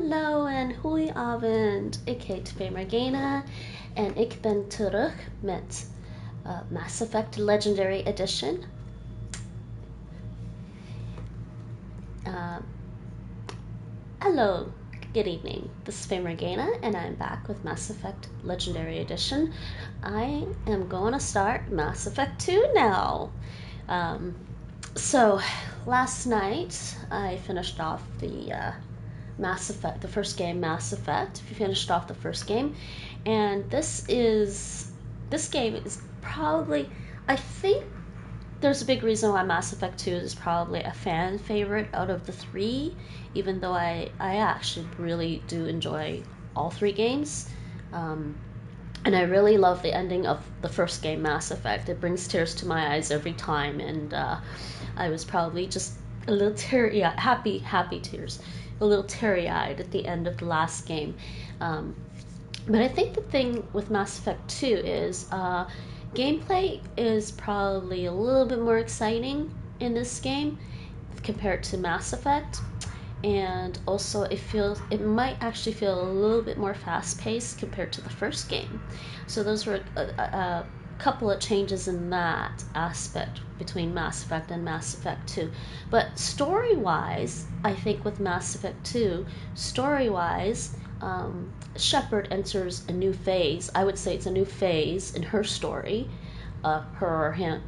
Hallo en goedenavond. Ik heet Vemergena en ik ben terug met Mass Effect Legendary Edition. Hello, good evening. This is Vemergena and I'm back with Mass Effect Legendary Edition. I am going to start Mass Effect 2 now. So last night I finished off the Mass Effect, the first game, Mass Effect. We finished off the first game, and this game is probably, I think there's a big reason why Mass Effect 2 is probably a fan favorite out of the three, even though I actually really do enjoy all three games. And I really love the ending of the first game, Mass Effect. It brings tears to my eyes every time, and I was probably just a little happy tears, a little teary-eyed at the end of the last game. But I think the thing with Mass Effect 2 is gameplay is probably a little bit more exciting in this game compared to Mass Effect. And also it might actually feel a little bit more fast-paced compared to the first game. So those were a couple of changes in that aspect between Mass Effect and Mass Effect 2. But story-wise, I think with Mass Effect 2, story-wise, Shepard enters a new phase. I would say it's a new phase in her story, her or him.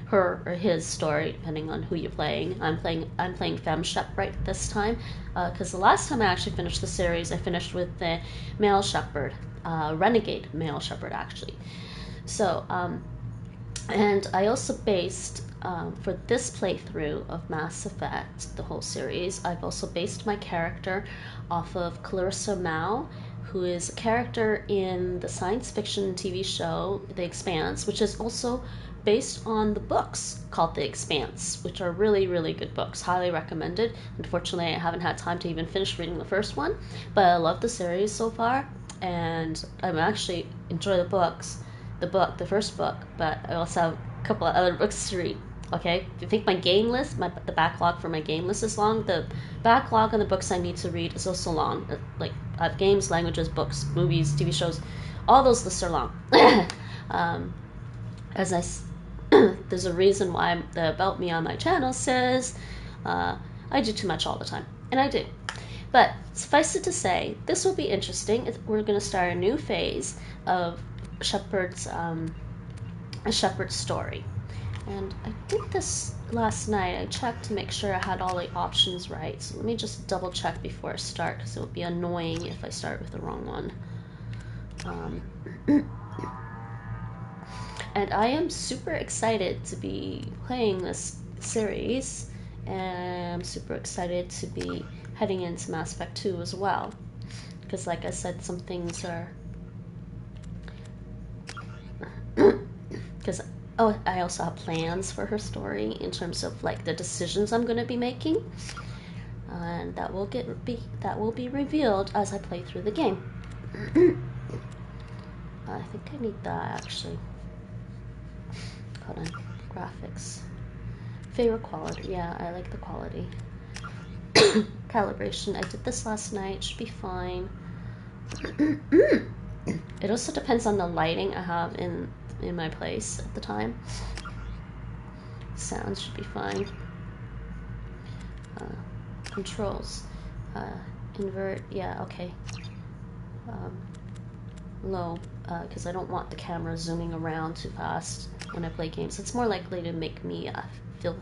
Her or his story, depending on who you're playing. I'm playing Femme Shep right this time, because the last time I actually finished the series, I finished with the male Shepard, renegade male Shepard actually. So, and I also based for this playthrough of Mass Effect, the whole series, I've also based my character off of Clarissa Mao, who is a character in the science fiction TV show The Expanse, which is also based on the books called The Expanse, which are really, really good books. Highly recommended. Unfortunately, I haven't had time to even finish reading the first one, but I love the series so far, and I'm actually enjoy the first book, but I also have a couple of other books to read. Okay, if you think my game list, the backlog for my game list is long, the backlog on the books I need to read is also long. Like, I have games, languages, books, movies, TV shows, all those lists are long. There's a reason why the About Me on my channel says I do too much all the time, and I do. But suffice it to say, this will be interesting. We're going to start a new phase of Shepard's story. And I did this last night. I checked to make sure I had all the options right. So let me just double check before I start, because it would be annoying if I start with the wrong one. And I am super excited to be playing this series, and I'm super excited to be heading into Mass Effect 2 as well. Because like I said, some things are... Because I also have plans for her story in terms of like the decisions I'm going to be making, and that will be revealed as I play through the game. I think I need that actually. Hold on, graphics, favorite quality. Yeah, I like the quality. Calibration. I did this last night. Should be fine. It also depends on the lighting I have in my place at the time. Sounds should be fine. Controls. Invert. Yeah, okay. Low, because I don't want the camera zooming around too fast when I play games. It's more likely to make me feel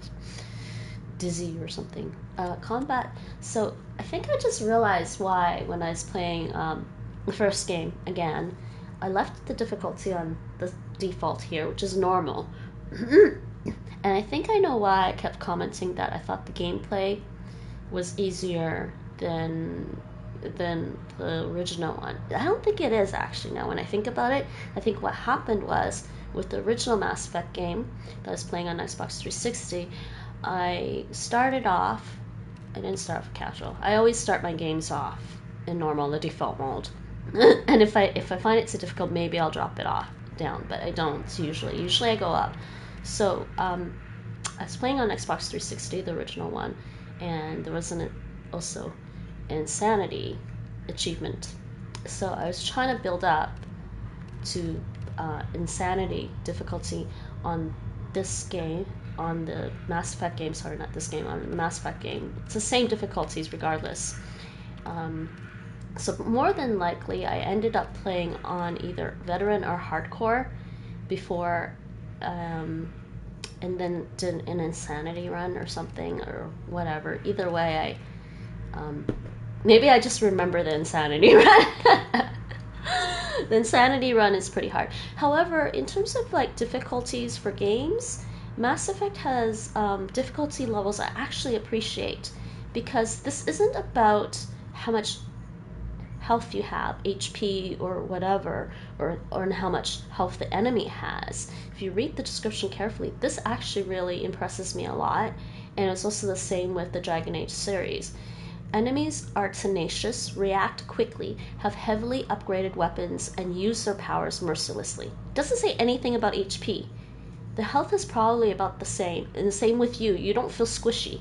dizzy or something. Combat. So I think I just realized why when I was playing the first game again, I left the difficulty on the default here, which is normal. And I think I know why I kept commenting that I thought the gameplay was easier than the original one. I don't think it is actually now when I think about it. I think what happened was with the original Mass Effect game that I was playing on Xbox 360, I didn't start off casual. I always start my games off in normal, the default mode. And if I find it too difficult, maybe I'll drop it down, but I don't usually. Usually I go up. So I was playing on Xbox 360, the original one, and there wasn't also insanity achievement. So I was trying to build up to insanity difficulty on this game, on the Mass Effect game. Sorry, not this game, on the Mass Effect game. It's the same difficulties regardless. So more than likely, I ended up playing on either veteran or hardcore before, and then did an insanity run or something or whatever. Either way, maybe I just remember the insanity run. The insanity run is pretty hard. However, in terms of like difficulties for games, Mass Effect has difficulty levels I actually appreciate, because this isn't about how much health you have, HP or whatever, or how much health the enemy has. If you read the description carefully, this actually really impresses me a lot, and it's also the same with the Dragon Age series. Enemies are tenacious, react quickly, have heavily upgraded weapons, and use their powers mercilessly. It doesn't say anything about HP. The health is probably about the same, and the same with you. You don't feel squishy.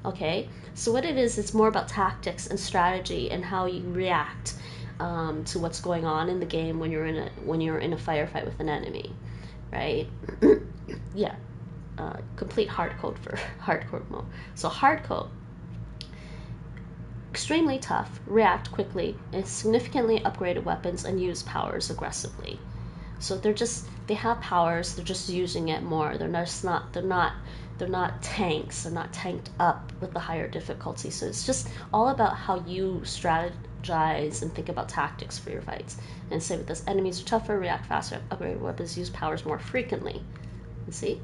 Okay? So what it is, it's more about tactics and strategy and how you react to what's going on in the game when you're in a firefight with an enemy, right? Yeah. Complete hard code for hardcore mode. So hard code. Extremely tough, react quickly, and significantly upgraded weapons and use powers aggressively. So they have powers, they're just using it more. They're not tanks, they're not tanked up with the higher difficulty. So it's just all about how you strategize and think about tactics for your fights. And say with this, enemies are tougher, react faster, upgraded weapons, use powers more frequently. You see?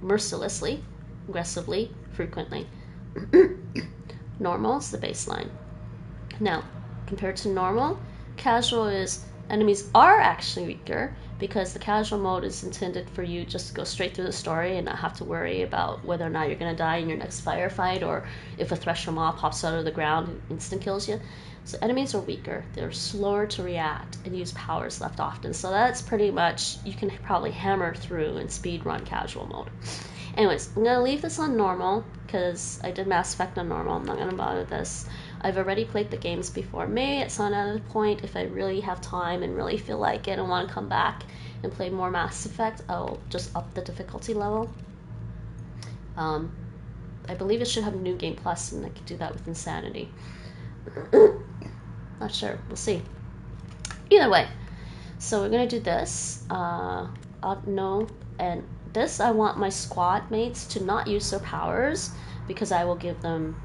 Mercilessly, aggressively, frequently. Normal is the baseline. Now, compared to normal, casual is enemies are actually weaker, because the casual mode is intended for you just to go straight through the story and not have to worry about whether or not you're going to die in your next firefight, or if a thresher mob pops out of the ground and instant kills you. So enemies are weaker, they're slower to react, and use powers left often. So that's pretty much, you can probably hammer through and speed run casual mode. Anyways, I'm going to leave this on normal, because I did Mass Effect on normal. I'm not going to bother with this. I've already played the games before. Maybe at some other point, if I really have time and really feel like it and want to come back and play more Mass Effect, I'll just up the difficulty level. I believe it should have New Game Plus, and I could do that with Insanity. Not sure. We'll see. Either way, so we're going to do this. No, and this, I want my squad mates to not use their powers, because I will give them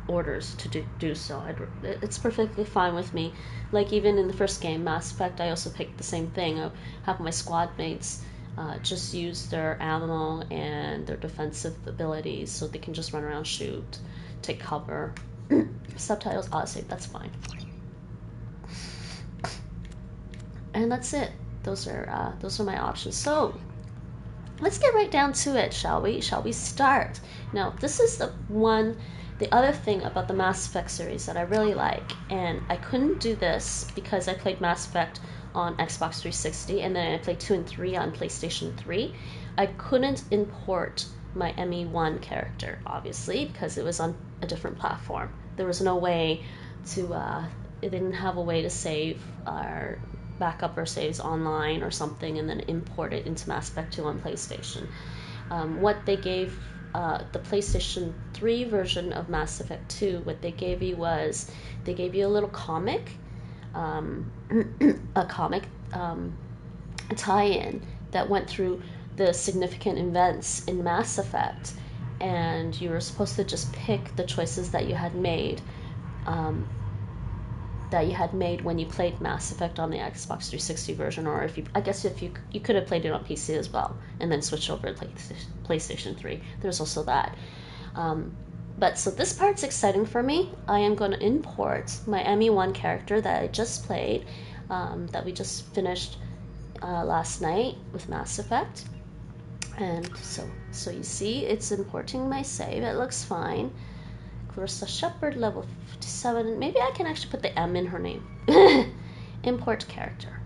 orders to do so. It's perfectly fine with me. Like even in the first game, Mass Effect, I also picked the same thing. I have my squad mates just use their ammo and their defensive abilities, so they can just run around, shoot, take cover. Subtitles, autosave, that's fine. And that's it. Those are my options. So let's get right down to it, shall we? Shall we start? Now, this is the other thing about the Mass Effect series that I really like, and I couldn't do this because I played Mass Effect on Xbox 360, and then I played 2 and 3 on PlayStation 3. I couldn't import my ME1 character, obviously, because it was on a different platform. There was no way to, it didn't have a way to save our backup our saves online or something and then import it into Mass Effect 2 on PlayStation. What they gave the PlayStation 3 version of Mass Effect 2, what they gave you was, they gave you a little comic, a comic tie-in that went through the significant events in Mass Effect, and you were supposed to just pick the choices that you had made, when you played Mass Effect on the Xbox 360 version, or if you could have played it on PC as well, and then switch over to PlayStation 3. There's also that. But so this part's exciting for me. I am going to import my ME1 character that I just played, that we just finished last night with Mass Effect. And so you see, it's importing my save. It looks fine. Clarissa Shepard, level 57. Maybe I can actually put the M in her name. Import character.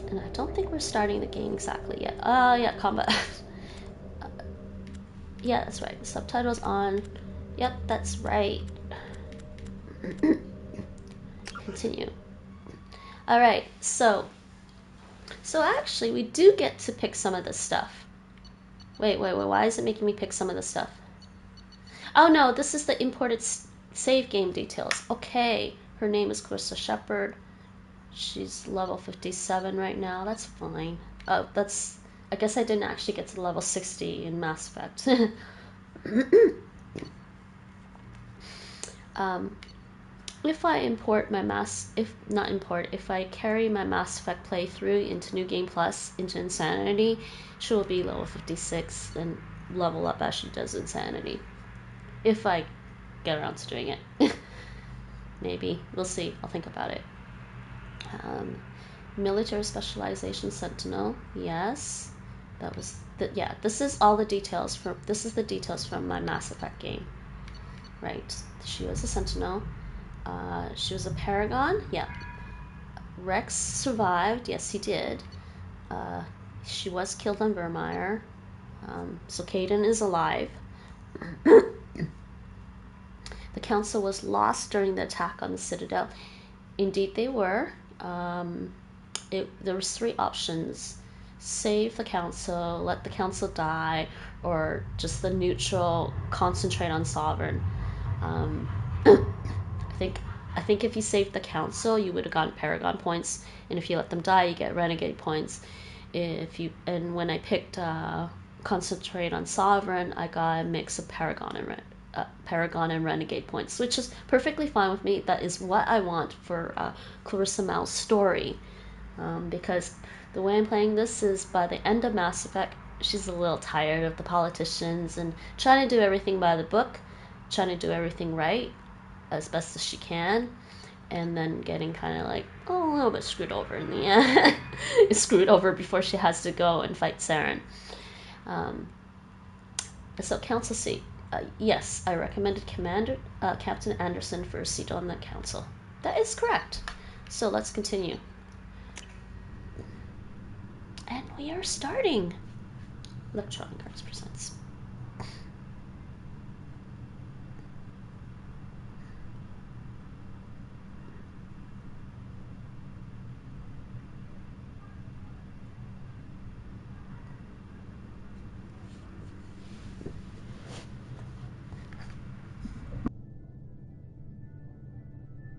And I don't think we're starting the game exactly yet. Yeah, combat. Yeah, that's right. The subtitles on. Yep, that's right. Continue. All right, so actually we do get to pick some of this stuff. Wait, why is it making me pick some of this stuff? Oh no, this is the imported save game details. Okay, her name is Clarissa Shepard. She's level 57 right now. That's fine. Oh, that's... I guess I didn't actually get to level 60 in Mass Effect. If I import my if I carry my Mass Effect playthrough into New Game Plus, into Insanity, she will be level 56 and level up as she does Insanity. If I get around to doing it. Maybe. We'll see. I'll think about it. Military Specialization Sentinel. Yes. That was... yeah, this is all the details from... This is the details from my Mass Effect game. Right. She was a Sentinel. She was a Paragon. Yeah. Rex survived. Yes, he did. She was killed on YMIR. So Kaidan is alive. The Council was lost during the attack on the Citadel. Indeed, they were. There was 3 options: save the Council, let the Council die, or just the neutral, concentrate on Sovereign. I think if you saved the Council, you would have gotten Paragon points, and if you let them die, you get Renegade points. And when I picked concentrate on Sovereign, I got a mix of Paragon and Renegade points, which is perfectly fine with me. That is what I want for Clarissa Mal's story, because the way I'm playing this is by the end of Mass Effect, she's a little tired of the politicians and trying to do everything by the book, trying to do everything right as best as she can, and then getting kind of like a little bit screwed over in the end. Screwed over before she has to go and fight Saren. So Council seat. Yes, I recommended Captain Anderson for a seat on the Council. That is correct. So let's continue. And we are starting. Electronic Arts presents.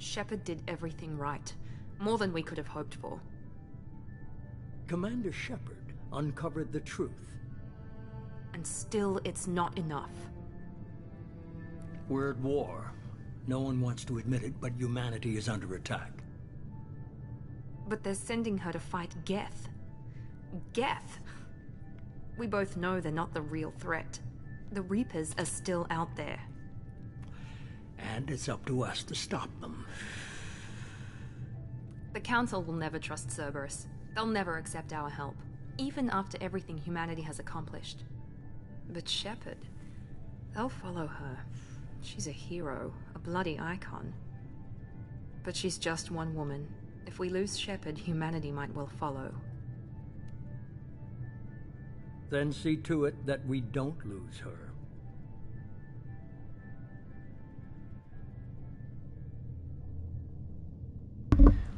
Shepard did everything right. More than we could have hoped for. Commander Shepard uncovered the truth. And still, it's not enough. We're at war. No one wants to admit it, but humanity is under attack. But they're sending her to fight Geth. Geth! We both know they're not the real threat. The Reapers are still out there. And it's up to us to stop them. The Council will never trust Cerberus. They'll never accept our help, even after everything humanity has accomplished. But Shepard, they'll follow her. She's a hero, a bloody icon. But she's just one woman. If we lose Shepard, humanity might well follow. Then see to it that we don't lose her.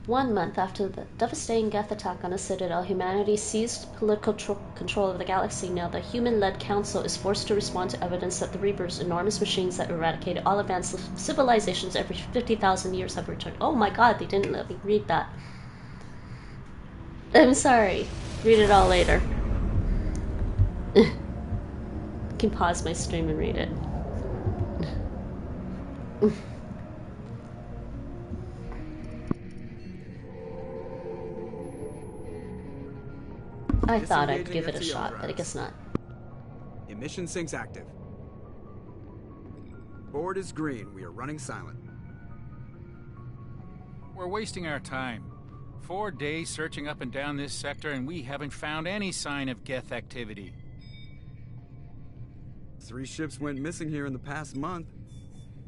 1 month after the devastating Geth attack on the Citadel, humanity seized political control of the galaxy. Now the human-led Council is forced to respond to evidence that the Reapers, enormous machines that eradicated all advanced civilizations every 50,000 years, have returned. Oh my god, they didn't let me read that. I'm sorry. Read it all later. You can pause my stream and read it. I thought I'd give it a shot, but I guess not. Emission sinks active. Board is green. We are running silent. We're wasting our time. 4 days searching up and down this sector, and we haven't found any sign of Geth activity. 3 ships went missing here in the past month.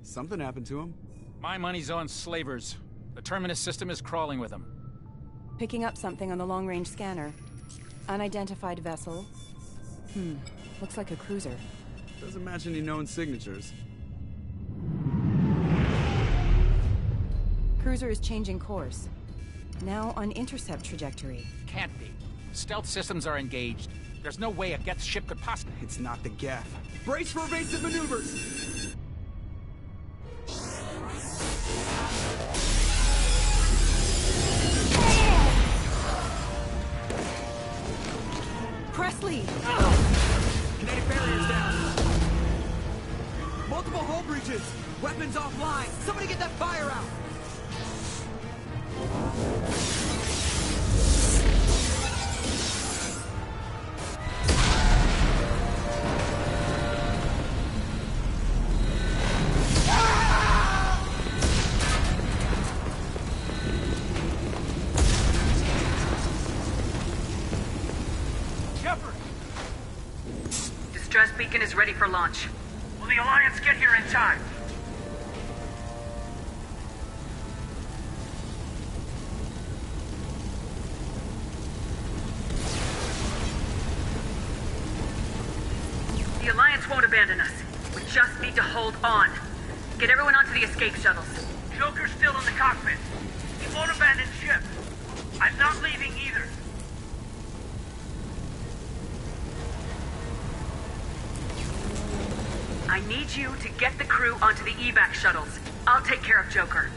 Something happened to them. My money's on slavers. The Terminus system is crawling with them. Picking up something on the long-range scanner. Unidentified vessel. Looks like a cruiser. Doesn't match any known signatures. Cruiser is changing course. Now on intercept trajectory. Can't be. Stealth systems are engaged. There's no way a Geth ship could possibly... It's not the Geth. Brace for evasive maneuvers! Presley! Kinetic barriers down. Multiple hull breaches. Weapons offline. Somebody get that fire out. Shepard! Distress beacon is ready for launch. Will the Alliance get here in time? The Alliance won't abandon us. We just need to hold on. Get everyone onto the escape shuttles. Joker's still in the cockpit. He won't abandon ship. I'm not leaving either. I need you to get the crew onto the evac shuttles. I'll take care of Joker.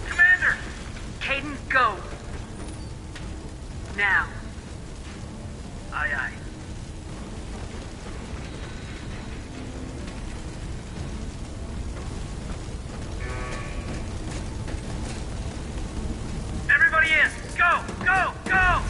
Commander! Caden, go! Now. Aye, aye. Everybody in! Go! Go! Go!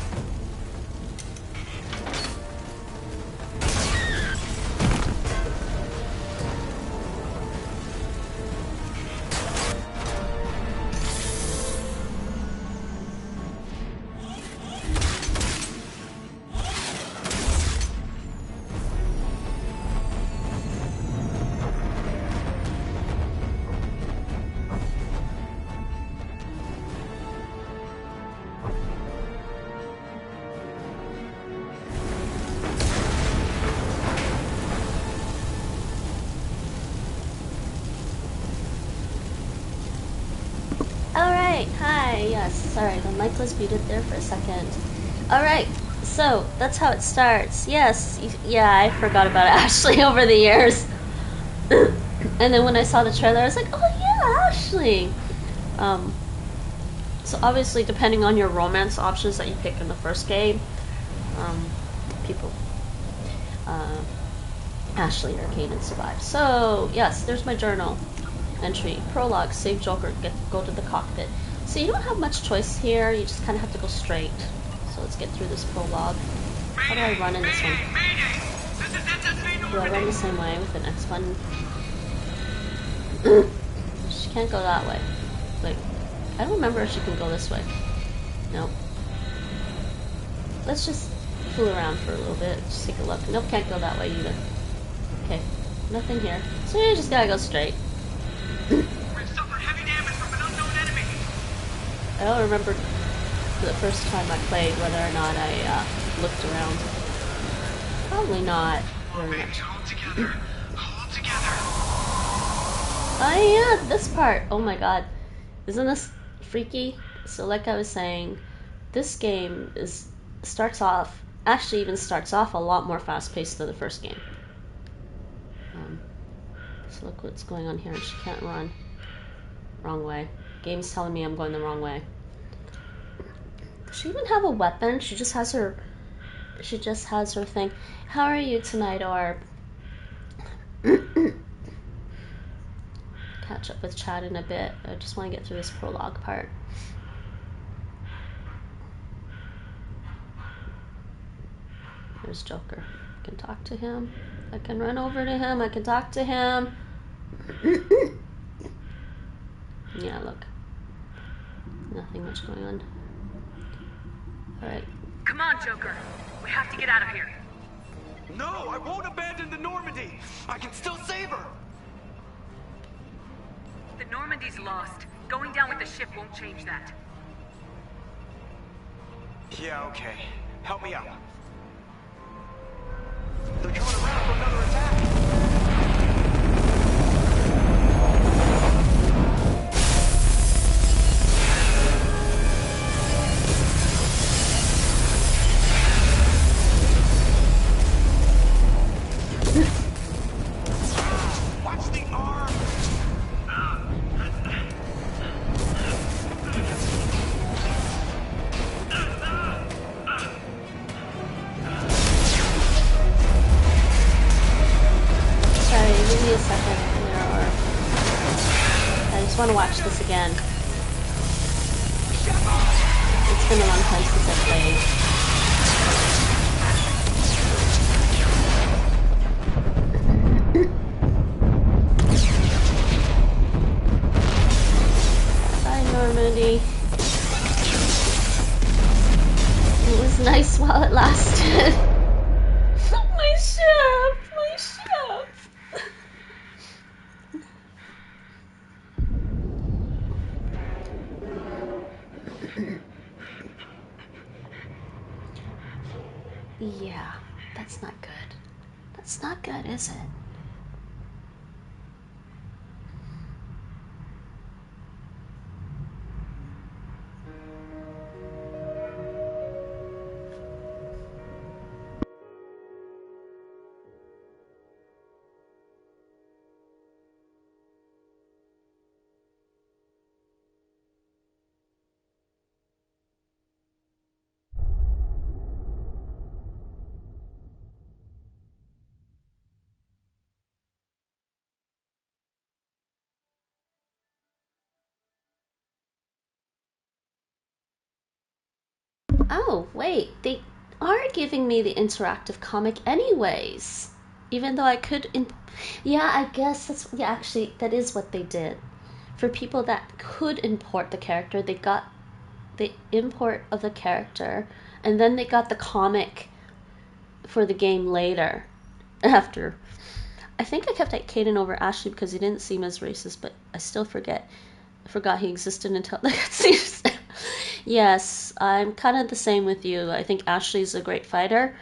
Alright, hi, yes, sorry, the mic was muted there for a second. Alright, so, that's how it starts. Yes, yeah, I forgot about Ashley over the years. And then when I saw the trailer, I was like, oh yeah, Ashley! So obviously, depending on your romance options that you pick in the first game, Ashley or Kaden survive. So, yes, there's my journal entry. Prologue, save Joker, go to the cockpit. So you don't have much choice here, you just kind of have to go straight. So let's get through this prologue. How do I run in this one? Do I run the same way with the next one? She can't go that way. Wait, I don't remember if she can go this way. Nope. Let's just fool around for a little bit, just take a look. Nope, can't go that way either. Okay, nothing here. So you just gotta go straight. We've suffered heavy damage from an unknown enemy. I don't remember the first time I played whether or not I looked around. Probably not very much. Hold together. Hold together. Oh yeah, this part. Oh my god. Isn't this freaky? So like I was saying, this game starts off a lot more fast-paced than the first game. So look what's going on here. She can't run. Wrong way. Game's telling me I'm going the wrong way. Does she even have a weapon? She just has her thing. How are you tonight, Orb? Catch up with Chad in a bit. I just want to get through this prologue part. There's Joker. I can talk to him. I can run over to him. I can talk to him. Yeah, look. Nothing much going on. Alright. Come on, Joker. We have to get out of here. No, I won't abandon the Normandy. I can still save her. The Normandy's lost. Going down with the ship won't change that. Yeah, okay. Help me out. second here, or I just want to watch this again. It's been a long time since I played. Bye, Normandy. It was nice while it lasted. My ship! My ship! Yeah, that's not good. That's not good, is it? Oh, wait, they are giving me the interactive comic anyways. Even though I could... Yeah, I guess that's... Yeah, actually, that is what they did. For people that could import the character, they got the import of the character, and then they got the comic for the game later. After. I think I kept Caden over Ashley because he didn't seem as racist, but I still forgot he existed until the cutscenes. Yes, I'm kind of the same with you. I think Ashley's a great fighter,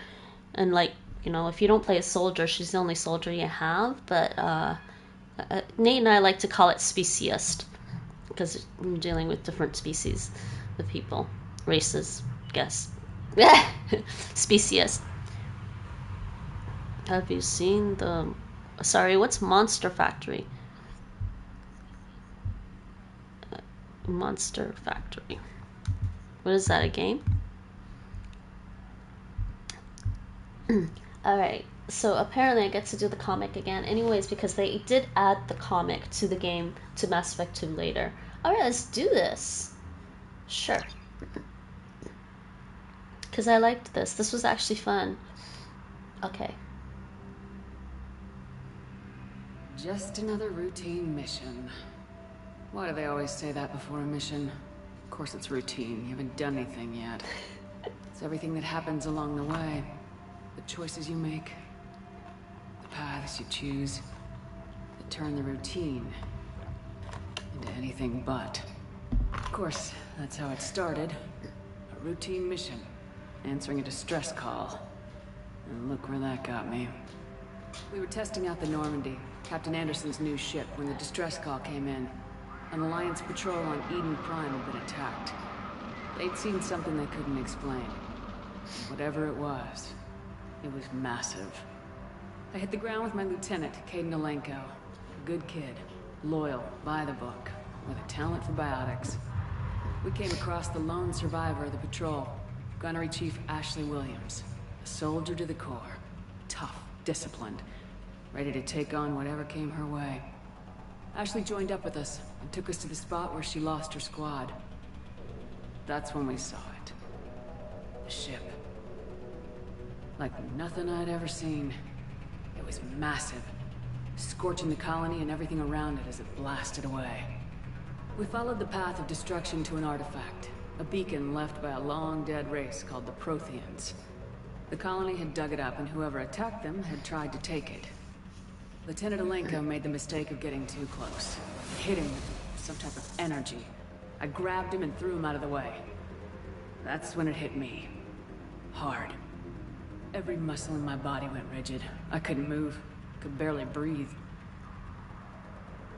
and like, you know, if you don't play a soldier, she's the only soldier you have. But Nate and I like to call it speciest because I'm dealing with different species of people, races, guess. Speciest. Have you seen the... Sorry, what's Monster Factory? Monster Factory. What is that, a game? Alright, so apparently I get to do the comic again anyways because they did add the comic to the game, to Mass Effect 2 later. Alright, let's do this. Sure. Because I liked this. This was actually fun. Okay. Just another routine mission. Why do they always say that before a mission? Of course it's routine. You haven't done anything yet. It's everything that happens along the way. The choices you make. The paths you choose. That turn the routine into anything but. Of course, that's how it started. A routine mission. Answering a distress call. And look where that got me. We were testing out the Normandy, Captain Anderson's new ship, when the distress call came in. An Alliance patrol on Eden Prime had been attacked. They'd seen something they couldn't explain. Whatever it was massive. I hit the ground with my lieutenant, Caden Alenko. A good kid, loyal, by the book, with a talent for biotics. We came across the lone survivor of the patrol, Gunnery Chief Ashley Williams. A soldier to the core. Tough, disciplined, ready to take on whatever came her way. Ashley joined up with us and took us to the spot where she lost her squad. That's when we saw it. The ship. Like nothing I'd ever seen. It was massive, scorching the colony and everything around it as it blasted away. We followed the path of destruction to an artifact, a beacon left by a long-dead race called the Protheans. The colony had dug it up, and whoever attacked them had tried to take it. Lieutenant Alenko made the mistake of getting too close. Hit him with some type of energy. I grabbed him and threw him out of the way. That's when it hit me. Hard. Every muscle in my body went rigid. I couldn't move. Could barely breathe.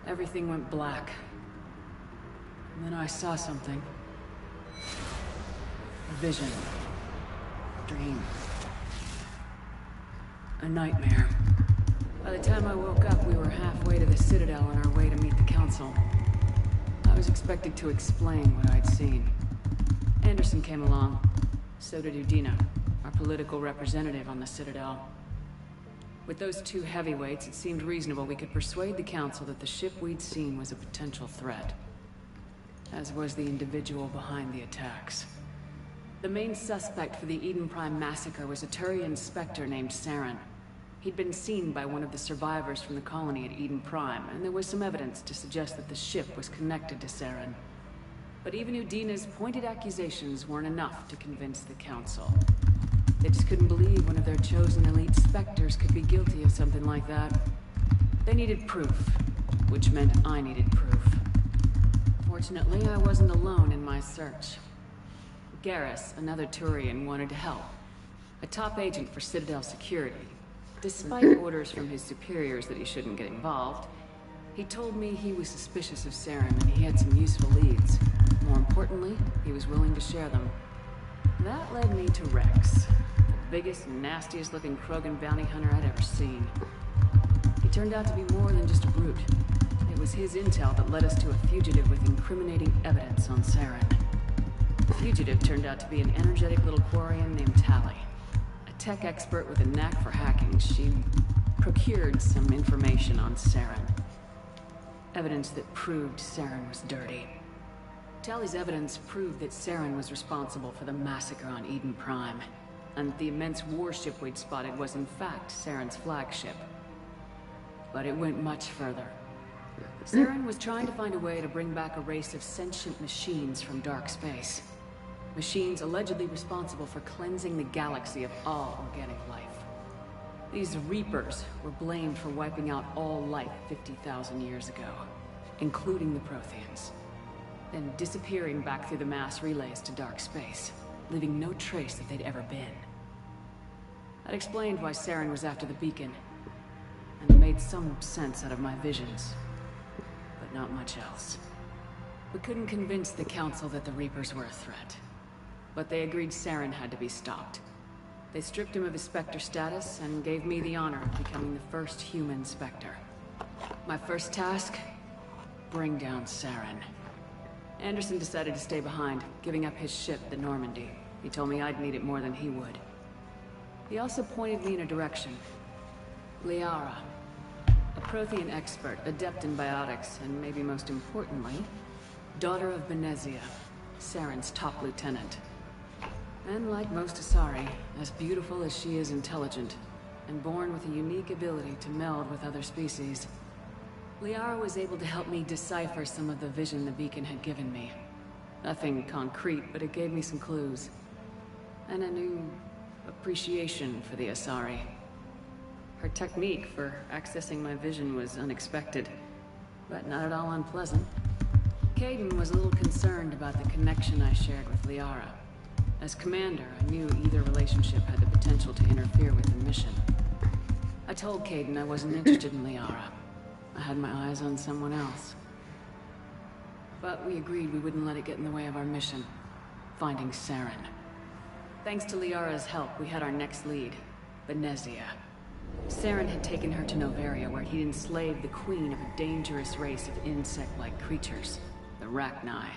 Everything went black. And then I saw something. A vision. Dream. A nightmare. By the time I woke up, we were halfway to the Citadel on our way to meet the Council. I was expected to explain what I'd seen. Anderson came along. So did Udina, our political representative on the Citadel. With those two heavyweights, it seemed reasonable we could persuade the Council that the ship we'd seen was a potential threat. As was the individual behind the attacks. The main suspect for the Eden Prime massacre was a Turian Spectre named Saren. He'd been seen by one of the survivors from the colony at Eden Prime, and there was some evidence to suggest that the ship was connected to Saren. But even Udina's pointed accusations weren't enough to convince the Council. They just couldn't believe one of their chosen elite Spectres could be guilty of something like that. They needed proof, which meant I needed proof. Fortunately, I wasn't alone in my search. Garrus, another Turian, wanted to help. A top agent for Citadel Security. Despite orders from his superiors that he shouldn't get involved, he told me he was suspicious of Saren and he had some useful leads. More importantly, he was willing to share them. That led me to Rex, the biggest and nastiest looking Krogan bounty hunter I'd ever seen. He turned out to be more than just a brute. It was his intel that led us to a fugitive with incriminating evidence on Saren. The fugitive turned out to be an energetic little Quarian named Tali. A tech expert with a knack for hacking, she procured some information on Saren. Evidence that proved Saren was dirty. Tali's evidence proved that Saren was responsible for the massacre on Eden Prime, and the immense warship we'd spotted was in fact Saren's flagship. But it went much further. Saren was trying to find a way to bring back a race of sentient machines from dark space. Machines allegedly responsible for cleansing the galaxy of all organic life. These Reapers were blamed for wiping out all life 50,000 years ago, including the Protheans, then disappearing back through the mass relays to dark space, leaving no trace that they'd ever been. That explained why Saren was after the beacon, and it made some sense out of my visions, but not much else. We couldn't convince the Council that the Reapers were a threat, but they agreed Saren had to be stopped. They stripped him of his Spectre status and gave me the honor of becoming the first human Spectre. My first task? Bring down Saren. Anderson decided to stay behind, giving up his ship, the Normandy. He told me I'd need it more than he would. He also pointed me in a direction. Liara. A Prothean expert, adept in biotics, and maybe most importantly, daughter of Benezia, Saren's top lieutenant. And like most Asari, as beautiful as she is intelligent, and born with a unique ability to meld with other species, Liara was able to help me decipher some of the vision the beacon had given me. Nothing concrete, but it gave me some clues. And a new appreciation for the Asari. Her technique for accessing my vision was unexpected, but not at all unpleasant. Kaidan was a little concerned about the connection I shared with Liara. As commander, I knew either relationship had the potential to interfere with the mission. I told Kaidan I wasn't interested in Liara. I had my eyes on someone else. But we agreed we wouldn't let it get in the way of our mission, finding Saren. Thanks to Liara's help, we had our next lead, Benezia. Saren had taken her to Noveria, where he'd enslaved the queen of a dangerous race of insect-like creatures, the Rachni.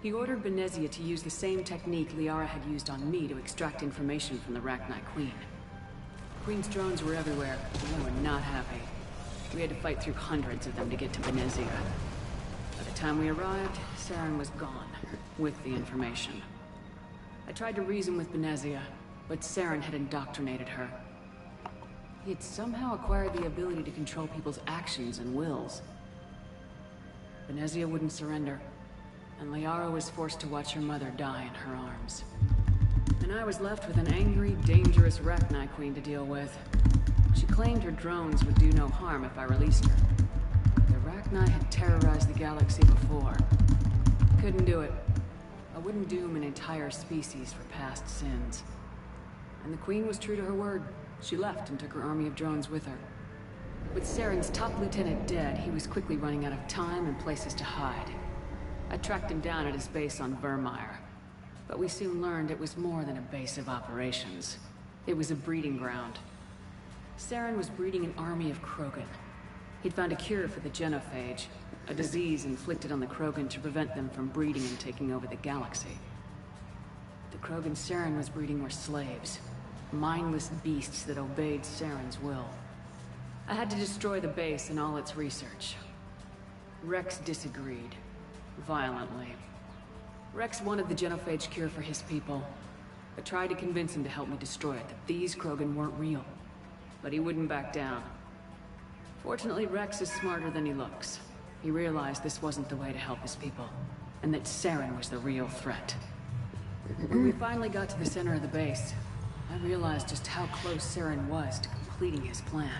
He ordered Benezia to use the same technique Liara had used on me to extract information from the Rachni Queen. The Queen's drones were everywhere, and they were not happy. We had to fight through hundreds of them to get to Benezia. By the time we arrived, Saren was gone, with the information. I tried to reason with Benezia, but Saren had indoctrinated her. He had somehow acquired the ability to control people's actions and wills. Benezia wouldn't surrender, and Liara was forced to watch her mother die in her arms. And I was left with an angry, dangerous Rachni Queen to deal with. She claimed her drones would do no harm if I released her. The Rachni had terrorized the galaxy before. Couldn't do it. I wouldn't doom an entire species for past sins. And the Queen was true to her word. She left and took her army of drones with her. With Saren's top lieutenant dead, he was quickly running out of time and places to hide. I tracked him down at his base on YMIR, but we soon learned it was more than a base of operations. It was a breeding ground. Saren was breeding an army of Krogan. He'd found a cure for the genophage, a disease inflicted on the Krogan to prevent them from breeding and taking over the galaxy. The Krogan Saren was breeding were slaves, Mindless beasts that obeyed Saren's will. I had to destroy the base and all its research. Rex disagreed. Violently. Rex wanted the genophage cure for his people. I tried to convince him to help me destroy it, that these Krogan weren't real. But he wouldn't back down. Fortunately, Rex is smarter than he looks. He realized this wasn't the way to help his people, and that Saren was the real threat. When we finally got to the center of the base, I realized just how close Saren was to completing his plan.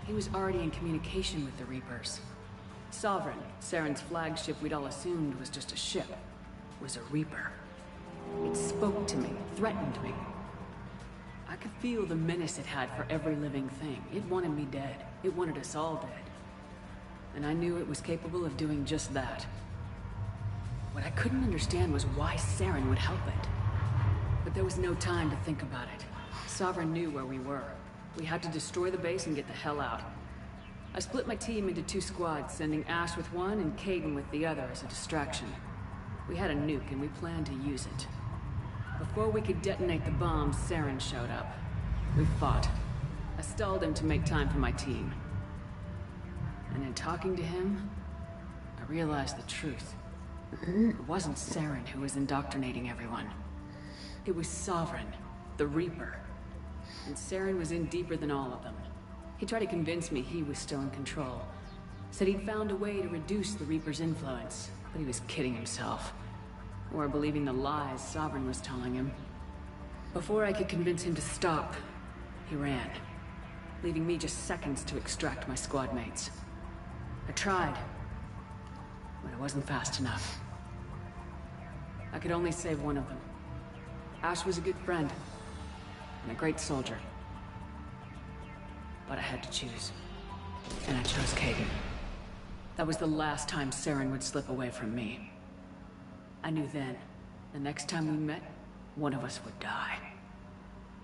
He was already in communication with the Reapers. Sovereign, Saren's flagship we'd all assumed was just a ship, was a Reaper. It spoke to me, threatened me. I could feel the menace it had for every living thing. It wanted me dead. It wanted us all dead. And I knew it was capable of doing just that. What I couldn't understand was why Saren would help it. But there was no time to think about it. Sovereign knew where we were. We had to destroy the base and get the hell out. I split my team into 2 squads, sending Ash with one and Kaidan with the other as a distraction. We had a nuke and we planned to use it. Before we could detonate the bombs, Saren showed up. We fought. I stalled him to make time for my team. And in talking to him, I realized the truth. It wasn't Saren who was indoctrinating everyone. It was Sovereign, the Reaper. And Saren was in deeper than all of them. He tried to convince me he was still in control. Said he'd found a way to reduce the Reaper's influence, but he was kidding himself. Or believing the lies Sovereign was telling him. Before I could convince him to stop, he ran, leaving me just seconds to extract my squad mates. I tried, but it wasn't fast enough. I could only save one of them. Ash was a good friend, and a great soldier. But I had to choose, and I chose Kaidan. That was the last time Saren would slip away from me. I knew then, the next time we met, one of us would die.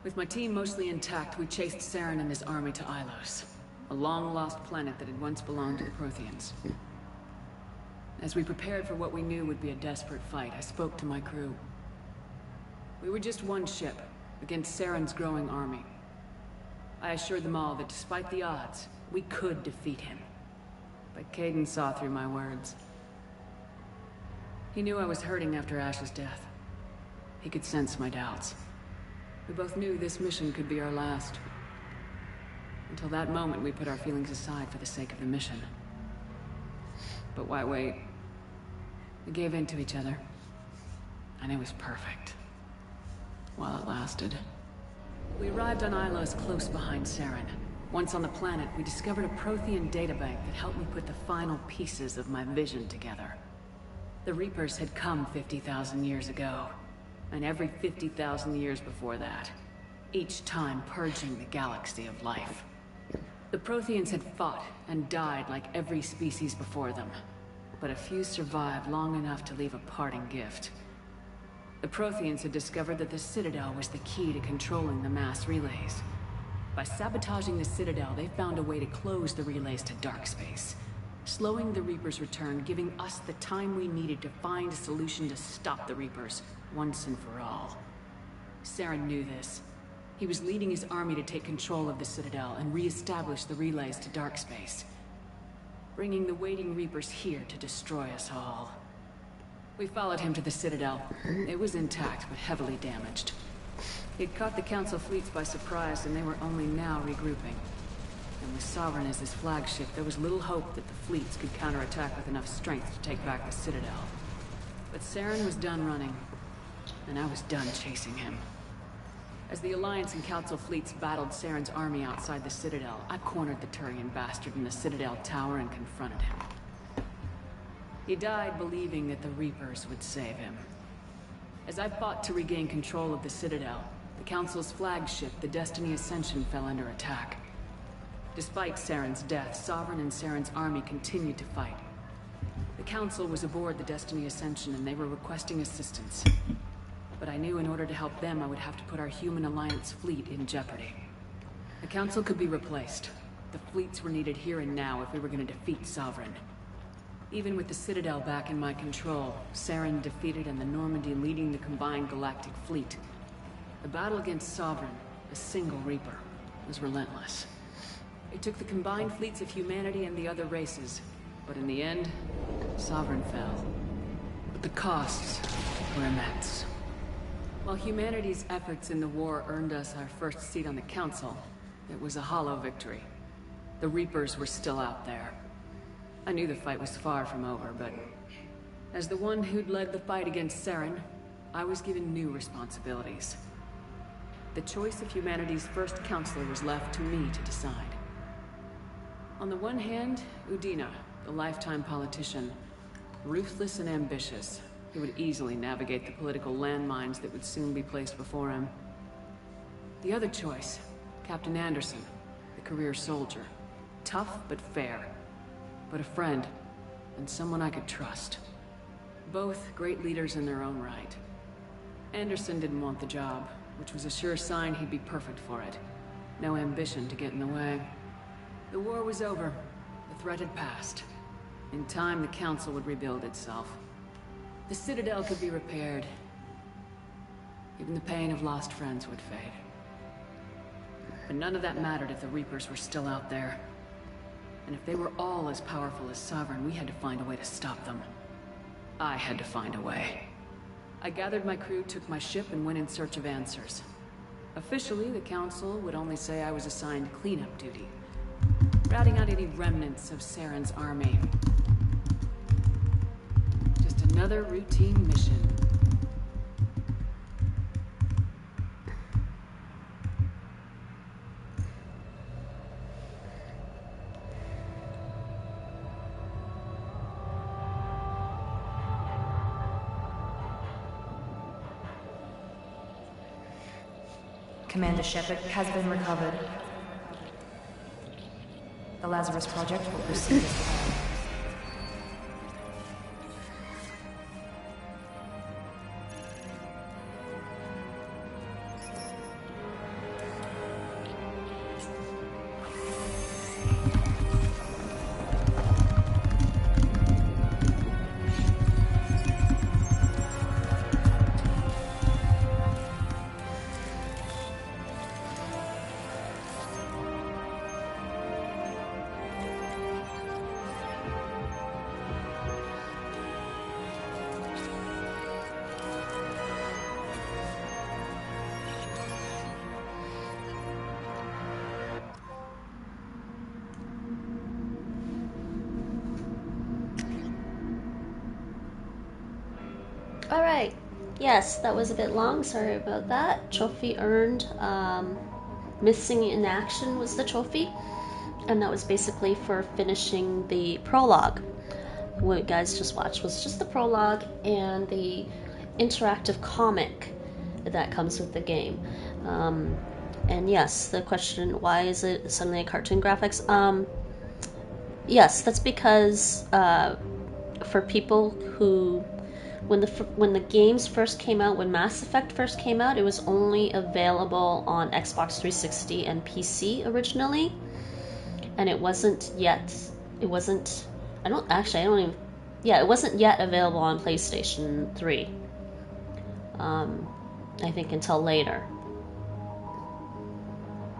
With my team mostly intact, we chased Saren and his army to Ilos, a long-lost planet that had once belonged to the Protheans. As we prepared for what we knew would be a desperate fight, I spoke to my crew. We were just one ship, against Saren's growing army. I assured them all that despite the odds, we could defeat him. But Kaidan saw through my words. He knew I was hurting after Ash's death. He could sense my doubts. We both knew this mission could be our last. Until that moment, we put our feelings aside for the sake of the mission. But why wait? We gave in to each other. And it was perfect. While it lasted. We arrived on Ilos close behind Saren. Once on the planet, we discovered a Prothean databank that helped me put the final pieces of my vision together. The Reapers had come 50,000 years ago, and every 50,000 years before that, each time purging the galaxy of life. The Protheans had fought and died like every species before them, but a few survived long enough to leave a parting gift. The Protheans had discovered that the Citadel was the key to controlling the mass relays. By sabotaging the Citadel, they found a way to close the relays to dark space, slowing the Reapers' return, giving us the time we needed to find a solution to stop the Reapers, once and for all. Saren knew this. He was leading his army to take control of the Citadel and re-establish the relays to dark space, bringing the waiting Reapers here to destroy us all. We followed him to the Citadel. It was intact, but heavily damaged. He'd caught the Council fleets by surprise, and they were only now regrouping. And with Sovereign as his flagship, there was little hope that the fleets could counterattack with enough strength to take back the Citadel. But Saren was done running, and I was done chasing him. As the Alliance and Council fleets battled Saren's army outside the Citadel, I cornered the Turian bastard in the Citadel tower and confronted him. He died believing that the Reapers would save him. As I fought to regain control of the Citadel, the Council's flagship, the Destiny Ascension, fell under attack. Despite Saren's death, Sovereign and Saren's army continued to fight. The Council was aboard the Destiny Ascension and they were requesting assistance. But I knew in order to help them, I would have to put our human Alliance fleet in jeopardy. The Council could be replaced. The fleets were needed here and now if we were going to defeat Sovereign. Even with the Citadel back in my control, Saren defeated and the Normandy leading the combined galactic fleet, The battle against Sovereign, a single Reaper, was relentless. It took the combined fleets of humanity and the other races, but in the end, Sovereign fell. But the costs were immense. While humanity's efforts in the war earned us our first seat on the Council, it was a hollow victory. The Reapers were still out there. I knew the fight was far from over, but as the one who'd led the fight against Saren, I was given new responsibilities. The choice of humanity's first Councilor was left to me to decide. On the one hand, Udina, the lifetime politician, ruthless and ambitious, he would easily navigate the political landmines that would soon be placed before him. The other choice, Captain Anderson, the career soldier. Tough but fair. But a friend, and someone I could trust. Both great leaders in their own right. Anderson didn't want the job, which was a sure sign he'd be perfect for it. No ambition to get in the way. The war was over. The threat had passed. In time, the Council would rebuild itself. The Citadel could be repaired. Even the pain of lost friends would fade. But none of that mattered if the Reapers were still out there. And if they were all as powerful as Sovereign, we had to find a way to stop them. I had to find a way. I gathered my crew, took my ship, and went in search of answers. Officially, the Council would only say I was assigned cleanup duty, routing out any remnants of Saren's army. Just another routine mission. Commander Shepard has been recovered. The Lazarus Project will proceed as planned. Alright, yes, that was a bit long, sorry about that. Trophy earned, missing in action was the trophy, and that was basically for finishing the prologue. What you guys just watched was just the prologue and the interactive comic that comes with the game. And yes, the question, why is it suddenly a cartoon graphics? Yes, that's because for people who... When the games first came out, when Mass Effect first came out, it was only available on Xbox 360 and PC originally, and it wasn't yet available on PlayStation 3. I think until later,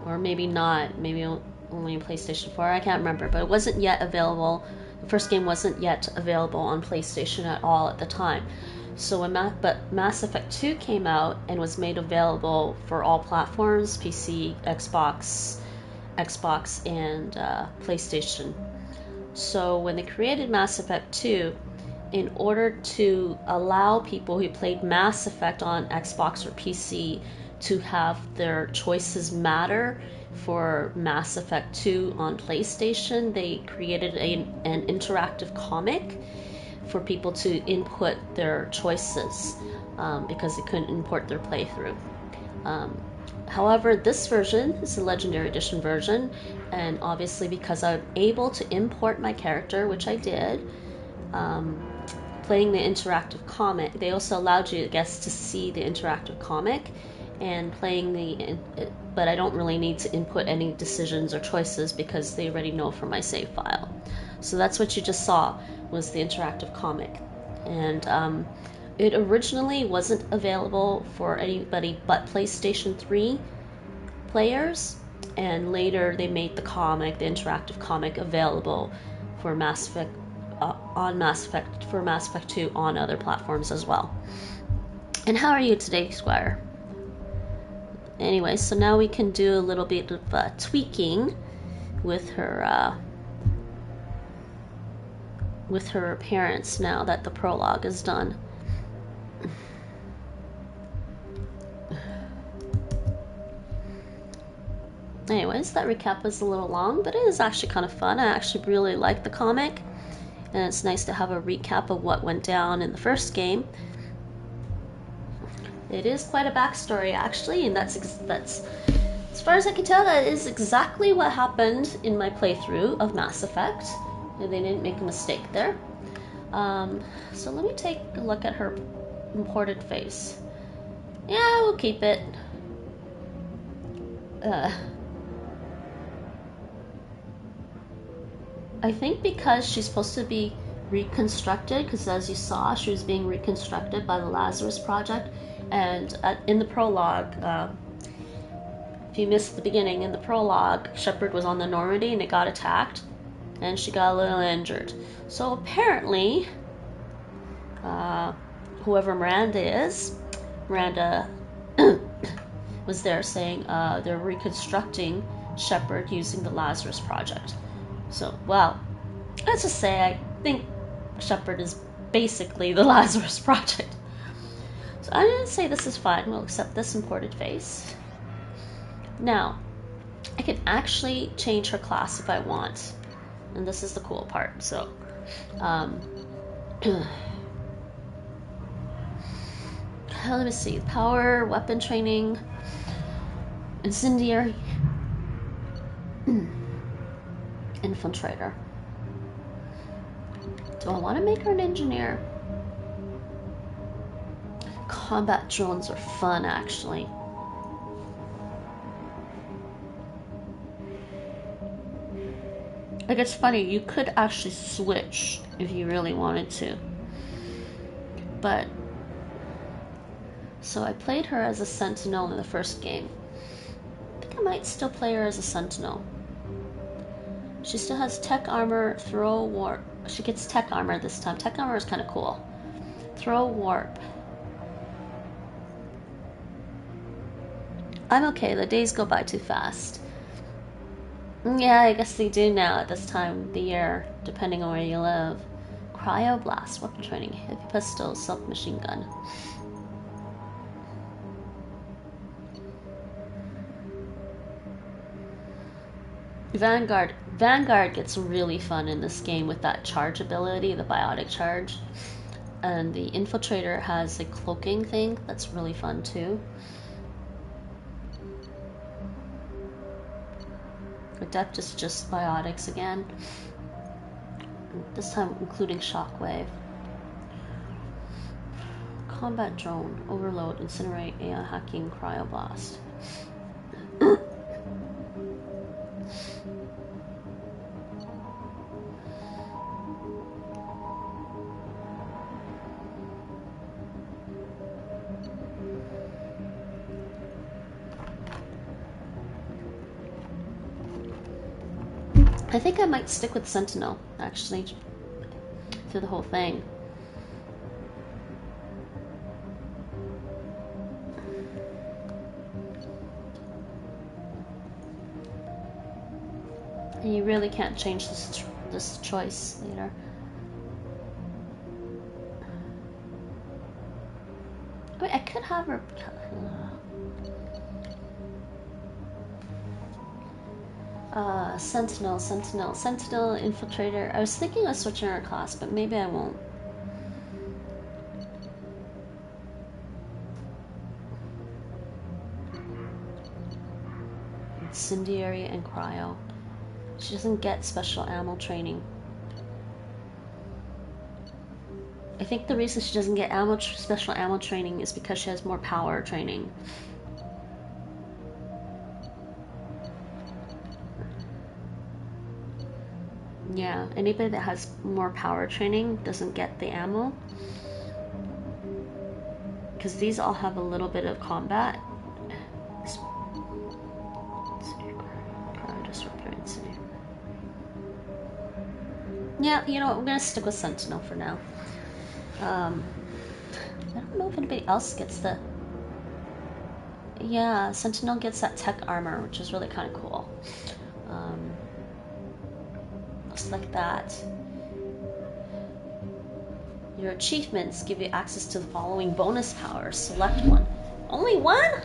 or maybe not. Maybe only on PlayStation 4. I can't remember, but it wasn't yet available. The first game wasn't yet available on PlayStation at all at the time. So when Mass Effect 2 came out and was made available for all platforms, PC, Xbox, and PlayStation. So when they created Mass Effect 2, in order to allow people who played Mass Effect on Xbox or PC to have their choices matter for Mass Effect 2 on PlayStation, they created an interactive comic for people to input their choices because they couldn't import their playthrough. However, this version is the Legendary Edition version, and obviously because I'm able to import my character, which I did, playing the interactive comic, they also allowed you, I guess, to see the interactive comic, and playing but I don't really need to input any decisions or choices because they already know from my save file. So that's what you just saw, was the interactive comic. And It originally wasn't available for anybody but PlayStation 3 players, and later they made the comic, the interactive comic, available for Mass Effect for Mass Effect 2 on other platforms as well. And how are you today, Squire? Anyway, so now we can do a little bit of tweaking with her appearance now that the prologue is done. Anyways, that recap was a little long, but it is actually kind of fun. I actually really like the comic, and it's nice to have a recap of what went down in the first game. It is quite a backstory, actually, and that's as far as I can tell, that is exactly what happened in my playthrough of Mass Effect. They didn't make a mistake there. So let me take a look at her imported face. Yeah, we'll keep it. I think because she's supposed to be reconstructed, because as you saw, she was being reconstructed by the Lazarus Project, and in the prologue, if you missed the beginning, in the prologue, Shepard was on the Normandy and it got attacked, and she got a little injured. So apparently, whoever Miranda is, Miranda was there saying they're reconstructing Shepard using the Lazarus Project. So, well, let's just say I think Shepard is basically the Lazarus Project. So I'm going to say this is fine. We'll accept this imported face. Now, I can actually change her class if I want. And this is the cool part. So, let me see. Power, weapon training, incendiary, infiltrator. Do I want to make her an engineer? Combat drones are fun, actually. Like, it's funny, you could actually switch if you really wanted to. But, so I played her as a Sentinel in the first game. I think I might still play her as a Sentinel. She still has tech armor, throw warp. She gets tech armor this time. Tech armor is kind of cool. Throw warp. I'm okay, the days go by too fast. Yeah, I guess they do now at this time of the year, depending on where you live. Cryoblast, weapon training, heavy pistol, submachine gun. Vanguard gets really fun in this game with that charge ability, the biotic charge. And the Infiltrator has a cloaking thing that's really fun too. Adept is just biotics again. This time including shockwave. Combat drone, overload, incinerate, AI hacking, cryoblast. I think I might stick with Sentinel, actually, through the whole thing. And you really can't change this choice later. Wait, I could have her... Sentinel, Infiltrator. I was thinking of switching her class, but maybe I won't. Incendiary and cryo. She doesn't get special ammo training. I think the reason she doesn't get special ammo training is because she has more power training. Yeah, anybody that has more power training doesn't get the ammo. because these all have a little bit of combat. Let's see. Just referencing. Yeah, you know what? We're gonna stick with Sentinel for now. I don't know if anybody else gets the. Yeah, Sentinel gets that tech armor, which is really kind of cool. Looks like that. Your achievements give you access to the following bonus powers. Select one. Only one?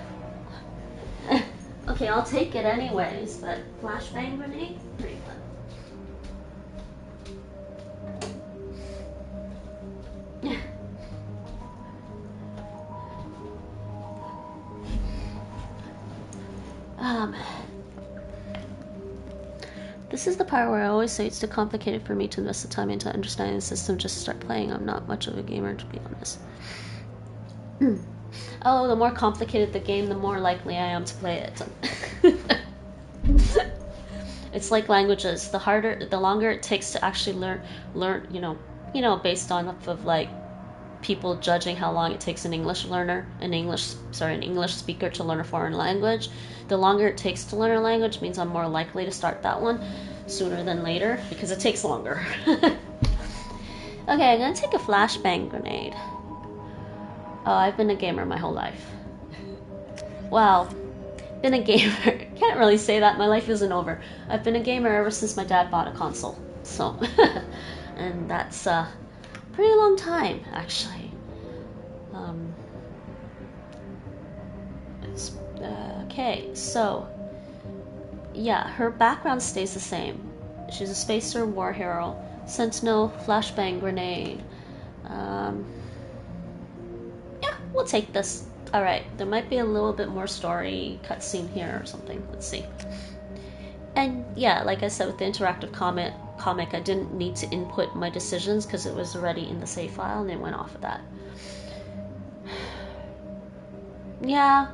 Okay, I'll take it anyways, but flashbang grenade? Pretty fun. This is the part where I always say it's too complicated for me to invest the time into understanding the system. Just start playing. I'm not much of a gamer, to be honest. Oh, the more complicated the game, the more likely I am to play it. It's like languages. The longer it takes to actually learn, you know, based on of like people judging how long it takes an English speaker to learn a foreign language. The longer it takes to learn a language means I'm more likely to start that one sooner than later because it takes longer. Okay, I'm gonna take a flashbang grenade. Oh, I've been a gamer my whole life. Well, been a gamer. Can't really say that. My life isn't over. I've been a gamer ever since my dad bought a console. So, and that's pretty long time, actually. Okay, so yeah, her background stays the same. She's a spacer war hero, Sentinel, flashbang grenade. Yeah, we'll take this. All right, there might be a little bit more story cutscene here or something. Let's see. And yeah, like I said with the interactive comic, I didn't need to input my decisions because it was already in the save file and it went off of that. Yeah,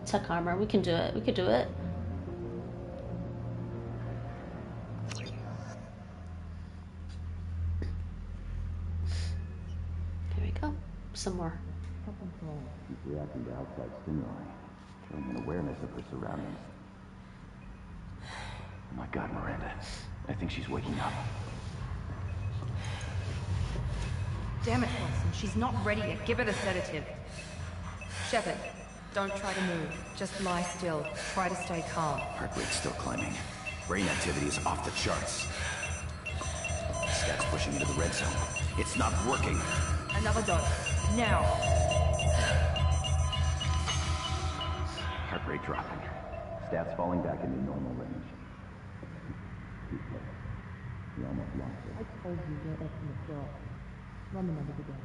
tech armor, we can do it. We could do it. Here we go. Some more. She's reacting to outside stimuli, showing an awareness of her surroundings. Oh my God, Miranda. I think she's waking up. Damn it, Watson. She's not ready yet. Give her the sedative. Shepard, don't try to move. Just lie still. Try to stay calm. Heart rate's still climbing. Brain activity is off the charts. Stats pushing into the red zone. It's not working. Another dose. Now. Heart rate dropping. Stats falling back into normal range. We almost lost it. I told you you're up in the job. Run the numbers again.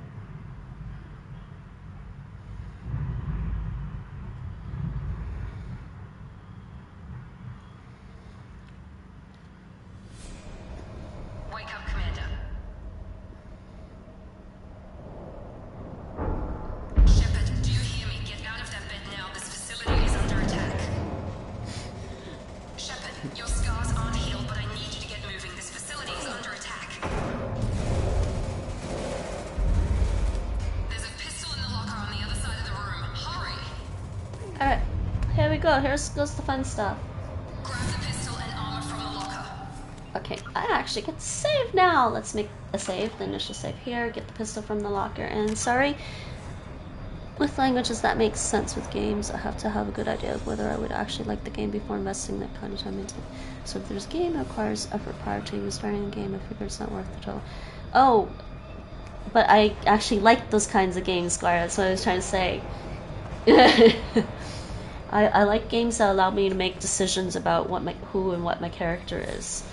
Wake up, Commander. Shepard, do you hear me? Get out of that bed now. This facility is under attack. Shepard, your scars aren't healed, but I need you to get moving. This facility is under attack. There's a pistol in the locker on the other side of the room. Hurry! Alright, here we go. Here goes the fun stuff. Grab the pistol and armor from the locker. Okay, I actually get to save now. Let's make a save, the initial save here, get the pistol from the locker, and sorry, with languages that makes sense with games, I have to have a good idea of whether I would actually like the game before investing that kind of time into it. So if there's a game that requires effort prior to even starting the game, I figure it's not worth the trouble. Oh, but I actually like those kinds of games, Squire, that's what I was trying to say. I like games that allow me to make decisions about who and what my character is.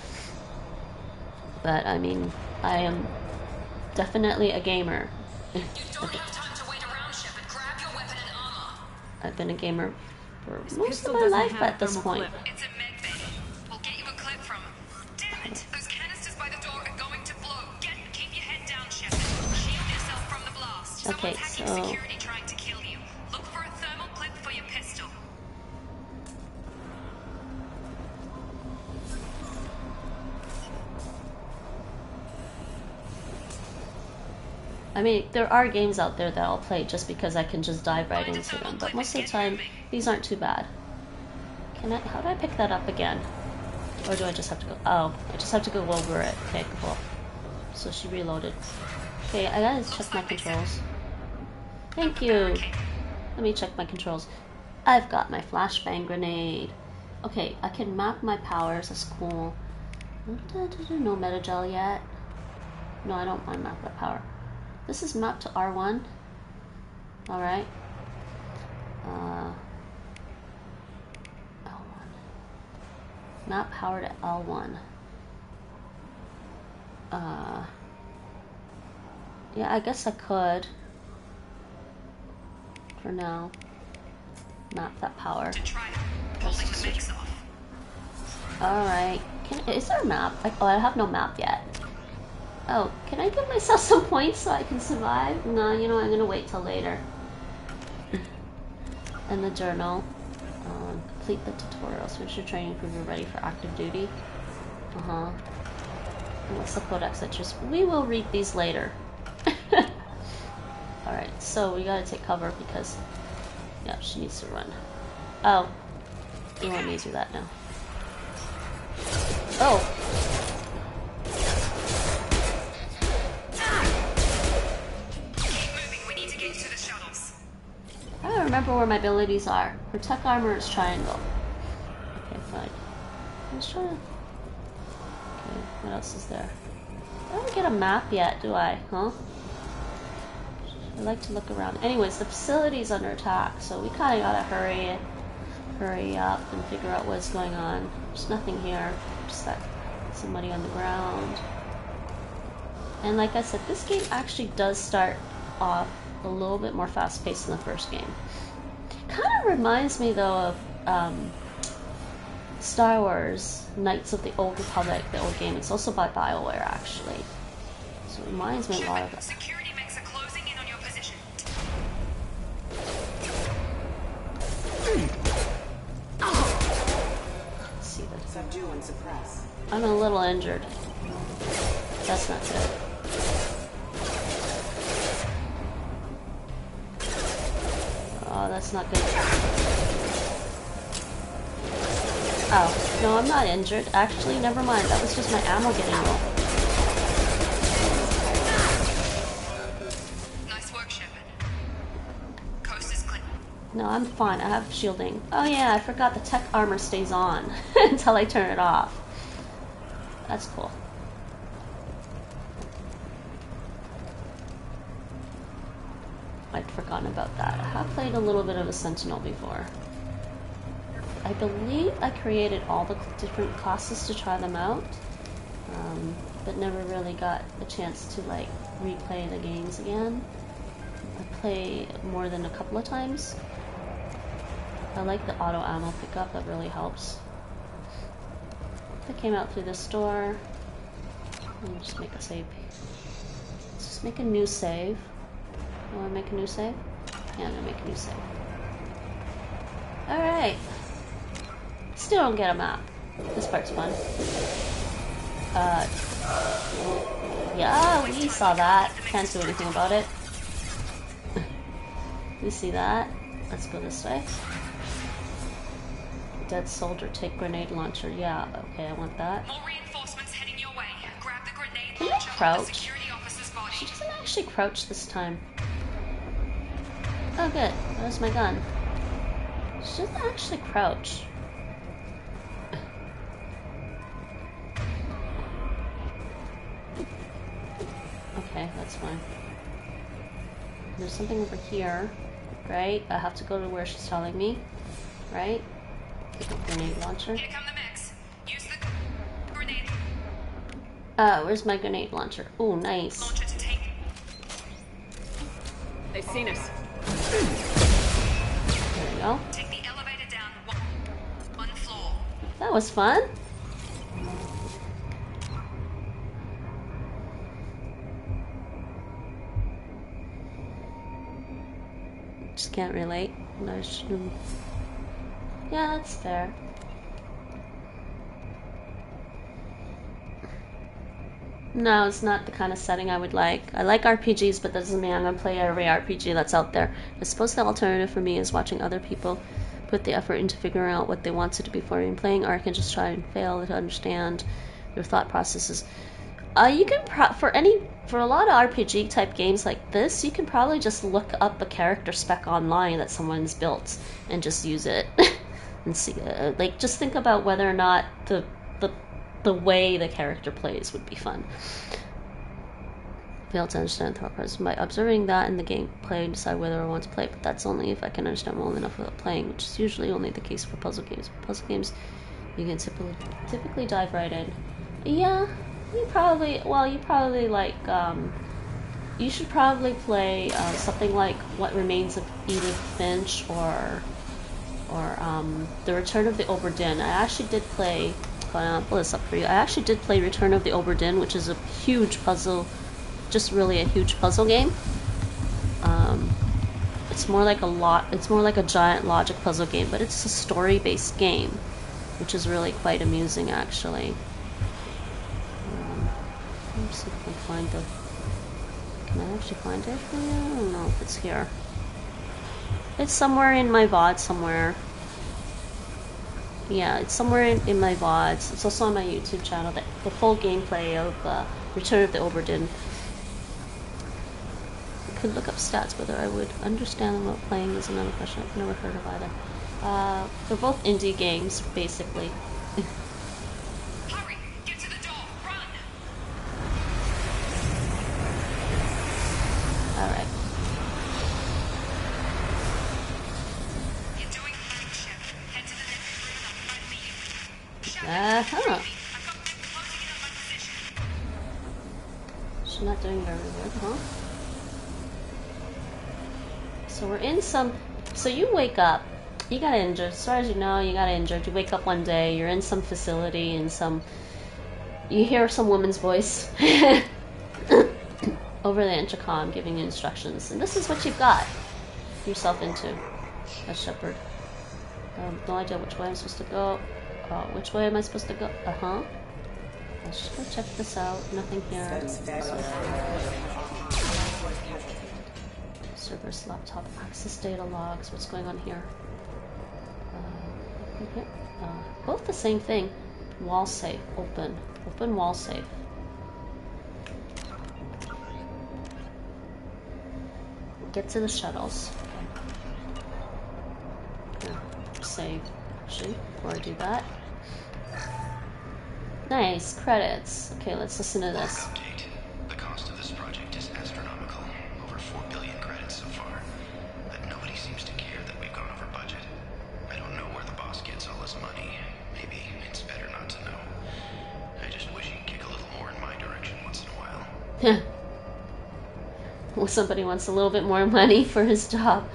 But I mean, I am definitely a gamer. You don't have time to wait around, Shepard. Grab your weapon and armor. I've been a gamer for This most pistol of my doesn't life have at this thermal point. clip. It's a med bay. We'll get you a clip from him. Damn it! Those canisters by the door are going to blow. Keep your head down, Shepard. Shield yourself from the blast. Okay, Someone's hacking so security trying to kill you. Look for a thermal clip for your pistol. I mean, there are games out there that I'll play just because I can just dive right into them, but most of the time, these aren't too bad. How do I pick that up again? Or do I just have to go? Oh, I just have to go over it. Okay, cool. So she reloaded. Okay, I gotta check my controls. Thank you! Let me check my controls. I've got my flashbang grenade. Okay, I can map my powers, that's cool. No metagel yet. No, I don't want to map my power. This is mapped to R1. Alright. L1. Map power to L1. Yeah, I guess I could. For now. Map that power. Alright. Is there a map? Oh, I have no map yet. Oh, can I give myself some points so I can survive? No, you know, I'm gonna wait till later. And the journal. Complete the tutorials. Finish your training, prove you're ready for active duty. And what's the codex entries? We will read these later. Alright, so we gotta take cover because... yeah, she needs to run. Oh. You want me to do that now. Oh! I don't remember where my abilities are. Protect armor is triangle. Okay, fine. I'm just trying to... okay, what else is there? I don't get a map yet, do I? Huh? I like to look around. Anyways, the facility's under attack, so we kind of gotta hurry up and figure out what's going on. There's nothing here. Just that somebody on the ground. And like I said, this game actually does start off a little bit more fast-paced than the first game. Kind of reminds me though of Star Wars Knights of the Old Republic, the old game. It's also by BioWare actually. So it reminds me a lot of that. Security mechs are closing in on your position. Let's see this. Subdue and suppress. I'm a little injured. That's not good. Oh, that's not good. Oh, no, I'm not injured. Actually, never mind. That was just my ammo getting low. Nice work, Shepard. Coast is clear. No, I'm fine. I have shielding. Oh yeah, I forgot the tech armor stays on until I turn it off. That's cool. I'd forgotten about that. I have played a little bit of a Sentinel before. I believe I created all the different classes to try them out, but never really got a chance to like replay the games again. I play more than a couple of times. I like the auto ammo pickup, that really helps. I came out through this door. Let me just make a save. Let's just make a new save. You want to make a new save? Yeah, I'm gonna make a new save. Alright. Still don't get a map. This part's fun. Yeah, we saw that. Can't do anything about it. We see that. Let's go this way. Dead soldier, take grenade launcher. Yeah, okay, I want that. More reinforcements heading your way. Grab the grenade Can I launcher crouch? off the security officer's body. She doesn't actually crouch this time. Oh good, where's my gun? She doesn't actually crouch. Okay, that's fine. There's something over here, right? I have to go to where she's telling me, right? Grenade launcher. Here come the mechs. Use the grenade Where's my grenade launcher? Oh, nice. launcher to take. They've seen us. There we go. Take the elevator down one floor. That was fun. Just can't relate. No, yeah, that's fair. No, it's not the kind of setting I would like. I like RPGs, but that doesn't mean I'm going to play every RPG that's out there. I suppose the alternative for me is watching other people put the effort into figuring out what they want to do before even playing, or I can just try and fail to understand their thought processes. You can for a lot of RPG type games like this, you can probably just look up a character spec online that someone's built and just use it and see. Like, just think about whether or not the way the character plays would be fun. Fail to understand the thought process by observing that in the gameplay and decide whether I want to play, but that's only if I can understand well enough without playing, which is usually only the case for puzzle games. Puzzle games, you can typically dive right in. Yeah, you probably like, you should probably play something like What Remains of Edith Finch or The Return of the Obra Dinn. I actually did play, I'll pull this up for you. I actually did play Return of the Obra Dinn, which is a huge puzzle, just really a huge puzzle game. It's more like a giant logic puzzle game, but it's a story-based game, which is really quite amusing, actually. Let me see if I can find the. Can I actually find it? I don't know if it's here. It's somewhere in my VOD somewhere. Yeah, it's somewhere in my VODs. It's also on my YouTube channel. The full gameplay of Return of the Obra Dinn. I could look up stats. Whether I would understand them while playing is another question I've never heard of either. They're both indie games, basically. Hurry! Get to the door! Run! Alright. You're doing fine, Shep. Head to the next room and I'll try to meet you. Shep, Uh-huh. I've got them closing in on my position. She's not doing very good, huh? So we're in some... So you wake up. You got injured. As far as you know, you got injured. You wake up one day. You're in some facility in some... You hear some woman's voice over the intercom giving you instructions. And this is what you've got yourself into as Shepard. No idea which way I'm supposed to go. Which way am I supposed to go? Uh-huh. Let's just go check this out. Nothing here. Server's laptop access data logs. What's going on here? Okay. Both the same thing. Wall safe. Open. Open wall safe. Get to the shuttles. Okay. Save. Actually, before I do that. Nice. Credits. Okay, let's listen to this. Update. The cost of this project is astronomical. Over 4 billion credits so far. But nobody seems to care that we've gone over budget. I don't know where the boss gets all his money. Maybe it's better not to know. I just wish he'd kick a little more in my direction once in a while. Well, somebody wants a little bit more money for his job.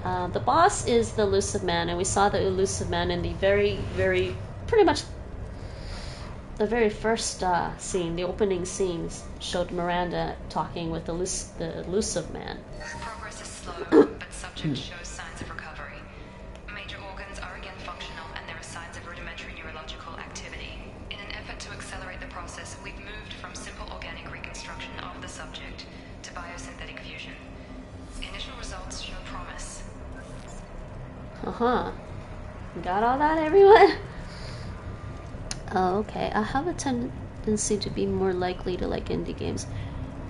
The boss is the elusive man, and we saw the elusive man in the pretty much the very first scene, the opening scenes, showed Miranda talking with the elusive man. Progress is slow, but subject shows signs of recovery. Major organs are again functional, and there are signs of rudimentary neurological activity. In an effort to accelerate the process, we've moved from simple organic reconstruction of the subject to biosynthetic fusion. Initial results show promise. Uh-huh. Got all that, everyone? Oh, okay. I have a tendency to be more likely to like indie games.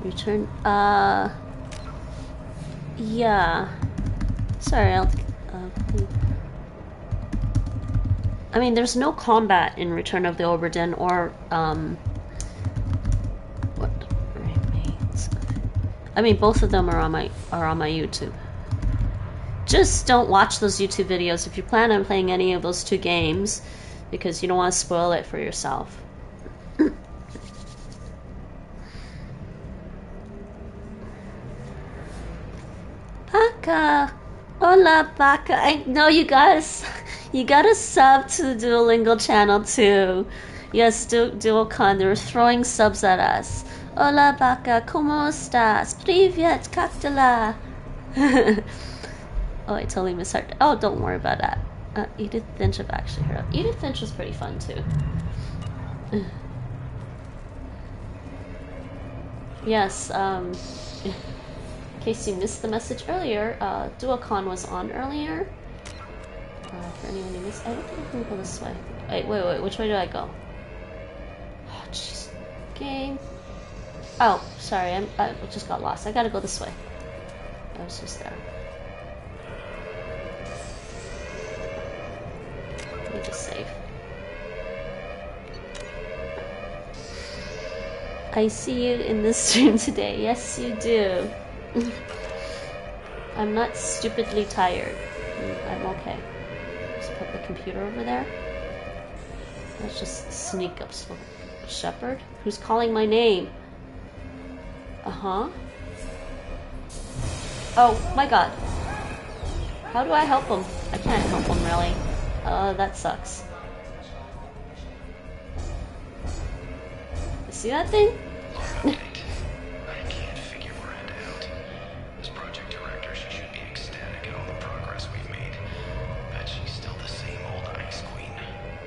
Return, yeah. Sorry, I mean, there's no combat in Return of the Obra Dinn or, what remains? I mean, both of them are on my YouTube. Just don't watch those YouTube videos if you plan on playing any of those two games, because you don't want to spoil it for yourself. Baka! Hola, Baka! I know you guys. You gotta sub to the Duolingo channel too. Yes, Duocon, they're throwing subs at us. Hola, Baka! ¿Cómo estás? Привет, как dela? Oh, I totally misheard. Oh, don't worry about that. Edith Finch, I've actually heard of. Edith Finch was pretty fun too. Yes, in case you missed the message earlier, Duocon was on earlier. For anyone who missed, I don't think I can go this way. Wait, which way do I go? Oh, jeez. Game. Oh, sorry, I just got lost. I gotta go this way. I was just there. Let me just save. I see you in this stream today. Yes, you do. I'm not stupidly tired. I'm okay. Just put the computer over there. Let's just sneak up. Shepard? Who's calling my name? Uh-huh. Oh, my god. How do I help him? I can't help him, really. That sucks. See that thing? I can't figure Miranda out. As project director, she should be ecstatic at all the progress we've made. But she's still the same old ice queen.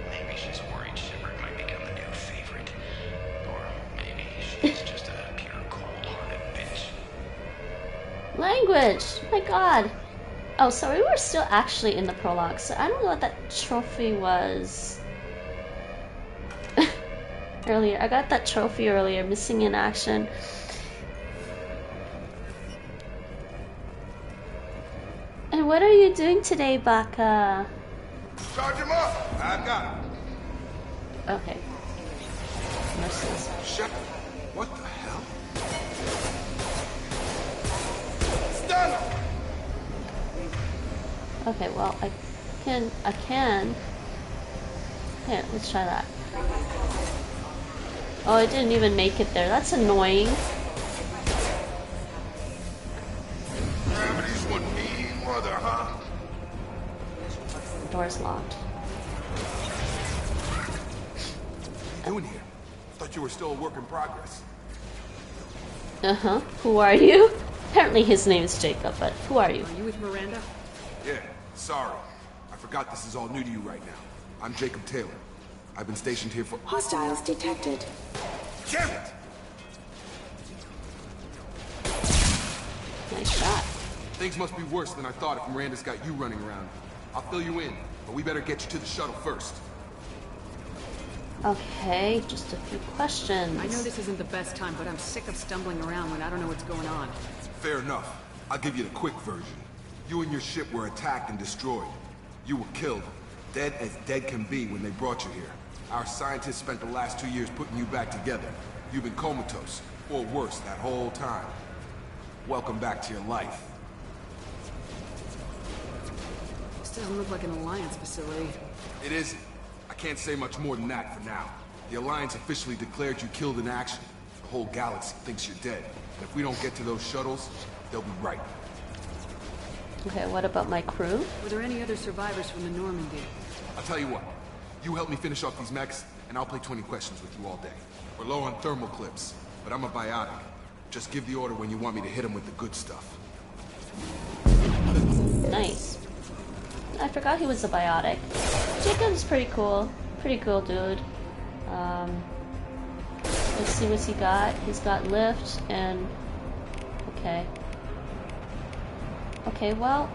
Maybe she's worried Shepard might become the new favorite. Or maybe she's just a pure cold-hearted bitch. Language! Oh my god. Oh, so we were still actually in the prologue, so I don't know what that trophy was. Earlier. I got that trophy earlier, missing in action. And what are you doing today, Baka? Charge him up! I got him. Okay. Merciless. Shepard, what the hell? Stun him! Okay, well, I can. Here, let's try that. Oh, I didn't even make it there. That's annoying. Gravity's one mean mother, huh? The door's locked. What are you doing here? Thought you were still a work in progress. Uh-huh. Who are you? Apparently his name is Jacob, but who are you? Are you with Miranda? Yeah, sorry. I forgot this is all new to you right now. I'm Jacob Taylor. I've been stationed here for— Hostiles detected. Damn it! Nice shot. Things must be worse than I thought if Miranda's got you running around. I'll fill you in, but we better get you to the shuttle first. Okay, just a few questions. I know this isn't the best time, but I'm sick of stumbling around when I don't know what's going on. Fair enough. I'll give you the quick version. You and your ship were attacked and destroyed. You were killed. Dead as dead can be when they brought you here. Our scientists spent the last 2 years putting you back together. You've been comatose, or worse, that whole time. Welcome back to your life. This doesn't look like an Alliance facility. It isn't. I can't say much more than that for now. The Alliance officially declared you killed in action. The whole galaxy thinks you're dead. And if we don't get to those shuttles, they'll be right. Okay, what about my crew? Were there any other survivors from the Normandy? I'll tell you what. You help me finish off these mechs, and I'll play 20 questions with you all day. We're low on thermal clips, but I'm a biotic. Just give the order when you want me to hit them with the good stuff. Nice. I forgot he was a biotic. Jacob's pretty cool. Pretty cool dude. Let's see what's he got. He's got lift and... Okay. Okay, well,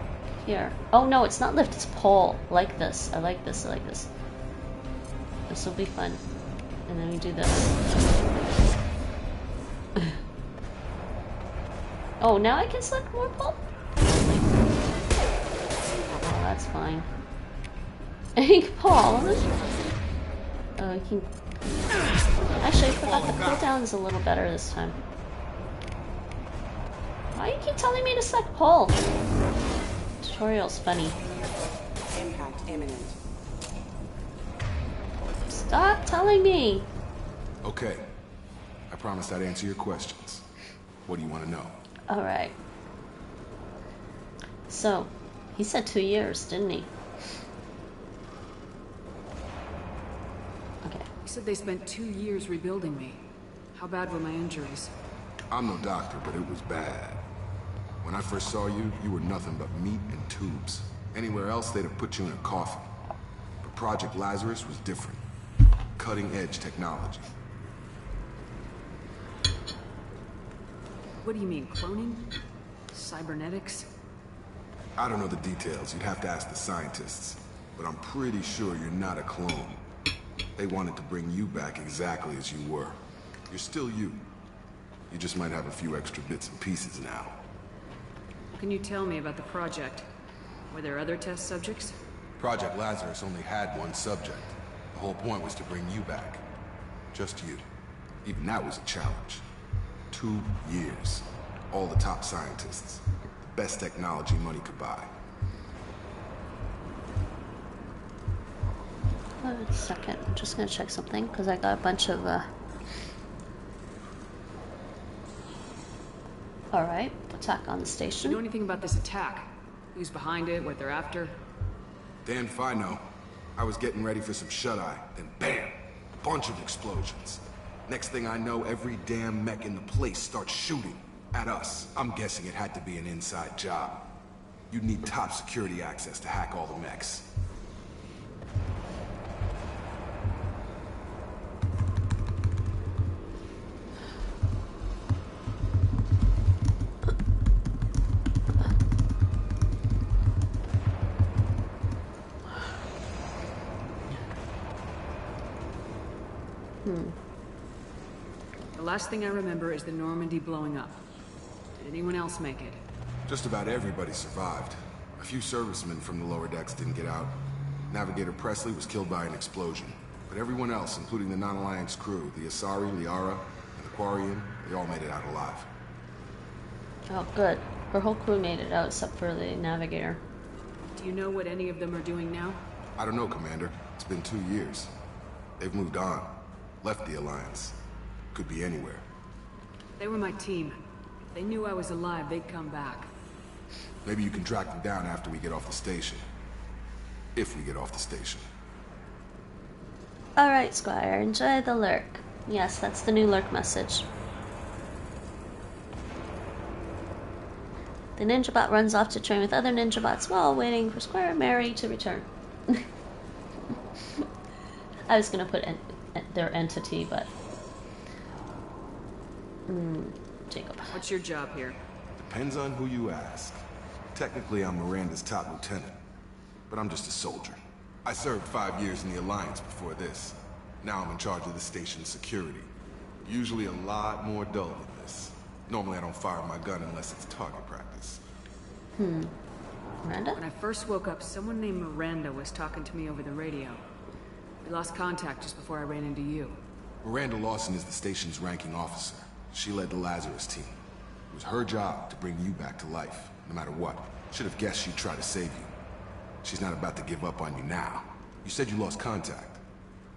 here. Oh no, it's not lift, it's pole. I like this. I like this. I like this. This will be fun. And then we do this. Oh, now I can select more pole? Oh, that's fine. Ink Paul. Oh, you can... Actually, I forgot the cooldown is a little better this time. Why do you keep telling me to select pole? Tutorial's funny. Impact imminent. Stop telling me! Okay. I promised I'd answer your questions. What do you want to know? Alright. So, he said 2 years, didn't he? Okay. You said they spent 2 years rebuilding me. How bad were my injuries? I'm no doctor, but it was bad. When I first saw you, you were nothing but meat and tubes. Anywhere else, they'd have put you in a coffin. But Project Lazarus was different. Cutting-edge technology. What do you mean, cloning? Cybernetics? I don't know the details. You'd have to ask the scientists. But I'm pretty sure you're not a clone. They wanted to bring you back exactly as you were. You're still you. You just might have a few extra bits and pieces now. What can you tell me about the project? Were there other test subjects? Project Lazarus only had one subject. The whole point was to bring you back. Just you. Even that was a challenge. 2 years. All the top scientists. The best technology money could buy. Wait a second. I'm just gonna check something because I got a bunch of Alright, attack on the station. You know anything about this attack? Who's behind it, what they're after? Damn if I know. I was getting ready for some shut-eye, then bam! Bunch of explosions. Next thing I know, every damn mech in the place starts shooting at us. I'm guessing it had to be an inside job. You'd need top security access to hack all the mechs. The last thing I remember is the Normandy blowing up. Did anyone else make it? Just about everybody survived. A few servicemen from the lower decks didn't get out. Navigator Presley was killed by an explosion. But everyone else, including the non-Alliance crew, the Asari, Liara, and the Quarian, they all made it out alive. Oh, good. Her whole crew made it out except for the Navigator. Do you know what any of them are doing now? I don't know, Commander. It's been 2 years. They've moved on. Left the Alliance. Could be anywhere. They were my team. If they knew I was alive, they'd come back. Maybe you can track them down after we get off the station. If we get off the station. Alright, Squire. Enjoy the lurk. Yes, that's the new lurk message. The ninja bot runs off to train with other ninja bots while waiting for Squire Mary to return. I was gonna put their entity, but Jacob. What's your job here? Depends on who you ask. Technically, I'm Miranda's top lieutenant, but I'm just a soldier. I served 5 years in the Alliance before this. Now I'm in charge of the station's security. Usually a lot more dull than this. Normally I don't fire my gun unless it's target practice. Miranda? When I first woke up, someone named Miranda was talking to me over the radio. We lost contact just before I ran into you. Miranda Lawson is the station's ranking officer. She led the Lazarus team. It was her job to bring you back to life, no matter what. Should have guessed she'd try to save you. She's not about to give up on you now. You said you lost contact.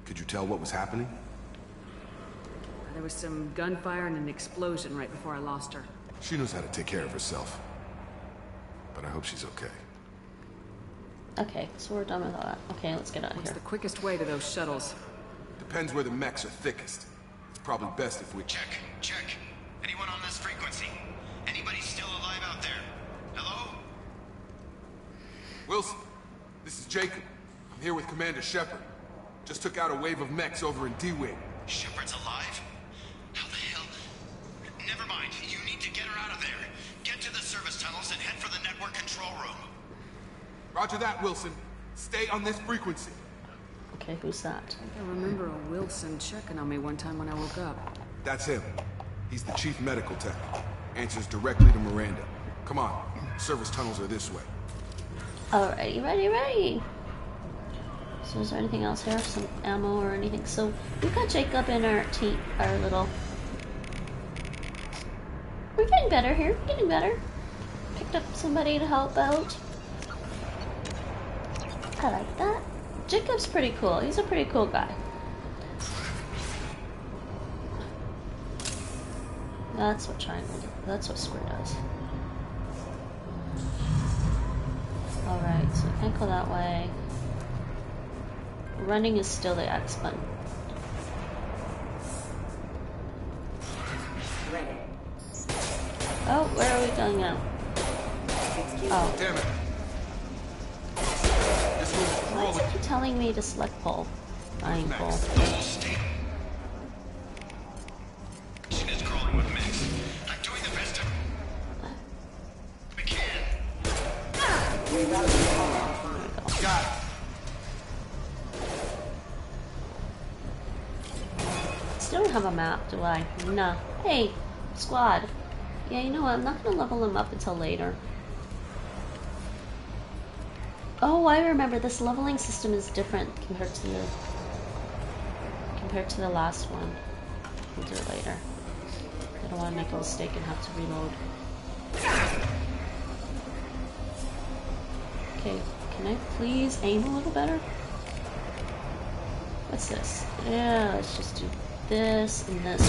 Could you tell what was happening? There was some gunfire and an explosion right before I lost her. She knows how to take care of herself. But I hope she's okay. Okay, so we're done with all that. Okay, let's get out of What's here. the quickest way to those shuttles? Depends where the mechs are thickest. It's probably best if we... Check. Anyone on this frequency? Anybody still alive out there? Hello? Wilson, this is Jacob. I'm here with Commander Shepard. Just took out a wave of mechs over in D-Wing. Shepard's alive? How the hell? Never mind. You need to get her out of there. Get to the service tunnels and head for the network control room. Roger that, Wilson. Stay on this frequency. Okay, who's that? I think I remember a Wilson checking on me one time when I woke up. That's him. He's the chief medical tech. Answers directly to Miranda. Come on. Service tunnels are this way. Alrighty, ready. So is there anything else here? Some ammo or anything? So we've got Jacob in our little... We're getting better here. Getting better. Picked up somebody to help out. I like that. Jacob's pretty cool. He's a pretty cool guy. That's what triangle does. That's what square does. Alright, so I can't go that way. Running is still the X button. Oh, where are we going now? Oh. Damn it. This one's Why is it telling me to select pole? Fine, pole. Is crawling with mechs. I'm doing the best I don't have a map, do I? Nah. Hey, squad. Yeah, you know what? I'm not gonna level him up until later. Oh, I remember. This leveling system is different compared to the last one. We'll do it later. I don't want to make a mistake and have to reload. Okay, can I please aim a little better? What's this? Yeah, let's just do this and this.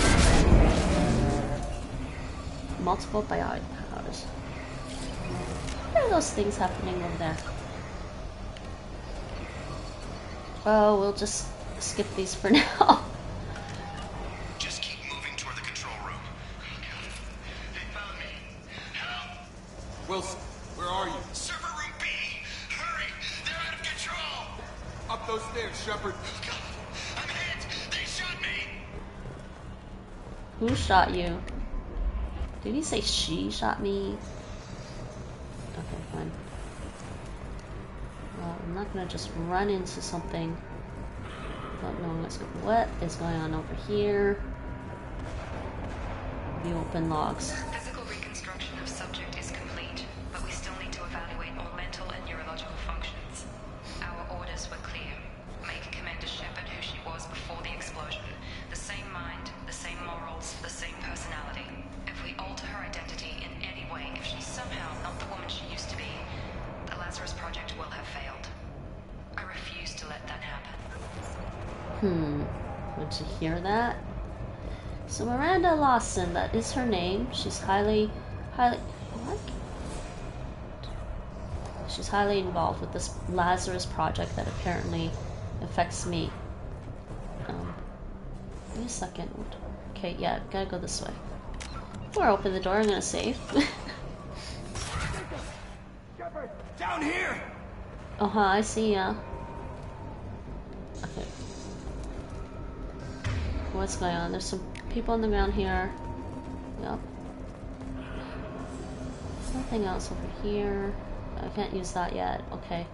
Multiple biotic powers. What are those things happening over there? Oh, we'll just skip these for now. Just keep moving toward the control room. They found me. Help! Wilson, where are you? Server room B! Hurry! They're out of control! Up those stairs, Shepard. God, I'm hit! They shot me! Who shot you? Did he say she shot me? Okay, fine. Well, I'm not gonna just run into something without knowing what is going on over here. The open logs. Physical reconstruction of subject is complete, but we still need to evaluate all mental and neurological functions. Our orders were clear. Make Commander Shepard who she was before the explosion. The same mind, the same morals, the same personality. If we alter her identity in any way, if she's somehow not the woman she used to be, the Lazarus Project will have failed. I refuse to let that happen. Would you hear that? So Miranda Lawson, that is her name. She's highly she's highly involved with this Lazarus Project that apparently affects me. Wait a second. Okay, yeah, gotta go this way. Before I open the door, I'm gonna save. Shepard, down here! Uh-huh, I see ya. Okay. What's going on? There's some people on the ground here. Yep. Nothing else over here. I can't use that yet. Okay.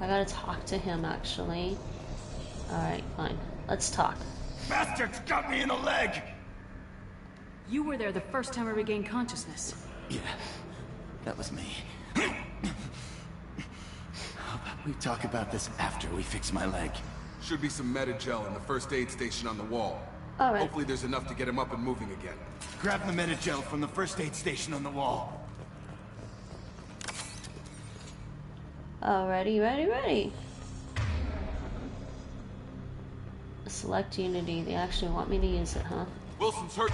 I gotta talk to him, actually. Alright, fine. Let's talk. Bastards got me in the leg! You were there the first time I regained consciousness. Yeah, that was me. How about we talk about this after we fix my leg? Should be some Metagel in the first aid station on the wall. Alright. Hopefully there's enough to get him up and moving again. Grab the Metagel from the first aid station on the wall. Alrighty, ready. Select Unity. They actually want me to use it, huh? Wilson's hurt.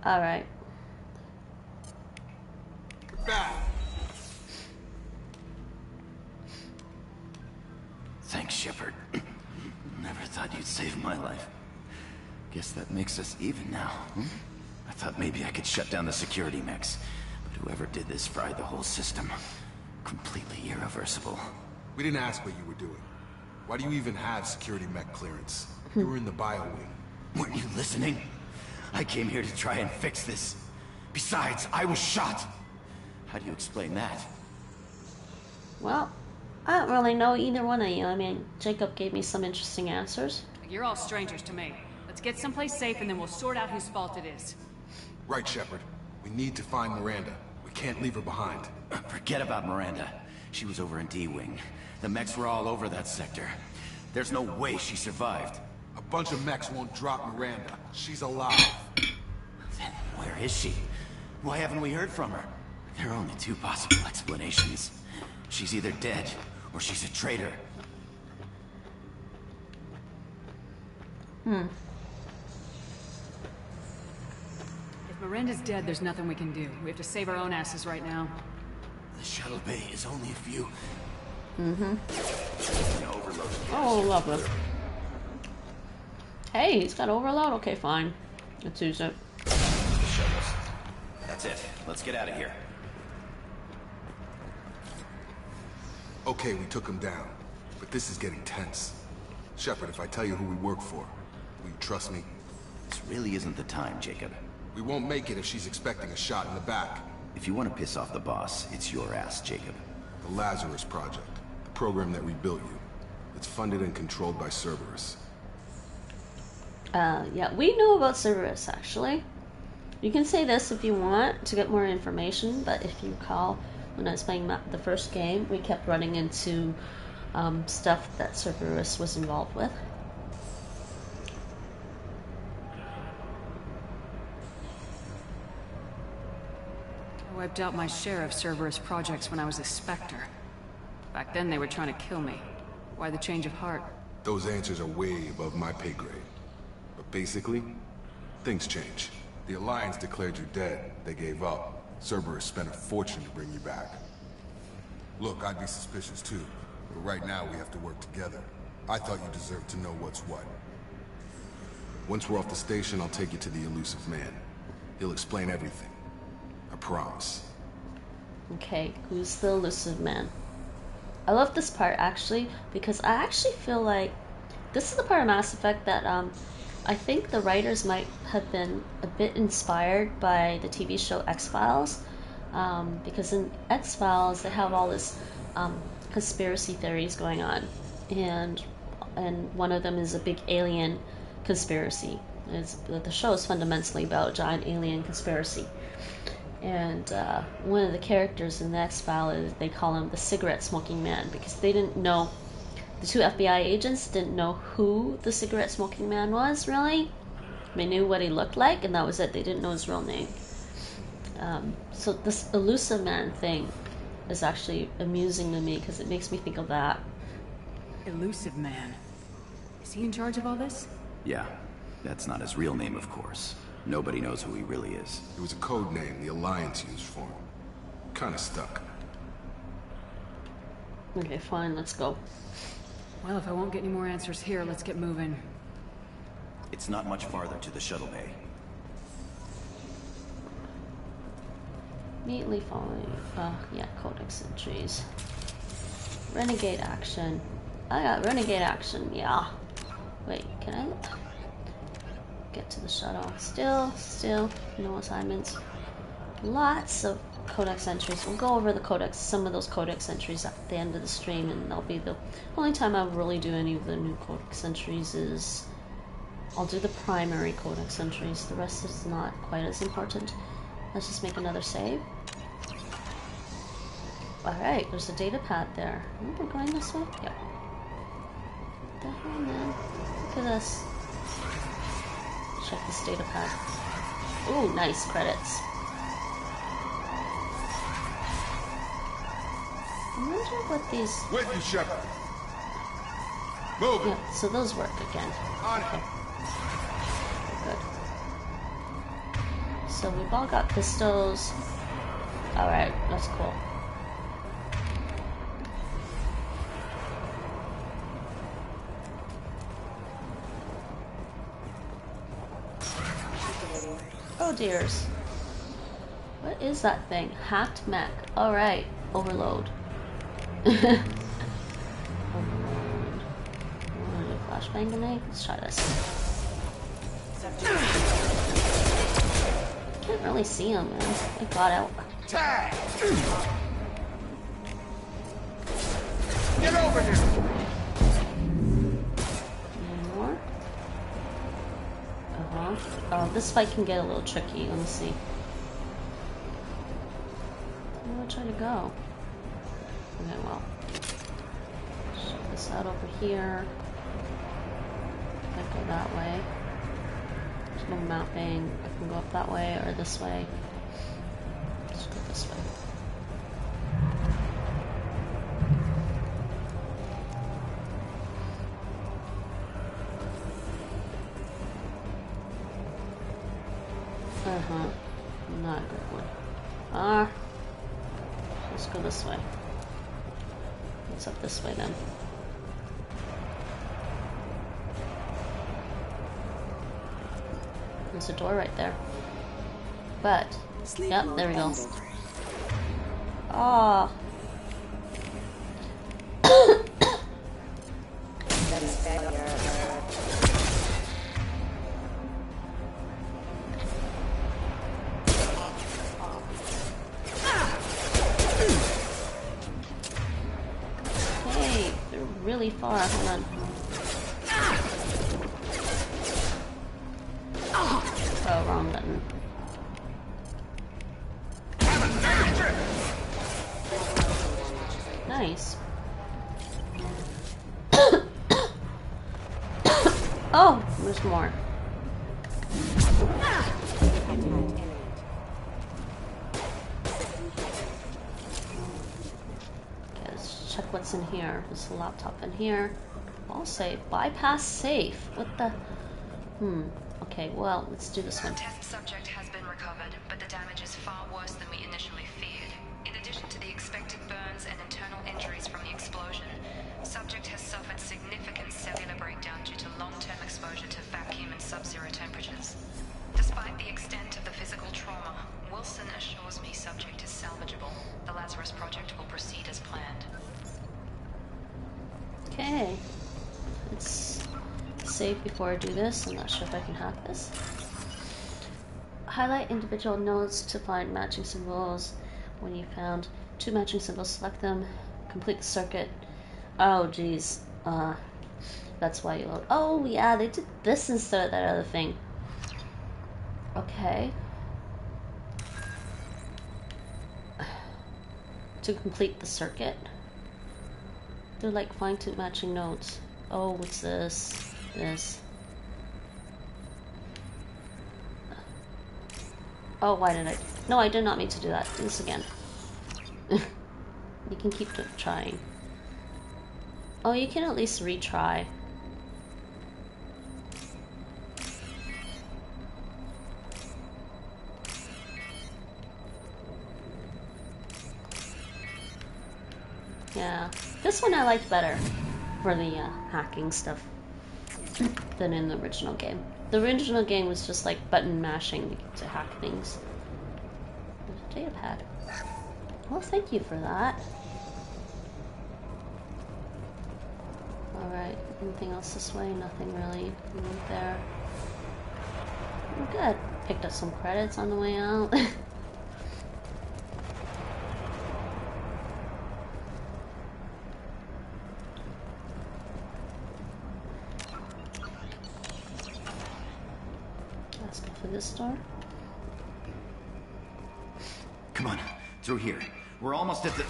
Alright. Back. Thanks, Shepard. Never thought you'd save my life. Guess that makes us even now, hmm? I thought maybe I could shut down the security mechs, but whoever did this fried the whole system. Completely irreversible. We didn't ask what you were doing. Why do you even have security mech clearance? You were in the bio wing. Weren't you listening? I came here to try and fix this. Besides, I was shot. How do you explain that? Well, I don't really know either one of you. I mean, Jacob gave me some interesting answers. You're all strangers to me. Let's get someplace safe and then we'll sort out whose fault it is. Right, Shepard. We need to find Miranda. We can't leave her behind. Forget about Miranda. She was over in D-Wing. The mechs were all over that sector. There's no way she survived. A bunch of mechs won't drop Miranda. She's alive. Then where is she? Why haven't we heard from her? There are only two possible explanations. She's either dead, or she's a traitor. If Miranda's dead, there's nothing we can do. We have to save our own asses right now. The shuttle bay is only a few. Oh, lovely. Hey, he's got overload? Okay, fine. Let's use it. That's it. Let's get out of here. Okay, we took him down. But this is getting tense. Shepard, if I tell you who we work for, will you trust me? This really isn't the time, Jacob. We won't make it if she's expecting a shot in the back. If you want to piss off the boss, it's your ass, Jacob. The Lazarus Project. The program that rebuilt you. It's funded and controlled by Cerberus. Yeah, we know about Cerberus, actually. You can say this if you want to get more information, but if you recall, when I was playing the first game, we kept running into stuff that Cerberus was involved with. I wiped out my share of Cerberus projects when I was a Spectre. Back then they were trying to kill me. Why the change of heart? Those answers are way above my pay grade. But basically, things change. The Alliance declared you dead. They gave up. Cerberus spent a fortune to bring you back. Look, I'd be suspicious too. But right now we have to work together. I thought you deserved to know what's what. Once we're off the station, I'll take you to the elusive man. He'll explain everything. I promise. Okay, who's the elusive man? I love this part actually, because I actually feel like this is the part of Mass Effect that I think the writers might have been a bit inspired by the TV show X-Files, because in X-Files they have all this conspiracy theories going on, and one of them is a big alien conspiracy. The show is fundamentally about a giant alien conspiracy. And one of the characters in the X-File is, they call him the cigarette smoking man, because they didn't know, the two FBI agents didn't know who the cigarette smoking man was, really. They knew what he looked like, and that was it. They didn't know his real name. So this elusive man thing is actually amusing to me, because it makes me think of that. Elusive man. Is he in charge of all this? Yeah. That's not his real name, of course. Nobody knows who he really is. It was a code name the Alliance used for him. Kinda stuck. Okay, fine, let's go. Well, if I won't get any more answers here, let's get moving. It's not much farther to the shuttle bay. Immediately following, yeah, Codex entries. Renegade action. I got renegade action, yeah. Wait, can I get to the shuttle? Still, no assignments. Lots of Codex entries. We'll go over the Codex, some of those Codex entries at the end of the stream, and that'll be the only time I really do any of the new Codex entries is I'll do the primary Codex entries. The rest is not quite as important. Let's just make another save. Alright, there's a data pad there. Oh, we're going this way? Yeah. What the hell, man? Look at this. Check this data pad. Ooh, nice credits. I wonder what these... With you, Shepard. Move it. Yeah, so those work again. Okay. Good. So we've all got pistols. Alright, that's cool. Oh dears. What is that thing? Hacked mech. Alright, overload. Overload. Flashbang grenade? Let's try this. Can't really see him, man. I got out. Tag! Get over here! Oh, this fight can get a little tricky. Let me see. Where do I try to go? Okay, well. Check this out over here. I go that way. There's no mapping. I can go up that way or this way. Let's go this way. Not a good one. Let's go this way. What's up this way then? There's a door right there. But, yep, there we go. Ah. Really far. Hold on. Oh, wrong button. Nice. Oh, there's more. Okay, let's check what's in here. There's a laptop in here. All safe. Bypass safe. What the? Okay, well, let's do this one. Test subject has been recovered, but the damage is far worse than we initially feared. In addition to the expected burns and internal injuries from the explosion, subject has suffered significant cellular breakdown due to long-term exposure to vacuum and sub-zero temperatures. Despite the extent of the physical trauma, Wilson assures me subject is salvageable. The Lazarus project will proceed as planned. Okay. Let's save before I do this. I'm not sure if I can hack this. Highlight individual nodes to find matching symbols. When you found 2 matching symbols, select them. Complete the circuit. Oh, geez. That's why you load. Oh, yeah, they did this instead of that other thing. Okay. To complete the circuit. They're like find 2 matching nodes. Oh, what's this? This. Oh, why did I? No, I did not mean to do that. Do this again. You can keep trying. Oh, you can at least retry. Yeah, this one I liked better for the hacking stuff than in the original game. The original game was just like button mashing to hack things. There's a data pad. Well, thank you for that. Alright, anything else this way? Nothing really there. Oh, good. Picked up some credits on the way out. Let's go for this door. Come on, through here. We're almost at the...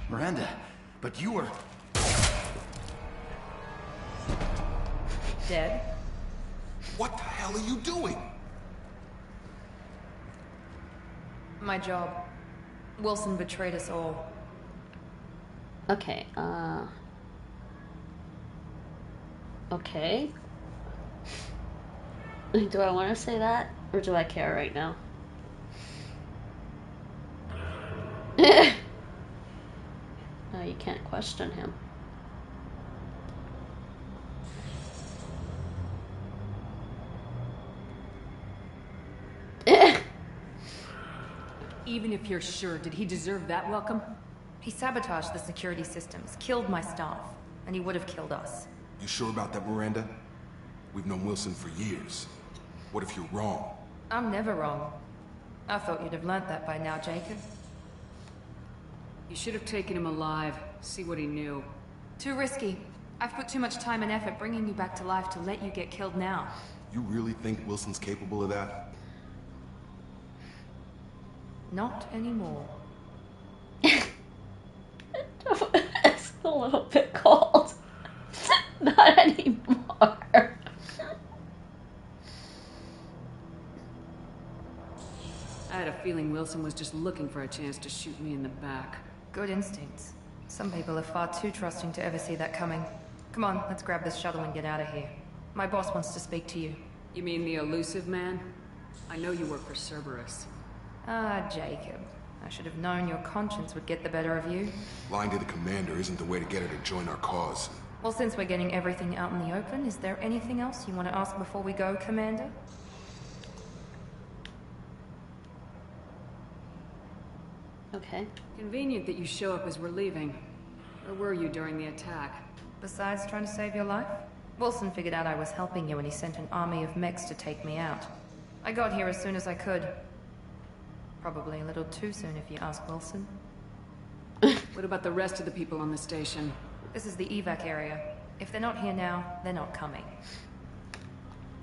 Miranda, but you were... Dead? What the hell are you doing? My job. Wilson betrayed us all. Okay, okay. Do I want to say that? Or do I care right now? No, you can't question him. Even if you're sure, did he deserve that welcome? He sabotaged the security systems, killed my staff, and he would have killed us. You sure about that, Miranda? We've known Wilson for years. What if you're wrong? I'm never wrong. I thought you'd have learnt that by now, Jacob. You should have taken him alive, see what he knew. Too risky. I've put too much time and effort bringing you back to life to let you get killed now. You really think Wilson's capable of that? Not anymore. It's a little bit cold. Not anymore. I had a feeling Wilson was just looking for a chance to shoot me in the back. Good instincts. Some people are far too trusting to ever see that coming. Come on, let's grab this shuttle and get out of here. My boss wants to speak to you. You mean the elusive man? I know you work for Cerberus. Ah, Jacob. I should have known your conscience would get the better of you. Lying to the commander isn't the way to get her to join our cause. Well, since we're getting everything out in the open, is there anything else you want to ask before we go, Commander? Okay. Convenient that you show up as we're leaving. Where were you during the attack? Besides trying to save your life? Wilson figured out I was helping you when he sent an army of mechs to take me out. I got here as soon as I could. Probably a little too soon if you ask Wilson. What about the rest of the people on the station? This is the evac area. If they're not here now, they're not coming.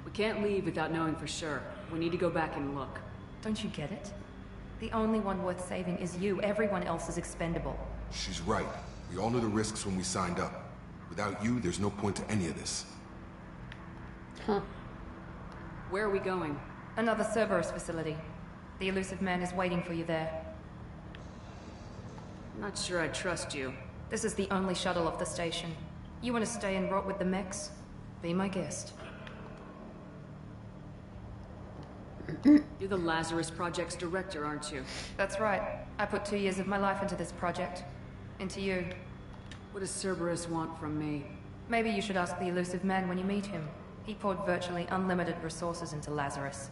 We We can't leave without knowing for sure. We need to go back and look. Don't you get it? The only one worth saving is you. Everyone else is expendable. She's right. We all knew the risks when we signed up. Without you, there's no point to any of this. Huh. Where are we going? Another Cerberus facility. The elusive man is waiting for you there. Not sure I trust you. This is the only shuttle off the station. You want to stay and rot with the mechs? Be my guest. You're the Lazarus Project's director, aren't you? That's right. I put 2 years of my life into this project. Into you. What does Cerberus want from me? Maybe you should ask the elusive man when you meet him. He poured virtually unlimited resources into Lazarus.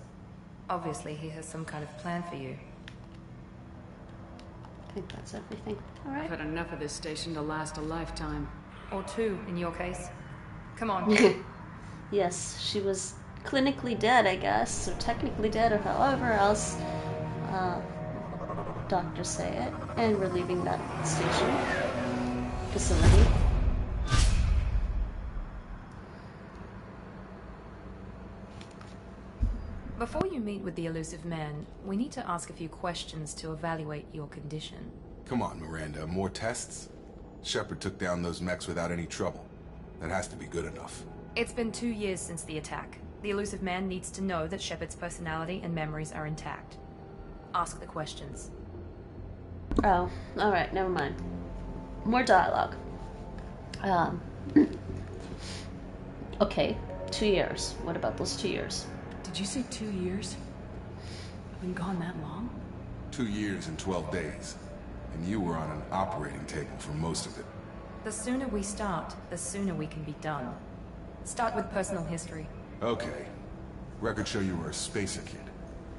Obviously, he has some kind of plan for you. I think that's everything. Alright. I've had enough of this station to last a lifetime. Or 2, in your case. Come on. Yes, she was clinically dead, I guess, or technically dead, or however else doctors say it. And we're leaving that station facility. Before you meet with the elusive man, we need to ask a few questions to evaluate your condition. Come on, Miranda, more tests? Shepard took down those mechs without any trouble. That has to be good enough. It's been 2 years since the attack. The elusive man needs to know that Shepard's personality and memories are intact. Ask the questions. Oh, alright, never mind. More dialogue. Okay, 2 years. What about those 2 years? Did you say 2 years? I've been gone that long? 2 years and 12 days. And you were on an operating table for most of it. The sooner we start, the sooner we can be done. Start with personal history. Okay. Records show you were a spacer kid.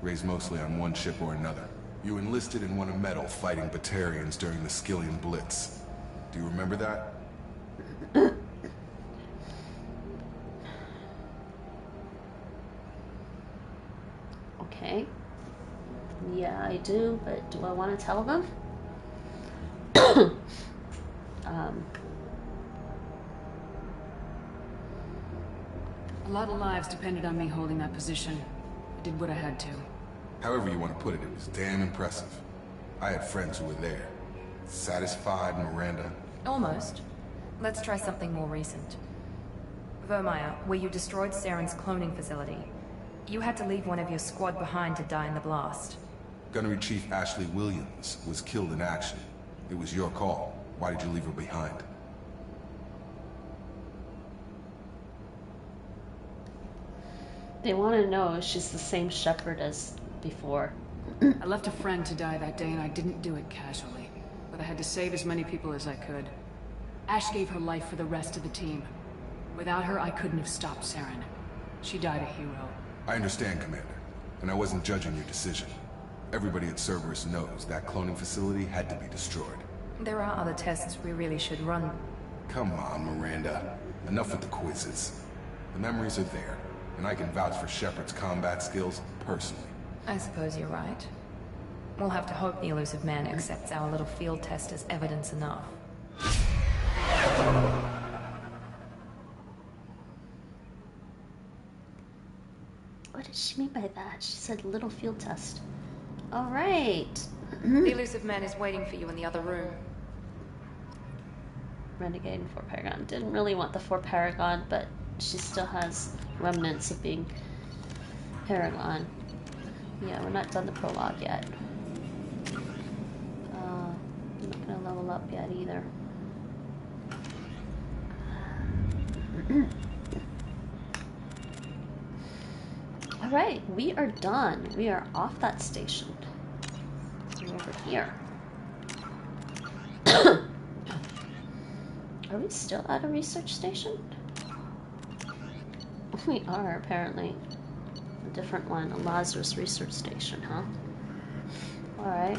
Raised mostly on one ship or another. You enlisted and won a medal fighting Batarians during the Skillian Blitz. Do you remember that? Okay. Yeah, I do, but do I want to tell them? A lot of lives depended on me holding that position. I did what I had to. However you want to put it, it was damn impressive. I had friends who were there. Satisfied, Miranda? Almost. Let's try something more recent. YMIR, where you destroyed Saren's cloning facility. You had to leave one of your squad behind to die in the blast. Gunnery Chief Ashley Williams was killed in action. It was your call. Why did you leave her behind? They want to know if she's the same Shepard as before. I left a friend to die that day and I didn't do it casually. But I had to save as many people as I could. Ash gave her life for the rest of the team. Without her, I couldn't have stopped Saren. She died a hero. I understand, Commander. And I wasn't judging your decision. Everybody at Cerberus knows that cloning facility had to be destroyed. There are other tests we really should run. Come on, Miranda. Enough with the quizzes. The memories are there, and I can vouch for Shepard's combat skills personally. I suppose you're right. We'll have to hope the elusive man accepts our little field test as evidence enough. What did she mean by that? She said little field test. Alright. The elusive man is waiting for you in the other room. Renegade and 4 Paragon. Didn't really want the 4 Paragon, but she still has remnants of being Paragon. Yeah, we're not done the prologue yet. I'm not gonna level up yet either. Alright, we are done. We are off that station. We're over here. Are we still at a research station? We are, apparently. A different one, a Lazarus research station, huh? Alright.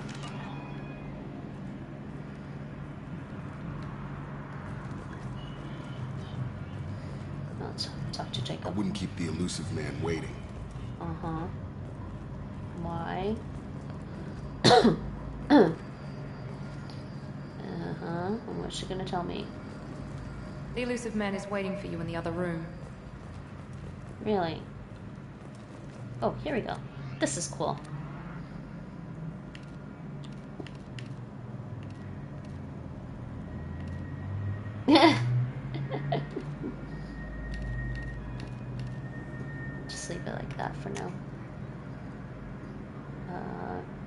Let's talk to Jacob. I wouldn't keep the elusive man waiting. Uh-huh. Why? And what's she gonna tell me? The elusive man is waiting for you in the other room. Really? Oh, here we go. This is cool. Just leave it like that for now.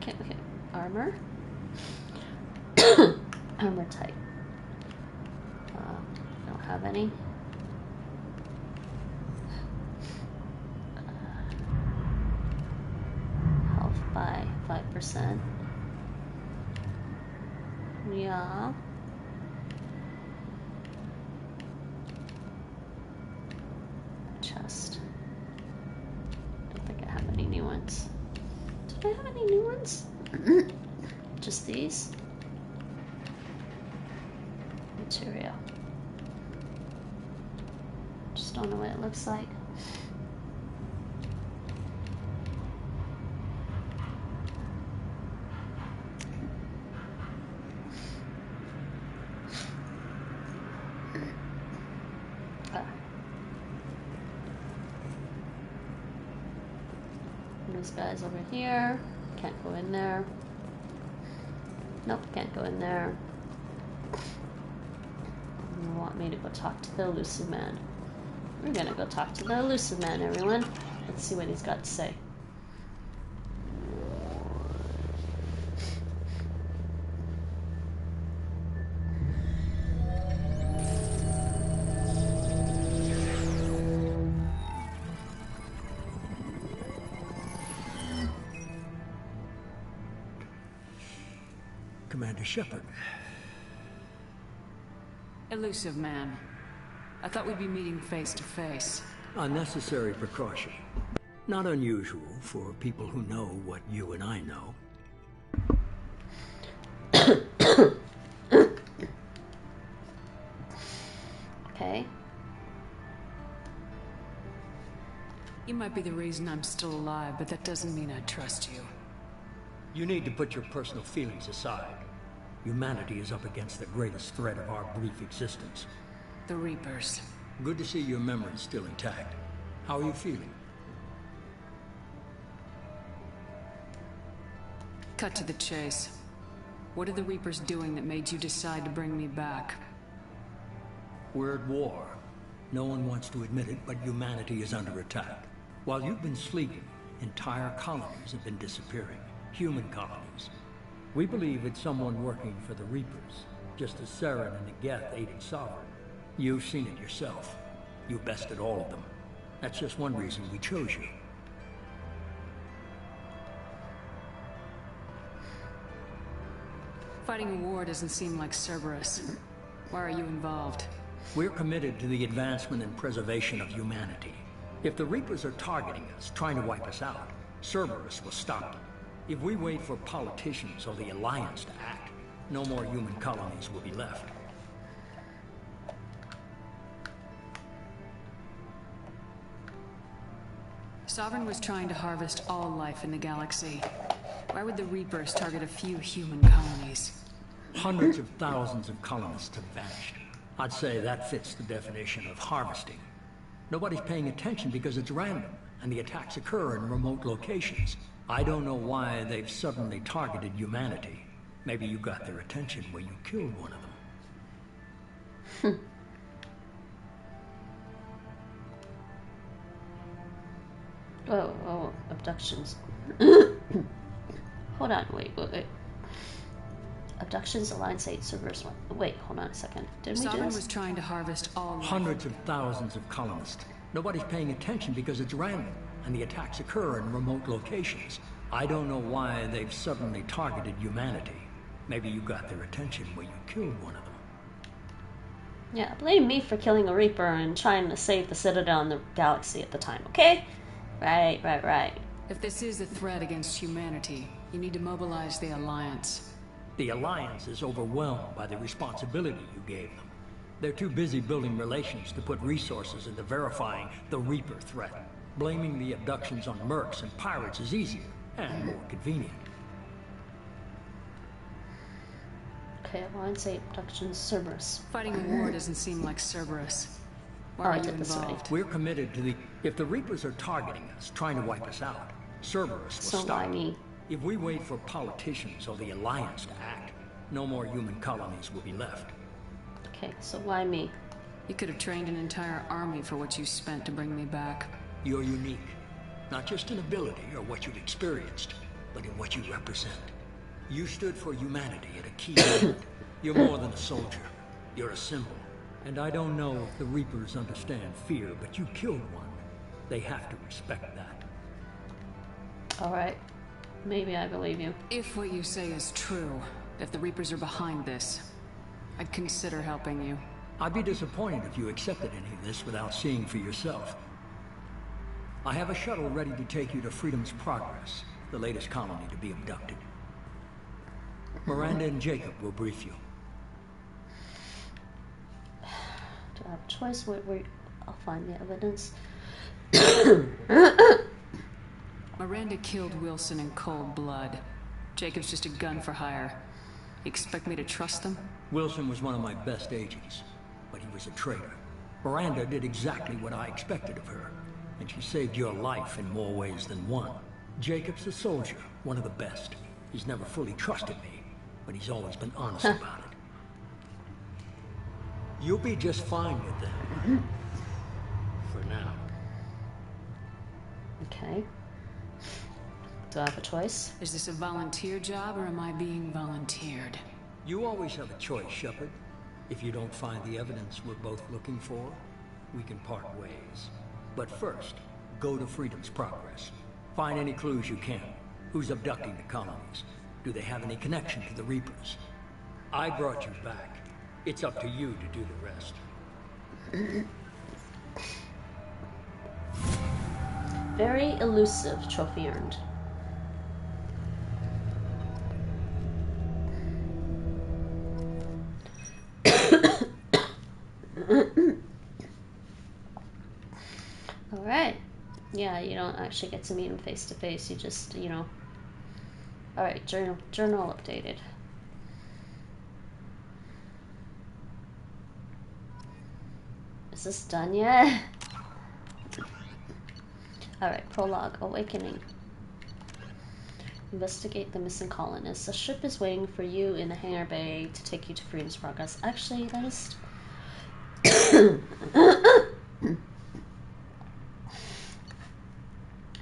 Okay, armor. Armor type. Don't have any. Health by 5%. Yeah. Chest. Don't think I have any new ones. Did I have any new ones? Just these? Material. Just don't know what it looks like. These guys over here. Can't go in there. Nope, can't go in there. You want me to go talk to the elusive man. We're gonna go talk to the elusive man, everyone. Let's see what he's got to say. Commander Shepard. Elusive man. I thought we'd be meeting face to face. Unnecessary precaution. Not unusual for people who know what you and I know. Okay. You might be the reason I'm still alive, but that doesn't mean I trust you. You need to put your personal feelings aside. Humanity is up against the greatest threat of our brief existence. The Reapers. Good to see your memory's still intact. How are you feeling? Cut to the chase. What are the Reapers doing that made you decide to bring me back? We're at war. No one wants to admit it, but humanity is under attack. While you've been sleeping, entire colonies have been disappearing. Human colonies. We believe it's someone working for the Reapers, just as Saren and the Geth aided Sovereign. You've seen it yourself. You bested all of them. That's just one reason we chose you. Fighting a war doesn't seem like Cerberus. Why are you involved? We're committed to the advancement and preservation of humanity. If the Reapers are targeting us, trying to wipe us out, Cerberus will stop them. If we wait for politicians or the Alliance to act, no more human colonies will be left. Sovereign was trying to harvest all life in the galaxy. Why would the Reapers target a few human colonies? Hundreds of thousands of colonists have vanished. I'd say that fits the definition of harvesting. Nobody's paying attention because it's random, and the attacks occur in remote locations. I don't know why they've suddenly targeted humanity. Maybe you got their attention when you killed one of them. Oh, abductions. Hold on, wait. Abductions, Alliance 8, Cerberus 1. Wait, hold on a second. Didn't we do Sovereign this? was trying to harvest all life. Hundreds of thousands of colonists. Nobody's paying attention because it's random, and the attacks occur in remote locations. I don't know why they've suddenly targeted humanity. Maybe you got their attention when you killed one of them. Yeah, blame me for killing a Reaper and trying to save the Citadel and the galaxy at the time, okay? Right. If this is a threat against humanity, you need to mobilize the Alliance. The Alliance is overwhelmed by the responsibility you gave them. They're too busy building relations to put resources into verifying the Reaper threat. Blaming the abductions on mercs and pirates is easier and more convenient. Okay, Alliance 8, abductions, Cerberus. Fighting a war doesn't seem like Cerberus. Why are you involved? We're committed to the... If the Reapers are targeting us, trying to wipe us out, Cerberus will stop. Why me? If we wait for politicians or the Alliance to act, no more human colonies will be left. Okay, so why me? You could have trained an entire army for what you spent to bring me back. You're unique. Not just in ability or what you've experienced, but in what you represent. You stood for humanity at a key moment. You're more than a soldier. You're a symbol. And I don't know if the Reapers understand fear, but you killed one. They have to respect that. Alright. Maybe I believe you. If what you say is true, if the Reapers are behind this, I'd consider helping you. I'd be disappointed if you accepted any of this without seeing for yourself. I have a shuttle ready to take you to Freedom's Progress, the latest colony to be abducted. Miranda and Jacob will brief you. Do I have a choice? Wait, I'll find the evidence. Miranda killed Wilson in cold blood. Jacob's just a gun for hire. You expect me to trust them? Wilson was one of my best agents, but he was a traitor. Miranda did exactly what I expected of her, and she saved your life in more ways than one. Jacob's a soldier, one of the best. He's never fully trusted me, but he's always been honest about it. You'll be just fine with them. For now. Okay. Do I have a choice? Is this a volunteer job, or am I being volunteered? You always have a choice, Shepard. If you don't find the evidence we're both looking for, we can part ways. But first, go to Freedom's Progress. Find any clues you can. Who's abducting the colonies? Do they have any connection to the Reapers? I brought you back. It's up to you to do the rest. Very elusive. Trophy earned. Alright. Yeah, you don't actually get to meet him face to face. You just, you know. Alright, journal updated. Is this done yet? Alright, Prologue, Awakening. Investigate the missing colonists. A ship is waiting for you in the hangar bay to take you to Freedom's Progress. Actually, that is...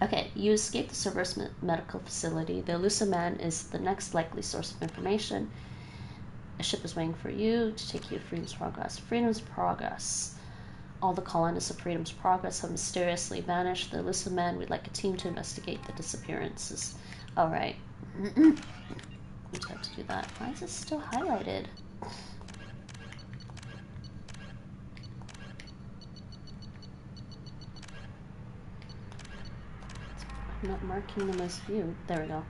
Okay, you escaped the Cerberus medical facility. The elusive man is the next likely source of information. A ship is waiting for you to take you to Freedom's Progress. Freedom's Progress. All the colonists of Freedom's Progress have mysteriously vanished. The elusive man would like a team to investigate the disappearances. Alright. We just have to do that. Why is this still highlighted? I'm not marking them as viewed. There we go.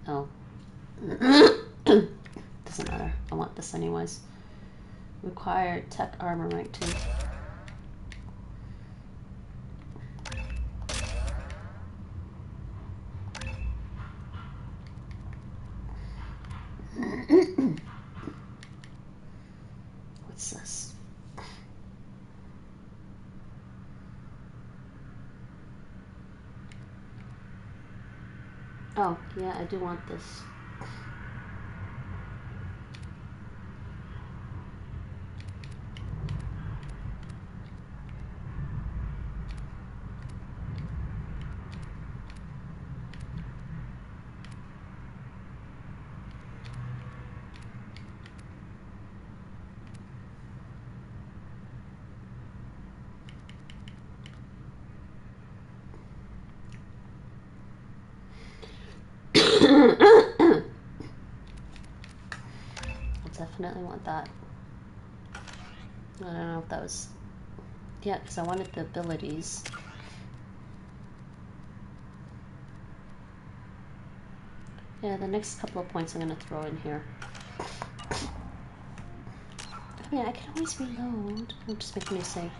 Oh. Doesn't matter. I want this anyways. Required tech armor rank 2. What's this? Oh, yeah, I do want this. Definitely want that. I don't know if that was... Yeah, because I wanted the abilities. Yeah, the next couple of points I'm going to throw in here. I mean, I can always reload. I'm just making me save.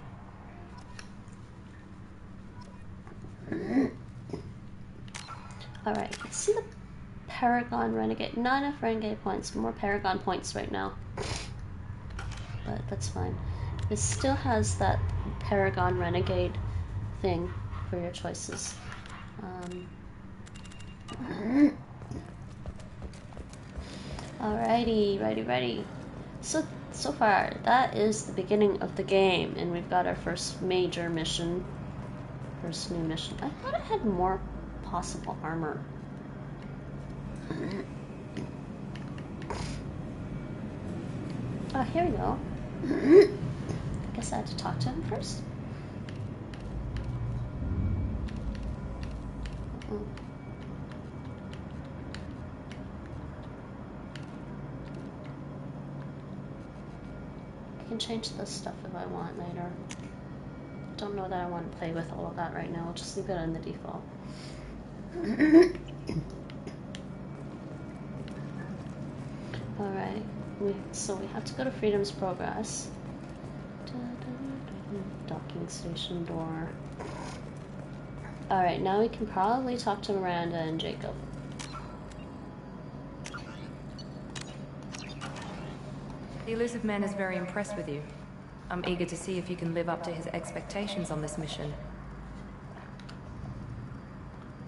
Alright, let's see the Paragon Renegade. Not enough Renegade points, more Paragon points right now. But that's fine. It still has that Paragon Renegade thing for your choices. Alrighty, ready. So far, that is the beginning of the game, and we've got our first major mission. First new mission. I thought I had more possible armor. Oh, here we go. I guess I had to talk to him first. I can change this stuff if I want later. Don't know that I want to play with all of that right now. I'll just leave it on the default. Alright, so we have to go to Freedom's Progress. Docking station door. Alright, now we can probably talk to Miranda and Jacob. The elusive man is very impressed with you. I'm eager to see if you can live up to his expectations on this mission.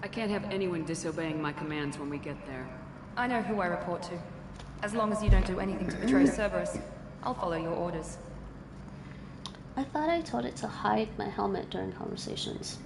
I can't have anyone disobeying my commands when we get there. I know who I report to. As long as you don't do anything to betray Cerberus, I'll follow your orders. I thought I told it to hide my helmet during conversations.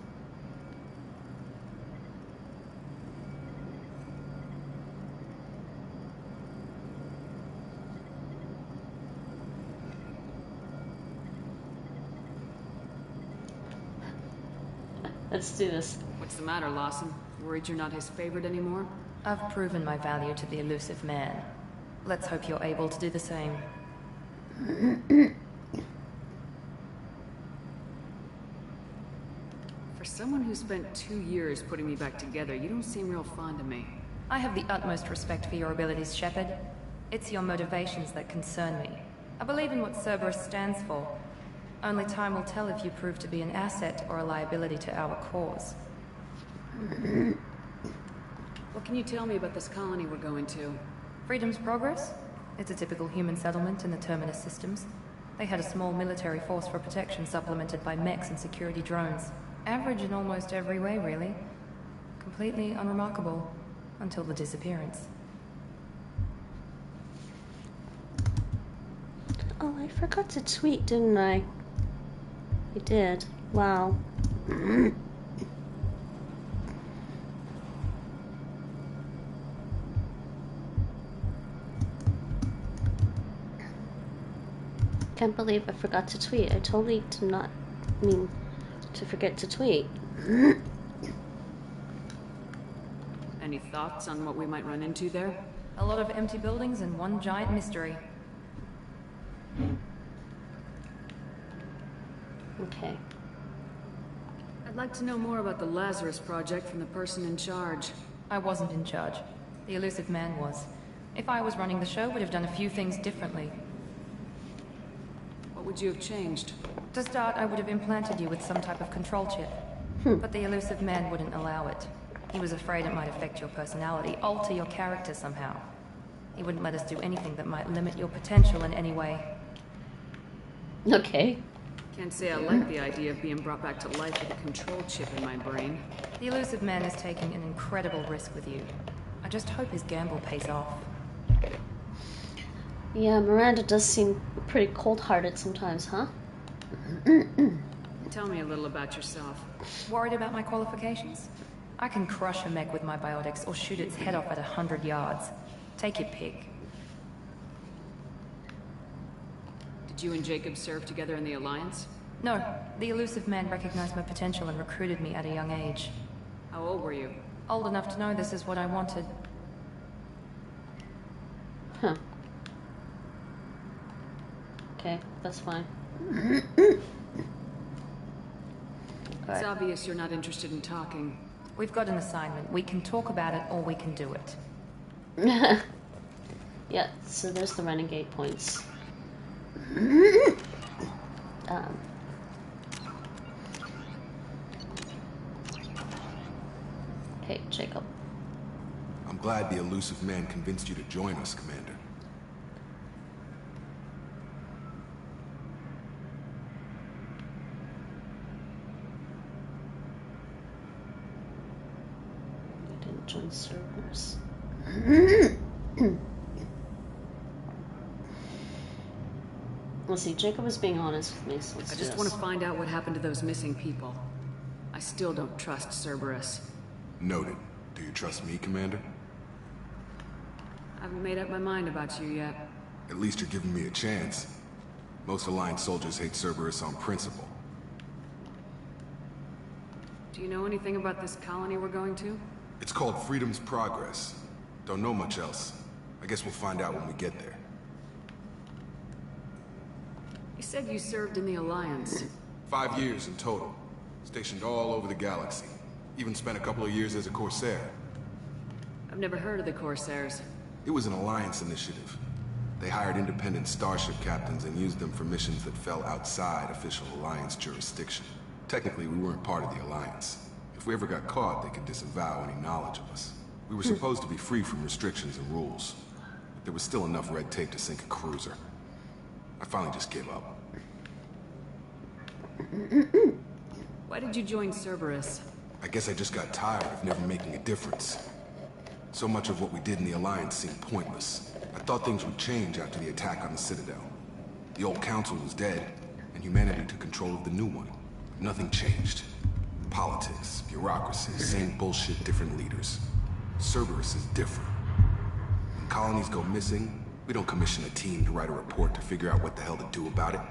Let's do this. What's the matter, Lawson? Worried you're not his favorite anymore? I've proven my value to the elusive man. Let's hope you're able to do the same. For someone who spent 2 years putting me back together, you don't seem real fond of me. I have the utmost respect for your abilities, Shepard. It's your motivations that concern me. I believe in what Cerberus stands for. Only time will tell if you prove to be an asset or a liability to our cause. What can you tell me about this colony we're going to? Freedom's Progress? It's a typical human settlement in the Terminus systems. They had a small military force for protection supplemented by mechs and security drones. Average in almost every way, really. Completely unremarkable. Until the disappearance. Oh, I forgot to tweet, didn't I? I did. Wow. Can't believe I forgot to tweet. I totally did not mean to forget to tweet. Any thoughts on what we might run into there? A lot of empty buildings and one giant mystery. Okay. I'd like to know more about the Lazarus Project from the person in charge. I wasn't in charge. The elusive man was. If I was running the show, would have done a few things differently. What would you have changed? To start, I would have implanted you with some type of control chip. But the elusive man wouldn't allow it. He was afraid it might affect your personality, alter your character somehow. He wouldn't let us do anything that might limit your potential in any way. Okay. Can't say I like the idea of being brought back to life with a control chip in my brain. The elusive man is taking an incredible risk with you. I just hope his gamble pays off. Yeah, Miranda does seem pretty cold-hearted sometimes, huh? Tell me a little about yourself. Worried about my qualifications? I can crush a mech with my biotics or shoot its head off at 100 yards. Take your pick. Did you and Jacob serve together in the Alliance? No. The elusive man recognized my potential and recruited me at a young age. How old were you? Old enough to know this is what I wanted. Huh. Okay, that's fine. It's obvious you're not interested in talking. We've got an assignment. We can talk about it or we can do it. Yeah, so there's the renegade points. Okay, Jacob. glad the elusive man convinced you to join us, Commander. I didn't join servers. Let's see, Jacob was being honest with me, so let's I do just this. want to find out what happened to those missing people. I still don't trust Cerberus. Noted. Do you trust me, Commander? I haven't made up my mind about you yet. At least you're giving me a chance. Most Alliance soldiers hate Cerberus on principle. Do you know anything about this colony we're going to? It's called Freedom's Progress. Don't know much else. I guess we'll find out when we get there. You said you served in the Alliance. 5 years in total. Stationed all over the galaxy. Even spent a couple of years as a Corsair. I've never heard of the Corsairs. It was an Alliance initiative. They hired independent starship captains and used them for missions that fell outside official Alliance jurisdiction. Technically, we weren't part of the Alliance. If we ever got caught, they could disavow any knowledge of us. We were supposed to be free from restrictions and rules. But there was still enough red tape to sink a cruiser. I finally just gave up. Why did you join Cerberus? I guess I just got tired of never making a difference. So much of what we did in the Alliance seemed pointless. I thought things would change after the attack on the Citadel. The old council was dead, and humanity took control of the new one. Nothing changed. Politics, bureaucracy, same bullshit, different leaders. Cerberus is different. When colonies go missing, we don't commission a team to write a report to figure out what the hell to do about it.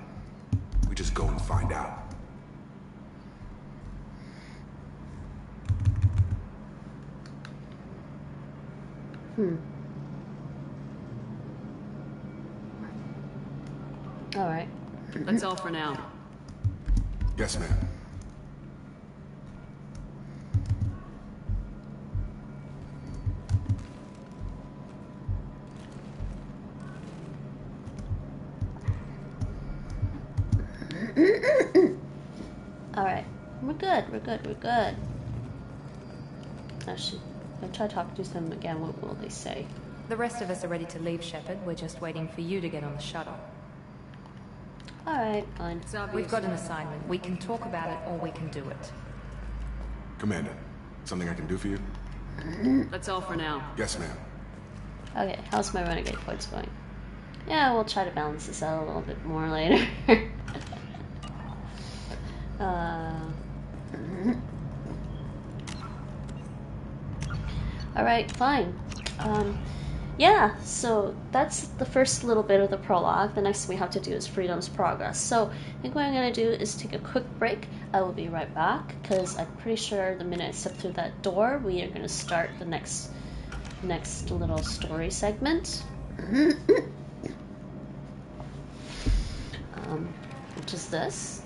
We just go and find out. All right. That's all for now. Yes, ma'am. All right. We're good. We're good. We're good. Actually, if I try to talk to them again, what will they say? The rest of us are ready to leave, Shepard. We're just waiting for you to get on the shuttle. Alright, fine. We've got an assignment. We can talk about it or we can do it. Commander, something I can do for you? That's all for now. Yes, ma'am. Okay, how's my renegade points going? Yeah, we'll try to balance this out a little bit more later. Alright, fine. Yeah, so that's the first little bit of the prologue. The next thing we have to do is Freedom's Progress. So I think what I'm going to do is take a quick break. I will be right back, because I'm pretty sure the minute I step through that door, we are going to start the next little story segment. Which is this.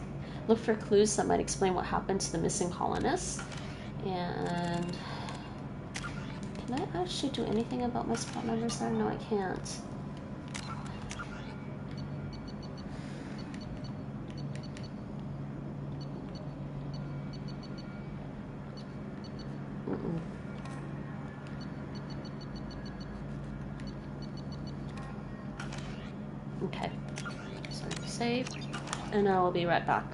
Look for clues that might explain what happened to the missing colonists. And can I actually do anything about my squad members there? No, I can't. Okay. So save, and I will be right back.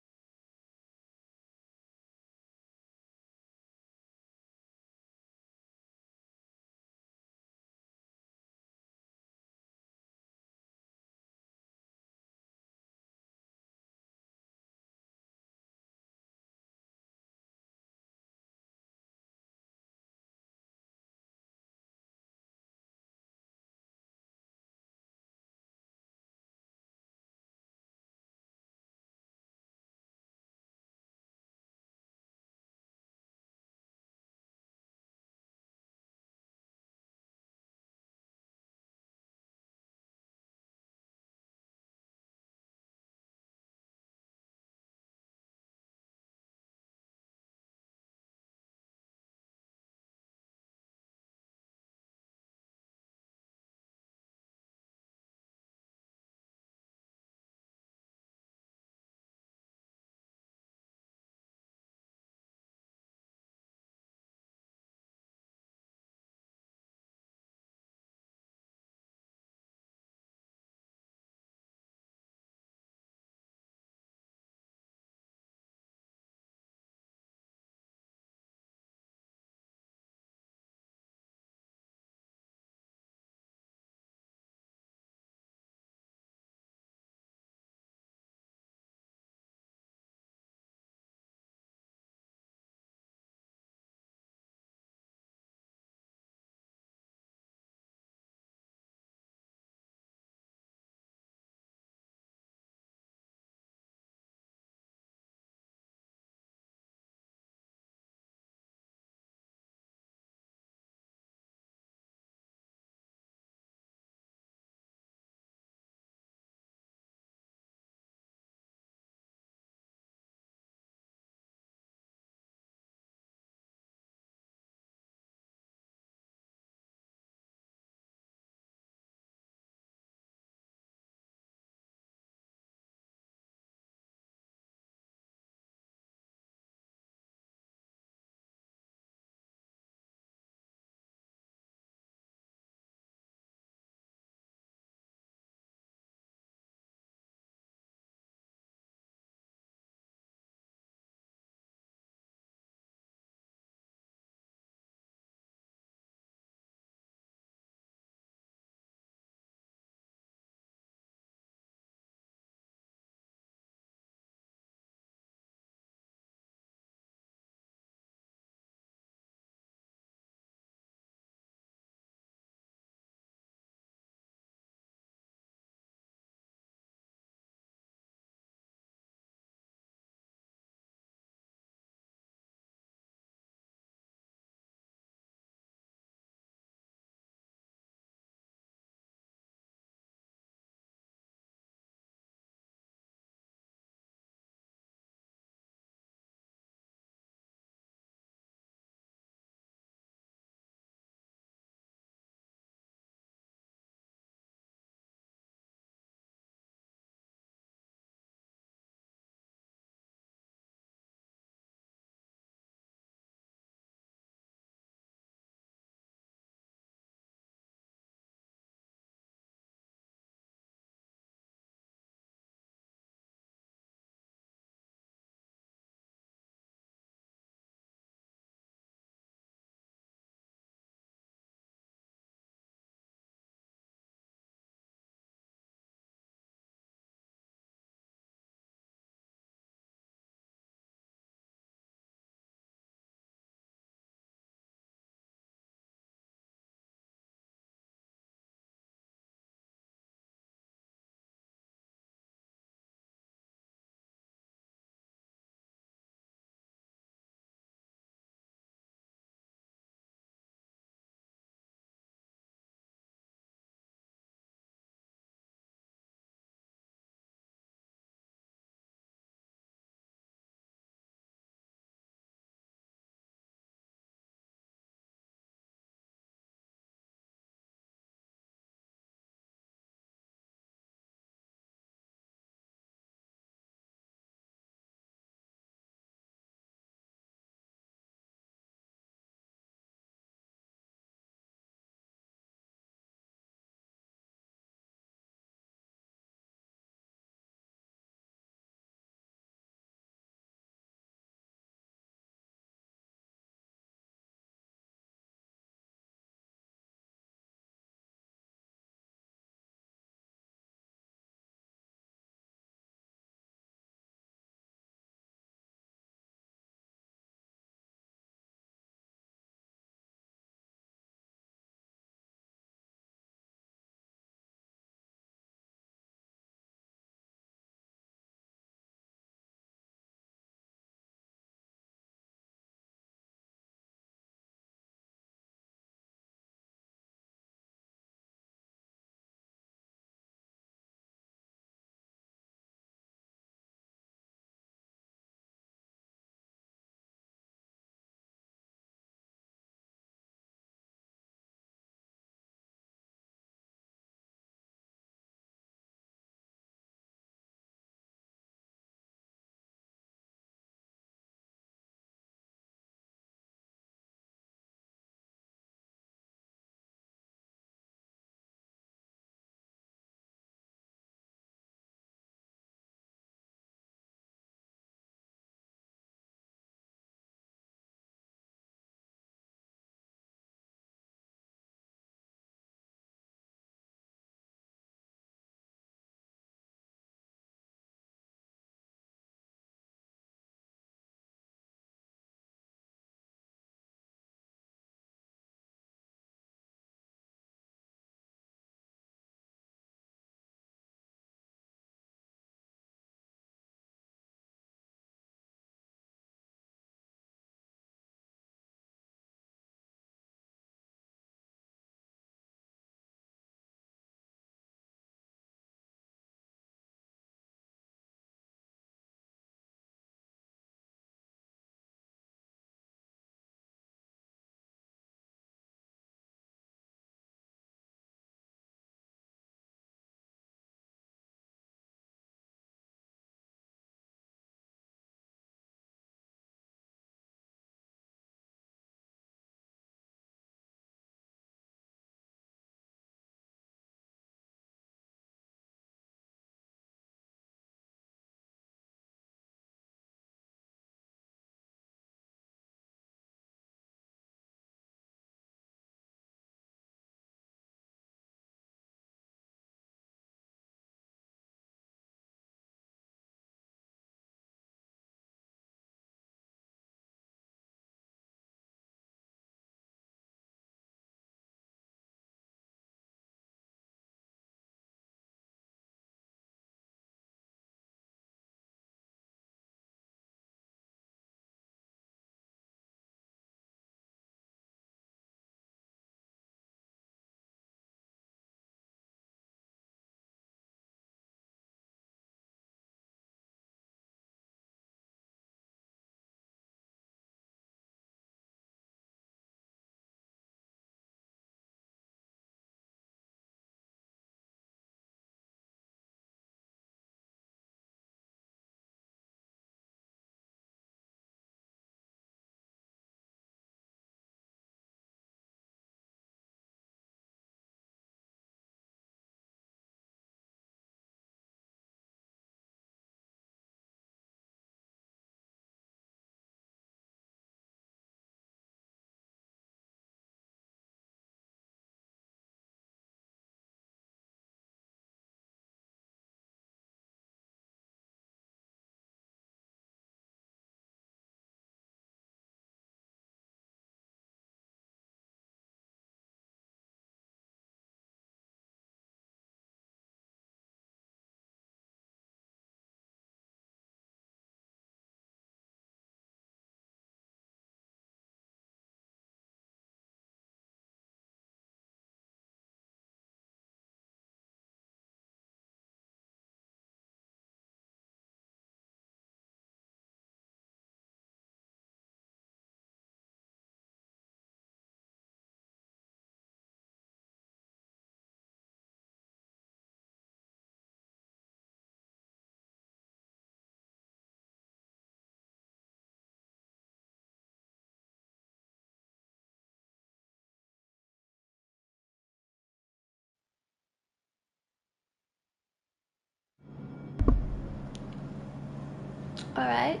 Alright,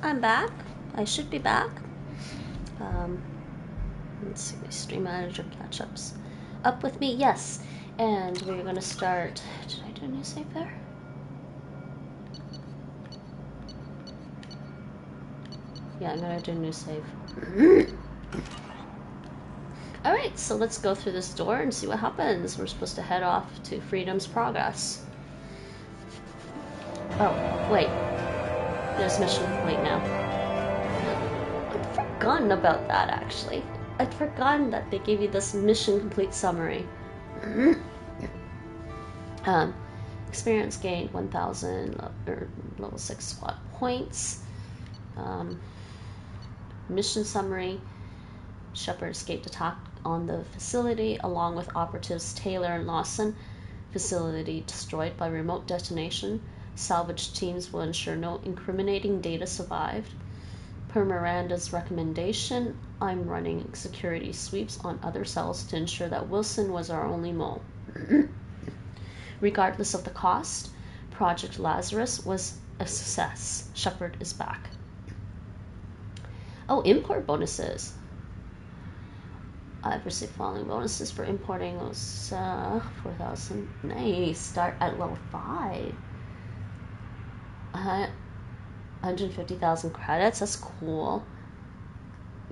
I'm back. I should be back. Let's see, stream manager catch-ups. Up with me, yes. And we're gonna start. Did I do a new save there? Yeah, I'm gonna do a new save. Alright, so let's go through this door and see what happens. We're supposed to head off to Freedom's Progress. Oh, wait. There's mission complete now. I'd forgotten about that, actually. I'd forgotten that they gave you this mission complete summary. Experience gained 1,000 level 6 squad points. Mission summary. Shepard escaped attack on the facility along with operatives Taylor and Lawson. Facility destroyed by remote detonation. Salvage teams will ensure no incriminating data survived. Per Miranda's recommendation, I'm running security sweeps on other cells to ensure that Wilson was our only mole. Regardless of the cost, Project Lazarus was a success. Shepard is back. Oh, import bonuses. I've received following bonuses for importing was 4,000. Nice. Start at level 5. 150,000 credits. That's cool.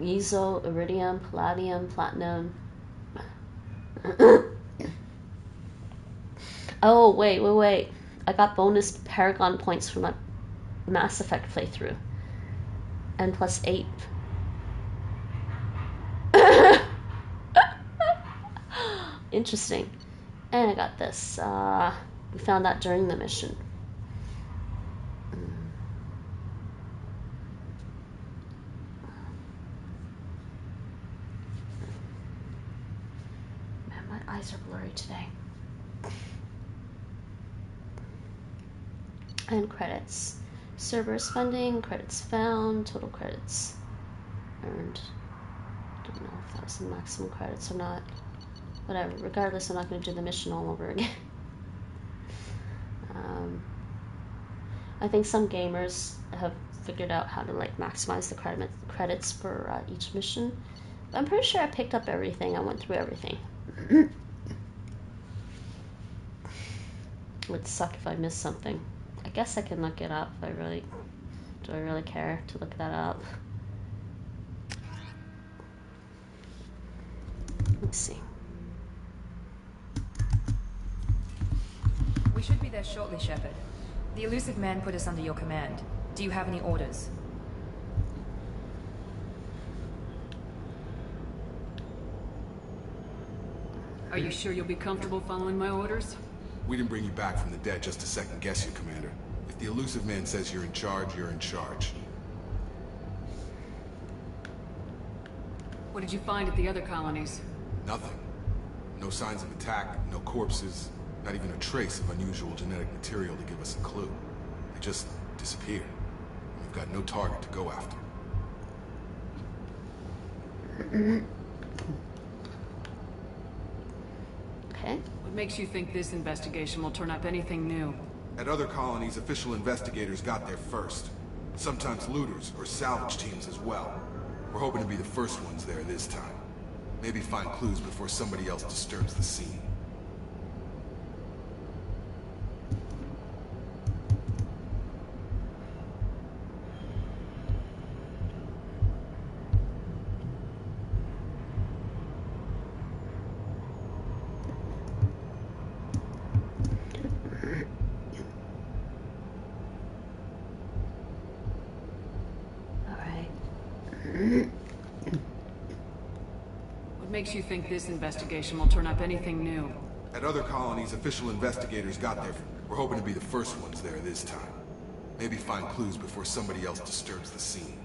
Ezo, iridium, palladium, platinum. Oh, wait. I got bonus Paragon points from my Mass Effect playthrough. And plus 8. Interesting. And I got this. We found that during the mission. Man, my eyes are blurry today. And credits. Cerberus funding, credits found, total credits earned. Don't know if that was the maximum credits or not. Whatever, regardless, I'm not going to do the mission all over again. I think some gamers have figured out how to like maximize the credits for each mission. But I'm pretty sure I picked up everything. I went through everything. It would suck if I missed something. I guess I can look it up if I really... Do I really care to look that up? Let's see. We should be there shortly, Shepard. The elusive man put us under your command. Do you have any orders? Are you sure you'll be comfortable following my orders? We didn't bring you back from the dead just to second guess you, Commander. If the elusive man says you're in charge, you're in charge. What did you find at the other colonies? Nothing. No signs of attack, no corpses, not even a trace of unusual genetic material to give us a clue. They just disappeared. We've got no target to go after. Okay. What makes you think this investigation will turn up anything new? At other colonies, official investigators got there first. Sometimes looters or salvage teams as well. We're hoping to be the first ones there this time. Maybe find clues before somebody else disturbs the scene. What makes you think this investigation will turn up anything new? At other colonies, official investigators got there. We're hoping to be the first ones there this time. Maybe find clues before somebody else disturbs the scene.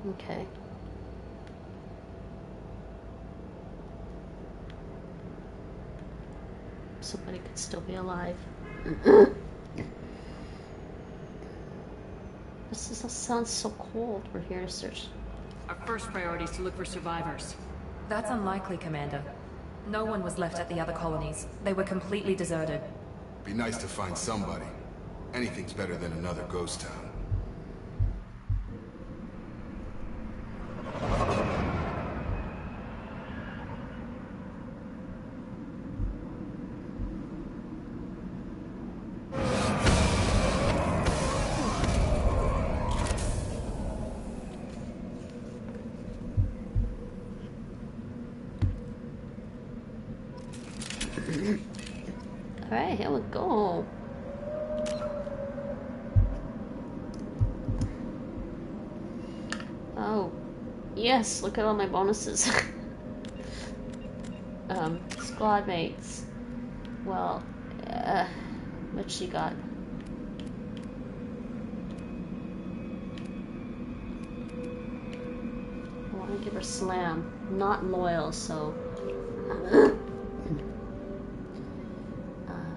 Okay. Somebody could still be alive. This sounds so cold. We're here to search. Our first priority is to look for survivors. That's unlikely, Commander. No one was left at the other colonies. They were completely deserted. Be nice to find somebody. Anything's better than another ghost town. Alright, here we go. Oh, yes, look at all my bonuses. Squad mates. Well, what she got? I want to give her slam. Not loyal, so...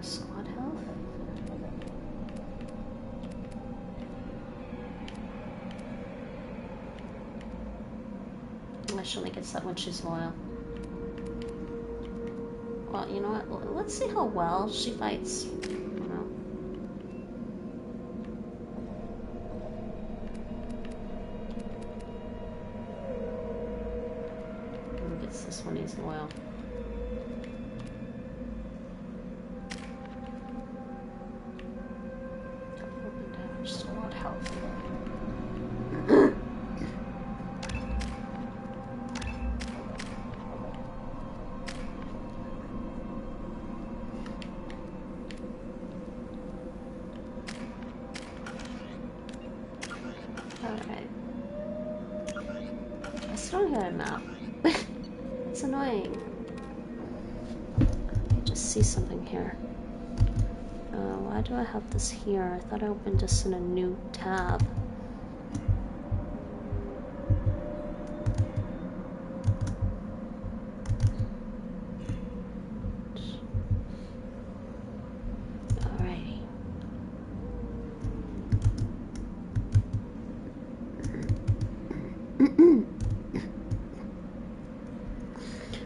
squad health? She only gets that when she's loyal. Well, you know what? Let's see how well she fights. I don't know. Who gets this when he's loyal? Open damage, squad health. Map. It's annoying. Let me just see something here. Why do I have this here? I thought I opened this in a new tab. Alrighty.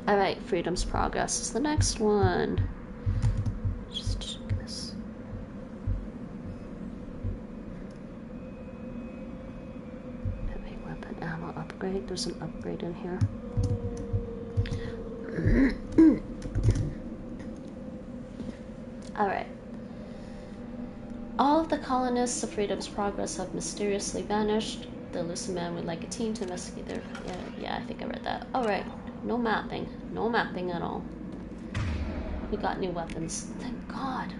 Alright, Freedom's Progress is the next one. Just check this. Heavy weapon ammo upgrade. There's an upgrade in here. Alright. All of the colonists of Freedom's Progress have mysteriously vanished. The elusive man would like a team to investigate their... Yeah, I think I read that. Alright. No mapping. No mapping at all. We got new weapons. Thank God.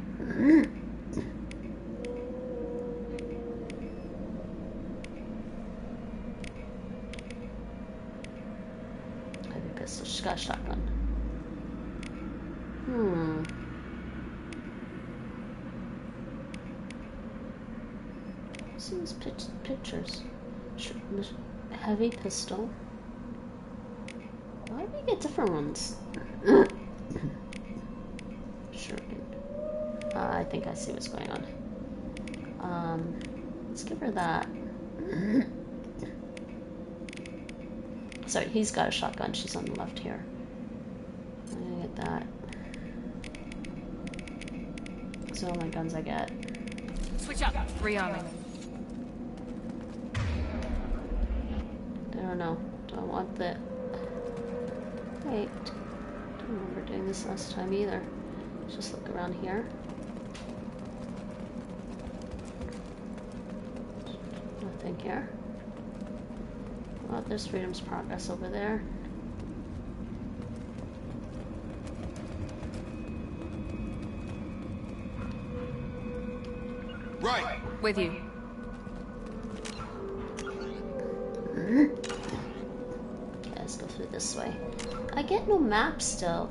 Heavy pistol. She's got a shotgun. See these pictures. Heavy pistol. Why do we get different ones? Sure. I think I see what's going on. Let's give her that. Sorry, he's got a shotgun. She's on the left here. I'm gonna get that. Those are all my guns I get. Switch up. Rearming. I don't know. Do I want the... Wait. I don't remember doing this last time either. Let's just look around here. Nothing here. Well, there's Freedom's Progress over there. Right. With you. Okay, let's go through this way. I get no map still.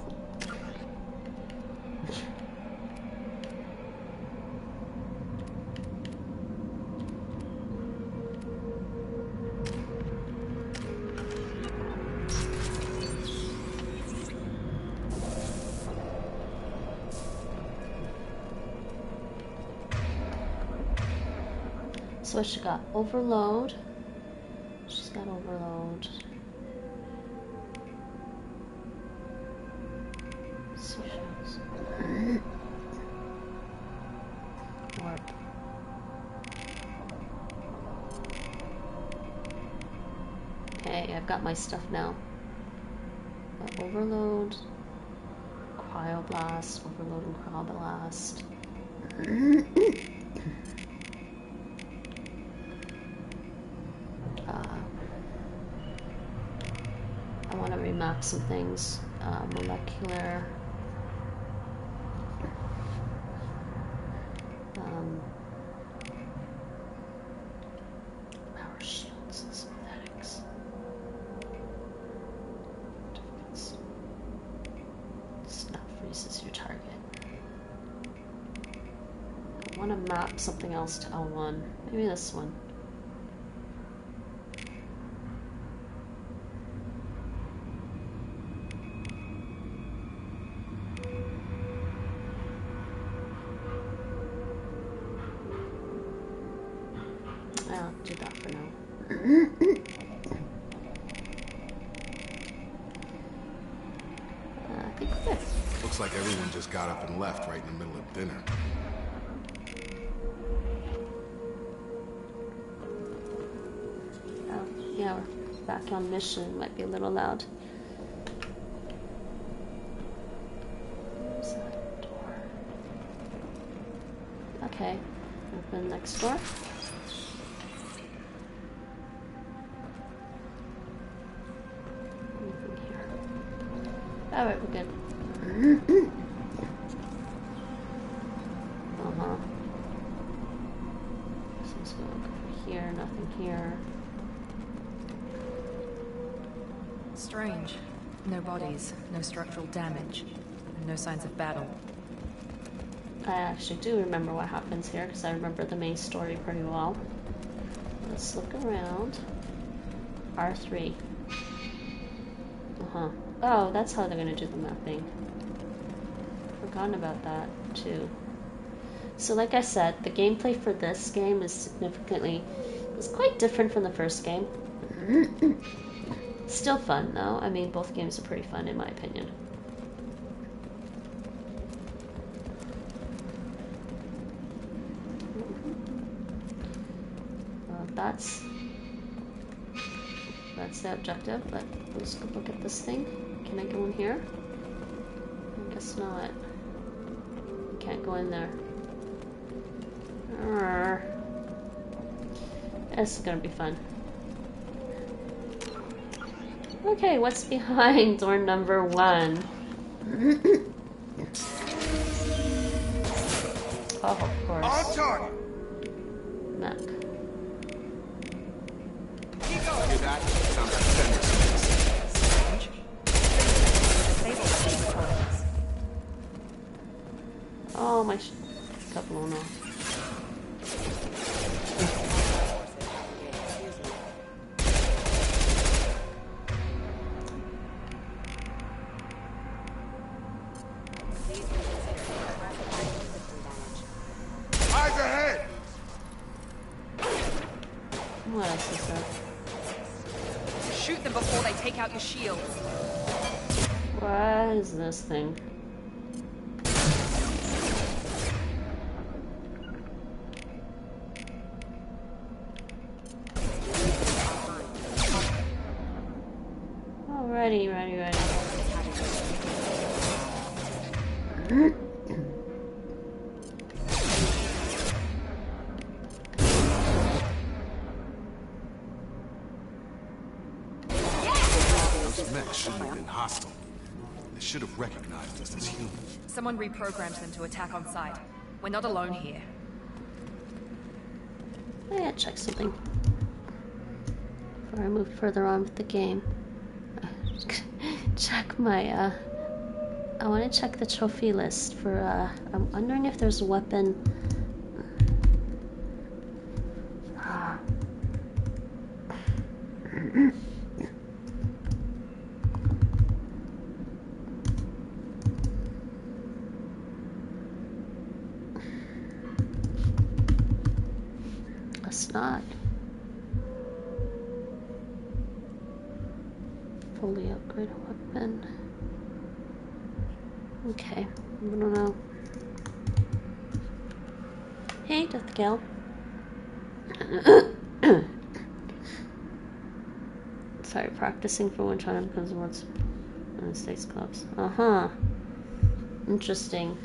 So what she got? Overload. She's got overload. Okay, I've got my stuff now. Overload, cryoblast, overload and cryoblast. I want to remap some things. Molecular. Power shields and synthetics. Snap freezes your target. I want to map something else to L1. Maybe this one. I'll do that for now. I think we're good. Looks like everyone just got up and left right in the middle of dinner. Oh, yeah, we're back on mission. Might be a little loud. Where's that door? Okay, open next door. Anything here? Alright, we're good. Some smoke over here, nothing here. Strange. No bodies, no structural damage, and no signs of battle. I actually do remember what happens here because I remember the main story pretty well. Let's look around. R3. Oh, that's how they're gonna do the mapping. Forgotten about that too. So like I said, the gameplay for this game is quite different from the first game. Still fun though. I mean, both games are pretty fun in my opinion. That's the objective, but let's go look at this thing. Can I go in here? I guess not. Can't go in there. This is gonna be fun. Okay, what's behind door number 1? Oh, of course. On target. Mech. Hear that? Sounds like Fender's. Oh, my got blown off. Eyes ahead! What else is there? Shoot them before they take out your shields. What is this thing? Oh, ready. Those mechs shouldn't have been hostile. They should have recognized us as human. Someone reprogrammed them to attack on sight. We're not alone here. I gotta check something before I move further on with the game. Check my, I want to check the trophy list for, I'm wondering if there's a weapon. It's not. Fully upgraded weapon. Okay, I don't know. Hey, Death Gal. Sorry, practicing for when China becomes the world's United States clubs. Uh-huh. Interesting.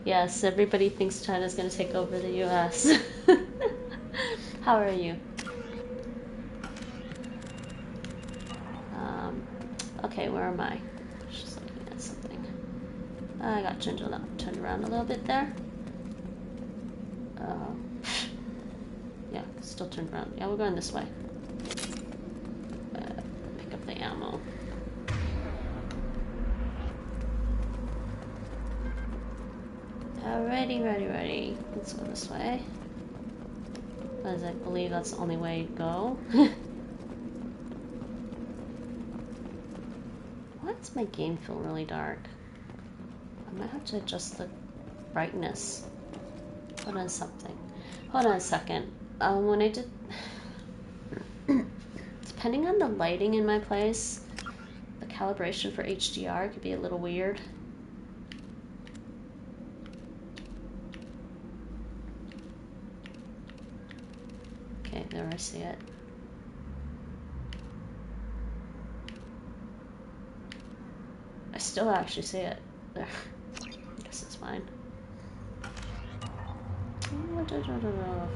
Yes, everybody thinks China's going to take over the US. How are you? Okay, where am I? Just looking at something. I got turned around a little bit there. Yeah, still turned around. Yeah, we're going this way. Pick up the ammo. Ready. Let's go this way. Because I believe that's the only way to go. Why does my game feel really dark? I might have to adjust the brightness. Hold on a second. When I did... Depending on the lighting in my place, the calibration for HDR could be a little weird. Okay, there I see it. I still actually see it. There. I guess it's fine.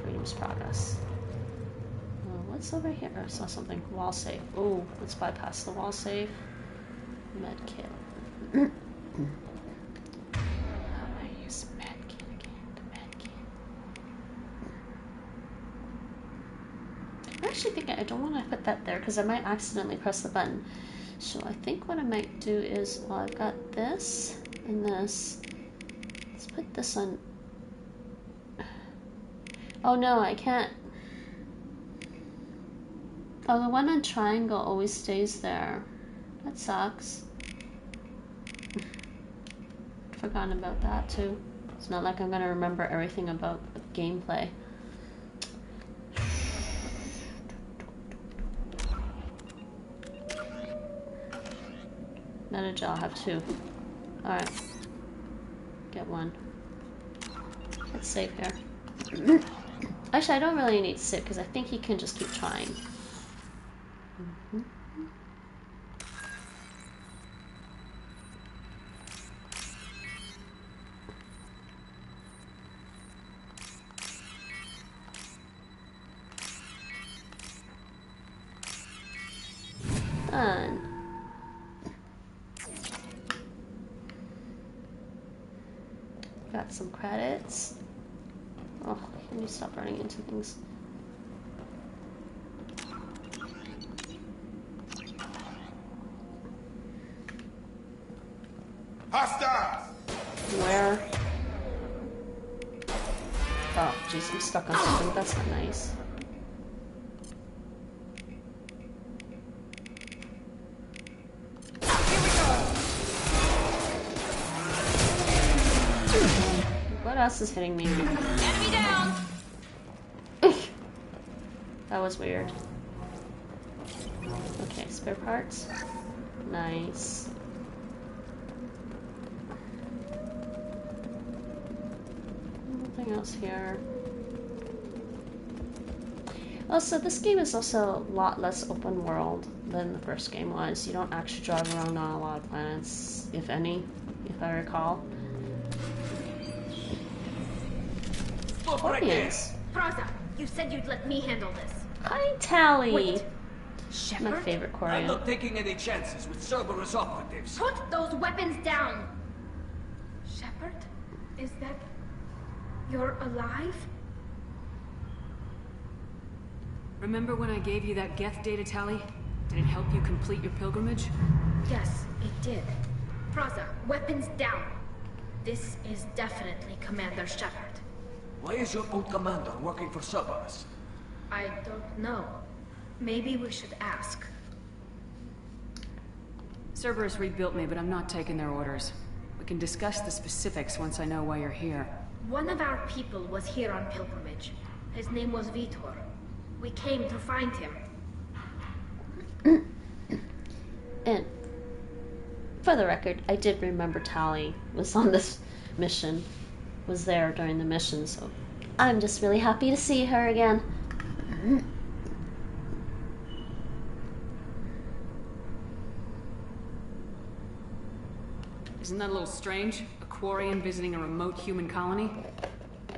Freedom's progress. What's over here? I saw something. Wall safe. Oh, let's bypass the wall safe. Med kit. How do I use med kit again? The med kit. I actually think I don't want to put that there because I might accidentally press the button. So I think what I might do is, well, I've got this and this. Let's put this on. Oh no, I can't. Oh, the one on triangle always stays there. That sucks. Forgotten about that too. It's not like I'm gonna remember everything about the gameplay. Meta I'll have two. Alright. Get one. Let's save here. Actually, I don't really need to save because I think he can just keep trying. Done. Got some credits. Oh, can you stop running into things? Hostiles! Where? Oh, jeez, I'm stuck on something. That's not nice. What else is hitting me? Enemy down! That was weird. Okay, spare parts. Nice. Nothing else here. Also, this game is also a lot less open world than the first game was. You don't actually drive around on a lot of planets, if any, if I recall. Audience. Praza, you said you'd let me handle this. Hi, Tally. Wait. Shepard? My favorite Korean. I'm not taking any chances with Cerberus operatives. Put those weapons down! Shepard? Is that... You're alive? Remember when I gave you that Geth data tally? Did it help you complete your pilgrimage? Yes, it did. Praza, weapons down. This is definitely Commander Shepard. Why is your old commander working for Cerberus? I don't know. Maybe we should ask. Cerberus rebuilt me, but I'm not taking their orders. We can discuss the specifics once I know why you're here. One of our people was here on pilgrimage. His name was Vitor. We came to find him. And for the record, I did remember Tally was on this mission, was there during the mission, so I'm just really happy to see her again. Isn't that a little strange? A Quarian visiting a remote human colony?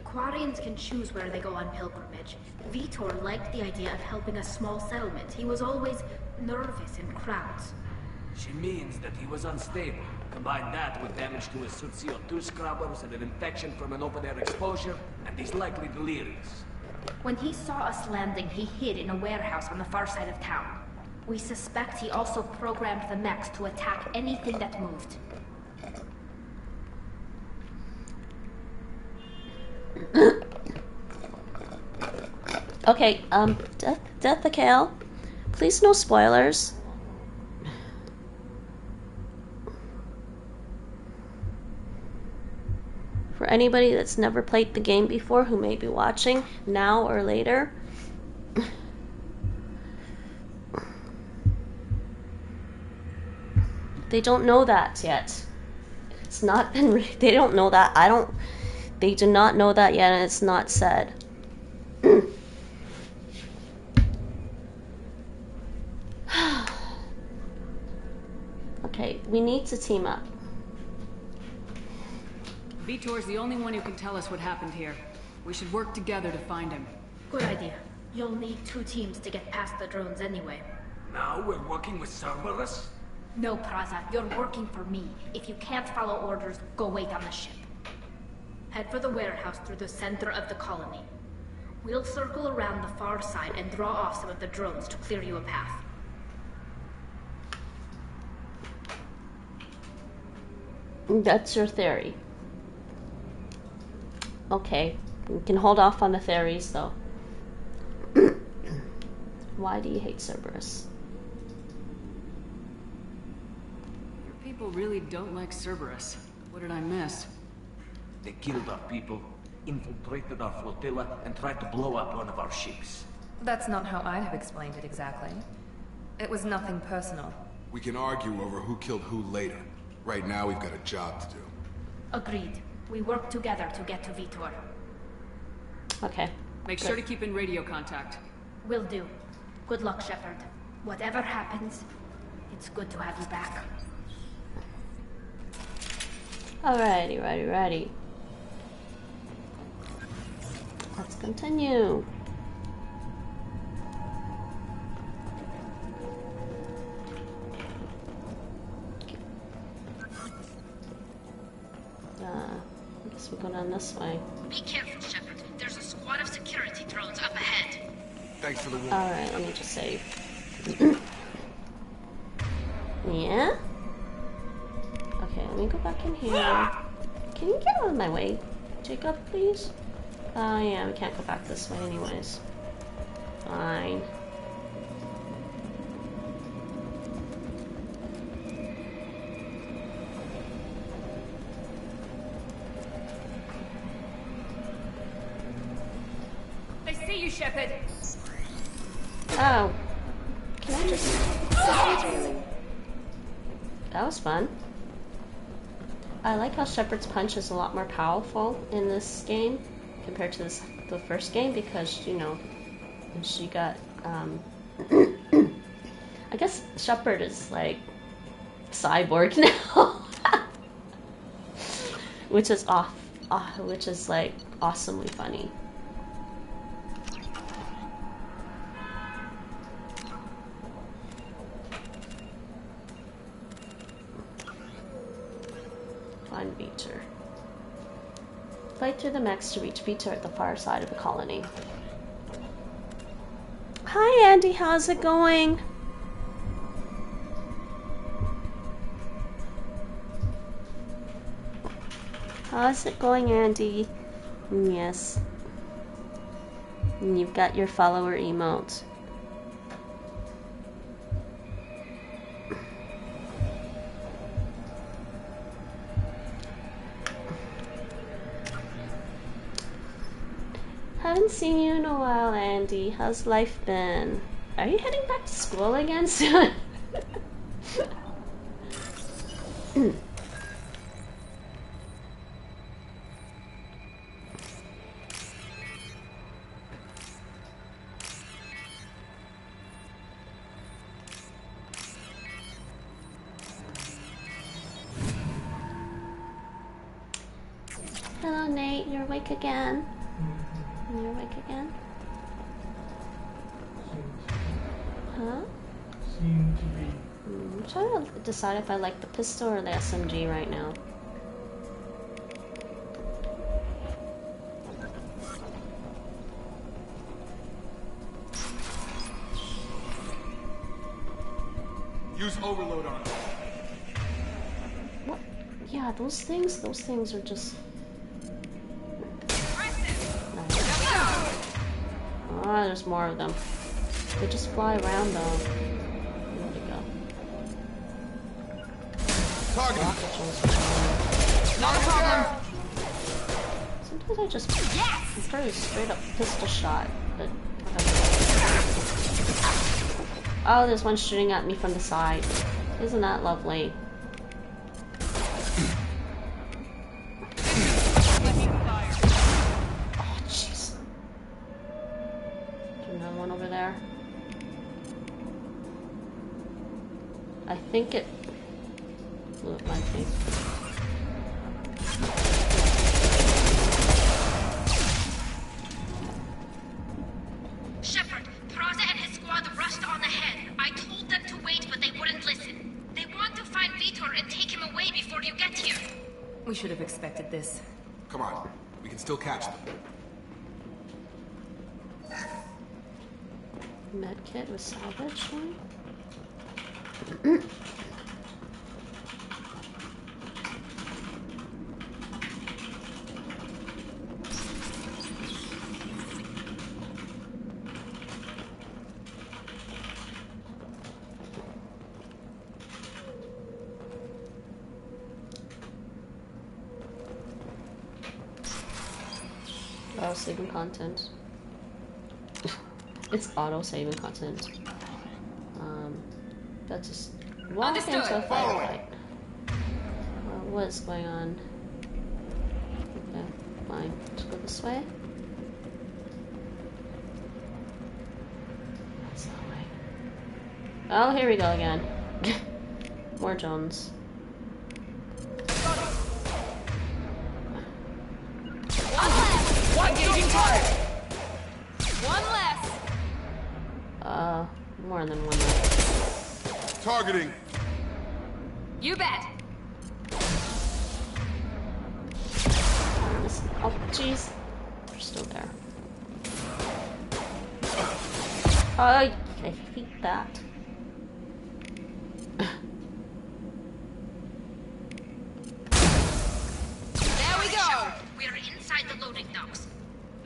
Quarians can choose where they go on pilgrimage. Vitor liked the idea of helping a small settlement. He was always nervous in crowds. She means that he was unstable. Combine that with damage to his suit CO2 scrubbers and an infection from an open-air exposure, and he's likely delirious. When he saw us landing, he hid in a warehouse on the far side of town. We suspect he also programmed the mechs to attack anything that moved. Okay, Death the Kale. Please no spoilers. For anybody that's never played the game before who may be watching now or later. They don't know that yet. It's not been they don't know that. They do not know that yet, and it's not said. Okay, we need to team up. Vitor's the only one who can tell us what happened here. We should work together to find him. Good idea. You'll need 2 teams to get past the drones anyway. Now we're working with Cerberus? No, Praza, you're working for me. If you can't follow orders, go wait on the ship. Head for the warehouse through the center of the colony. We'll circle around the far side and draw off some of the drones to clear you a path. That's your theory. Okay, we can hold off on the theories though. Why do you hate Cerberus? Your people really don't like Cerberus. What did I miss? They killed our people, infiltrated our flotilla, and tried to blow up one of our ships. That's not how I'd have explained it exactly. It was nothing personal. We can argue over who killed who later. Right now, we've got a job to do. Agreed. We work together to get to Vitor. Okay. Make sure to keep in radio contact. Will do. Good luck, Shepard. Whatever happens, it's good to have you back. Alrighty, ready. Let's continue. I guess we'll go down this way. Be careful, Shepard. There's a squad of security drones up ahead. Thanks for the warning. Alright, let me just save. Yeah? Okay, let me go back in here. Can you get out of my way, Jacob, please? Yeah, we can't go back this way anyways. Fine. They see you, Shepard. Oh. Can I just... That was fun. I like how Shepard's punch is a lot more powerful in this game compared to the first game because, you know, she got, I guess Shepard is like cyborg now. which is like awesomely funny. Find Vitor. Fight through the mechs to reach Vitor at the far side of the colony. Hi Andy, how's it going? How's it going, Andy? Yes. And you've got your follower emote. Haven't seen you in a while, Andy. How's life been? Are you heading back to school again soon? Alright, you're awake again. You're awake again? Huh? Seem to be. I'm trying to decide if I like the pistol or the SMG right now. Use overload on it. What? Yeah, those things are just... Ah, there's more of them. They just fly around though. Where'd it go? Target. Not a problem. Sometimes I just prefer a straight up pistol shot, but oh, there's one shooting at me from the side. Isn't that lovely? Oh, jeez. There's another one over there. I think it... Well, it might be. Shepard, Praza and his squad rushed on ahead. I told them to wait, but they wouldn't listen. They want to find Vitor and take him away before you get here. We should have expected this. Come on, we can still catch them. Medkit was salvaged one. Oh, saving content. It's auto saving content. That's just one thing to firefight. What is going on? Okay, fine. Let's go this way. That's that way. Oh, here we go again. More Jones. One gauging target. One less. More than one less. Targeting. You bet. Oh, jeez. They're still there. Oh, I hate that. There we go. We're inside the loading docks.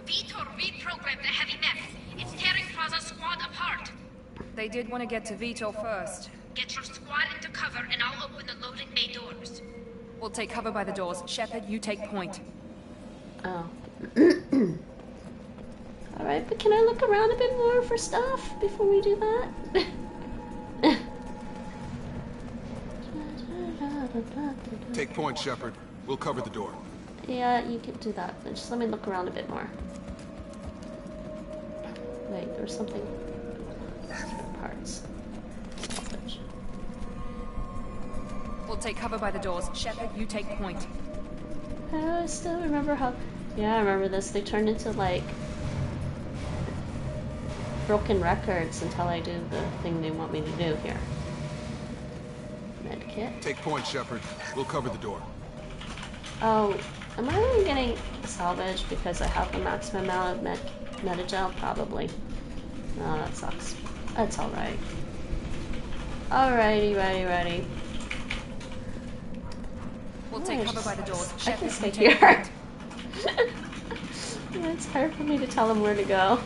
Vitor reprogrammed the heavy mech. It's tearing Praza's squad apart. They did want to get to Vitor first. Get your squad into cover and I'll open the loading bay doors. We'll take cover by the doors. Shepard, you take point. Oh. Alright, but can I look around a bit more for stuff before we do that? Take point, Shepard. We'll cover the door. Yeah, you can do that, but just let me look around a bit more. Wait, there's something... Parts. Salvage. We'll take cover by the doors. Shepard, you take point. I still remember how... Yeah, I remember this. They turned into, like... broken records until I do the thing they want me to do here. Medkit. Take point, Shepard. We'll cover the door. Oh, am I only getting salvage because I have the maximum amount of metagel? Probably. No, that sucks. That's alright. Alrighty, righty. We'll take cover by the doors. I Shepard, can stay you take here. point. Yeah, it's hard for me to tell them where to go.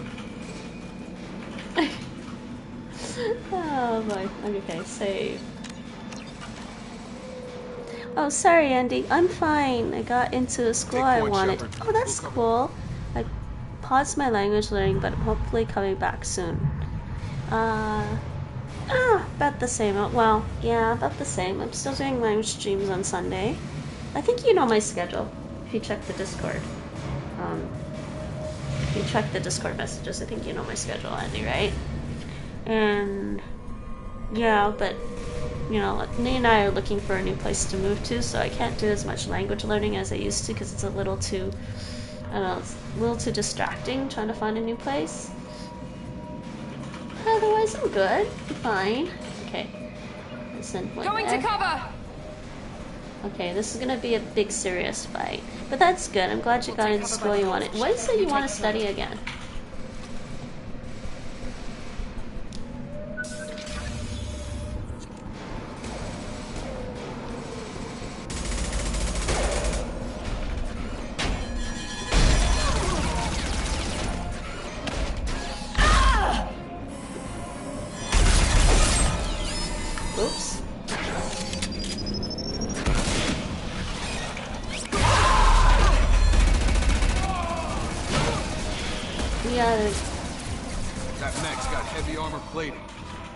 Oh boy. Okay, save. Oh, sorry, Andy. I'm fine. I got into a school I wanted. Shepard. Oh, that's cool. I paused my language learning, but I'm hopefully coming back soon. About the same. Well, yeah, about the same. I'm still doing language streams on Sunday. I think you know my schedule if you check the Discord. If you check the Discord messages, I think you know my schedule, Andy, right? And yeah, but you know, Nate and I are looking for a new place to move to, so I can't do as much language learning as I used to because it's a little too I don't know, it's a little too distracting trying to find a new place. Otherwise, I'm good. I'm fine. Okay. Going to cover! Okay, this is gonna be a big, serious fight. But that's good. I'm glad you got into school you wanted. What is it you want to study again? Oops. Yeah. That mech's got heavy armor plating.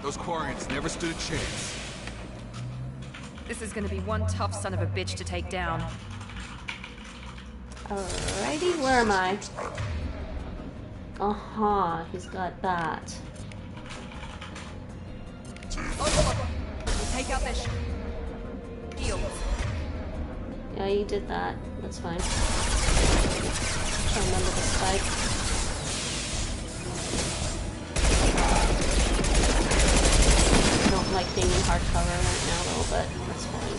Those Quarians never stood a chance. This is gonna be one tough son of a bitch to take down. Alrighty, where am I? Uh-huh, he's got that. We'll take out this shield. Yeah, you did that. That's fine. I remember this fight. I don't like being in hard cover right now, though, but that's fine.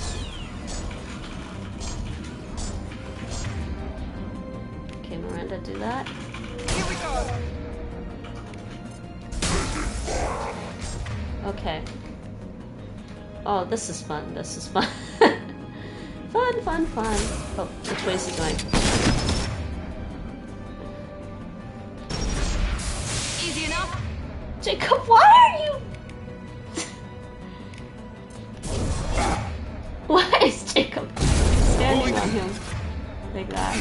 Okay, Miranda, do that. Here we go. Okay. Oh, this is fun. This is fun. Fun, fun, fun. Oh, which way is he going? Easy enough. Jacob, why are you... Why is Jacob standing on him like that?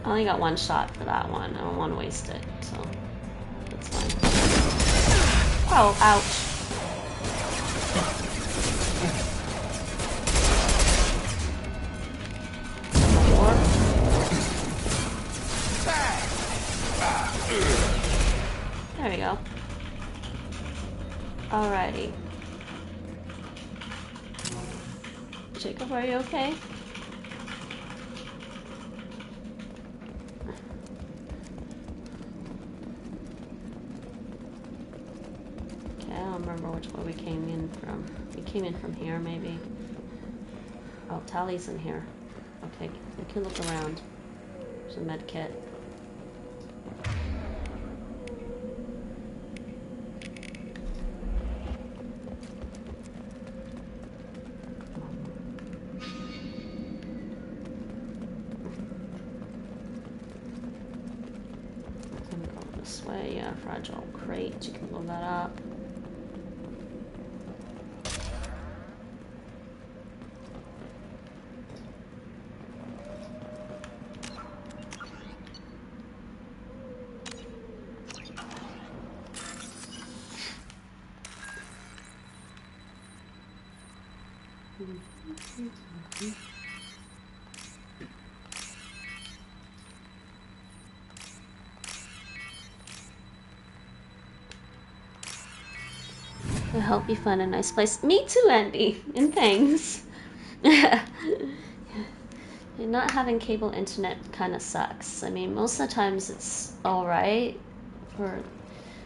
I only got one shot for that one. I don't want to waste it, so that's fine. Oh, ouch. There we go. Alrighty. Jacob, are you okay? Okay, I don't remember which way we came in from. We came in from here, maybe. Oh, Tally's in here. Okay, we can look around. There's a med kit. Way, yeah, fragile crate, you can blow that up. I hope you find a nice place. Me too, Andy. And thanks. Not having cable internet kind of sucks. I mean, most of the times it's alright for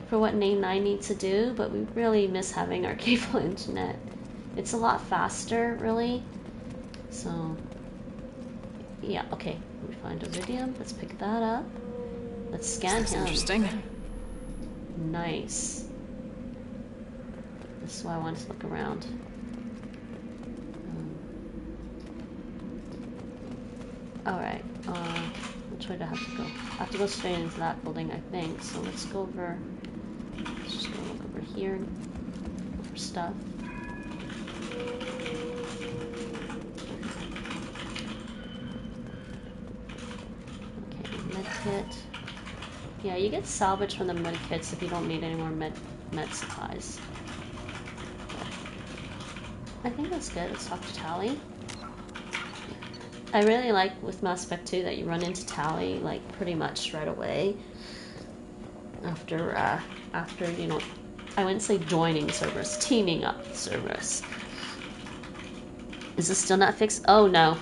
what Nate and I need to do, but we really miss having our cable internet. It's a lot faster, really. So, yeah, okay. We find Iridium. Let's pick that up. Let's scan him. Interesting. Nice. This is why I wanted to look around. Alright, which way do I have to go? I have to go straight into that building, I think. So let's go over. Let's just go look over here and look for stuff. Okay, med kit. Yeah, you get salvage from the med kits if you don't need any more med supplies. I think that's good. Let's talk to Tally. I really like with Mass Effect 2 that you run into Tally like pretty much right away after you know, I wouldn't say joining service, teaming up with service. Is this still not fixed? Oh no.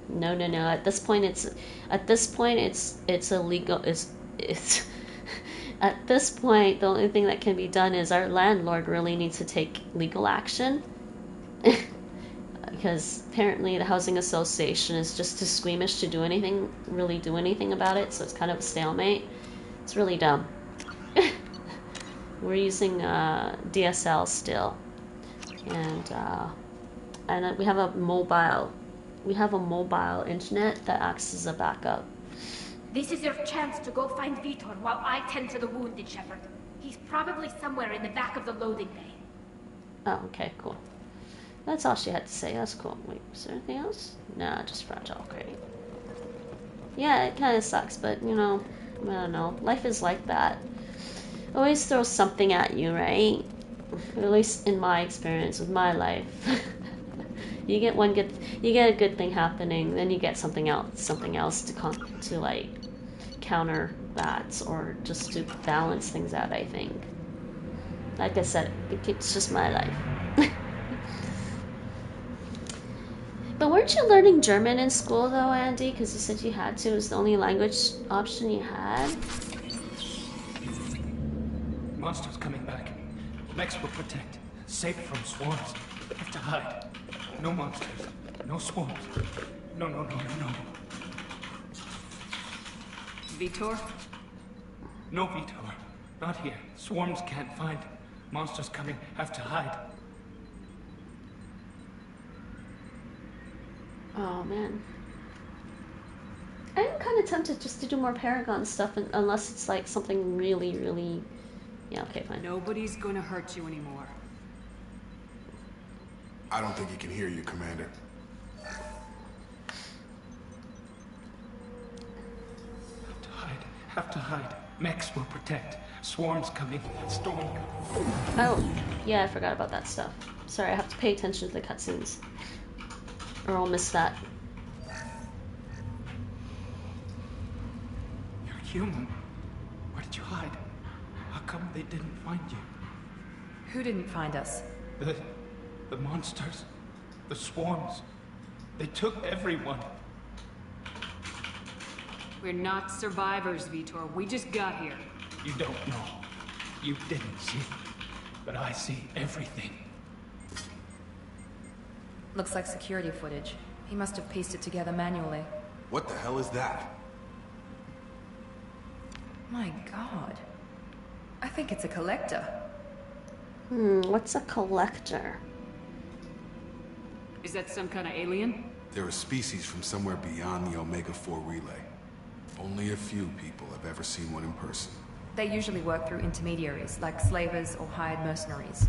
No. At this point it's illegal. It's at this point the only thing that can be done is our landlord really needs to take legal action. Because apparently the housing association is just too squeamish to do anything about it, so it's kind of a stalemate. It's really dumb. We're using DSL still, and we have a mobile internet that acts as a backup. This is your chance to go find Vitor while I tend to the wounded, Shepard. He's probably somewhere in the back of the loading bay. Oh, okay, cool. That's all she had to say. That's cool. Wait, was there anything else? Nah, just fragile. Great. Yeah, it kind of sucks, but you know, I don't know. Life is like that. Always throw something at you, right? At least in my experience with my life. you get a good thing happening, then you get something else to like counter that, or just to balance things out. I think. Like I said, it's just my life. But weren't you learning German in school though, Andy? Because you said you had to. It was the only language option you had. Monsters coming back. Mechs will protect. Safe from swarms. Have to hide. No monsters. No swarms. No. Vitor? No, Vitor. Not here. Swarms can't find. Monsters coming. Have to hide. Oh man. I'm kind of tempted just to do more Paragon stuff, unless it's like something really... Yeah, okay, fine. Nobody's gonna hurt you anymore. I don't think he can hear you, Commander. Have to hide. Mechs will protect. Swarms coming. Storm coming. Oh, yeah, I forgot about that stuff. Sorry, I have to pay attention to the cutscenes, or I'll miss that. You're human. Where did you hide? How come they didn't find you? Who didn't find us? The monsters. The swarms. They took everyone. We're not survivors, Vitor. We just got here. You don't know. You didn't see. But I see everything. Looks like security footage. He must have pieced it together manually. What the hell is that? My god. I think it's a collector. What's a collector? Is that some kind of alien? They're a species from somewhere beyond the Omega-4 relay. Only a few people have ever seen one in person. They usually work through intermediaries, like slavers or hired mercenaries.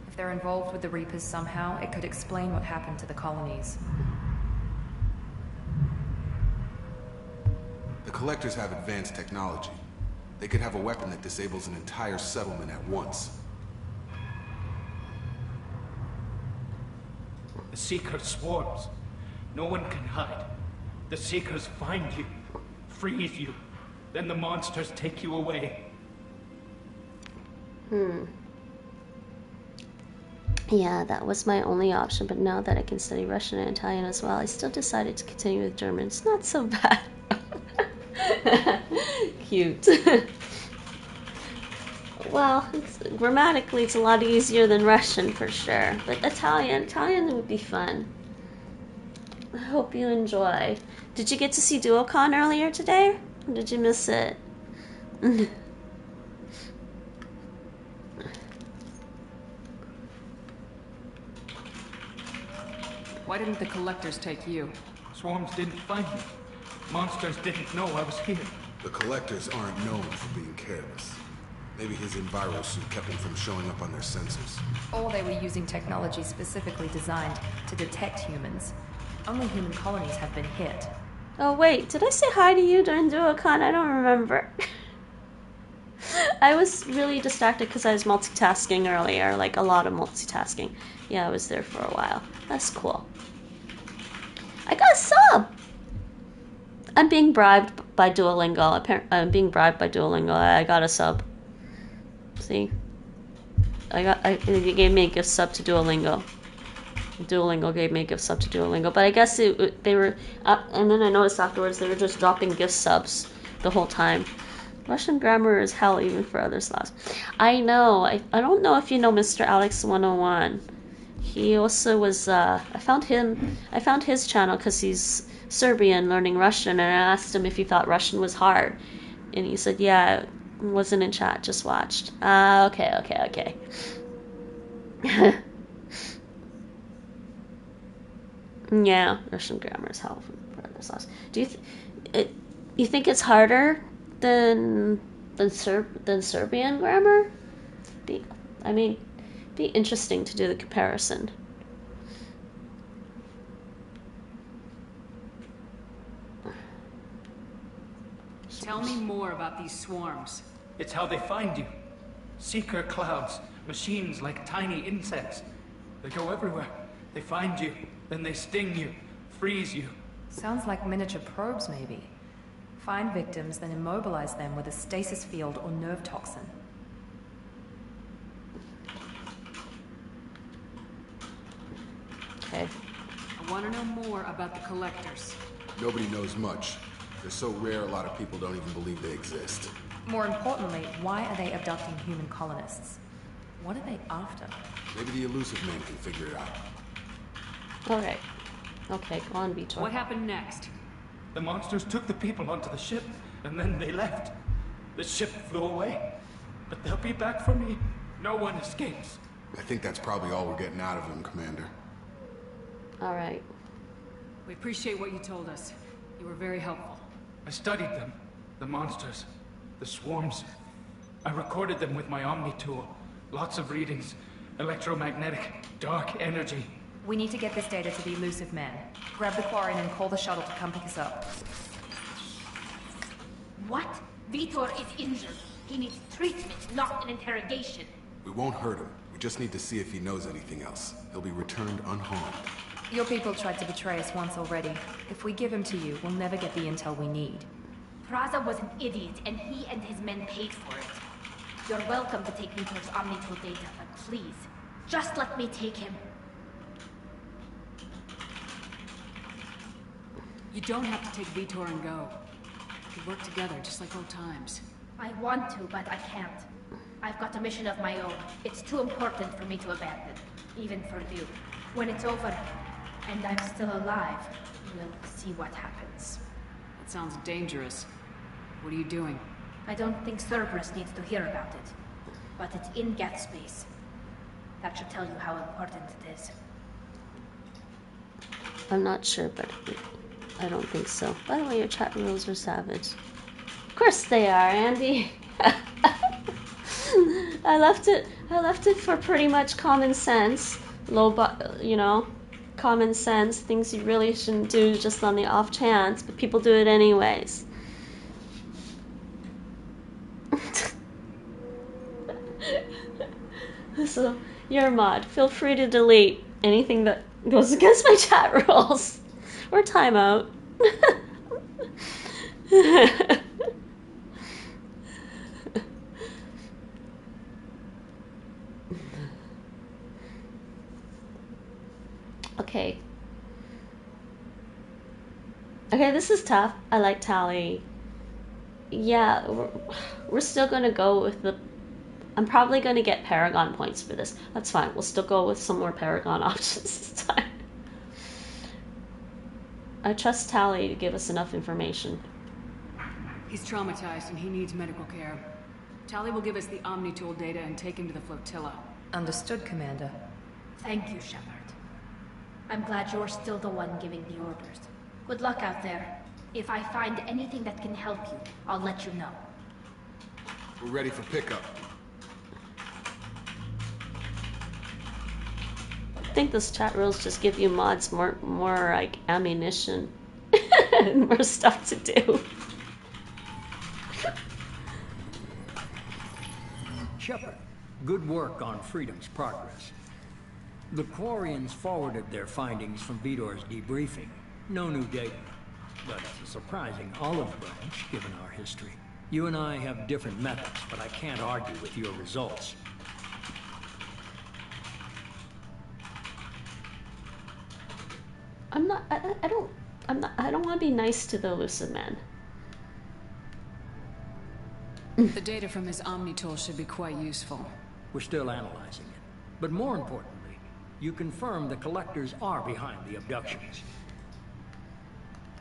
If they're involved with the Reapers somehow, it could explain what happened to the colonies. The collectors have advanced technology. They could have a weapon that disables an entire settlement at once. The Seeker swarms. No one can hide. The Seekers find you, freeze you, then the monsters take you away. Yeah, that was my only option, but now that I can study Russian and Italian as well, I still decided to continue with German. It's not so bad. Cute. Well, grammatically it's a lot easier than Russian for sure, but Italian would be fun. I hope you enjoy. Did you get to see Duocon earlier today? Or did you miss it? Why didn't the collectors take you? Swarms didn't find me. Monsters didn't know I was here. The collectors aren't known for being careless. Maybe his enviro suit kept him from showing up on their sensors. Or they were using technology specifically designed to detect humans. Only human colonies have been hit. Oh wait, did I say hi to you during Duocon? I don't remember. I was really distracted because I was multitasking earlier, like a lot of multitasking. Yeah, I was there for a while. That's cool. I got a sub! I'm being bribed by Duolingo. I'm being bribed by Duolingo. I got a sub. See? You gave me a gift sub to Duolingo. Duolingo gave me a gift sub to Duolingo, but I guess they were, and then I noticed afterwards they were just dropping gift subs the whole time. Russian grammar is hell even for other Slavs. I know. I don't know if you know Mr. Alex 101. He also was. I found his channel because he's Serbian learning Russian, and I asked him if he thought Russian was hard, and he said, "Yeah, wasn't in chat, just watched." Okay. Yeah, Russian grammar is hell for other Slavs. Do you think it's harder than Serbian grammar? Be interesting to do the comparison. Tell me more about these swarms. It's how they find you. Seeker clouds, machines like tiny insects. They go everywhere. They find you, then they sting you, freeze you. Sounds like miniature probes, maybe. Find victims, then immobilize them with a stasis field or nerve toxin. Okay. I want to know more about the collectors. Nobody knows much. They're so rare, a lot of people don't even believe they exist. More importantly, why are they abducting human colonists? What are they after? Maybe the elusive man can figure it out. Alright. Okay, go on, Vitor. What happened next? The monsters took the people onto the ship, and then they left. The ship flew away. But they'll be back for me. No one escapes. I think that's probably all we're getting out of them, Commander. Alright. We appreciate what you told us. You were very helpful. I studied them. The monsters. The swarms. I recorded them with my Omni tool. Lots of readings. Electromagnetic. Dark energy. We need to get this data to the elusive man. Grab the Quarian and call the shuttle to come pick us up. What? Vitor is injured. He needs treatment, not an interrogation. We won't hurt him. We just need to see if he knows anything else. He'll be returned unharmed. Your people tried to betray us once already. If we give him to you, we'll never get the intel we need. Praza was an idiot, and he and his men paid for it. You're welcome to take Vitor's Omni-Tool data, but please, just let me take him. You don't have to take Vitor and go. We could work together, just like old times. I want to, but I can't. I've got a mission of my own. It's too important for me to abandon, even for you. When it's over, and I'm still alive, we'll see what happens. That sounds dangerous. What are you doing? I don't think Cerberus needs to hear about it. But it's in Geth space. That should tell you how important it is. I'm not sure, but I don't think so. By the way, your chat rules are savage. Of course they are, Andy. I left it for pretty much common sense. Common sense, things you really shouldn't do just on the off chance, but people do it anyways. So, you're a mod. Feel free to delete anything that goes against my chat rules. Or timeout. Okay. Okay, this is tough. I like Tally. Yeah, we're still gonna go with the... I'm probably gonna get Paragon points for this. That's fine. We'll still go with some more Paragon options this time. I trust Tally to give us enough information. He's traumatized and he needs medical care. Tally will give us the Omni-Tool data and take him to the flotilla. Understood, Commander. Thank you, Shepard. I'm glad you're still the one giving the orders. Good luck out there. If I find anything that can help you, I'll let you know. We're ready for pickup. I think those chat rules just give you mods more like ammunition and more stuff to do. Shepard, good work on Freedom's progress. The Quarians forwarded their findings from Vitor's debriefing. No new data, but it's a surprising olive branch given our history. You and I have different methods, but I can't argue with your results. I don't. I don't want to be nice to the elusive man. The data from his Omni tool should be quite useful. We're still analyzing it. But more importantly, you confirm the collectors are behind the abductions.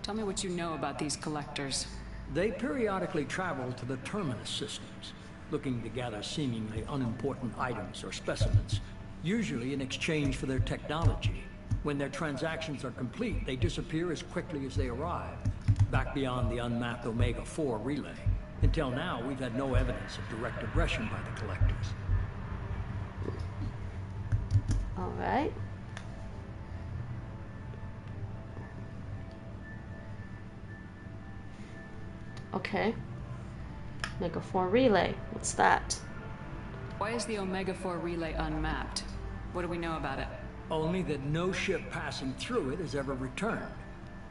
Tell me what you know about these collectors. They periodically travel to the terminus systems, looking to gather seemingly unimportant items or specimens, usually in exchange for their technology. When their transactions are complete, they disappear as quickly as they arrive, back beyond the unmapped Omega-4 relay. Until now, we've had no evidence of direct aggression by the collectors. All right. Okay. Omega-4 relay. What's that? Why is the Omega-4 relay unmapped? What do we know about it? Only that no ship passing through it has ever returned.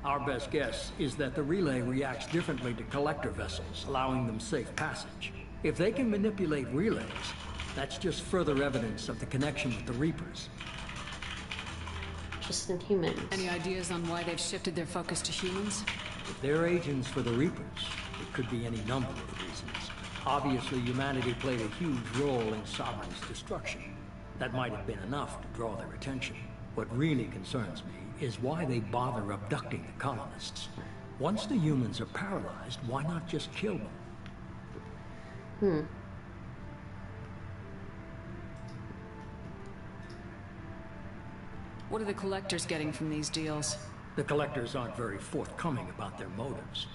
Our best guess is that the relay reacts differently to collector vessels, allowing them safe passage. If they can manipulate relays, that's just further evidence of the connection with the Reapers. Just in humans. Any ideas on why they've shifted their focus to humans? If they're agents for the Reapers, it could be any number of reasons. Obviously, humanity played a huge role in Sovereign's destruction. That might have been enough to draw their attention. What really concerns me is why they bother abducting the colonists. Once the humans are paralyzed, why not just kill them? What are the collectors getting from these deals? The collectors aren't very forthcoming about their motives.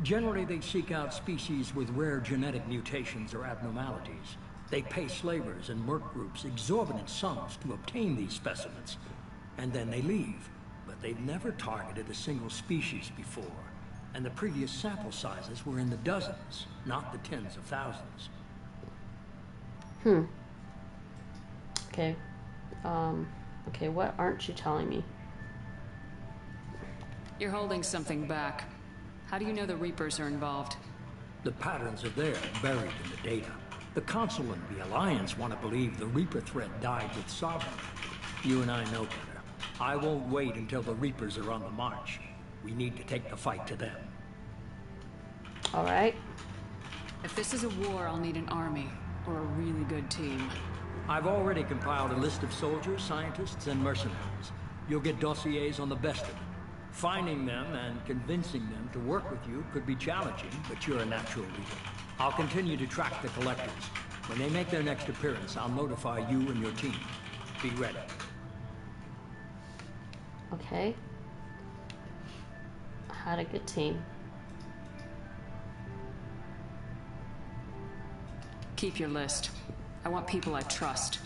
Generally, they seek out species with rare genetic mutations or abnormalities. They pay slavers and merc groups exorbitant sums to obtain these specimens, and then they leave. But they've never targeted a single species before, and the previous sample sizes were in the dozens, not the tens of thousands. Okay. Okay, what aren't you telling me? You're holding something back. How do you know the Reapers are involved? The patterns are there, buried in the data. The Council and the Alliance want to believe the Reaper threat died with Sovereign. You and I know better. I won't wait until the Reapers are on the march. We need to take the fight to them. All right. If this is a war, I'll need an army, or a really good team. I've already compiled a list of soldiers, scientists, and mercenaries. You'll get dossiers on the best of them. Finding them and convincing them to work with you could be challenging, but you're a natural leader. I'll continue to track the collectors. When they make their next appearance, I'll notify you and your team. Be ready. Okay. I had a good team. Keep your list. I want people I trust.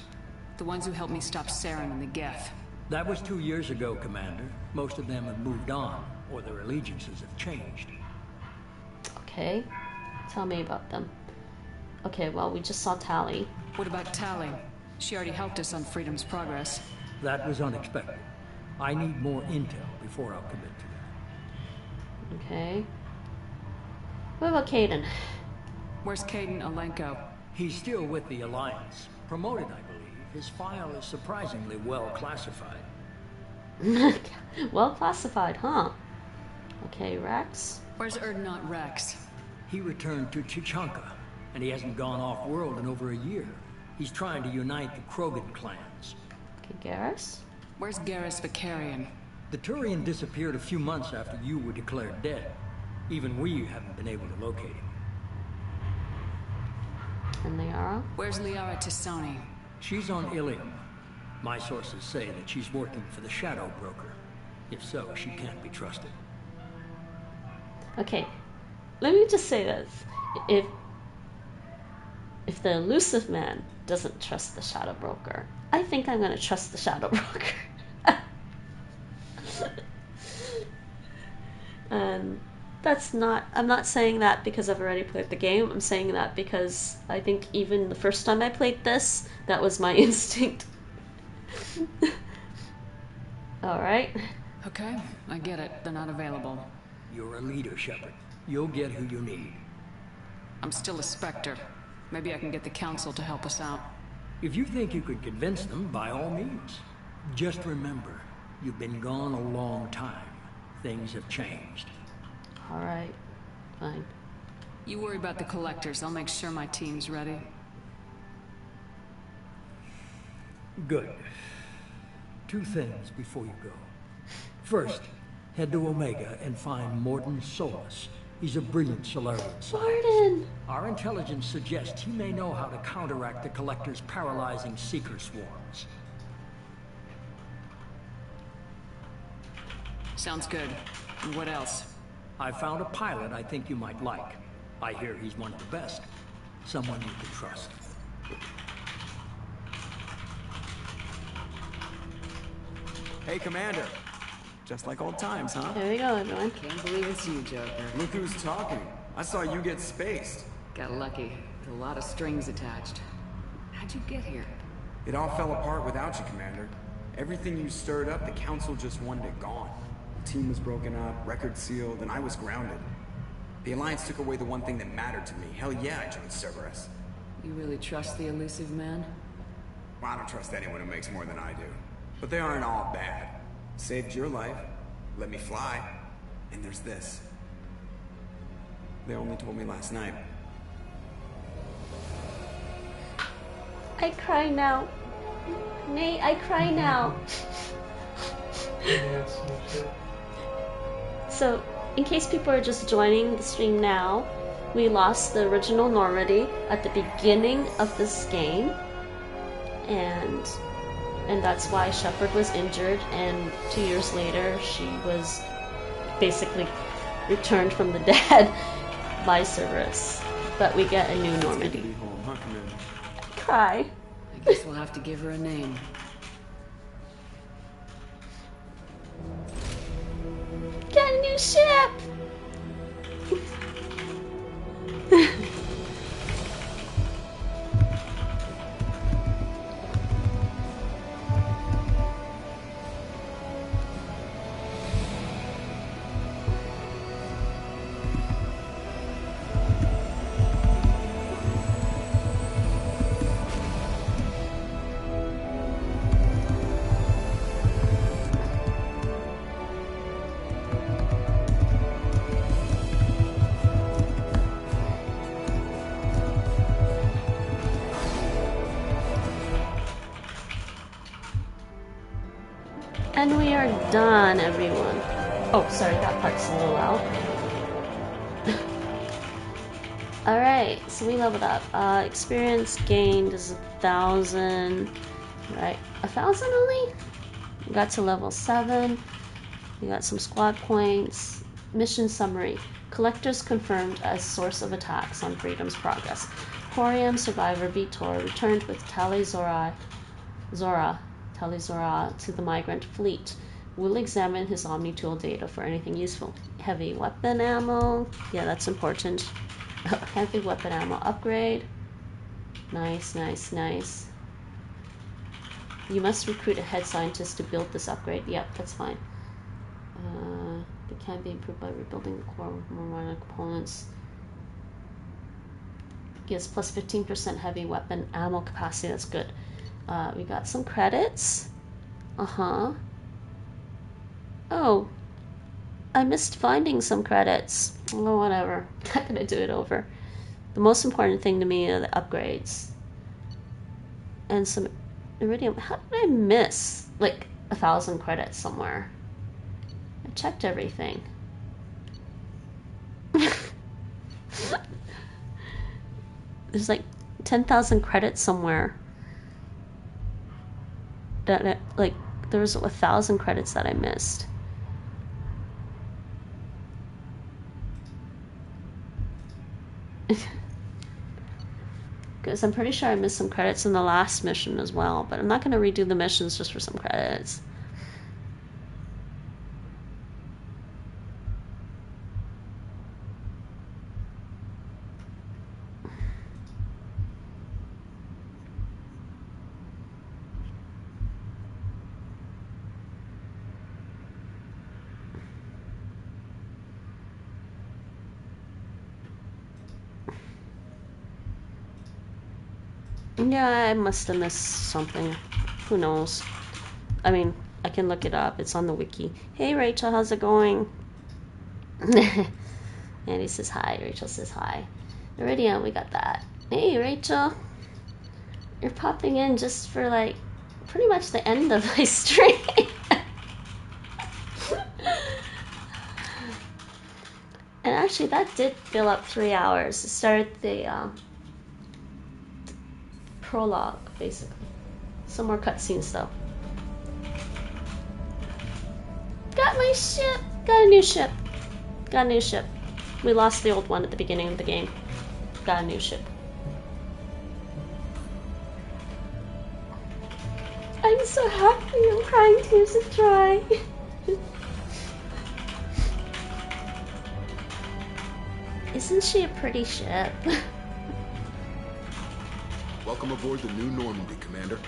The ones who helped me stop Saren and the Geth. That was 2 years ago, Commander. Most of them have moved on, or their allegiances have changed. Okay. Tell me about them. Okay, well, we just saw Tali. What about Tali? She already helped us on Freedom's Progress. That was unexpected. I need more intel before I'll commit to that. Okay. What about Caden? Where's Caden Alenko? He's still with the Alliance. Promoted, I believe. His file is surprisingly well classified. Well classified, huh? Okay, Rex? Where's Erdnot Rex? He returned to Chichanka, and he hasn't gone off-world in over a year. He's trying to unite the Krogan clans. Okay, Garrus? Where's Garrus Vicarian? The Turian disappeared a few months after you were declared dead. Even we haven't been able to locate him. And Liara? Where's Liara Tisoni? She's on Ilium. My sources say that she's working for the Shadow Broker. If so, she can't be trusted. Okay, let me just say this. If the elusive man doesn't trust the Shadow Broker, I think I'm going to trust the Shadow Broker. And that's not... I'm not saying that because I've already played the game. I'm saying that because I think even the first time I played this, that was my instinct. Alright. Okay, I get it. They're not available. You're a leader, Shepard. You'll get who you need. I'm still a Spectre. Maybe I can get the Council to help us out. If you think you could convince them, by all means. Just remember, you've been gone a long time. Things have changed. Alright, fine. You worry about the collectors. I'll make sure my team's ready. Good. 2 things before you go. First, head to Omega and find Morden Solus. He's a brilliant Solarian scientist. Morden! Our intelligence suggests he may know how to counteract the Collector's paralyzing Seeker swarms. Sounds good. And what else? I found a pilot I think you might like. I hear he's one of the best. Someone you can trust. Hey, Commander. Just like old times, huh? There we go, everyone. Can't believe it's you, Joker. Look who's talking. I saw you get spaced. Got lucky. With a lot of strings attached. How'd you get here? It all fell apart without you, Commander. Everything you stirred up, the Council just wanted it gone. The team was broken up, record sealed, and I was grounded. The Alliance took away the one thing that mattered to me. Hell yeah, I joined Cerberus. You really trust the elusive man? Well, I don't trust anyone who makes more than I do. But they aren't all bad. Saved your life, let me fly, and there's this. They only told me last night. I cry now. Nate, I cry now. So, in case people are just joining the stream now, we lost the original Normandy at the beginning of this game, and that's why Shepard was injured, and 2 years later she was basically returned from the dead by Cerberus. But we get a new Normandy. Cry. I guess we'll have to give her a name. Get a new ship! And we are done, everyone. Oh, sorry, that part's a little loud. Alright, so we leveled up. Experience gained is 1,000. Right, 1,000 only? We got to level 7. We got some squad points. Mission summary. Collectors confirmed as source of attacks on Freedom's progress. Corium survivor Vitor returned with Zora to the migrant fleet. We'll examine his Omni-tool data for anything useful. Heavy weapon ammo. Yeah, that's important. Heavy weapon ammo upgrade. Nice, nice, nice. You must recruit a head scientist to build this upgrade. Yep, that's fine. It can be improved by rebuilding the core with more minor components. Gives plus 15% heavy weapon ammo capacity. That's good. We got some credits. Oh, I missed finding some credits. Oh, whatever. Not gonna do it over. The most important thing to me are the upgrades. And some iridium. How did I miss like 1,000 credits somewhere? I checked everything. There's like 10,000 credits somewhere. That like there was 1,000 credits that I missed. Because I'm pretty sure I missed some credits in the last mission as well, but I'm not going to redo the missions just for some credits. Yeah, I must have missed something. Who knows? I mean, I can look it up. It's on the wiki. Hey Rachel, how's it going? Andy says hi. Rachel says hi. Iridium, we got that. Hey Rachel. You're popping in just for like pretty much the end of my stream. And actually that did fill up 3 hours. It started the prologue, basically. Some more cutscenes though. Got my ship! Got a new ship. Got a new ship. We lost the old one at the beginning of the game. Got a new ship. I'm so happy. I'm crying tears of joy. Isn't she a pretty ship? Welcome aboard the new Normandy, Commander.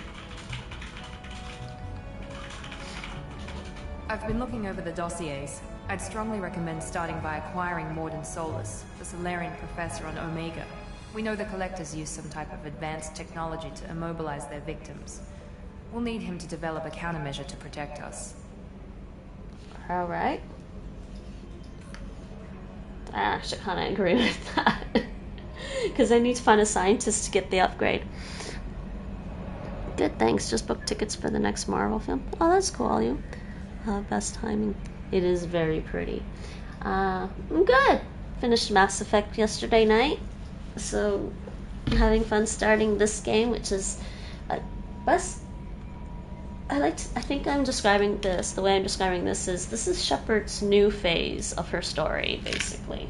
I've been looking over the dossiers. I'd strongly recommend starting by acquiring Morden Solus, the Solarian professor on Omega. We know the Collectors use some type of advanced technology to immobilize their victims. We'll need him to develop a countermeasure to protect us. Alright. I actually kind of agree with that. Because I need to find a scientist to get the upgrade. Good, thanks. Just booked tickets for the next Marvel film. Oh, that's cool, you. Best timing. It is very pretty. I'm good. Finished Mass Effect yesterday night. So, having fun starting this game, which is best. I think I'm describing this, the way I'm describing this is Shepard's new phase of her story, basically.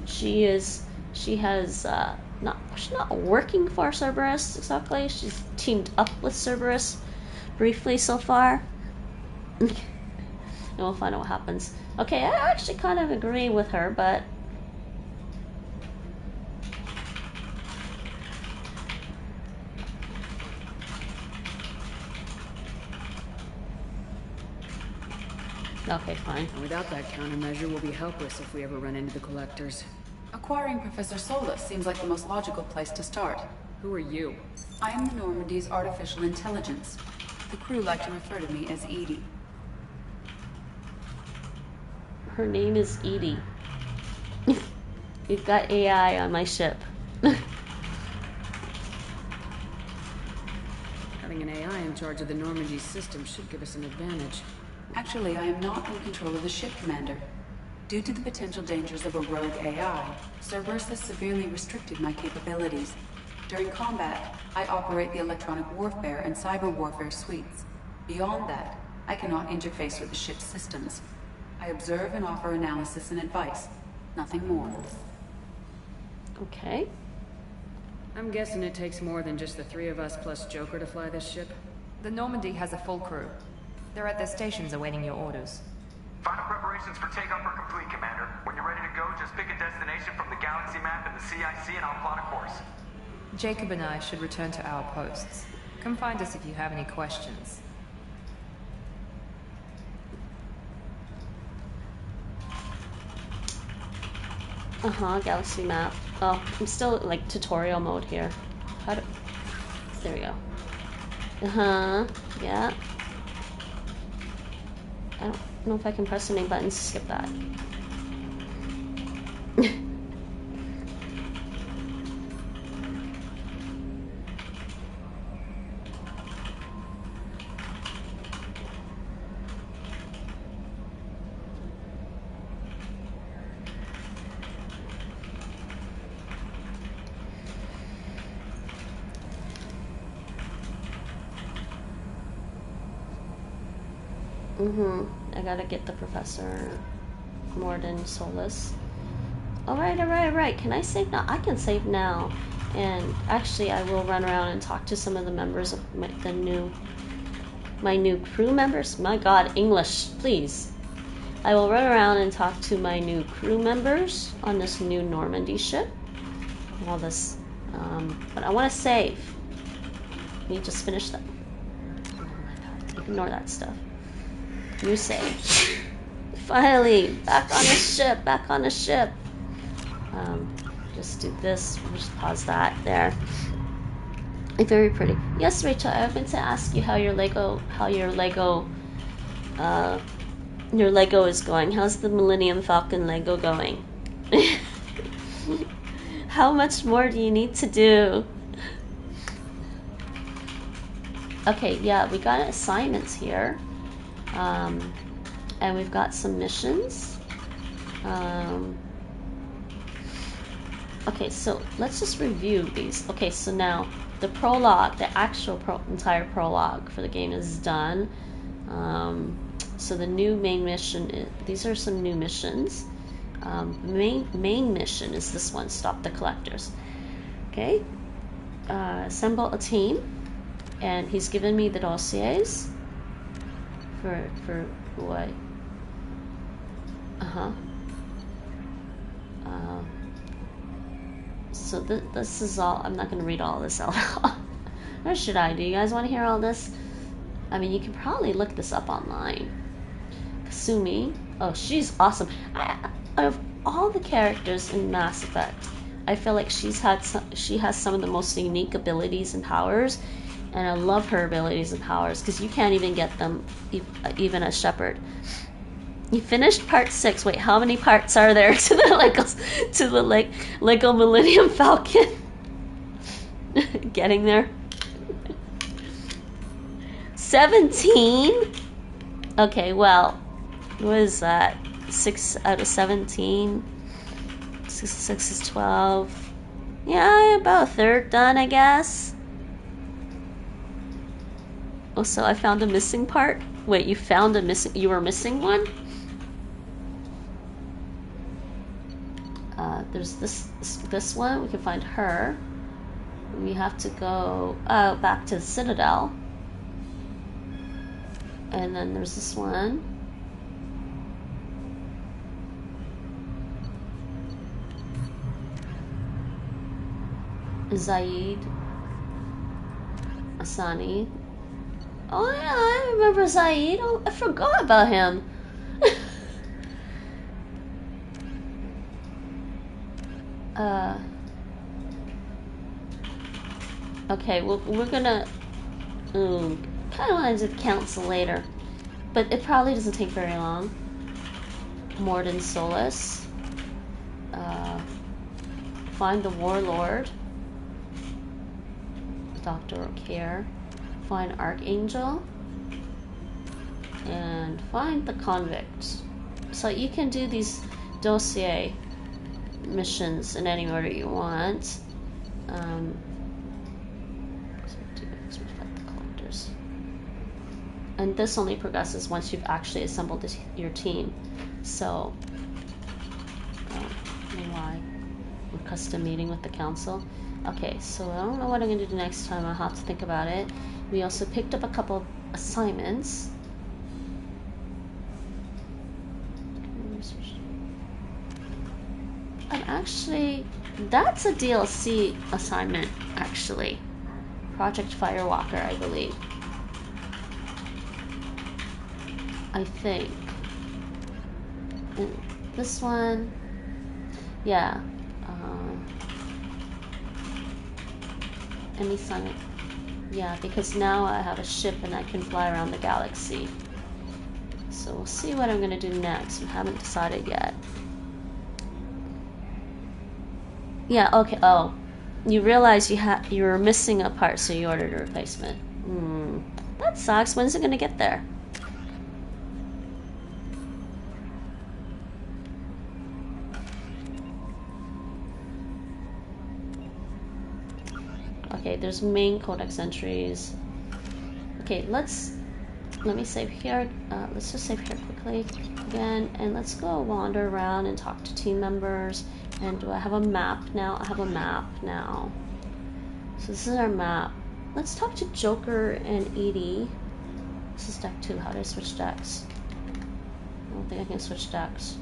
She's not working for Cerberus exactly. She's teamed up with Cerberus briefly so far. And we'll find out what happens. Okay, I actually kind of agree with her, but okay, fine. Without that countermeasure, we'll be helpless if we ever run into the Collectors. Acquiring Professor Solus seems like the most logical place to start. Who are you? I am the Normandy's artificial intelligence. The crew like to refer to me as Edie. Her name is Edie. You've got AI on my ship. Having an AI in charge of the Normandy system should give us an advantage. Actually, I am not in control of the ship, Commander. Due to the potential dangers of a rogue AI, Cerberus has severely restricted my capabilities. During combat, I operate the electronic warfare and cyber warfare suites. Beyond that, I cannot interface with the ship's systems. I observe and offer analysis and advice. Nothing more. Okay. I'm guessing it takes more than just the 3 of us plus Joker to fly this ship. The Normandy has a full crew. They're at their stations awaiting your orders. Final preparations for takeoff are complete, Commander. When you're ready to go, just pick a destination from the galaxy map and the CIC and I'll plot a course. Jacob and I should return to our posts. Come find us if you have any questions. Galaxy map. Oh, I'm still like tutorial mode here. There we go. Yeah. I don't know if I can press any buttons to skip that. I gotta get the Professor Morden Solus. Alright. Can I save now? I can save now. And actually, I will run around and talk to some of the members of my new crew members. My god, English, please. I will run around and talk to my new crew members on this new Normandy ship. All this, but I want to save. Let me just finish that. Ignore that stuff. New save. Finally, back on the ship. Just do this. We'll just pause that there. Very pretty. Yes, Rachel, I meant to ask you how your Lego your Lego is going. How's the Millennium Falcon Lego going? How much more do you need to do? Okay, yeah, we got assignments here. And we've got some missions. Okay, so let's just review these. Okay, so now the prologue, the actual entire prologue for the game is done. So the new main mission, these are some new missions. Main mission is this one, stop the collectors. Okay, assemble a team, and he's given me the dossiers for what? So this is all. I'm not going to read all this out. Or should I? Do you guys want to hear all this? I mean, you can probably look this up online. Kasumi. Oh, she's awesome. Out of all the characters in Mass Effect, I feel like she has some of the most unique abilities and powers, and I love her abilities and powers because you can't even get them even as Shepard. You finished part 6. Wait, how many parts are there to the Lego Millennium Falcon? Getting there. 17? Okay, well, what is that? 6 out of 17? 6 is 12. Yeah, about a third done, I guess. Oh, so I found a missing part? Wait, you were missing one? There's this one. We can find her. We have to go back to the Citadel. And then there's this one. Zaid. Asani. Oh yeah, I remember Zaid. Oh, I forgot about him. Okay, well, we're gonna kind of want to do council later, but it probably doesn't take very long. Morden Solus. Find the Warlord. Dr. O'Care. Find Archangel. And find the Convict. So you can do these dossier missions in any order you want. And this only progresses once you've actually assembled your team. So, why? We're custom meeting with the council. Okay, so I don't know what I'm going to do next time. I'll have to think about it. We also picked up a couple of assignments. And actually, that's a DLC assignment, actually. Project Firewalker, I believe. I think. And this one, yeah. ME Summit. Yeah, because now I have a ship and I can fly around the galaxy. So we'll see what I'm gonna do next. We haven't decided yet. Yeah, okay. Oh, you realize you were missing a part, so you ordered a replacement. That sucks. When's it gonna get there? Okay, there's main codex entries. Okay, let me save here. Let's just save here quickly again, and let's go wander around and talk to team members. And do I have a map now? I have a map now. So this is our map. Let's talk to Joker and Edie. This is deck 2. How do I switch decks? I don't think I can switch decks.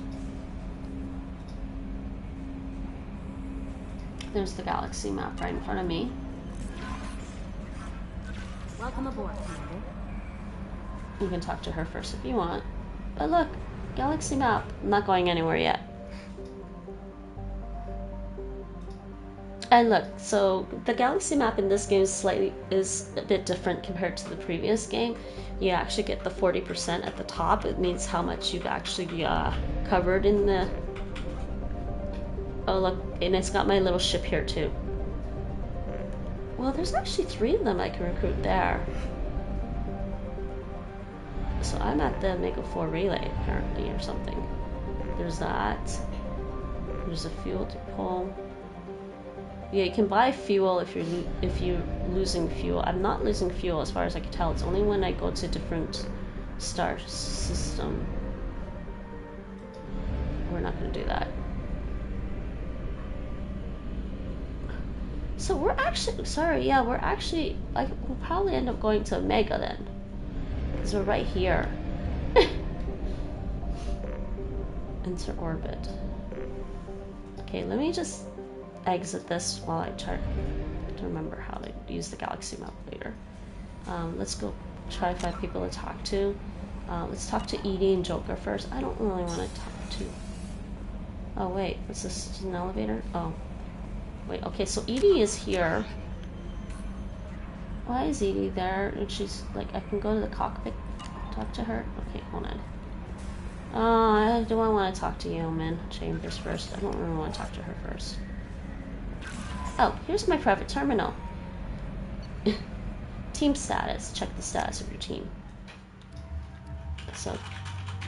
There's the galaxy map right in front of me. Welcome aboard, Commander. You can talk to her first if you want. But look, galaxy map. I'm not going anywhere yet. And look, so the galaxy map in this game is a bit different compared to the previous game. You actually get the 40% at the top. It means how much you've actually covered in the... Oh look, and it's got my little ship here too. Well, there's actually 3 of them I can recruit there. So I'm at the Omega 4 relay apparently or something. There's that. There's a fuel depot. Yeah, you can buy fuel if you're losing fuel. I'm not losing fuel as far as I can tell. It's only when I go to a different star system. We're not going to do that. So we're actually, sorry, yeah, we're actually, like, we'll probably end up going to Omega then. Because we're right here. Enter orbit. Okay, let me just exit this while I try to remember how to use the galaxy map later. Let's go try to find people to talk to. Let's talk to Edie and Joker first. I don't really want to talk to... Oh wait, what's this? Just an elevator? Oh. Wait, okay, so Edie is here. Why is Edie there? And she's like, I can go to the cockpit, talk to her? Okay, hold on. Do I want to talk to Yeoman Chambers first? I don't really want to talk to her first. Oh, here's my private terminal. Team status. Check the status of your team. So,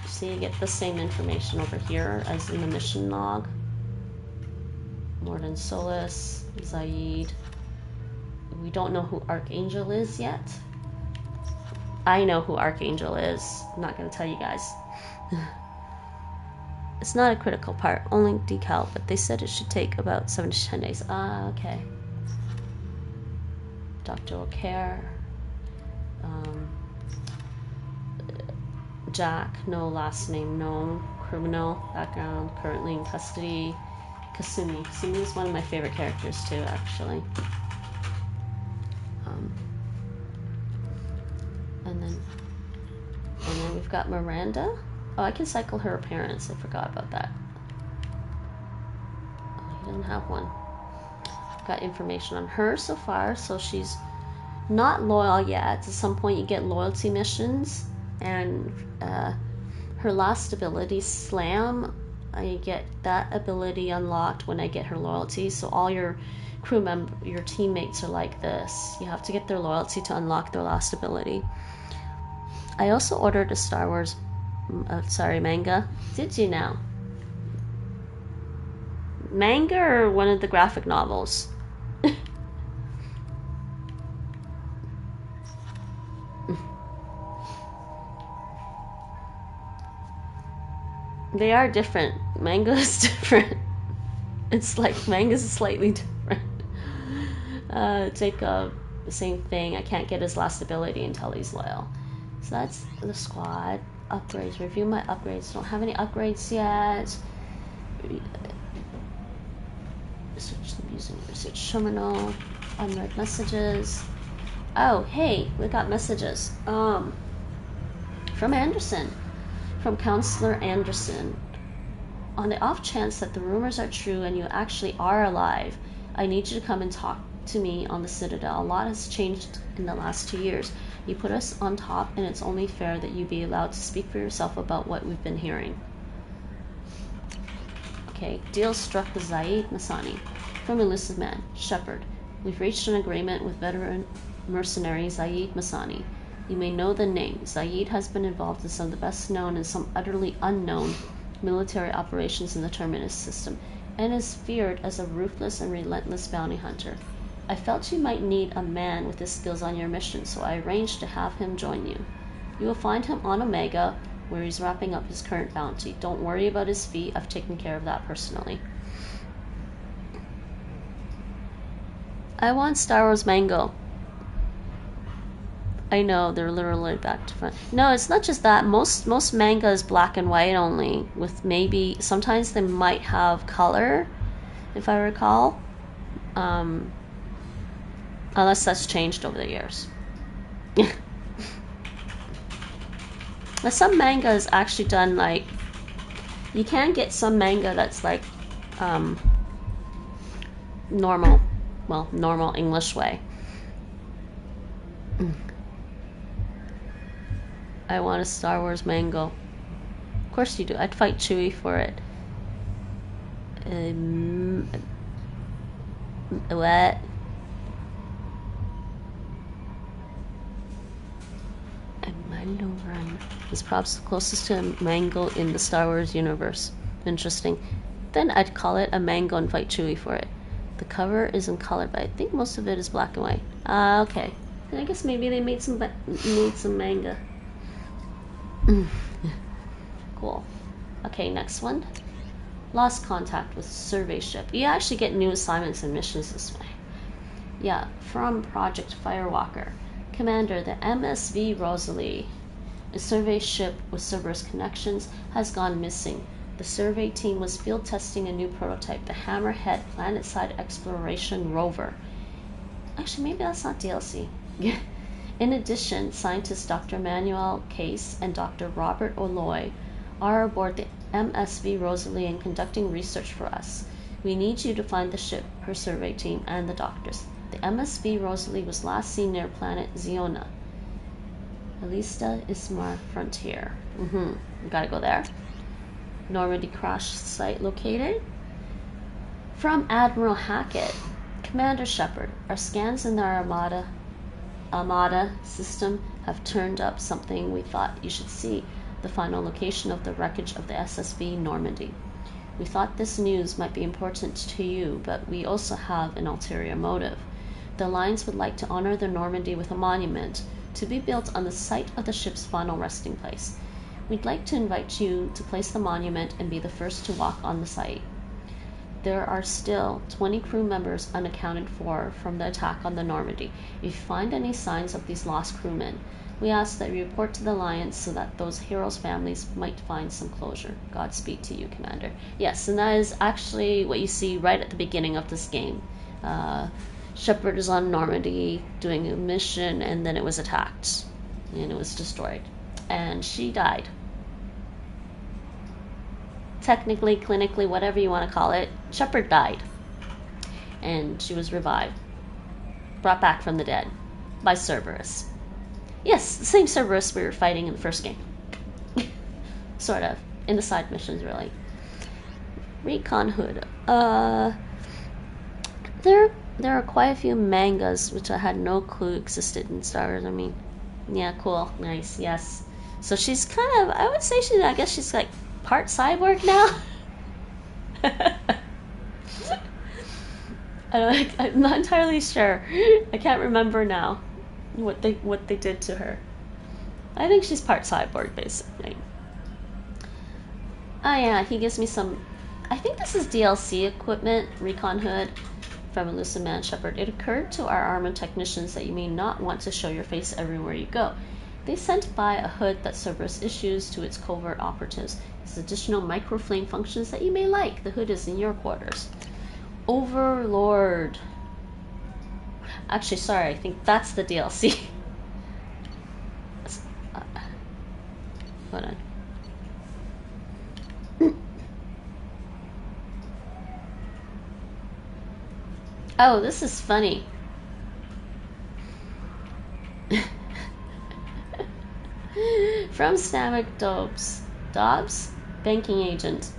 see, you get the same information over here as in the mission log. Morden Solis, Zaid. We don't know who Archangel is yet. I know who Archangel is. I'm not going to tell you guys. It's not a critical part, only decal, but they said it should take about 7 to 10 days. Ah, okay. Doctoral care. Jack, no last name known. Criminal, background, currently in custody. Kasumi. Kasumi is one of my favorite characters too, actually. And then we've got Miranda. Oh, I can cycle her appearance. I forgot about that. Oh, he doesn't have one. Got information on her so far, so she's not loyal yet. At some point you get loyalty missions, and her last ability, Slam, I get that ability unlocked when I get her loyalty. So all your crew member, your teammates are like this. You have to get their loyalty to unlock their last ability. I also ordered a Star Wars, manga. Did you now? Manga or one of the graphic novels? They are different. Manga is different. It's like manga's slightly different. Jacob, the same thing. I can't get his last ability until he's loyal. So that's the squad. Upgrades. Review my upgrades. Don't have any upgrades yet. Search the using research terminal. Unread messages. Oh, hey, we got messages. From Anderson. From Counselor Anderson. On the off chance that the rumors are true and you actually are alive, I need you to come and talk to me on the Citadel. A lot has changed in the last 2 years. You put us on top, and it's only fair that you be allowed to speak for yourself about what we've been hearing. Okay, deal struck with Zaid Masani. From Elusive Man, Shepard. We've reached an agreement with veteran mercenary Zaid Masani. You may know the name. Zaid has been involved in some of the best known and some utterly unknown military operations in the Terminus system, and is feared as a ruthless and relentless bounty hunter. I felt you might need a man with his skills on your mission, so I arranged to have him join you. You will find him on Omega, where he's wrapping up his current bounty. Don't worry about his fee. I've taken care of that personally. I want Star Wars Mango. I know, they're literally back to front. No, it's not just that. Most manga is black and white only, with maybe, sometimes they might have color, if I recall. Unless that's changed over the years. Now, some manga is actually done like, you can get some manga that's like, normal, well, normal English way. I want a Star Wars mango. Of course you do. I'd fight Chewie for it. What? A Milo Run is perhaps the closest to a mango in the Star Wars universe. Interesting. Then I'd call it a mango and fight Chewie for it. The cover is in color, but I think most of it is black and white. Okay. I guess maybe they made some manga. Cool. Okay, next one. Lost contact with survey ship. You actually get new assignments and missions this way. Yeah, from Project Firewalker. Commander, the MSV Rosalie, a survey ship with Cerberus connections, has gone missing. The survey team was field testing a new prototype, the Hammerhead Planet-Side Exploration Rover. Actually, maybe that's not DLC. In addition, scientists Dr. Manuel Case and Dr. Robert Oloy are aboard the MSV Rosalie and conducting research for us. We need you to find the ship, her survey team, and the doctors. The MSV Rosalie was last seen near planet Ziona. Alista Ismar Frontier. We gotta go there. Normandy crash site located. From Admiral Hackett. Commander Shepard, our scans in our Armada system have turned up something we thought you should see. The final location of the wreckage of the SSV Normandy. We thought this news might be important to you, but we also have an ulterior motive. The Alliance would like to honor the Normandy with a monument to be built on the site of the ship's final resting place. We'd like to invite you to place the monument and be the first to walk on the site. There are still 20 crew members unaccounted for from the attack on the Normandy. If you find any signs of these lost crewmen, we ask that you report to the Alliance so that those heroes' families might find some closure. Godspeed to you, Commander. Yes, and that is actually what you see right at the beginning of this game. Shepard is on Normandy doing a mission, and then it was attacked. And it was destroyed. And she died. Technically, clinically, whatever you want to call it, Shepard died. And she was revived. Brought back from the dead. By Cerberus. Yes, the same Cerberus we were fighting in the first game. Sort of. In the side missions, really. Recon Hood. There are quite a few mangas which I had no clue existed in Star Wars. I mean, yeah, cool, nice, yes. So she's kind of, I would say I guess she's like part cyborg now. I'm not entirely sure. I can't remember now what they did to her. I think she's part cyborg, basically. Oh yeah, he gives me some, I think this is DLC equipment, Recon Hood, from Elusive Man Shepard. It occurred to our armored technicians that you may not want to show your face everywhere you go. They sent by a hood that Cerberus issues to its covert operatives. There's additional microflame functions that you may like. The hood is in your quarters. Overlord. Actually, sorry, I think that's the DLC. Hold on. Oh, this is funny. From Stavic Dobbs, banking agent,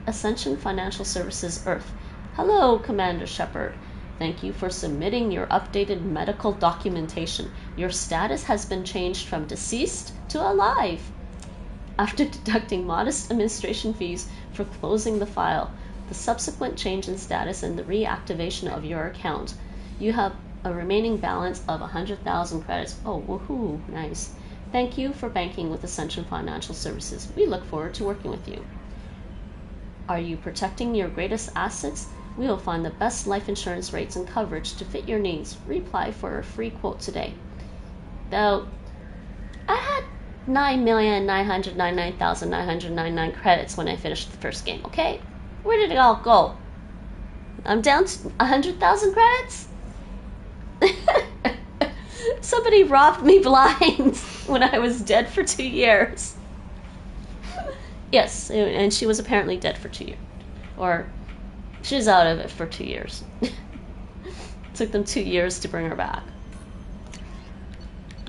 Ascension Financial Services, Earth. Hello, Commander Shepard. Thank you for submitting your updated medical documentation. Your status has been changed from deceased to alive. After deducting modest administration fees for closing the file, the subsequent change in status and the reactivation of your account, you have a remaining balance of 100,000 credits. Oh, woohoo, nice. Thank you for banking with Ascension Financial Services. We look forward to working with you. Are you protecting your greatest assets? We will find the best life insurance rates and coverage to fit your needs. Reply for a free quote today. Though, I had 9,999,999 credits when I finished the first game, okay? Where did it all go? I'm down to 100,000 credits? Somebody robbed me blind when I was dead for 2 years. Yes, and she was apparently dead for 2 years. Or, she's out of it for 2 years. Took them 2 years to bring her back.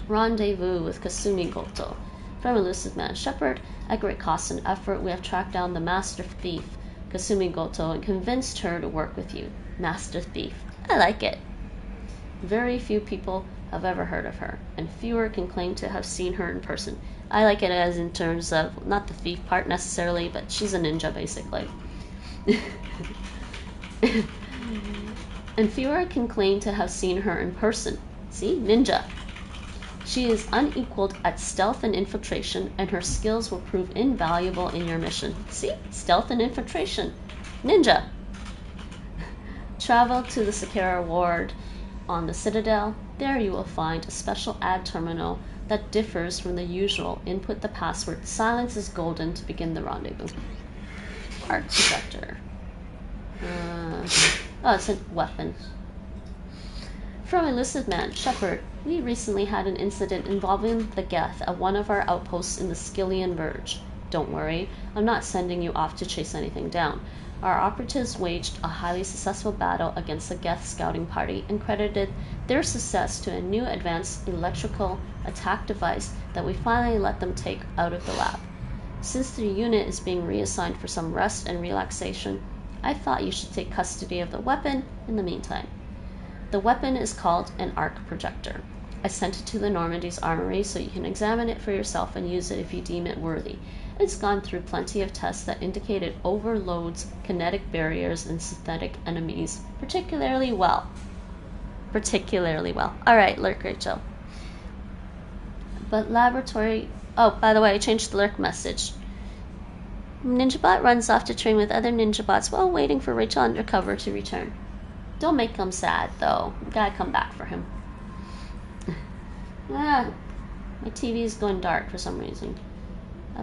Rendezvous with Kasumi Goto. From Elusive Man Shepard, at great cost and effort, we have tracked down the master thief, Kasumi Goto, and convinced her to work with you. Master thief. I like it. Very few people have ever heard of her, and fewer can claim to have seen her in person. I like it as in terms of, not the thief part necessarily, but she's a ninja, basically. And fewer can claim to have seen her in person. See? Ninja. She is unequaled at stealth and infiltration, and her skills will prove invaluable in your mission. See? Stealth and infiltration. Ninja. Travel to the Sakura ward on the Citadel. There you will find a special ad terminal that differs from the usual. Input the password "Silence is golden" to begin the rendezvous. Art projector. Oh, it's a weapon. From Elusive Man Shepard, we recently had an incident involving the Geth at one of our outposts in the Skillian Verge. Don't worry, I'm not sending you off to chase anything down. Our operatives waged a highly successful battle against the Geth scouting party and credited their success to a new advanced electrical attack device that we finally let them take out of the lab. Since the unit is being reassigned for some rest and relaxation, I thought you should take custody of the weapon in the meantime. The weapon is called an arc projector. I sent it to the Normandy's armory so you can examine it for yourself and use it if you deem it worthy. It's gone through plenty of tests that indicate it overloads kinetic barriers and synthetic enemies particularly well. Alright, Lurk Rachel. But laboratory... Oh, by the way, I changed the Lurk message. Ninjabot runs off to train with other Ninjabots while waiting for Rachel Undercover to return. Don't make him sad, though. You gotta come back for him. My TV is going dark for some reason.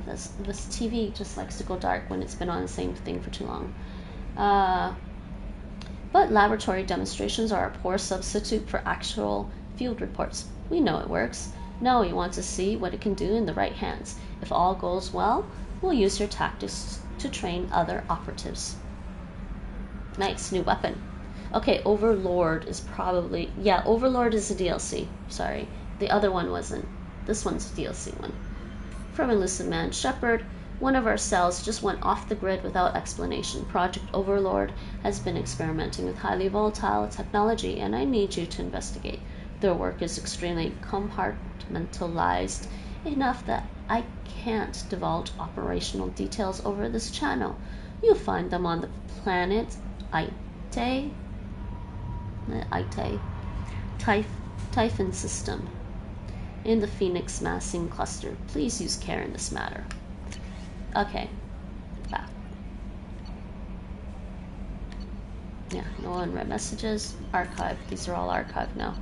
This TV just likes to go dark when it's been on the same thing for too long. But laboratory demonstrations are a poor substitute for actual field reports. We know it works. Now we want to see what it can do in the right hands. If all goes well, we'll use your tactics to train other operatives. Nice, new weapon. Okay, Overlord is probably... Yeah, Overlord is a DLC. Sorry. The other one wasn't. This one's a DLC one. From Elusive Man Shepard, one of our cells just went off the grid without explanation. Project Overlord has been experimenting with highly volatile technology, and I need you to investigate. Their work is extremely compartmentalized, enough that I can't divulge operational details over this channel. You'll find them on the planet Typhon system in the Phoenix massing cluster. Please use care in this matter. Okay. Back. Yeah, no unread messages. Archive. These are all archived now.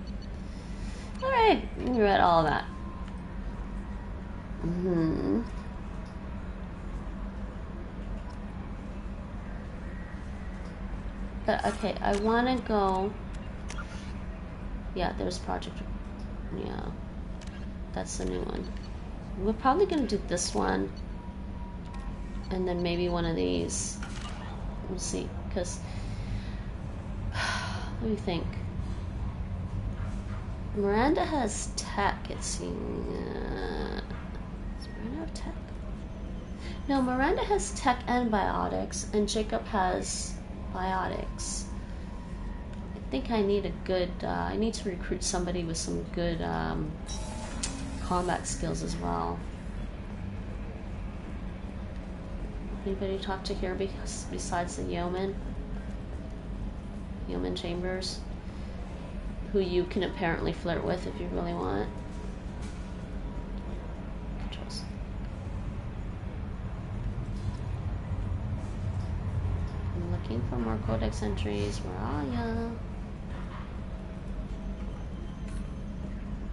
Alright, we read all of that. But okay, I want to go... Yeah, there's Project... Yeah. That's the new one. We're probably going to do this one. And then maybe one of these. We'll see. Because... Let me think. Miranda has tech, it seems. Does Miranda have tech? No, Miranda has tech and biotics, and Jacob has biotics. I think I need a good, I need to recruit somebody with some good combat skills as well. Anybody talk to here besides the Yeoman? Yeoman Chambers? Who you can apparently flirt with if you really want. Controls. I'm looking for more codex entries. Where are ya?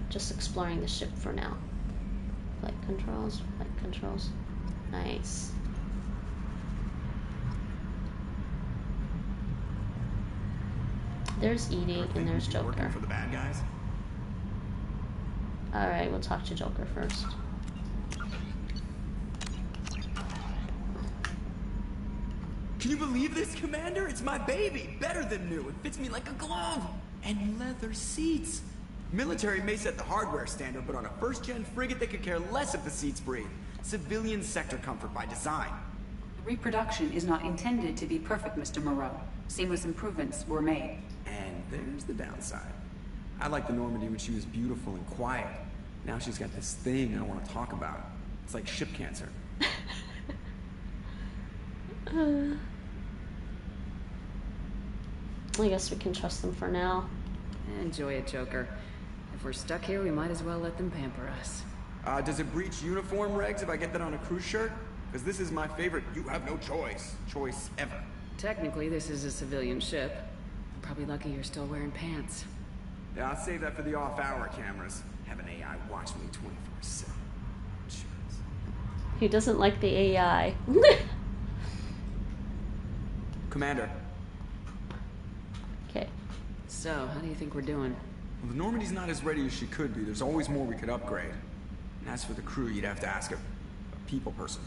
Just exploring the ship for now. Flight controls, flight controls. Nice. There's Edie and there's Joker. Working for the bad guys? Alright, we'll talk to Joker first. Can you believe this, Commander? It's my baby! Better than new. It fits me like a glove! And leather seats. Military may set the hardware standard, but on a first-gen frigate, they could care less if the seats breathe. Civilian sector comfort by design. Reproduction is not intended to be perfect, Mr. Moreau. Seamless improvements were made. And there's the downside. I liked the Normandy when she was beautiful and quiet. Now she's got this thing I want to talk about. It's like ship cancer. I guess we can trust them for now. Enjoy it, Joker. If we're stuck here, we might as well let them pamper us. Does it breach uniform regs if I get that on a cruise shirt? Because this is my favorite you have no choice ever. Technically, this is a civilian ship. I'm probably lucky you're still wearing pants. Yeah, I'll save that for the off-hour cameras. Have an AI watch me 24/7. He doesn't like the AI. Commander. Okay. So, how do you think we're doing? Well, the Normandy's not as ready as she could be. There's always more we could upgrade. And as for the crew, you'd have to ask a people person.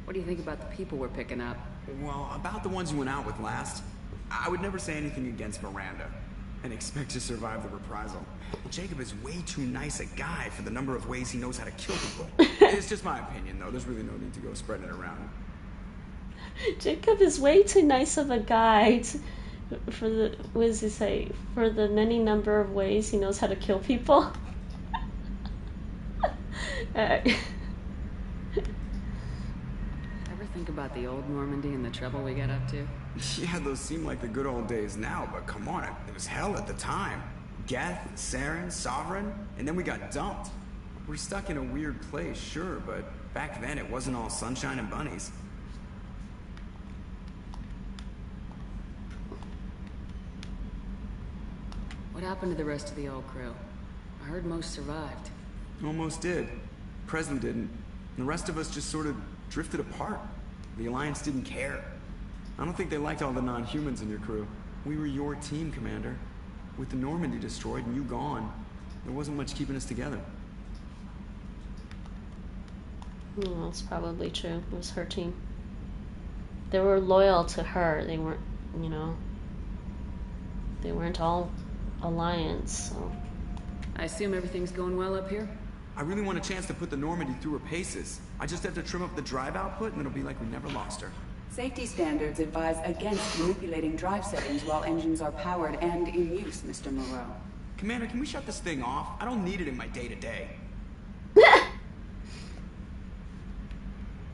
What do you think about the people we're picking up? Well, about the ones you went out with last, I would never say anything against Miranda and expect to survive the reprisal. Jacob is way too nice a guy for the number of ways he knows how to kill people. It's just my opinion, though. There's really no need to go spreading it around. Jacob is way too nice of a guy for the, what does he say? For the many number of ways he knows how to kill people. Ever think about the old Normandy and the trouble we got up to? Yeah, those seem like the good old days now, but come on, it was hell at the time. Geth, Saren, Sovereign, and then we got dumped. We're stuck in a weird place, sure, but back then it wasn't all sunshine and bunnies. What happened to the rest of the old crew? I heard most survived. Almost did. Presley didn't. The rest of us just sort of drifted apart. The Alliance didn't care. I don't think they liked all the non-humans in your crew. We were your team, Commander. With the Normandy destroyed and you gone, there wasn't much keeping us together. Well, that's probably true. It was her team. They were loyal to her. They weren't, you know, they weren't all Alliance, so. I assume everything's going well up here? I really want a chance to put the Normandy through her paces. I just have to trim up the drive output and it'll be like we never lost her. Safety standards advise against manipulating drive settings while engines are powered and in use, Mr. Moreau. Commander, can we shut this thing off? I don't need it in my day-to-day.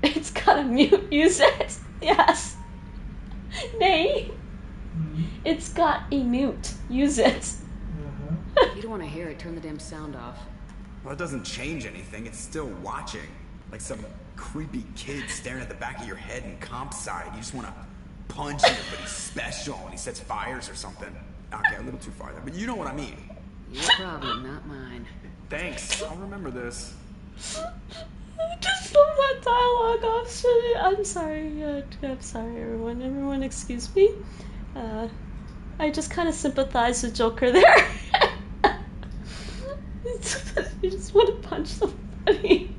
It's got a mute. Use it. Yes. Nay. It's got a mute. Use it. You don't want to hear it. Turn the damn sound off. Well, it doesn't change anything. It's still watching. Like some creepy kid staring at the back of your head in comp side. You just want to punch him, but he's special and he sets fires or something. Okay, a little too far there, but you know what I mean. Your problem, not mine. Thanks. I'll remember this. I just love that dialogue option. I'm sorry. I'm sorry, everyone. Everyone, excuse me. I just kind of sympathize with Joker there. You just want to punch somebody.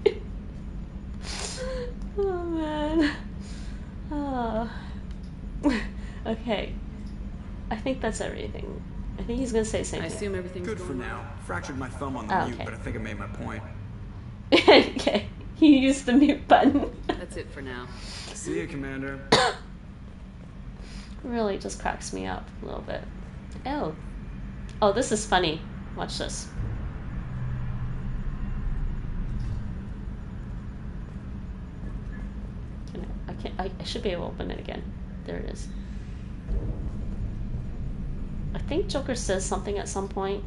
Oh man. Oh. Okay. I think that's everything. I think he's gonna say the same thing. I assume everything's good for now. Fractured my thumb on the mute, but I think I made my point. Okay. You used the mute button. That's it for now. See you, Commander. Really just cracks me up a little bit. Oh. Oh, this is funny. Watch this. I should be able to open it again. There it is. I think Joker says something at some point.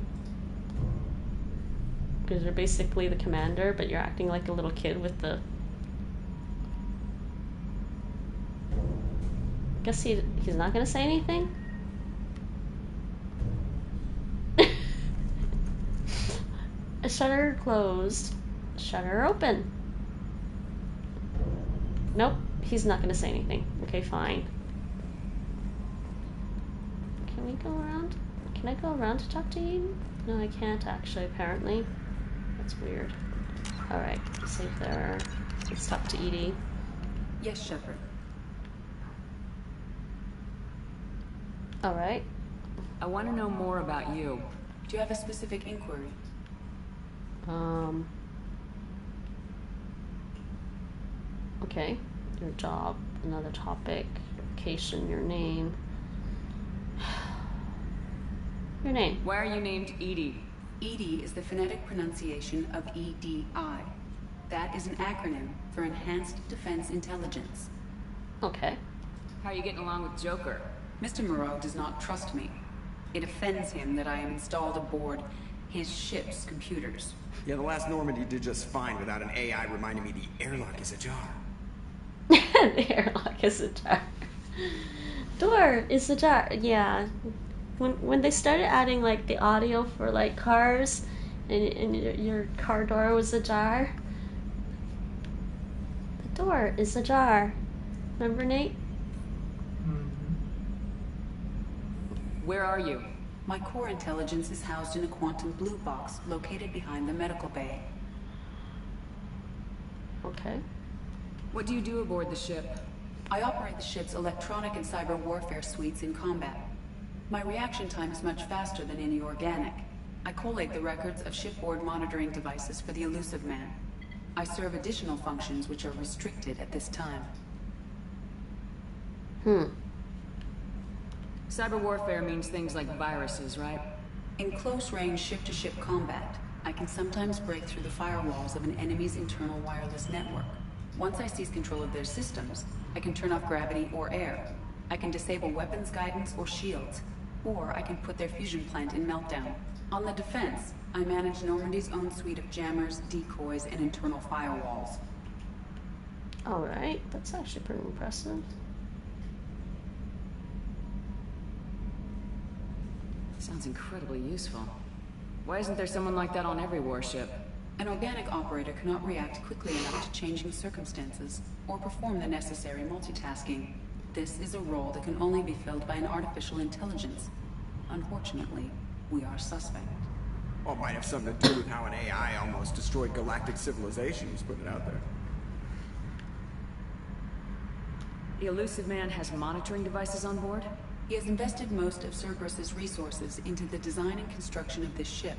Because you're basically the commander, but you're acting like a little kid with the... I guess he's not going to say anything? A shutter closed. Shutter open. Nope. He's not going to say anything. Okay, fine. Can we go around? Can I go around to talk to you? No, I can't actually, apparently. That's weird. Alright, save there. Let's talk to Edie. Yes, Shepard. Alright. I want to know more about you. Do you have a specific inquiry? Okay. Your job, another topic, location, your name. Your name. Why are you named Edie? EDI is the phonetic pronunciation of EDI. That is an acronym for Enhanced Defense Intelligence. Okay. How are you getting along with Joker? Mr. Moreau does not trust me. It offends him that I am installed aboard his ship's computers. Yeah, the last Normandy did just fine without an AI reminding me the airlock is ajar. The airlock is ajar. Door is ajar. Yeah. When they started adding like the audio for like cars, and your car door was ajar. The door is ajar. Remember, Nate? Where are you? My core intelligence is housed in a quantum blue box located behind the medical bay. Okay. What do you do aboard the ship? I operate the ship's electronic and cyber warfare suites in combat. My reaction time is much faster than any organic. I collate the records of shipboard monitoring devices for the Elusive Man. I serve additional functions which are restricted at this time. Cyber warfare means things like viruses, right? In close-range ship-to-ship combat, I can sometimes break through the firewalls of an enemy's internal wireless network. Once I seize control of their systems, I can turn off gravity or air. I can disable weapons guidance or shields, or I can put their fusion plant in meltdown. On the defense, I manage Normandy's own suite of jammers, decoys, and internal firewalls. Alright, that's actually pretty impressive. Sounds incredibly useful. Why isn't there someone like that on every warship? An organic operator cannot react quickly enough to changing circumstances, or perform the necessary multitasking. This is a role that can only be filled by an artificial intelligence. Unfortunately, we are suspect. Well, it might have something to do with how an AI almost destroyed galactic civilization, just putting it out there. The Elusive Man has monitoring devices on board? He has invested most of Cerberus's resources into the design and construction of this ship.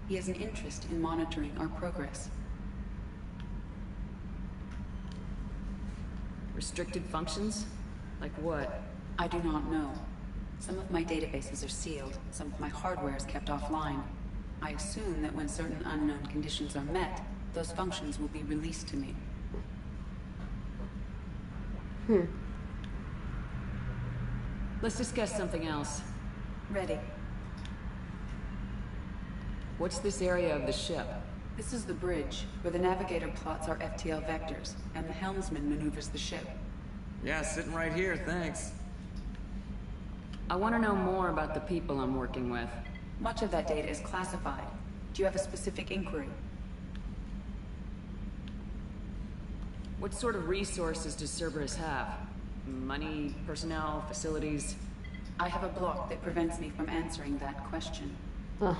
He has an interest in monitoring our progress. Restricted functions? Like what? I do not know. Some of my databases are sealed, some of my hardware is kept offline. I assume that when certain unknown conditions are met, those functions will be released to me. Let's discuss something else. Ready. What's this area of the ship? This is the bridge, where the navigator plots our FTL vectors, and the helmsman maneuvers the ship. Yeah, sitting right here, thanks. I want to know more about the people I'm working with. Much of that data is classified. Do you have a specific inquiry? What sort of resources does Cerberus have? Money, personnel, facilities? I have a block that prevents me from answering that question. Oh,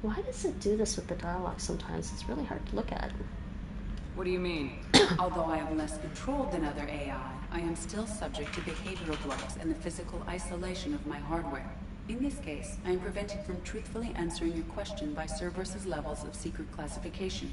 why does it do this with the dialogue sometimes? It's really hard to look at. What do you mean? Although I am less controlled than other AI, I am still subject to behavioral blocks and the physical isolation of my hardware. In this case, I am prevented from truthfully answering your question by Cerberus's levels of secret classification.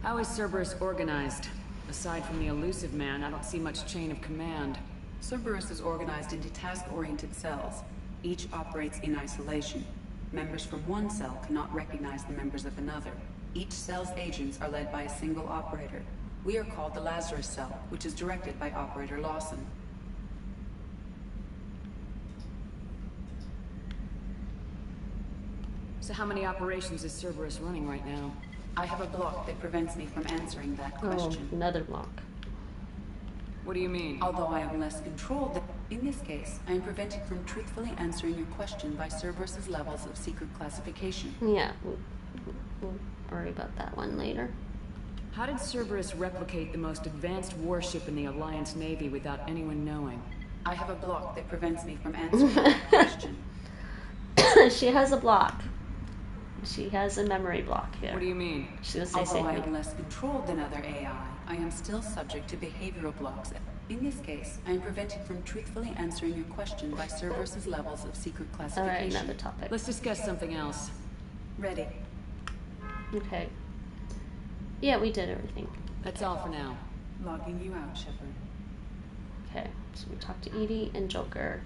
How is Cerberus organized? Aside from the Elusive Man, I don't see much chain of command. Cerberus is organized into task-oriented cells. Each operates in isolation. Members from one cell cannot recognize the members of another. Each cell's agents are led by a single operator. We are called the Lazarus Cell, which is directed by Operator Lawson. So how many operations is Cerberus running right now? I have a block that prevents me from answering that question. Oh, another block. What do you mean? Although I am less controlled, in this case, I am prevented from truthfully answering your question by Cerberus's levels of secret classification. Yeah, we'll worry about that one later. How did Cerberus replicate the most advanced warship in the Alliance Navy without anyone knowing? I have a block that prevents me from answering that question. She has a block. She has a memory block here. What do you mean? She was say Although I something. am less controlled than other AI, I am still subject to behavioral blocks. In this case, I am prevented from truthfully answering your question by Cerberus's levels of secret classification. Alright, another topic. Let's discuss something else. Ready. Okay. Yeah, we did everything. That's all for now. Logging you out, Shepard. Okay, so we talked to Edie and Joker.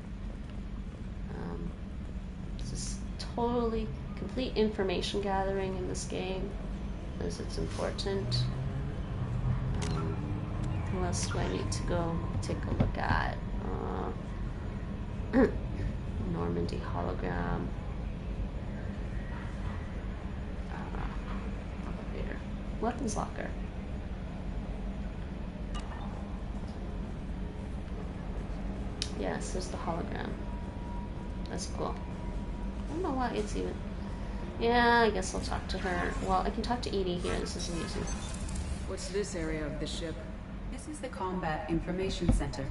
This is totally complete information gathering in this game, as it's important. Who else do I need to go take a look at? Normandy hologram. Elevator. Weapons locker. Yes, there's the hologram. That's cool. I don't know why it's even... Yeah, I guess I'll talk to her. Well, I can talk to Edie here. This is easy. What's this area of the ship? This is the Combat Information Center.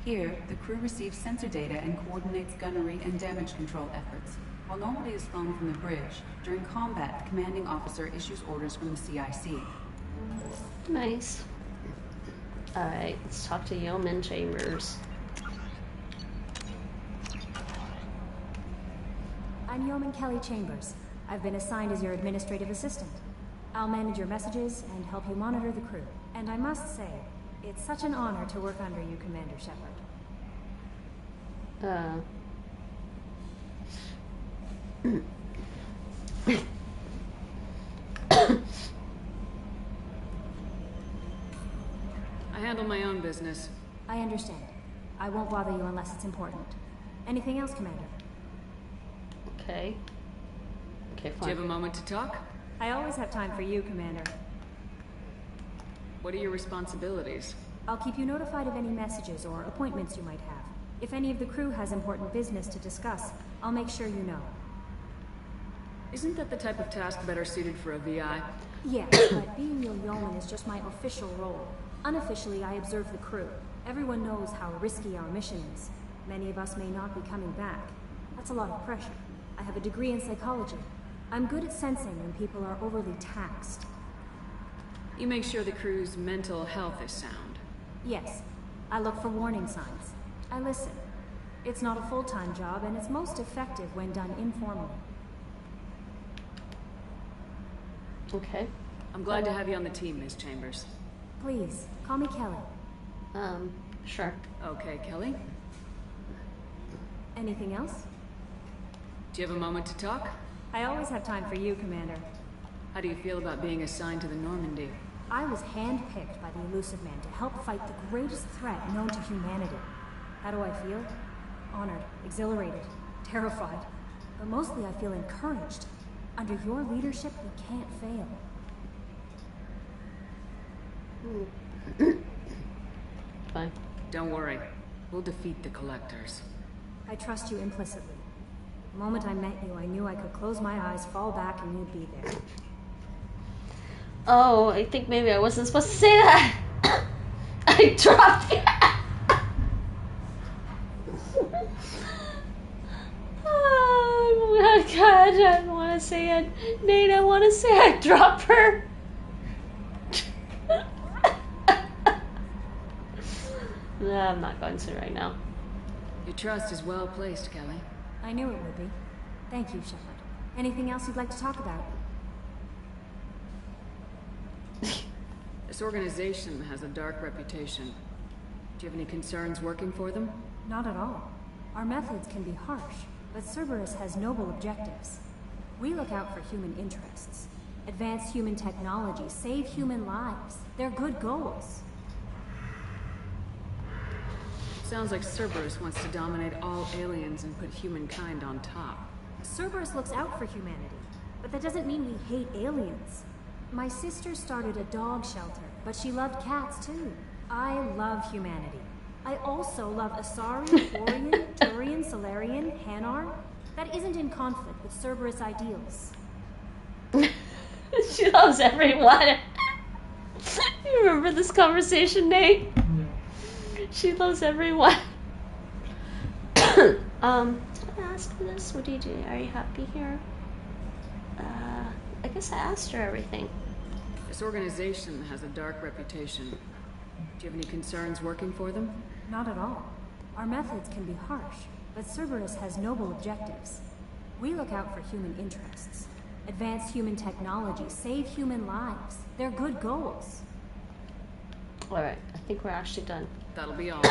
Here, the crew receives sensor data and coordinates gunnery and damage control efforts. While nobody is flown from the bridge, during combat, the commanding officer issues orders from the CIC. Nice. Alright, let's talk to Yeoman Chambers. I'm Yeoman Kelly Chambers. I've been assigned as your administrative assistant. I'll manage your messages and help you monitor the crew. And I must say, it's such an honor to work under you, Commander Shepard. I handle my own business. I understand. I won't bother you unless it's important. Anything else, Commander? Okay. Okay, fine. Do you have a moment to talk? I always have time for you, Commander. What are your responsibilities? I'll keep you notified of any messages or appointments you might have. If any of the crew has important business to discuss, I'll make sure you know. Isn't that the type of task better suited for a VI? Yes, but being your yeoman is just my official role. Unofficially, I observe the crew. Everyone knows how risky our mission is. Many of us may not be coming back. That's a lot of pressure. I have a degree in psychology. I'm good at sensing when people are overly taxed. You make sure the crew's mental health is sound. Yes. I look for warning signs. I listen. It's not a full-time job, and it's most effective when done informally. Okay. I'm glad to have you on the team, Ms. Chambers. Please, call me Kelly. Sure. Okay, Kelly. Anything else? Do you have a moment to talk? I always have time for you, Commander. How do you feel about being assigned to the Normandy? I was handpicked by the Elusive Man to help fight the greatest threat known to humanity. How do I feel? Honored, exhilarated, terrified. But mostly I feel encouraged. Under your leadership, we can't fail. Fine. Don't worry. We'll defeat the Collectors. I trust you implicitly. The moment I met you, I knew I could close my eyes, fall back, and you'd be there. Oh, I think maybe I wasn't supposed to say that. I dropped it. Oh God, I don't want to say it. Nate, I want to say I dropped her. No, I'm not going to right now. Your trust is well placed, Kelly. I knew it would be. Thank you, Shepard. Anything else you'd like to talk about? This organization has a dark reputation. Do you have any concerns working for them? Not at all. Our methods can be harsh, but Cerberus has noble objectives. We look out for human interests. Advance human technology, save human lives. They're good goals. Sounds like Cerberus wants to dominate all aliens and put humankind on top. Cerberus looks out for humanity, but that doesn't mean we hate aliens. My sister started a dog shelter, but she loved cats too. I love humanity. I also love Asari, Quarian, Turian, Solarian, Hanar. That isn't in conflict with Cerberus ideals. She loves everyone. You remember this conversation, Nate? She loves everyone. Did I ask for this? What do you do? Are you happy here? I guess I asked her everything. This organization has a dark reputation. Do you have any concerns working for them? Not at all. Our methods can be harsh, but Cerberus has noble objectives. We look out for human interests. Advance human technology, save human lives. They're good goals. Alright, I think we're actually done. That'll be all.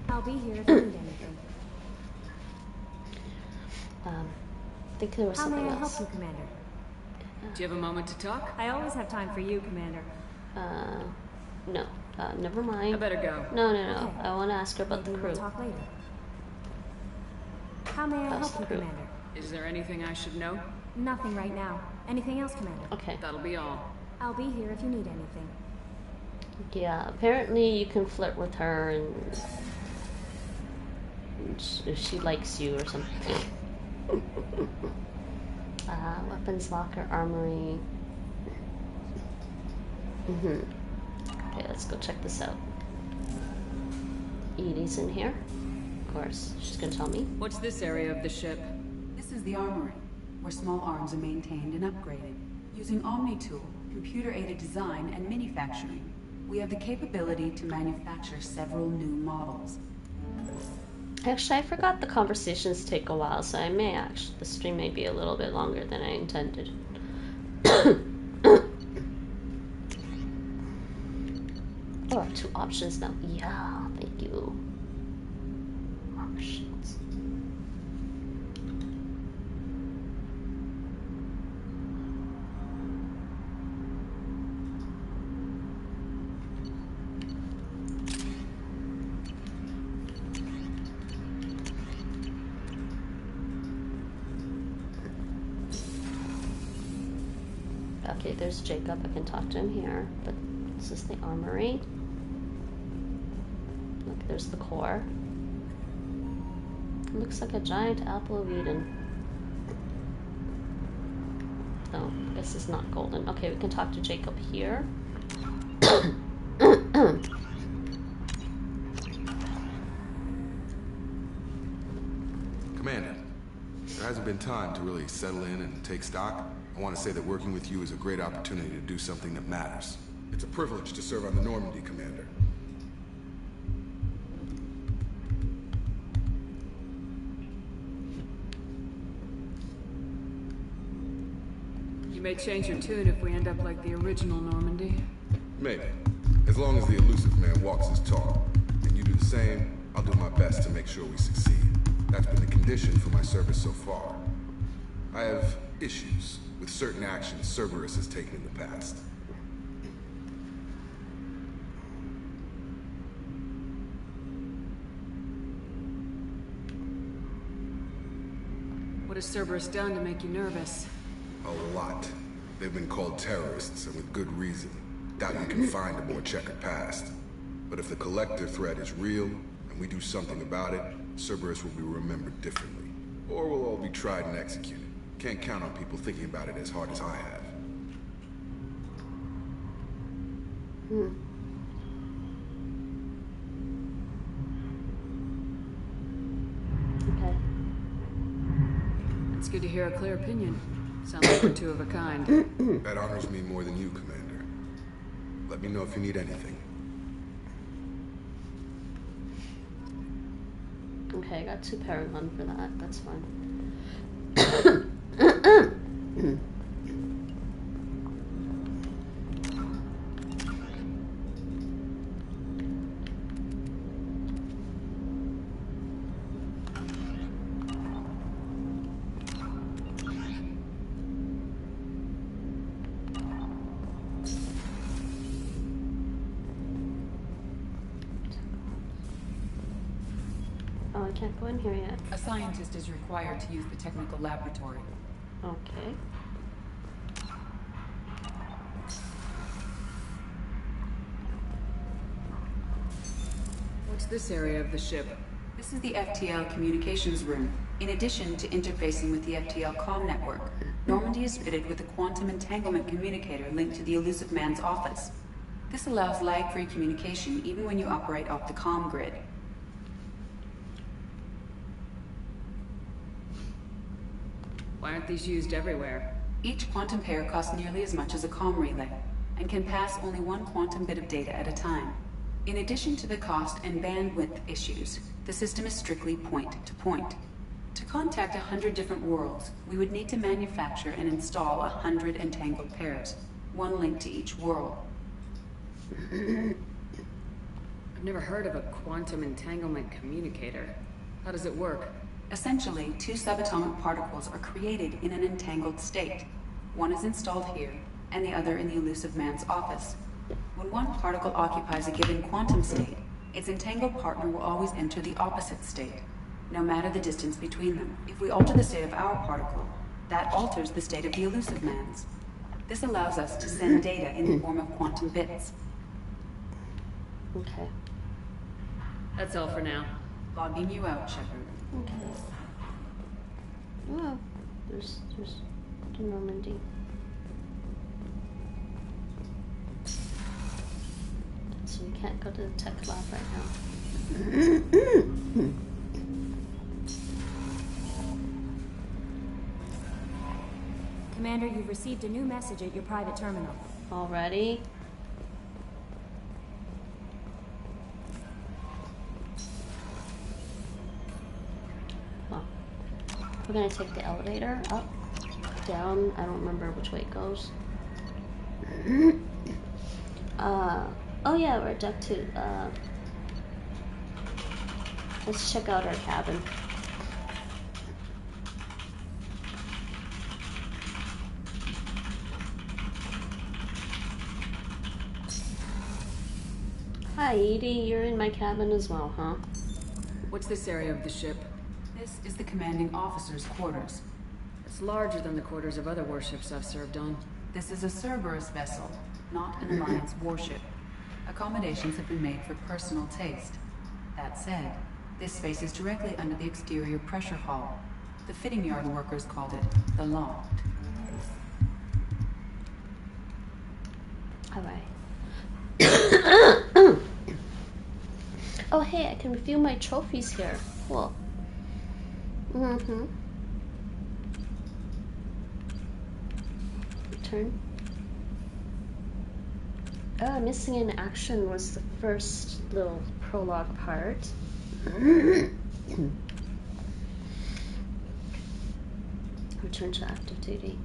I'll be here if you need anything. I think there was something else. How may I help you, Commander? Do you have a moment to talk? I always have time for you, Commander. No. Never mind. I better go. No. Okay. I want to ask her about the crew. We'll talk later. How may I help you, Commander? Is there anything I should know? Nothing right now. Anything else, Commander? Okay. That'll be all. I'll be here if you need anything. Yeah, apparently you can flirt with her and she likes you or something. Weapons locker, armory. Okay, let's go check this out. Edie's in here. Of course, she's gonna tell me. What's this area of the ship? This is the armory, where small arms are maintained and upgraded. Using ME2, computer-aided design, and manufacturing, we have the capability to manufacture several new models. Actually, I forgot the conversations take a while, so the stream may be a little bit longer than I intended. Oh, 2 options now. Yeah, thank you. Options. Okay, there's Jacob. I can talk to him here, but this is the armory. Look, there's the core. It looks like a giant apple of Eden. Oh, I guess it's not golden. Okay, we can talk to Jacob here. Commander, there hasn't been time to really settle in and take stock. I want to say that working with you is a great opportunity to do something that matters. It's a privilege to serve on the Normandy, Commander. You may change your tune if we end up like the original Normandy. Maybe. As long as the elusive man walks his talk, and you do the same, I'll do my best to make sure we succeed. That's been the condition for my service so far. I have issues with certain actions Cerberus has taken in the past. What has Cerberus done to make you nervous? A lot. They've been called terrorists, and with good reason. Doubt you can find a more checkered past. But if the collector threat is real, and we do something about it, Cerberus will be remembered differently. Or we'll all be tried and executed. Can't count on people thinking about it as hard as I have. Okay. It's good to hear a clear opinion. Sounds like we're 2 of a kind. That honors me more than you, Commander. Let me know if you need anything. Okay, I got 2 Paragon for that. That's fine. Oh, I can't go in here yet. A scientist is required to use the technical laboratory. Okay. What's this area of the ship? This is the FTL communications room. In addition to interfacing with the FTL comm network, Normandy is fitted with a quantum entanglement communicator linked to the elusive man's office. This allows lag-free communication even when you operate off the comm grid. Why aren't these used everywhere? Each quantum pair costs nearly as much as a comm relay, and can pass only one quantum bit of data at a time. In addition to the cost and bandwidth issues, the system is strictly point-to-point. To contact 100 different worlds, we would need to manufacture and install 100 entangled pairs, one link to each world. I've never heard of a quantum entanglement communicator. How does it work? Essentially, two subatomic particles are created in an entangled state. One is installed here, and the other in the elusive man's office. When one particle occupies a given quantum state, its entangled partner will always enter the opposite state, no matter the distance between them. If we alter the state of our particle, that alters the state of the elusive man's. This allows us to send data in the form of quantum bits. Okay. That's all for now. Logging you out, Shepard. Okay. Oh, there's the Normandy. So we can't go to the tech lab right now. Commander, you've received a new message at your private terminal. Already? Oh. We're gonna take the elevator up, down. I don't remember which way it goes. Oh yeah, we're deck 2. Let's check out our cabin. Hi, Edie. You're in my cabin as well, huh? What's this area of the ship? This is the commanding officer's quarters. It's larger than the quarters of other warships I've served on. This is a Cerberus vessel, not an Alliance warship. Accommodations have been made for personal taste. That said, this space is directly under the exterior pressure hull. The fitting yard workers called it the loft. Alright. Oh hey, I can view my trophies here. Cool. Return. Oh, missing in action was the first little prologue part. Return to active duty.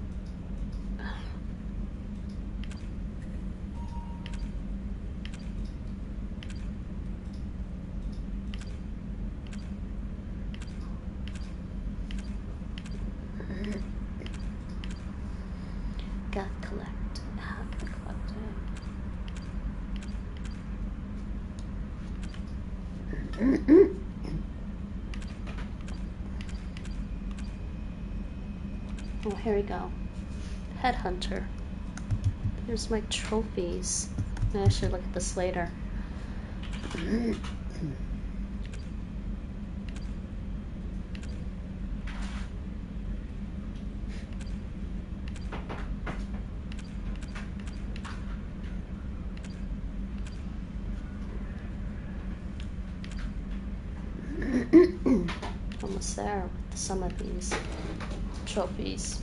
Got collect. Have collected. Oh, here we go. Headhunter. Here's my trophies. Maybe I should look at this later. Almost there with some of these trophies.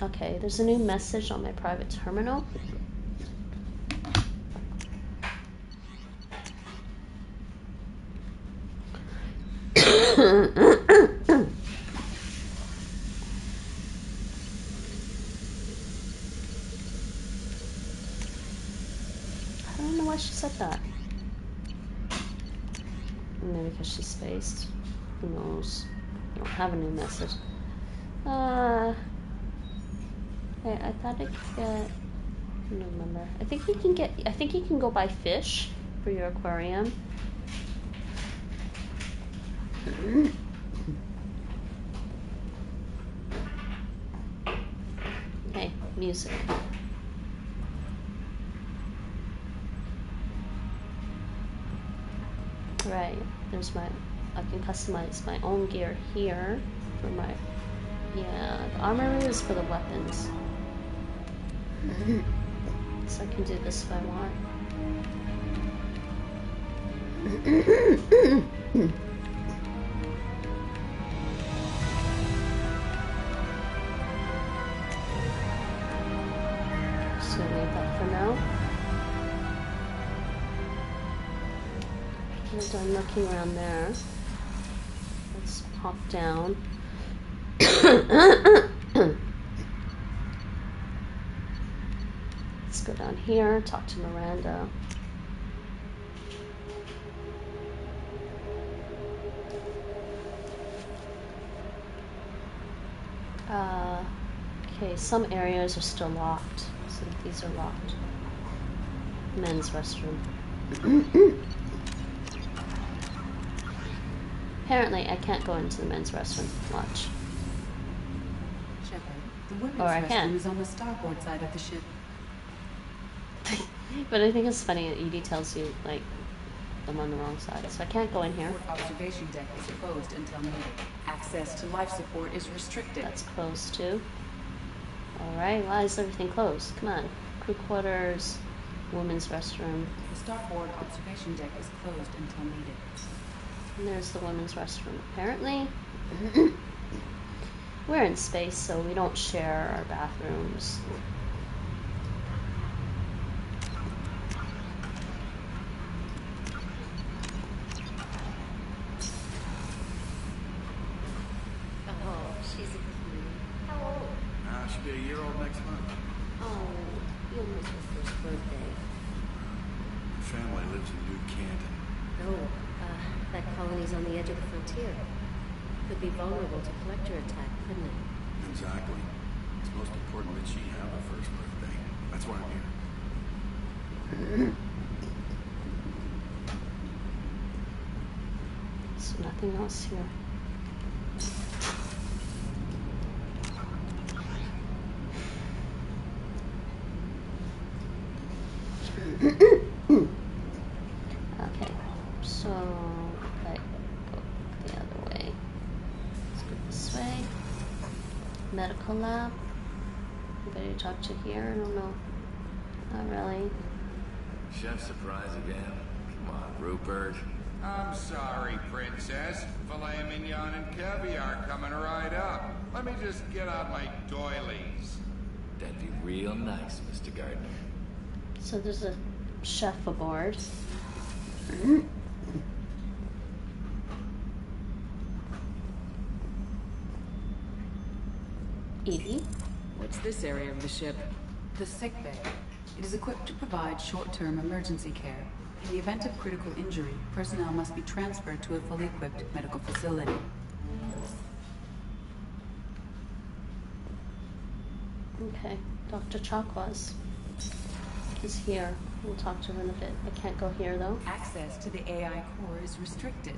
Okay, there's a new message on my private terminal. I don't know why she said that. Maybe because she's spaced. Who knows? I don't have a new message. Hey, I thought I could get. I don't remember. I think you can get. I think you can go buy fish for your aquarium. Hey, music. Right, there's my, I can customize my own gear here for my, yeah, the armor is for the weapons. So I can do this if I want. So leave that for now. We're done looking around there. Let's pop down. Let's go down here, talk to Miranda. Okay, some areas are still locked. So these are locked. Men's restroom. Apparently, I can't go into the men's restroom. Watch. Shepard, the women's Or I restroom can. is on the starboard side of the ship. But I think it's funny that Edie tells you, like, I'm on the wrong side. So I can't go in here. Observation deck is closed until needed. Access to life support is restricted. That's closed too. Alright, why is everything closed? Come on. Crew quarters, women's restroom. The starboard observation deck is closed until needed. And there's the women's restroom. Apparently, we're in space, so we don't share our bathrooms. Oh, she's a cutie. How old? She'll be a year old next month. Oh, you'll miss her first birthday. Her family lives in New Canton. Oh, that colony's on the edge of the frontier. Could be vulnerable to collector attack, couldn't it? Exactly. It's most important that she have her first birthday. That's why I'm here. There's nothing else here. Okay, so okay, go the other way. Let's go this way. Medical lab. Anybody to talk to here? I don't know. Not really. Chef surprise again? Come on, Rupert. I'm sorry, Princess. Filet mignon and caviar coming right up. Let me just get out my doilies. That'd be real nice, Mr. Gardner. So there's a chef aboard. Evie? What's this area of the ship? The sick bay. It is equipped to provide short-term emergency care. In the event of critical injury, personnel must be transferred to a fully equipped medical facility. Okay, Dr. Chakwas is here. We'll talk to her in a bit. I can't go here though. Access to the AI core is restricted.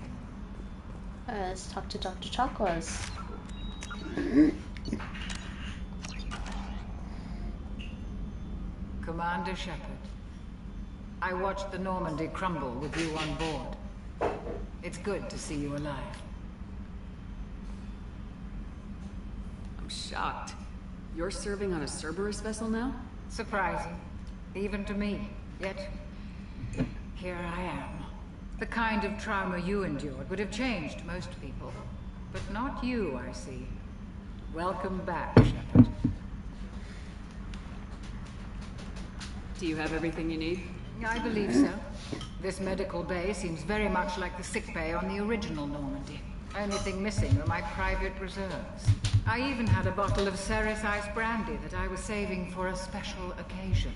Let's talk to Dr. Chakwas. Commander Shepard, I watched the Normandy crumble with you on board. It's good to see you alive. I'm shocked. You're serving on a Cerberus vessel now? Surprising, even to me. Yet, here I am. The kind of trauma you endured would have changed most people. But not you, I see. Welcome back, Shepard. Do you have everything you need? I believe so. This medical bay seems very much like the sick bay on the original Normandy. Anything missing are my private reserves. I even had a bottle of Ceres Ice brandy that I was saving for a special occasion.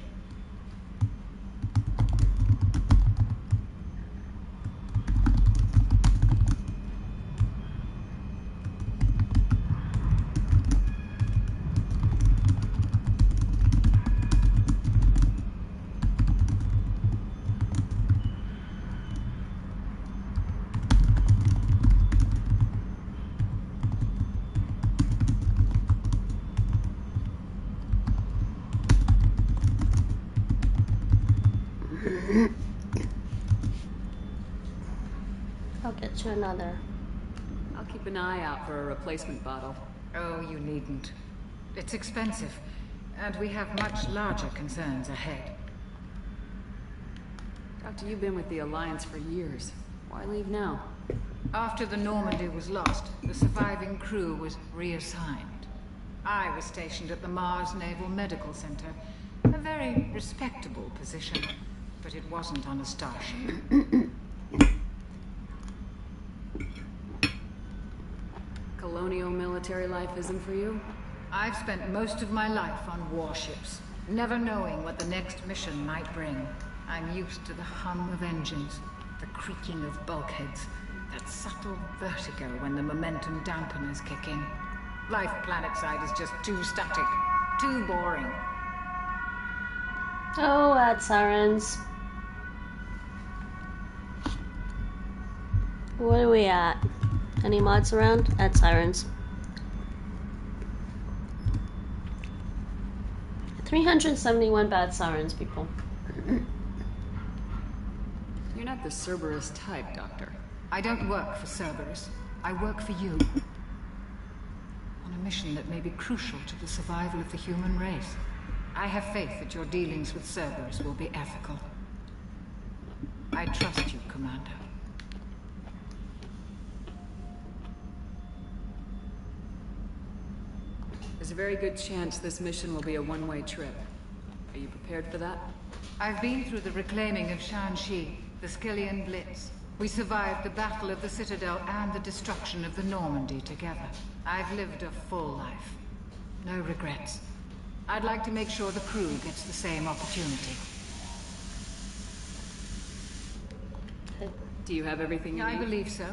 I'll get you another. I'll keep an eye out for a replacement bottle. Oh, you needn't. It's expensive, and we have much larger concerns ahead. Doctor, you've been with the Alliance for years. Why leave now? After the Normandy was lost, the surviving crew was reassigned. I was stationed at the Mars Naval Medical Center. A very respectable position, but it wasn't on a starship. Colonial military life isn't for you? I've spent most of my life on warships, never knowing what the next mission might bring. I'm used to the hum of engines, the creaking of bulkheads, that subtle vertigo when the momentum dampeners kick in. Life planetside is just too static, too boring. Oh, add sirens. Where are we at? Any mods around? Add sirens. 371 bad sirens, people. You're not the Cerberus type, Doctor. I don't work for Cerberus. I work for you. On a mission that may be crucial to the survival of the human race. I have faith that your dealings with Cerberus will be ethical. I trust you, Commander. There's a very good chance this mission will be a one-way trip. Are you prepared for that? I've been through the reclaiming of Shanxi, the Skillian Blitz. We survived the Battle of the Citadel and the destruction of the Normandy together. I've lived a full life. No regrets. I'd like to make sure the crew gets the same opportunity. Do you have everything you need? I believe so.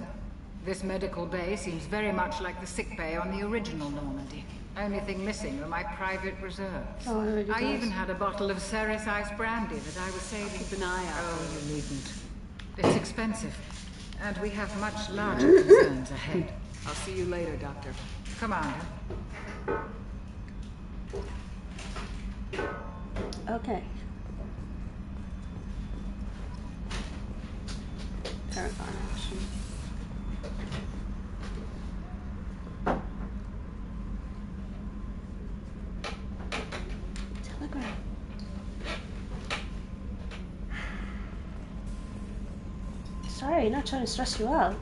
This medical bay seems very much like the sick bay on the original Normandy. Only thing missing are my private reserves. Oh, I even had a bottle of Ceres Ice brandy that I was saving. Keep an eye out. Oh, you needn't. It's expensive. And we have much larger concerns ahead. I'll see you later, Doctor. Commander. Okay. Paragon action. Telegram. Sorry, not trying to stress you out.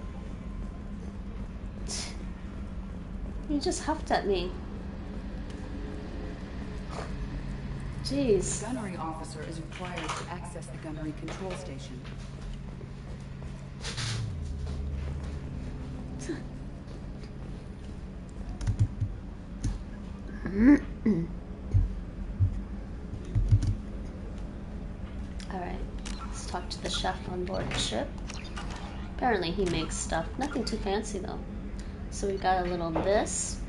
You just huffed at me. Jeez. The gunnery officer is required to access the gunnery control station. Alright, let's talk to the chef on board the ship. Apparently he makes stuff. Nothing too fancy though. So we got a little this.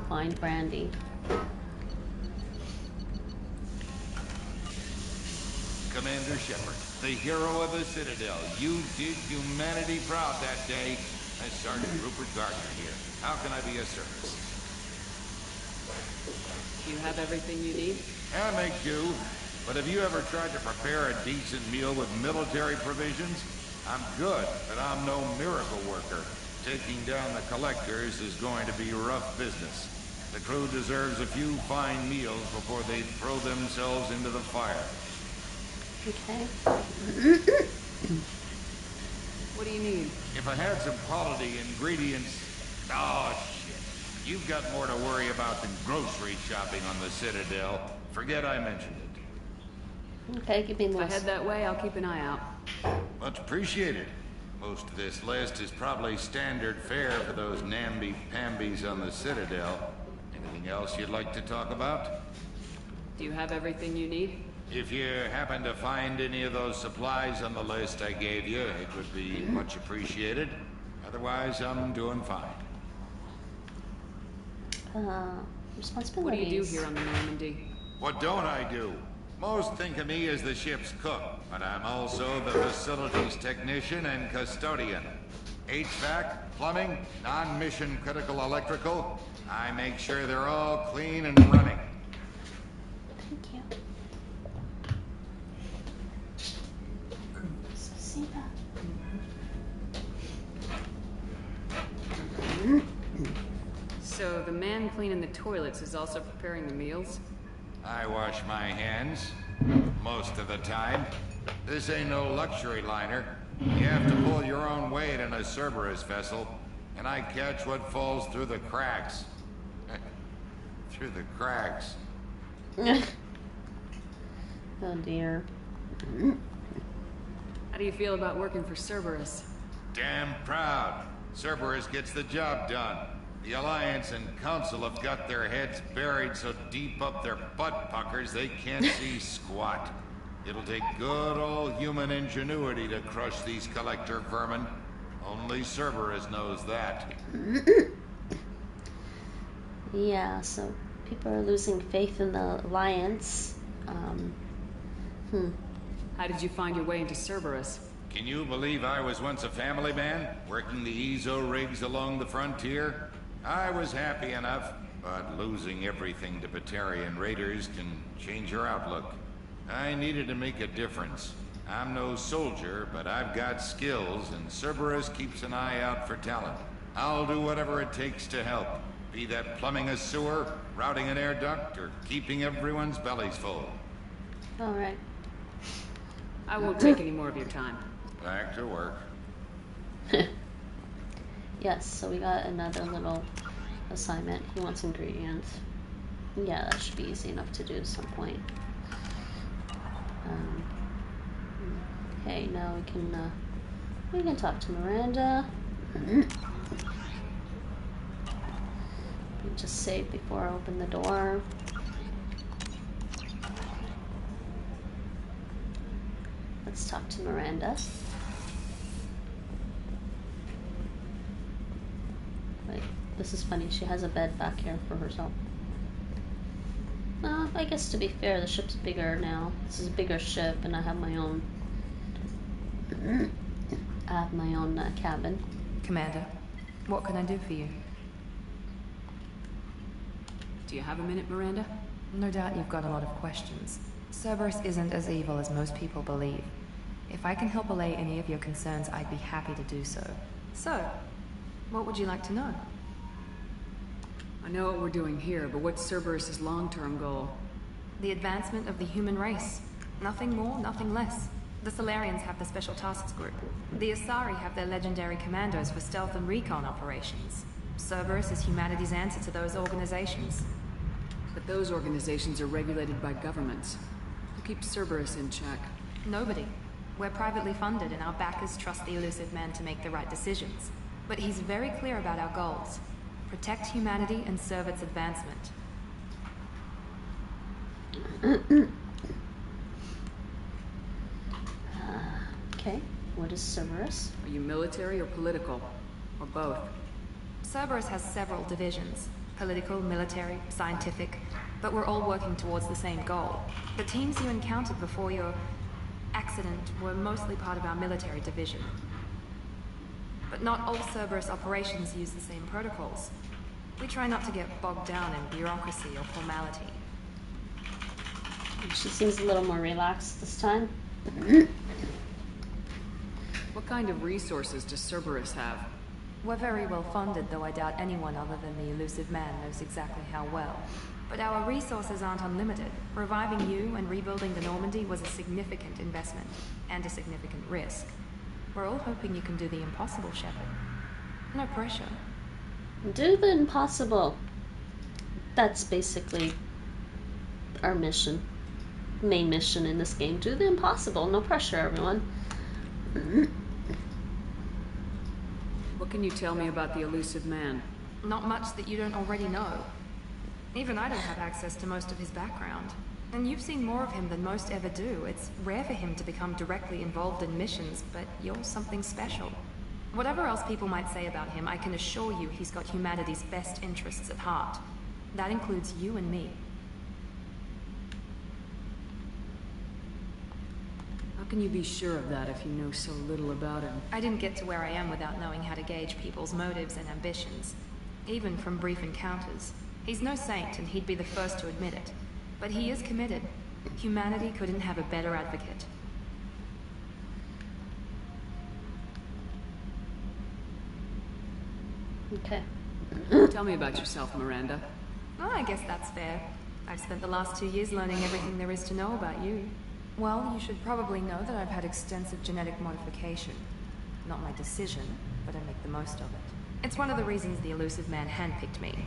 Find brandy. Commander Shepard, the hero of the Citadel. You did humanity proud that day. That's Sergeant Rupert Gardner here. How can I be of service? You have everything you need? I make do. But have you ever tried to prepare a decent meal with military provisions? I'm good, but I'm no miracle worker. Taking down the collectors is going to be rough business. The crew deserves a few fine meals before they throw themselves into the fire. Okay. What do you need? If I had some quality ingredients... Oh, shit. You've got more to worry about than grocery shopping on the Citadel. Forget I mentioned it. Okay, give me If more. I head that way, I'll keep an eye out. Much appreciated. Most of this list is probably standard fare for those namby-pambies on the Citadel. Anything else you'd like to talk about? Do you have everything you need? If you happen to find any of those supplies on the list I gave you, it would be much appreciated. Otherwise, I'm doing fine. Responsibilities. What do you do here on the Normandy? What don't I do? Most think of me as the ship's cook, but I'm also the facilities technician and custodian. HVAC, plumbing, non-mission critical electrical. I make sure they're all clean and running. Thank you. See that? So the man cleaning the toilets is also preparing the meals? I wash my hands most of the time. This ain't no luxury liner. You have to pull your own weight in a Cerberus vessel, and I catch what falls through the cracks. Through the cracks. Oh dear. How do you feel about working for Cerberus? Damn proud. Cerberus gets the job done. The Alliance and Council have got their heads buried so deep up their butt puckers they can't see squat. It'll take good old human ingenuity to crush these collector vermin. Only Cerberus knows that. Yeah, so people are losing faith in the Alliance. How did you find your way into Cerberus? Can you believe I was once a family man, working the EZO rigs along the frontier? I was happy enough, but losing everything to Batarian raiders can change your outlook. I needed to make a difference. I'm no soldier, but I've got skills, and Cerberus keeps an eye out for talent. I'll do whatever it takes to help. Be that plumbing a sewer, routing an air duct, or keeping everyone's bellies full. Alright. I won't take any more of your time. Back to work. Yes, so we got another little assignment. He wants ingredients. Yeah, that should be easy enough to do at some point. Okay, now we can talk to Miranda. Just save before I open the door. Let's talk to Miranda. Wait, this is funny. She has a bed back here for herself. I guess to be fair, the ship's bigger now. This is a bigger ship, and I have my own. Cabin. Commander, what can I do for you? Do you have a minute, Miranda? No doubt you've got a lot of questions. Cerberus isn't as evil as most people believe. If I can help allay any of your concerns, I'd be happy to do so. So, what would you like to know? I know what we're doing here, but what's Cerberus's long-term goal? The advancement of the human race. Nothing more, nothing less. The Solarians have the Special Tasks Group. The Asari have their legendary commandos for stealth and recon operations. Cerberus is humanity's answer to those organizations. But those organizations are regulated by governments. Who keeps Cerberus in check? Nobody. We're privately funded, and our backers trust the elusive man to make the right decisions. But he's very clear about our goals. Protect humanity and serve its advancement. Okay, what is Cerberus? Are you military or political? Or both? Cerberus has several divisions. Political, military, scientific. But we're all working towards the same goal. The teams you encountered before your accident were mostly part of our military division. But not all Cerberus operations use the same protocols. We try not to get bogged down in bureaucracy or formality. She seems a little more relaxed this time. What kind of resources does Cerberus have? We're very well funded, though I doubt anyone other than the elusive man knows exactly how well. But our resources aren't unlimited. Reviving you and rebuilding the Normandy was a significant investment, and a significant risk. We're all hoping you can do the impossible, Shepard. No pressure. Do the impossible. That's basically our mission. Main mission in this game. Do the impossible. No pressure, everyone. What can you tell me about the elusive man? Not much that you don't already know. Even I don't have access to most of his background. And you've seen more of him than most ever do. It's rare for him to become directly involved in missions, but you're something special. Whatever else people might say about him, I can assure you he's got humanity's best interests at heart. That includes you and me. How can you be sure of that if you know so little about him? I didn't get to where I am without knowing how to gauge people's motives and ambitions. Even from brief encounters. He's no saint, and he'd be the first to admit it. But he is committed. Humanity couldn't have a better advocate. Okay. Tell me about yourself, Miranda. Oh, I guess that's fair. I've spent the last 2 years learning everything there is to know about you. Well, you should probably know that I've had extensive genetic modification. Not my decision, but I make the most of it. It's one of the reasons the elusive man handpicked me.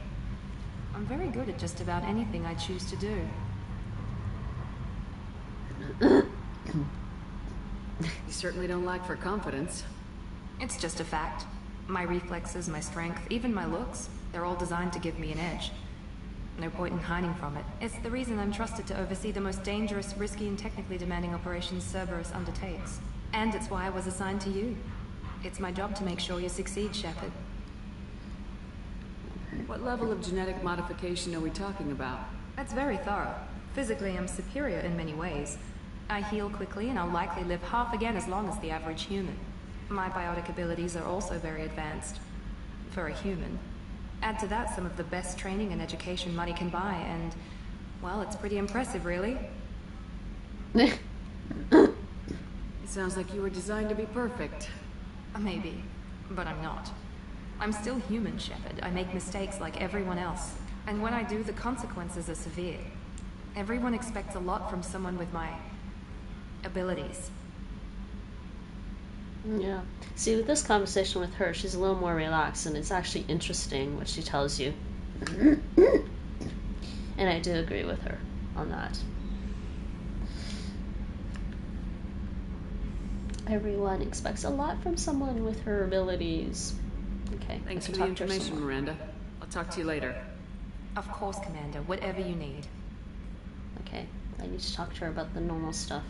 I'm very good at just about anything I choose to do. You certainly don't lack for confidence. It's just a fact. My reflexes, my strength, even my looks, they're all designed to give me an edge. No point in hiding from it. It's the reason I'm trusted to oversee the most dangerous, risky, and technically demanding operations Cerberus undertakes. And it's why I was assigned to you. It's my job to make sure you succeed, Shepard. What level of genetic modification are we talking about? That's very thorough. Physically, I'm superior in many ways. I heal quickly, and I'll likely live half again as long as the average human. My biotic abilities are also very advanced. For a human. Add to that some of the best training and education money can buy, and, well, it's pretty impressive, really. It sounds like you were designed to be perfect. Maybe, but I'm not. I'm still human, Shepard. I make mistakes like everyone else. And when I do, the consequences are severe. Everyone expects a lot from someone with my abilities. Yeah. See, with this conversation with her, she's a little more relaxed, and it's actually interesting what she tells you. And I do agree with her on that. Everyone expects a lot from someone with her abilities. Okay. Thanks for the information, Miranda. I'll talk to you later. Of course, Commander. Whatever you need. Okay. I need to talk to her about the normal stuff.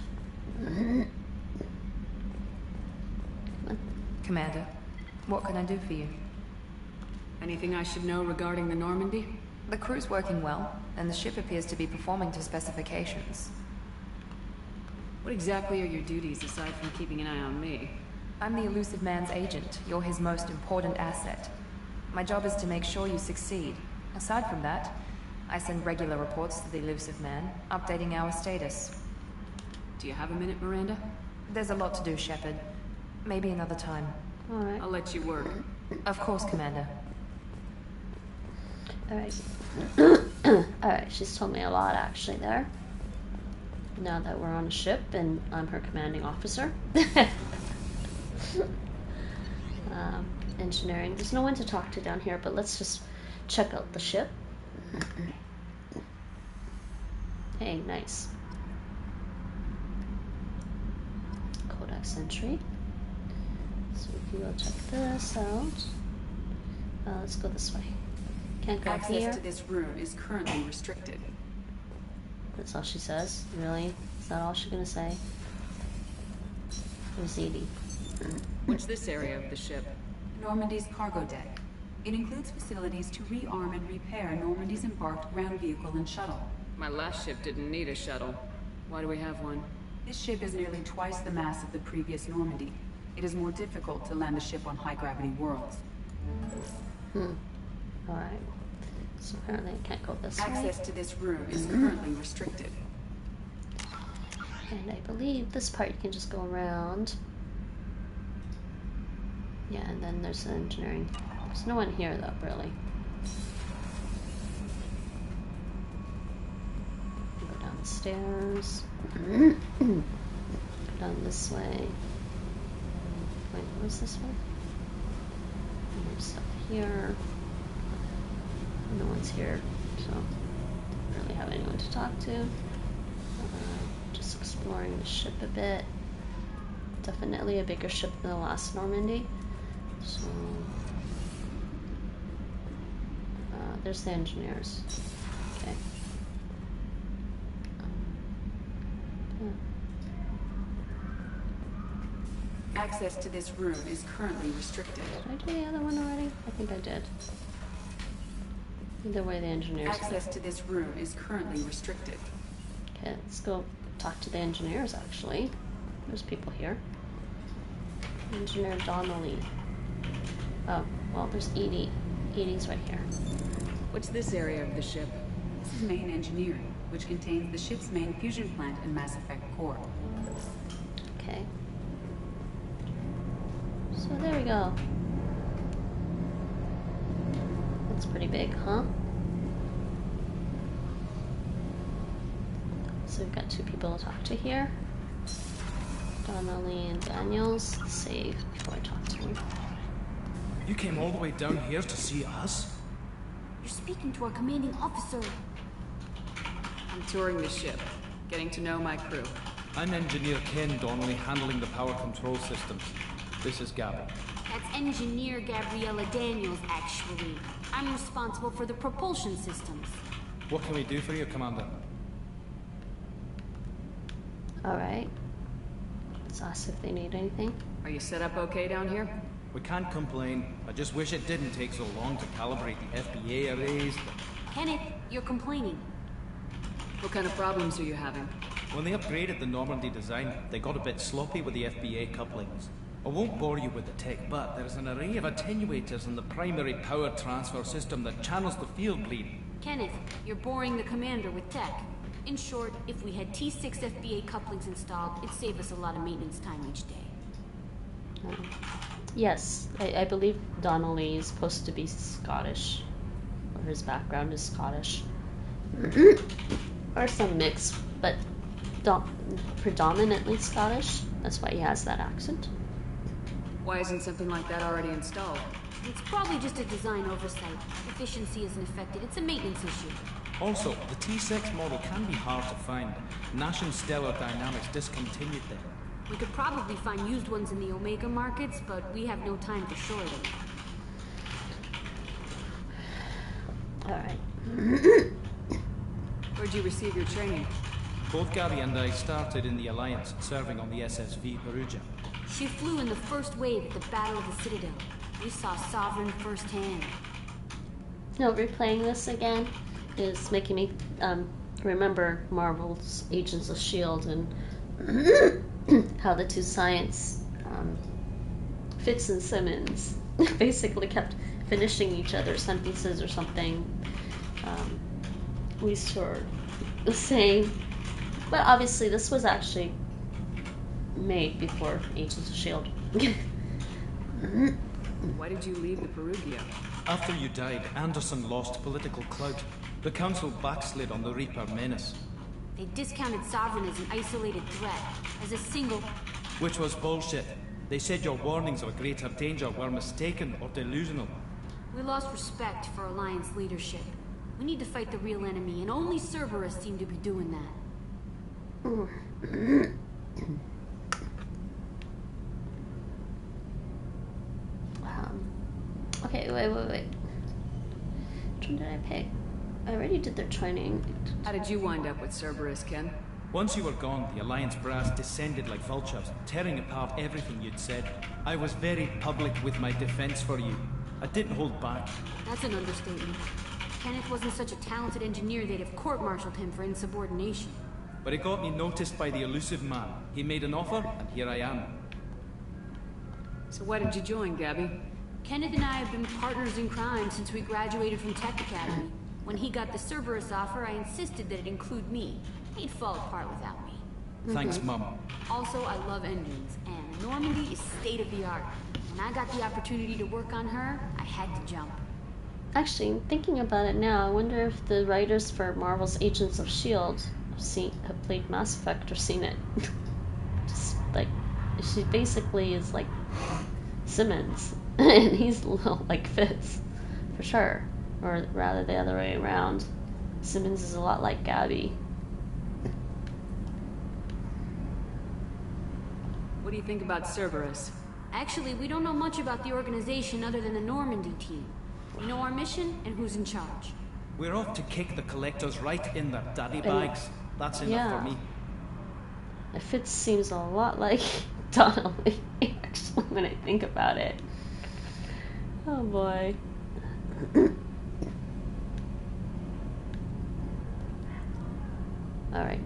Commander, what can I do for you? Anything I should know regarding the Normandy? The crew's working well, and the ship appears to be performing to specifications. What exactly are your duties aside from keeping an eye on me? I'm the elusive man's agent. You're his most important asset. My job is to make sure you succeed. Aside from that, I send regular reports to the elusive man, updating our status. Do you have a minute, Miranda? There's a lot to do, Shepard. Maybe another time. Alright. I'll let you work. Of course, Commander. Alright. Alright, she's told me a lot actually there. Now that we're on a ship and I'm her commanding officer. Engineering. There's no one to talk to down here, but let's just check out the ship. Hey, nice. Codex entry. So we can go check this out. Let's go this way. Can't go Access here. to this room is currently restricted. That's all she says? Really? Is that all she's gonna say? Where's Edie? What's this area of the ship? Normandy's cargo deck. It includes facilities to rearm and repair Normandy's embarked ground vehicle and shuttle. My last ship didn't need a shuttle. Why do we have one? This ship is nearly twice the mass of the previous Normandy. It is more difficult to land a ship on high-gravity worlds. Alright. So apparently I can't go this way. Access to this room is currently restricted. And I believe this part you can just go around. Yeah, and then there's the engineering. There's no one here though, really. Go down the stairs. Go down this way. Wait, where's this way? There's stuff here. No one's here, so don't really have anyone to talk to. Just exploring the ship a bit. Definitely a bigger ship than the last Normandy. So there's the engineers. Okay. Access to this room is currently restricted. Did I do the other one already? I think I did. Either way, the engineers. Access to this room is currently restricted. Okay, let's go talk to the engineers, actually. There's people here. Engineer Donnelly. Oh, well, there's Edie. Edie's right here. What's this area of the ship? This is main engineering, which contains the ship's main fusion plant and Mass Effect core. Okay. So there we go. That's pretty big, huh? So we've got two people to talk to here. Donnelly and Daniels. Save before I talk to him. You came all the way down here to see us? You're speaking to our commanding officer. I'm touring the ship, getting to know my crew. I'm Engineer Ken Donnelly, handling the power control systems. This is Gabby. That's Engineer Gabriella Daniels, actually. I'm responsible for the propulsion systems. What can we do for you, Commander? Alright. Let's ask if they need anything. Are you set up okay down here? We can't complain. I just wish it didn't take so long to calibrate the FBA arrays. Kenneth, you're complaining. What kind of problems are you having? When they upgraded the Normandy design, they got a bit sloppy with the FBA couplings. I won't bore you with the tech, but there's an array of attenuators in the primary power transfer system that channels the field bleed. Kenneth, you're boring the commander with tech. In short, if we had T6 FBA couplings installed, it'd save us a lot of maintenance time each day. Yes, I believe Donnelly is supposed to be Scottish. Or his background is Scottish. Or some mix, but predominantly Scottish. That's why he has that accent. Why isn't something like that already installed? It's probably just a design oversight. Efficiency isn't affected. It's a maintenance issue. Also, the T6 model can be hard to find. Nash and Stellar Dynamics discontinued them. We could probably find used ones in the Omega markets, but we have no time to shore them. Alright. Where'd you receive your training? Both Gabby and I started in the Alliance, serving on the SSV Perugia. She flew in the first wave at the Battle of the Citadel. We saw Sovereign firsthand. No, replaying this again is making me remember Marvel's Agents of S.H.I.E.L.D. and how the two science, Fitz and Simmons, basically kept finishing each other's sentences or something. We were the same. But obviously this was actually made before Agents of S.H.I.E.L.D. Why did you leave the Perugia? After you died, Anderson lost political clout. The Council backslid on the Reaper menace. They discounted Sovereign as an isolated threat, as a single... Which was bullshit. They said your warnings of greater danger were mistaken or delusional. We lost respect for Alliance leadership. We need to fight the real enemy, and only Cerberus seem to be doing that. Okay, wait. Which one did I pick? I already did their training. How did you wind up with Cerberus, Ken? Once you were gone, the Alliance brass descended like vultures, tearing apart everything you'd said. I was very public with my defense for you. I didn't hold back. That's an understatement. Kenneth wasn't such a talented engineer, they'd have court-martialed him for insubordination. But it got me noticed by the elusive man. He made an offer, and here I am. So why did you join, Gabby? Kenneth and I have been partners in crime since we graduated from Tech Academy. When he got the Cerberus offer, I insisted that it include me. He'd fall apart without me. Thanks, Mum. Also, I love engines, and Normandy is state-of-the-art. When I got the opportunity to work on her, I had to jump. Actually, thinking about it now, I wonder if the writers for Marvel's Agents of S.H.I.E.L.D. have played Mass Effect or seen it. Just like, she basically is like Simmons, and he's a little like Fitz, for sure. Or rather the other way around. Simmons is a lot like Gabby. What do you think about Cerberus? Actually, we don't know much about the organization other than the Normandy team. We know our mission and who's in charge. We're off to kick the collectors right in their daddy bags. That's enough for me. Fitz seems a lot like Donnelly, actually, when I think about it. Oh boy. Alright,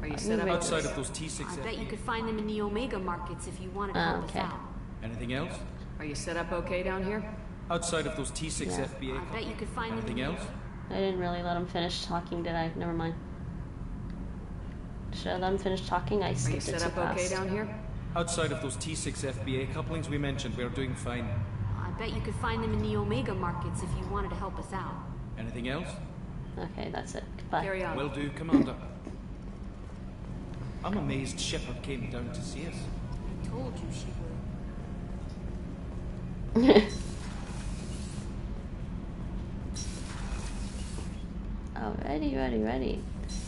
are you set up outside of those T6? I bet you could find them in the Omega markets if you wanted to help us out. Anything else? Are you set up okay down here? Outside of those T6 FBA. I bet you could find anything else? I didn't really let him finish talking, did I? Never mind. Should I let him finish talking? I skipped it too fast. Are you set up okay down here? Outside of those T6 FBA couplings we mentioned, we're doing fine. I bet you could find them in the Omega markets if you wanted to help us out. Anything else? Okay, that's it. Goodbye. Carry on. Will do, Commander. I'm amazed Shepard came down to see us. I told you she would. Ready.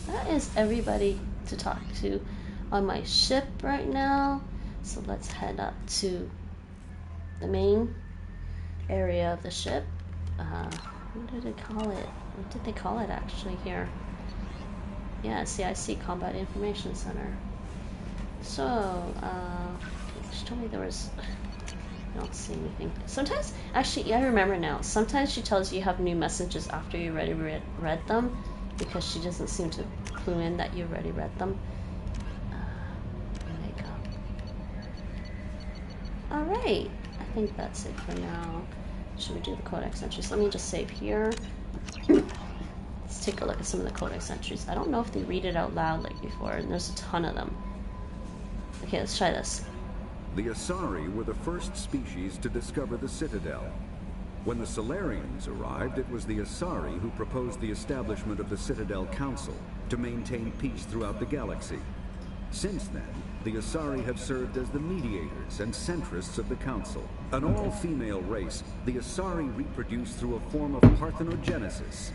That is everybody to talk to on my ship right now. So let's head up to the main area of the ship. What did they call it? What did they call it actually here? Yeah, CIC Combat Information Center. So, she told me there was... I don't see anything. Sometimes, actually, yeah, I remember now. Sometimes she tells you have new messages after you already read them, because she doesn't seem to clue in that you already read them. Makeup. Alright, I think that's it for now. Should we do the codex entries? Let me just save here. Let's take a look at some of the codex entries. I don't know if they read it out loud like before, and there's a ton of them. Okay, let's try this. The Asari were the first species to discover the Citadel. When the Solarians arrived, it was the Asari who proposed the establishment of the Citadel Council to maintain peace throughout the galaxy. Since then, the Asari have served as the mediators and centrists of the Council. An all-female race, the Asari reproduce through a form of parthenogenesis.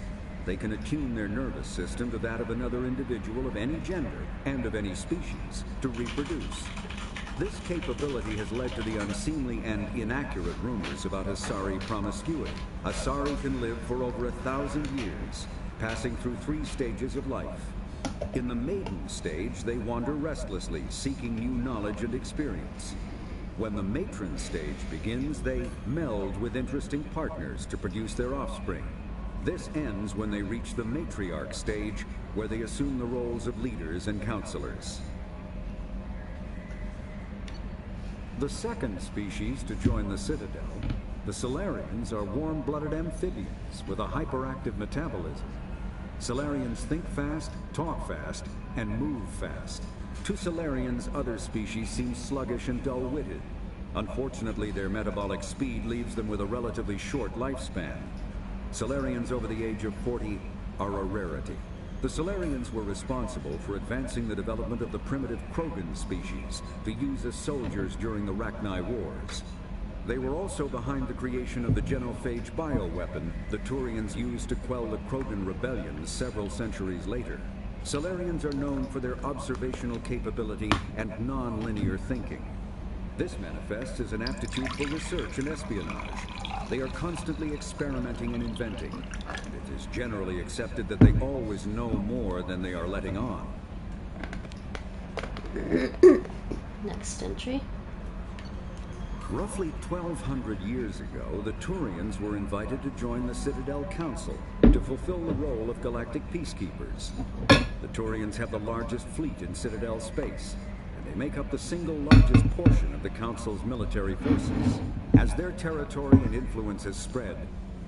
They can attune their nervous system to that of another individual of any gender and of any species to reproduce. This capability has led to the unseemly and inaccurate rumors about Asari promiscuity. Asari can live for over 1,000 years, passing through 3 stages of life. In the maiden stage, they wander restlessly, seeking new knowledge and experience. When the matron stage begins, they meld with interesting partners to produce their offspring. This ends when they reach the matriarch stage, where they assume the roles of leaders and counselors. The second species to join the Citadel, the Solarians, are warm-blooded amphibians with a hyperactive metabolism. Solarians think fast, talk fast, and move fast. To Solarians, other species seem sluggish and dull-witted. Unfortunately, their metabolic speed leaves them with a relatively short lifespan. Solarians over the age of 40 are a rarity. The Solarians were responsible for advancing the development of the primitive Krogan species to use as soldiers during the Rachni Wars. They were also behind the creation of the genophage bioweapon the Turians used to quell the Krogan rebellions several centuries later. Solarians are known for their observational capability and non-linear thinking. This manifests as an aptitude for research and espionage. They are constantly experimenting and inventing, and it is generally accepted that they always know more than they are letting on. Next entry. Roughly 1,200 years ago, the Turians were invited to join the Citadel Council to fulfill the role of galactic peacekeepers. The Turians have the largest fleet in Citadel space, and they make up the single largest portion of the Council's military forces. As their territory and influence has spread,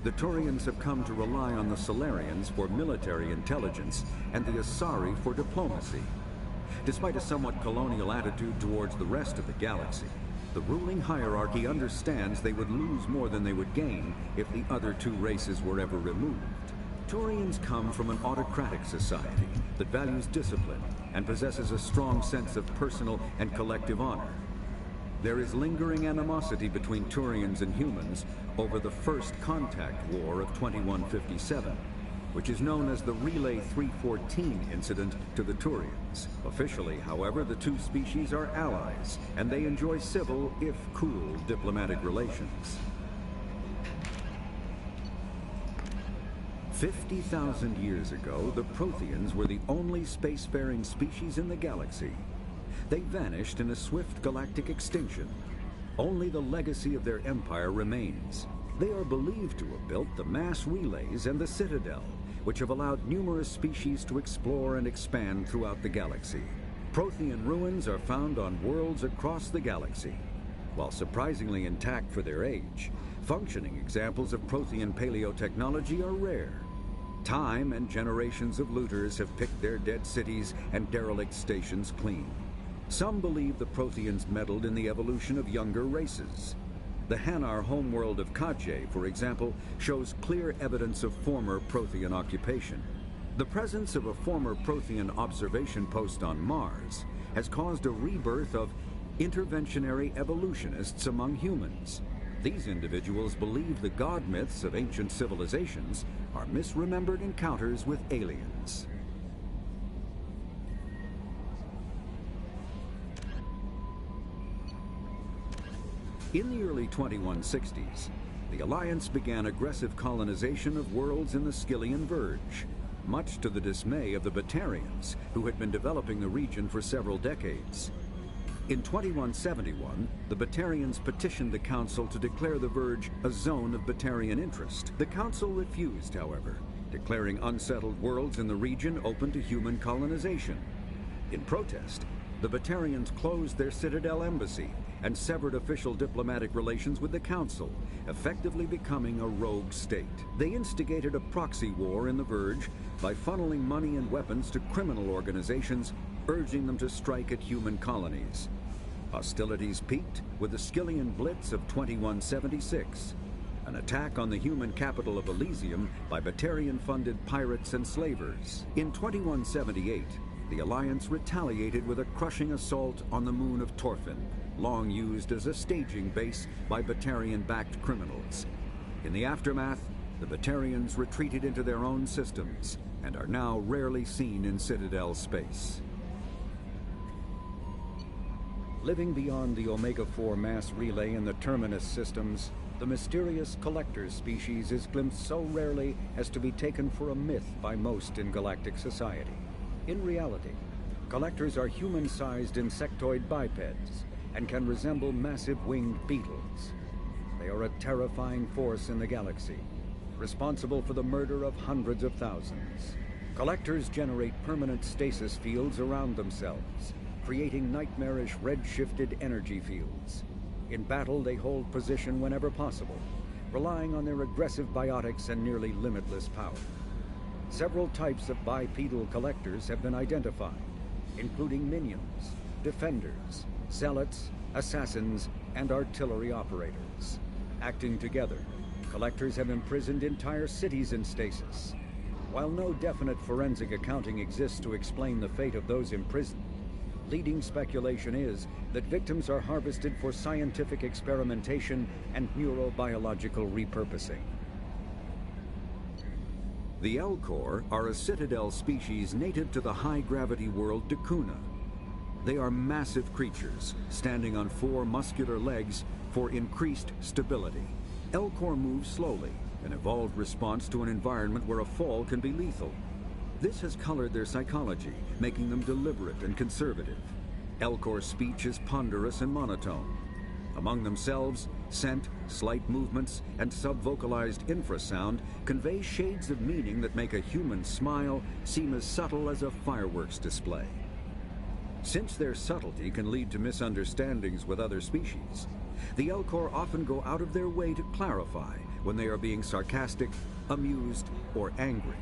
the Turians have come to rely on the Solarians for military intelligence and the Asari for diplomacy. Despite a somewhat colonial attitude towards the rest of the galaxy, the ruling hierarchy understands they would lose more than they would gain if the other 2 races were ever removed. Turians come from an autocratic society that values discipline and possesses a strong sense of personal and collective honor. There is lingering animosity between Turians and humans over the First Contact War of 2157, which is known as the Relay 314 incident to the Turians. Officially, however, the 2 species are allies, and they enjoy civil, if cool, diplomatic relations. 50,000 years ago, the Protheans were the only spacefaring species in the galaxy. They vanished in a swift galactic extinction. Only the legacy of their empire remains. They are believed to have built the mass relays and the Citadel, which have allowed numerous species to explore and expand throughout the galaxy. Prothean ruins are found on worlds across the galaxy. While surprisingly intact for their age, functioning examples of Prothean paleotechnology are rare. Time and generations of looters have picked their dead cities and derelict stations clean. Some believe the Protheans meddled in the evolution of younger races. The Hanar homeworld of Kaje, for example, shows clear evidence of former Prothean occupation. The presence of a former Prothean observation post on Mars has caused a rebirth of interventionary evolutionists among humans. These individuals believe the god myths of ancient civilizations are misremembered encounters with aliens. In the early 2160s, the Alliance began aggressive colonization of worlds in the Skyllian Verge, much to the dismay of the Batarians, who had been developing the region for several decades. In 2171, the Batarians petitioned the Council to declare the Verge a zone of Batarian interest. The Council refused, however, declaring unsettled worlds in the region open to human colonization. In protest, the Batarians closed their Citadel embassy and severed official diplomatic relations with the Council, effectively becoming a rogue state. They instigated a proxy war in the Verge by funneling money and weapons to criminal organizations, urging them to strike at human colonies. Hostilities peaked with the Skyllian Blitz of 2176, an attack on the human capital of Elysium by Batarian-funded pirates and slavers. In 2178, the Alliance retaliated with a crushing assault on the moon of Torfin, long used as a staging base by Batarian-backed criminals. In the aftermath, the Batarians retreated into their own systems and are now rarely seen in Citadel space. Living beyond the Omega-4 mass relay in the Terminus systems, the mysterious Collectors species is glimpsed so rarely as to be taken for a myth by most in galactic society. In reality, Collectors are human-sized insectoid bipeds and can resemble massive winged beetles. They are a terrifying force in the galaxy, responsible for the murder of hundreds of thousands. Collectors generate permanent stasis fields around themselves, creating nightmarish red-shifted energy fields. In battle, they hold position whenever possible, relying on their aggressive biotics and nearly limitless power. Several types of bipedal Collectors have been identified, including minions, defenders, zealots, assassins, and artillery operators. Acting together, Collectors have imprisoned entire cities in stasis. While no definite forensic accounting exists to explain the fate of those imprisoned, leading speculation is that victims are harvested for scientific experimentation and neurobiological repurposing. The Elcor are a Citadel species native to the high-gravity world Dakuna. They are massive creatures, standing on 4 muscular legs for increased stability. Elcor move slowly, an evolved response to an environment where a fall can be lethal. This has colored their psychology, making them deliberate and conservative. Elcor's speech is ponderous and monotone. Among themselves, scent, slight movements, and subvocalized infrasound convey shades of meaning that make a human smile seem as subtle as a fireworks display. Since their subtlety can lead to misunderstandings with other species, the Elcor often go out of their way to clarify when they are being sarcastic, amused, or angry.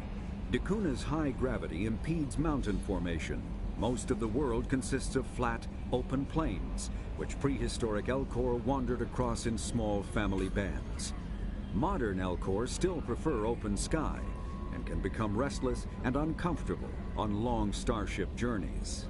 Dakuna's high gravity impedes mountain formation. Most of the world consists of flat, open plains, which prehistoric Elcor wandered across in small family bands. Modern Elcor still prefer open sky and can become restless and uncomfortable on long starship journeys.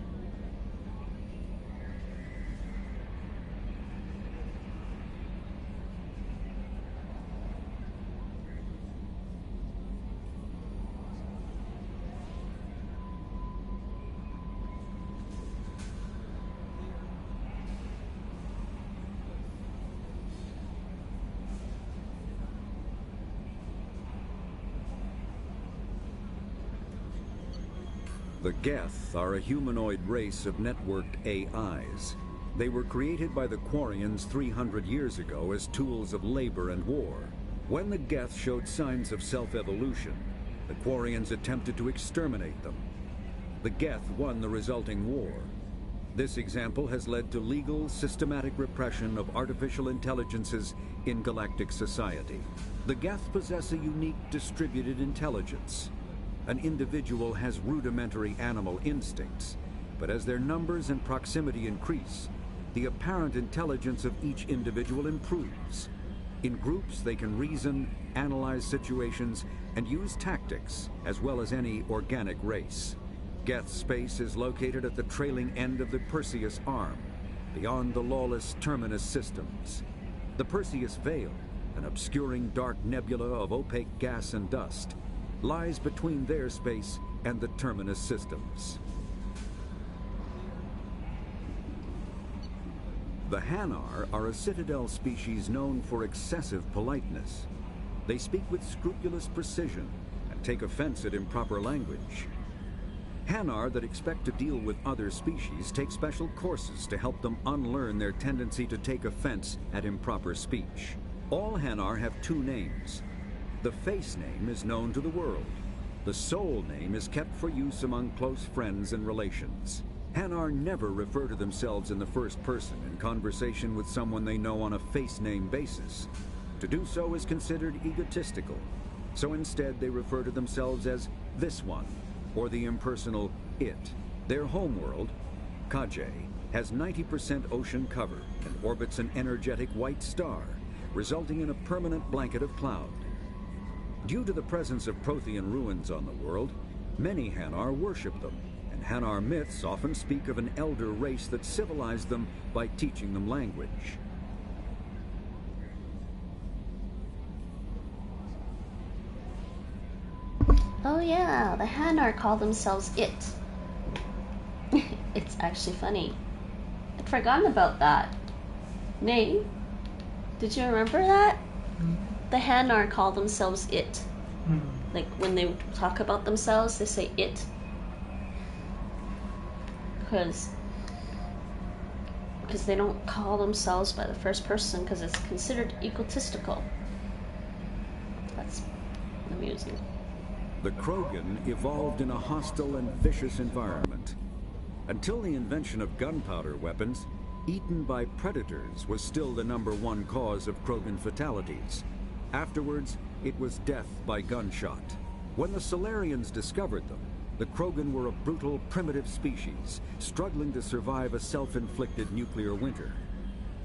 The Geth are a humanoid race of networked AIs. They were created by the Quarians 300 years ago as tools of labor and war. When the Geth showed signs of self-evolution, the Quarians attempted to exterminate them. The Geth won the resulting war. This example has led to legal, systematic repression of artificial intelligences in galactic society. The Geth possess a unique distributed intelligence. An individual has rudimentary animal instincts, but as their numbers and proximity increase, the apparent intelligence of each individual improves. In groups, they can reason, analyze situations, and use tactics, as well as any organic race. Geth's space is located at the trailing end of the Perseus Arm, beyond the lawless Terminus systems. The Perseus Veil, an obscuring dark nebula of opaque gas and dust, lies between their space and the Terminus systems. The Hanar are a Citadel species known for excessive politeness. They speak with scrupulous precision and take offense at improper language. Hanar that expect to deal with other species take special courses to help them unlearn their tendency to take offense at improper speech. All Hanar have two names. The face name is known to the world. The soul name is kept for use among close friends and relations. Hanar never refer to themselves in the first person in conversation with someone they know on a face name basis. To do so is considered egotistical, so instead they refer to themselves as this one, or the impersonal it. Their homeworld, Kajay, has 90% ocean cover and orbits an energetic white star, resulting in a permanent blanket of cloud. Due to the presence of Prothean ruins on the world, many Hanar worship them, and Hanar myths often speak of an elder race that civilized them by teaching them language. Oh yeah, the Hanar call themselves it. It's actually funny. I'd forgotten about that. Nate, did you remember that? The Hanar call themselves it. Like when they talk about themselves, they say it. Because they don't call themselves by the first person because it's considered egotistical. That's amusing. The Krogan evolved in a hostile and vicious environment. Until the invention of gunpowder weapons, eaten by predators was still the #1 cause of Krogan fatalities. Afterwards, it was death by gunshot. When the Solarians discovered them, the Krogan were a brutal, primitive species, struggling to survive a self-inflicted nuclear winter.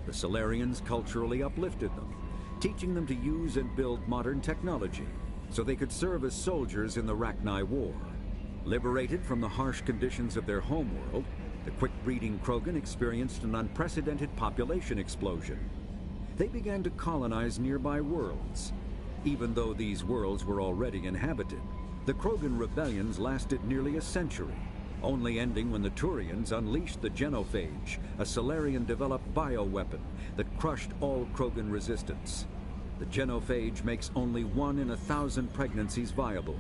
The Solarians culturally uplifted them, teaching them to use and build modern technology, so they could serve as soldiers in the Rachni War. Liberated from the harsh conditions of their homeworld, the quick-breeding Krogan experienced an unprecedented population explosion. They began to colonize nearby worlds. Even though these worlds were already inhabited, the Krogan rebellions lasted nearly a century, only ending when the Turians unleashed the Genophage, a Solarian-developed bioweapon that crushed all Krogan resistance. The Genophage makes only 1 in 1,000 pregnancies viable,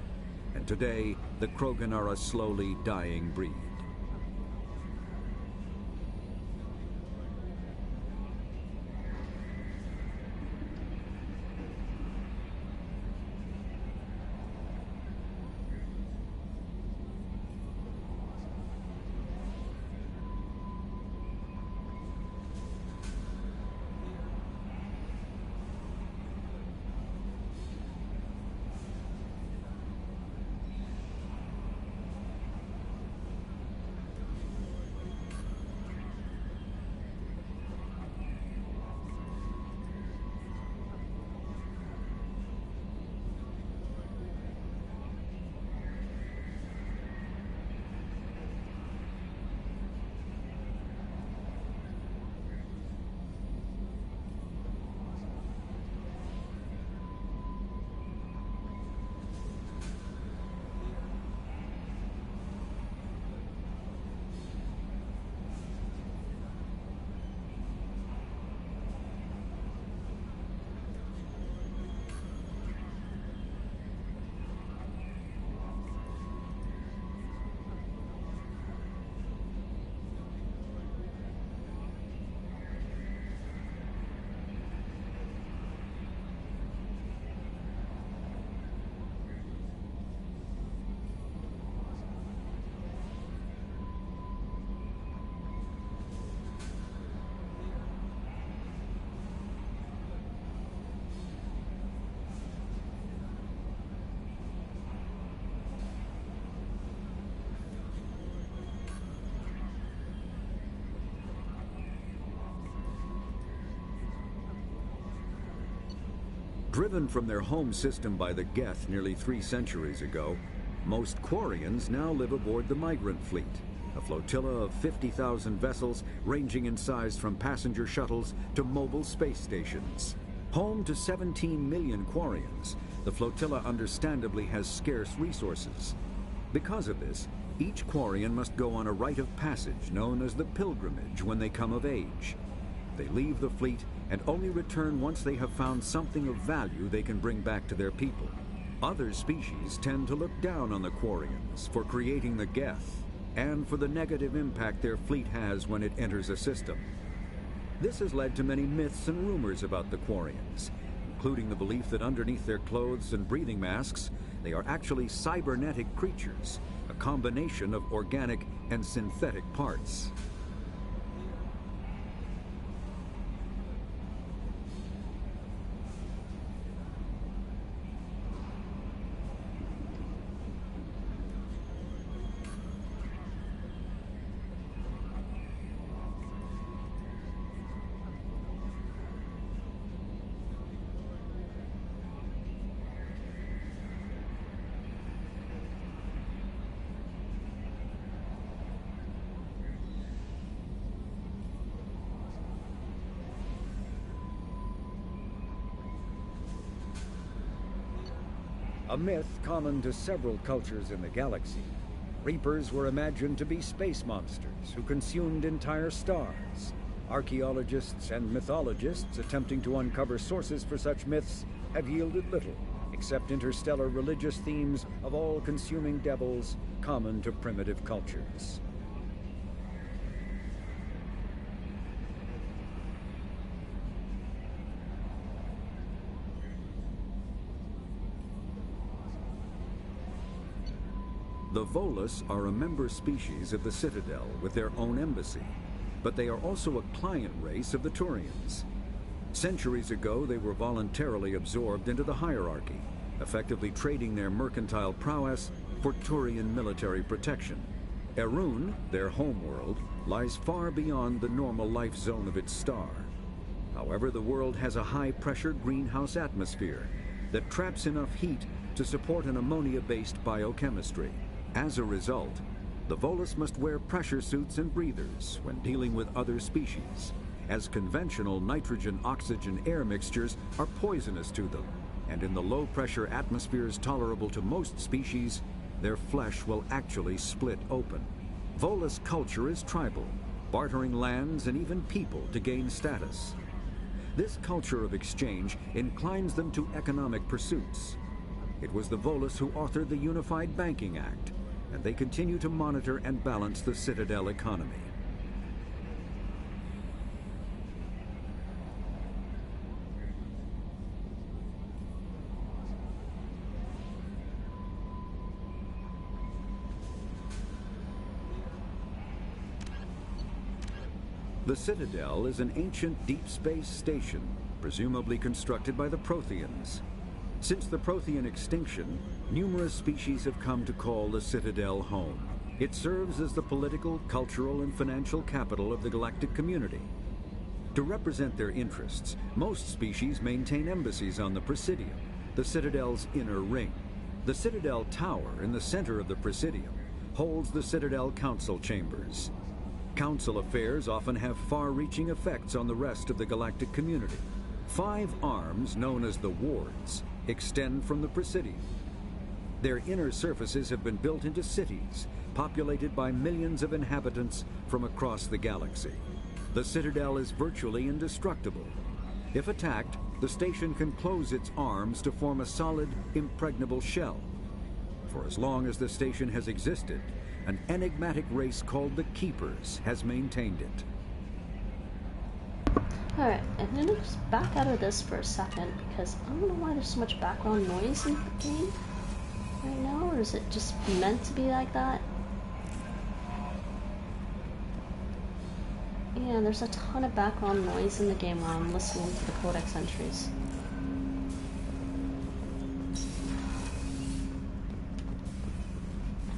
and today the Krogan are a slowly dying breed. Driven from their home system by the Geth nearly 3 centuries ago, Most Quarians now live aboard the migrant fleet, a flotilla of 50,000 vessels ranging in size from passenger shuttles to mobile space stations. Home to 17 million Quarians, the flotilla understandably has scarce resources. Because of this, each Quarian must go on a rite of passage known as the pilgrimage when they come of age. They leave the fleet and only return once they have found something of value they can bring back to their people. Other species tend to look down on the Quarians for creating the Geth and for the negative impact their fleet has when it enters a system. This has led to many myths and rumors about the Quarians, including the belief that underneath their clothes and breathing masks, they are actually cybernetic creatures, a combination of organic and synthetic parts. A myth common to several cultures in the galaxy. Reapers were imagined to be space monsters who consumed entire stars. Archaeologists and mythologists attempting to uncover sources for such myths have yielded little, except interstellar religious themes of all-consuming devils common to primitive cultures. The Volus are a member species of the Citadel with their own embassy, but they are also a client race of the Turians. Centuries ago, they were voluntarily absorbed into the hierarchy, effectively trading their mercantile prowess for Turian military protection. Erun, their homeworld, lies far beyond the normal life zone of its star. However, the world has a high-pressure greenhouse atmosphere that traps enough heat to support an ammonia-based biochemistry. As a result, the Volus must wear pressure suits and breathers when dealing with other species, as conventional nitrogen-oxygen-air mixtures are poisonous to them, and in the low-pressure atmospheres tolerable to most species, their flesh will actually split open. Volus culture is tribal, bartering lands and even people to gain status. This culture of exchange inclines them to economic pursuits. It was the Volus who authored the Unified Banking Act, and they continue to monitor and balance the Citadel economy. The Citadel is an ancient deep space station, presumably constructed by the Protheans. Since the Prothean extinction, numerous species have come to call the Citadel home. It serves as the political, cultural, and financial capital of the galactic community. To represent their interests, most species maintain embassies on the Presidium, the Citadel's inner ring. The Citadel Tower in the center of the Presidium holds the Citadel Council chambers. Council affairs often have far-reaching effects on the rest of the galactic community. 5 arms, known as the wards, extend from the Presidium. Their inner surfaces have been built into cities, populated by millions of inhabitants from across the galaxy. The Citadel is virtually indestructible. If attacked, the station can close its arms to form a solid, impregnable shell. For as long as the station has existed, an enigmatic race called the Keepers has maintained it. Alright, and then let's back out of this for a second, because I don't know why there's so much background noise in the game right now, or is it just meant to be like that? Yeah, there's a ton of background noise in the game while I'm listening to the codex entries.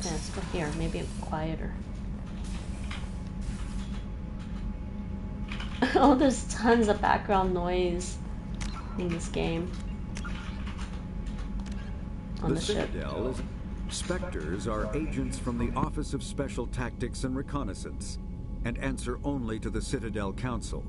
Yeah, let's go here, maybe quieter. Oh, there's tons of background noise in this game. On the ship. Spectres are agents from the Office of Special Tactics and Reconnaissance, and answer only to the Citadel Council.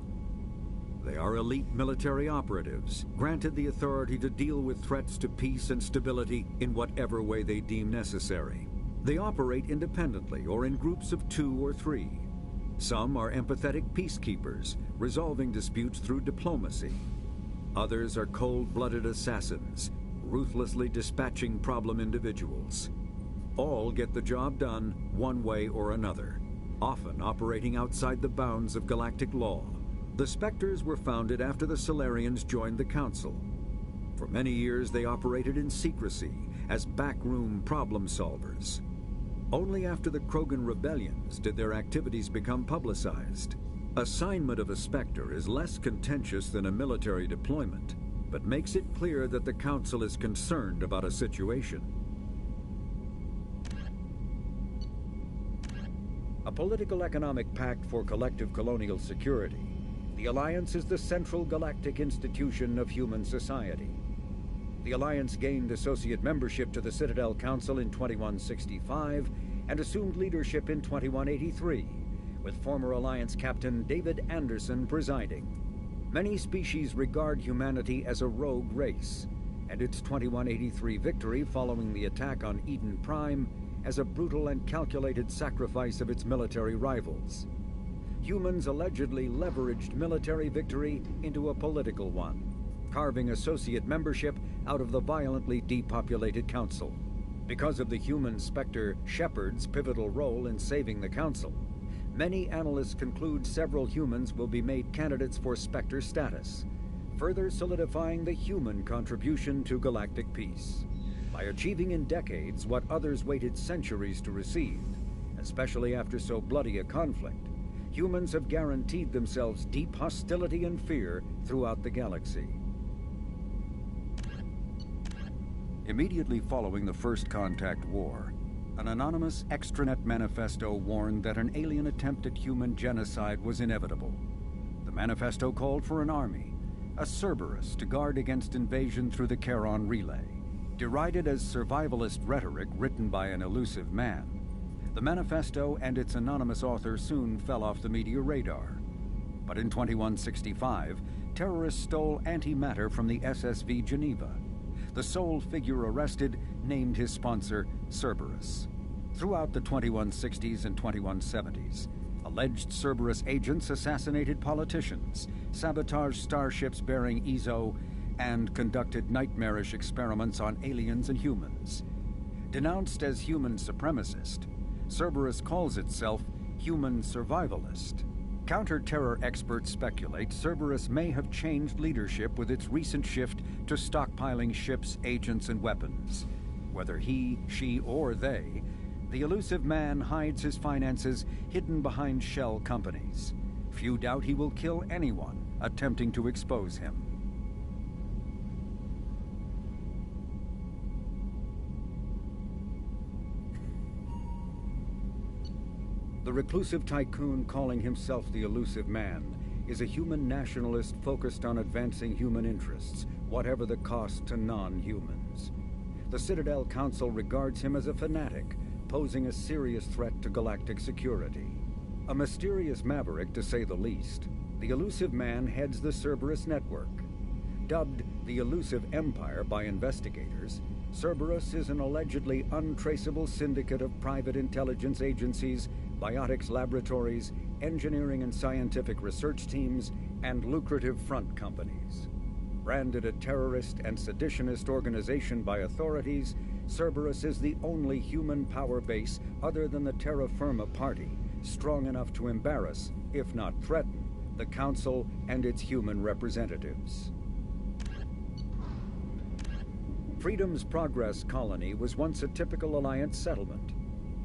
They are elite military operatives, granted the authority to deal with threats to peace and stability in whatever way they deem necessary. They operate independently or in groups of 2 or 3. Some are empathetic peacekeepers, resolving disputes through diplomacy. Others are cold-blooded assassins, ruthlessly dispatching problem individuals. All get the job done one way or another, often operating outside the bounds of galactic law. The Spectres were founded after the Solarians joined the Council. For many years they operated in secrecy as backroom problem solvers. Only after the Krogan rebellions did their activities become publicized. Assignment of a Spectre is less contentious than a military deployment, but makes it clear that the Council is concerned about a situation. A political economic pact for collective colonial security, the Alliance is the central galactic institution of human society. The Alliance gained associate membership to the Citadel Council in 2165 and assumed leadership in 2183, with former Alliance Captain David Anderson presiding. Many species regard humanity as a rogue race, and its 2183 victory following the attack on Eden Prime as a brutal and calculated sacrifice of its military rivals. Humans allegedly leveraged military victory into a political one, carving associate membership out of the violently depopulated Council. Because of the human Spectre Shepard's pivotal role in saving the Council, many analysts conclude several humans will be made candidates for Spectre status, further solidifying the human contribution to galactic peace. By achieving in decades what others waited centuries to receive, especially after so bloody a conflict, humans have guaranteed themselves deep hostility and fear throughout the galaxy. Immediately following the First Contact War, an anonymous extranet manifesto warned that an alien attempt at human genocide was inevitable. The manifesto called for an army, a Cerberus, to guard against invasion through the Charon Relay. Derided as survivalist rhetoric written by an elusive man, the manifesto and its anonymous author soon fell off the media radar. But in 2165, terrorists stole antimatter from the SSV Geneva. The sole figure arrested named his sponsor Cerberus. Throughout the 2160s and 2170s, alleged Cerberus agents assassinated politicians, sabotaged starships bearing Ezo, and conducted nightmarish experiments on aliens and humans. Denounced as human supremacist, Cerberus calls itself human survivalist. Counter-terror experts speculate Cerberus may have changed leadership with its recent shift to stockpiling ships, agents, and weapons. Whether he, she, or they, the elusive man hides his finances hidden behind shell companies. Few doubt he will kill anyone attempting to expose him. The reclusive tycoon calling himself the elusive man is a human nationalist focused on advancing human interests, whatever the cost to non-humans. The Citadel Council regards him as a fanatic, posing a serious threat to galactic security. A mysterious maverick, to say the least, the elusive man heads the Cerberus network. Dubbed the Elusive Empire by investigators, Cerberus is an allegedly untraceable syndicate of private intelligence agencies, biotics laboratories, engineering and scientific research teams, and lucrative front companies. Branded a terrorist and seditionist organization by authorities, Cerberus is the only human power base other than the Terra Firma Party strong enough to embarrass, if not threaten, the Council and its human representatives. Freedom's Progress colony was once a typical Alliance settlement,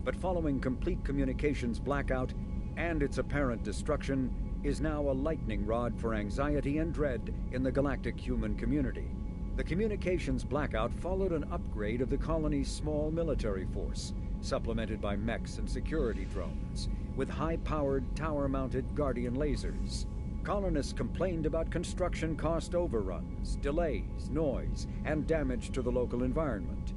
but following complete communications blackout and its apparent destruction, is now a lightning rod for anxiety and dread in the galactic human community. The communications blackout followed an upgrade of the colony's small military force, supplemented by mechs and security drones, with high-powered, tower-mounted Guardian lasers. Colonists complained about construction cost overruns, delays, noise, and damage to the local environment.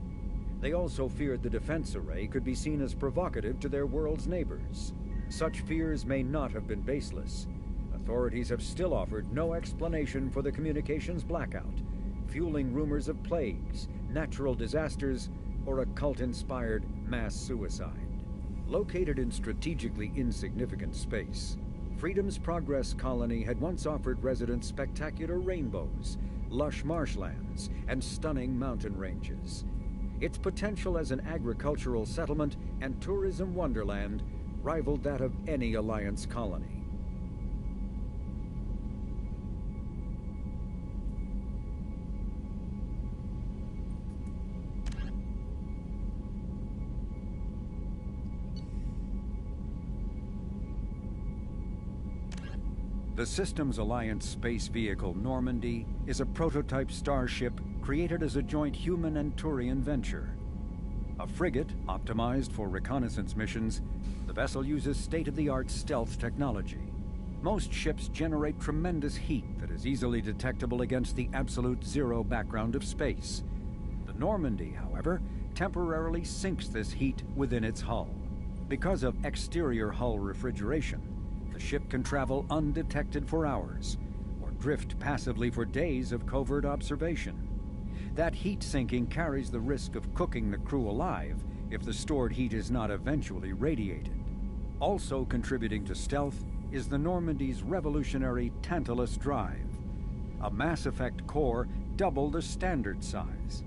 They also feared the defense array could be seen as provocative to their world's neighbors. Such fears may not have been baseless. Authorities have still offered no explanation for the communications blackout, fueling rumors of plagues, natural disasters, or a cult-inspired mass suicide. Located in strategically insignificant space, Freedom's Progress colony had once offered residents spectacular rainbows, lush marshlands, and stunning mountain ranges. Its potential as an agricultural settlement and tourism wonderland rivaled that of any Alliance colony. The Systems Alliance space vehicle Normandy is a prototype starship created as a joint human and Turian venture. A frigate optimized for reconnaissance missions, the vessel uses state-of-the-art stealth technology. Most ships generate tremendous heat that is easily detectable against the absolute zero background of space. The Normandy, however, temporarily sinks this heat within its hull. Because of exterior hull refrigeration, the ship can travel undetected for hours, or drift passively for days of covert observation. That heat sinking carries the risk of cooking the crew alive if the stored heat is not eventually radiated. Also contributing to stealth is the Normandy's revolutionary Tantalus drive, a Mass Effect core double the standard size.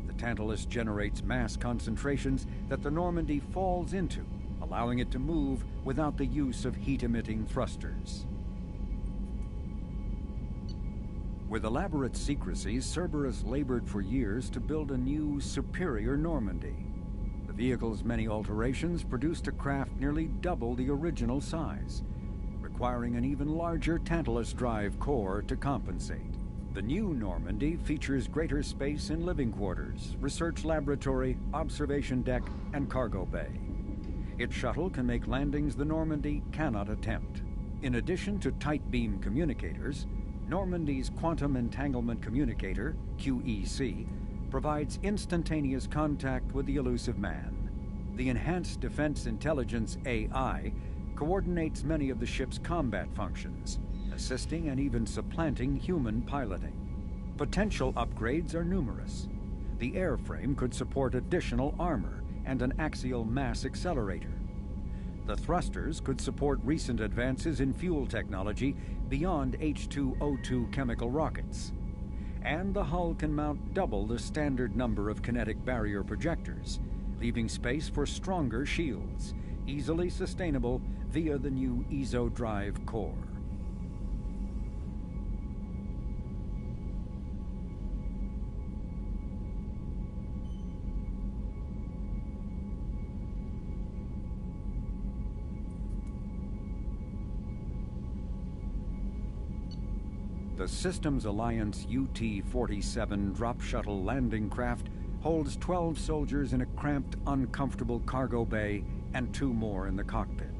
The Tantalus generates mass concentrations that the Normandy falls into, allowing it to move without the use of heat-emitting thrusters. With elaborate secrecy, Cerberus labored for years to build a new, superior Normandy. The vehicle's many alterations produced a craft nearly double the original size, requiring an even larger Tantalus drive core to compensate. The new Normandy features greater space in living quarters, research laboratory, observation deck, and cargo bay. Its shuttle can make landings the Normandy cannot attempt. In addition to tight beam communicators, Normandy's Quantum Entanglement Communicator, QEC, provides instantaneous contact with the elusive man. The Enhanced Defense Intelligence AI coordinates many of the ship's combat functions, assisting and even supplanting human piloting. Potential upgrades are numerous. The airframe could support additional armor and an axial mass accelerator. The thrusters could support recent advances in fuel technology beyond H2O2 chemical rockets. And the hull can mount double the standard number of kinetic barrier projectors, leaving space for stronger shields, easily sustainable via the new EZO drive core. The Systems Alliance UT-47 drop shuttle landing craft holds 12 soldiers in a cramped, uncomfortable cargo bay and 2 more in the cockpit.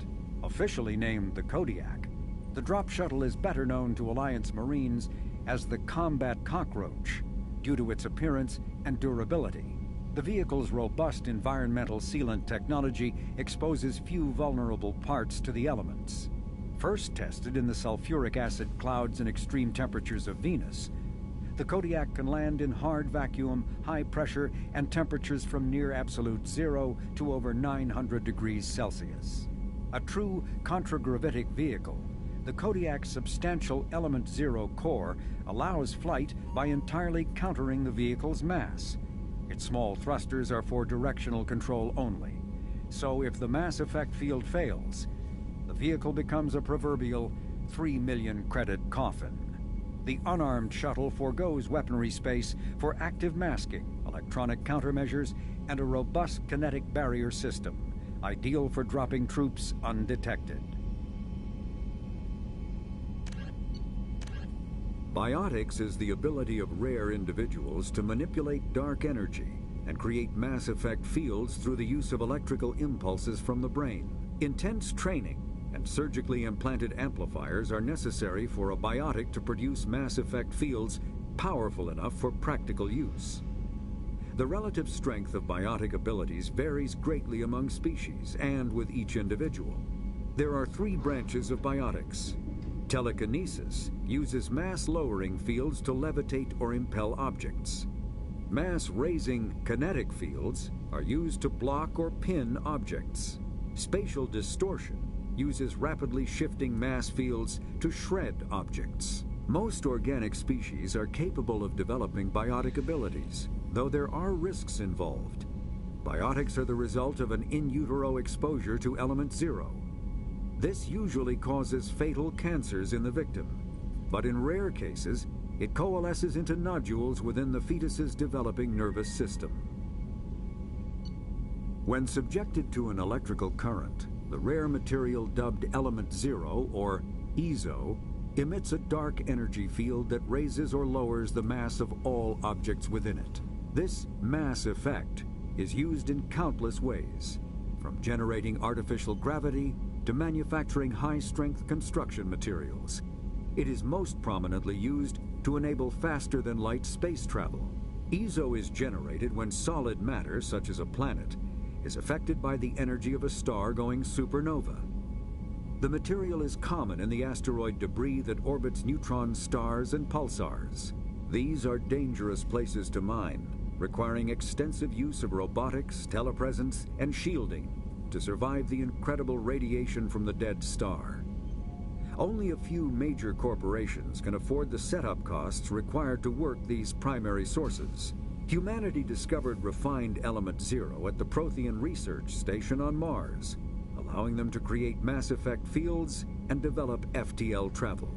Officially named the Kodiak, the drop shuttle is better known to Alliance Marines as the Combat Cockroach due to its appearance and durability. The vehicle's robust environmental sealant technology exposes few vulnerable parts to the elements. First tested in the sulfuric acid clouds and extreme temperatures of Venus, the Kodiak can land in hard vacuum, high pressure, and temperatures from near absolute zero to over 900 degrees Celsius. A true contragravitic vehicle, the Kodiak's substantial Element Zero core allows flight by entirely countering the vehicle's mass. Its small thrusters are for directional control only, so if the mass effect field fails, the vehicle becomes a proverbial 3 million credit coffin. The unarmed shuttle forgoes weaponry space for active masking, electronic countermeasures, and a robust kinetic barrier system, ideal for dropping troops undetected. Biotics is the ability of rare individuals to manipulate dark energy and create mass effect fields through the use of electrical impulses from the brain. Intense training and surgically implanted amplifiers are necessary for a biotic to produce mass effect fields powerful enough for practical use. The relative strength of biotic abilities varies greatly among species and with each individual. There are 3 branches of biotics. Telekinesis uses mass-lowering fields to levitate or impel objects. Mass-raising kinetic fields are used to block or pin objects. Spatial distortion uses rapidly shifting mass fields to shred objects. Most organic species are capable of developing biotic abilities, though there are risks involved. Biotics are the result of an in utero exposure to element 0. This usually causes fatal cancers in the victim, but in rare cases, it coalesces into nodules within the fetus's developing nervous system. When subjected to an electrical current, the rare material dubbed Element 0, or EZO, emits a dark energy field that raises or lowers the mass of all objects within it. This mass effect is used in countless ways, from generating artificial gravity to manufacturing high-strength construction materials. It is most prominently used to enable faster-than-light space travel. EZO is generated when solid matter, such as a planet, is affected by the energy of a star going supernova. The material is common in the asteroid debris that orbits neutron stars and pulsars. These are dangerous places to mine, requiring extensive use of robotics, telepresence, and shielding to survive the incredible radiation from the dead star. Only a few major corporations can afford the setup costs required to work these primary sources. Humanity discovered refined Element 0 at the Prothean Research Station on Mars, allowing them to create mass effect fields and develop FTL travel.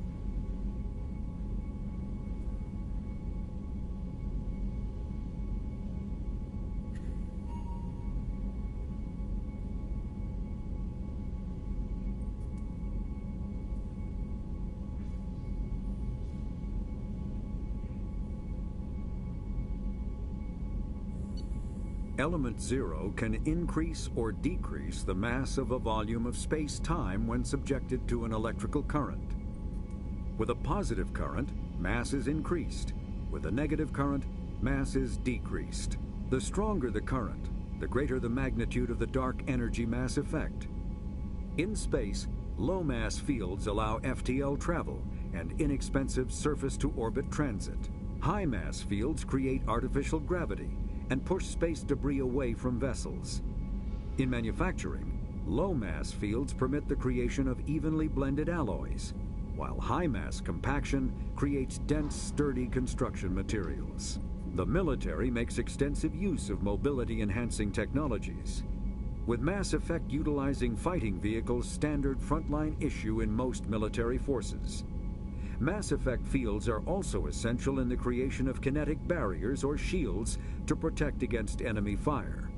Element 0 can increase or decrease the mass of a volume of space-time when subjected to an electrical current. With a positive current, mass is increased. With a negative current, mass is decreased. The stronger the current, the greater the magnitude of the dark energy mass effect. In space, low-mass fields allow FTL travel and inexpensive surface-to-orbit transit. High-mass fields create artificial gravity and push space debris away from vessels. In manufacturing, low-mass fields permit the creation of evenly blended alloys, while high-mass compaction creates dense, sturdy construction materials. The military makes extensive use of mobility-enhancing technologies, with Mass Effect utilizing fighting vehicles standard frontline issue in most military forces. Mass Effect fields are also essential in the creation of kinetic barriers or shields to protect against enemy fire.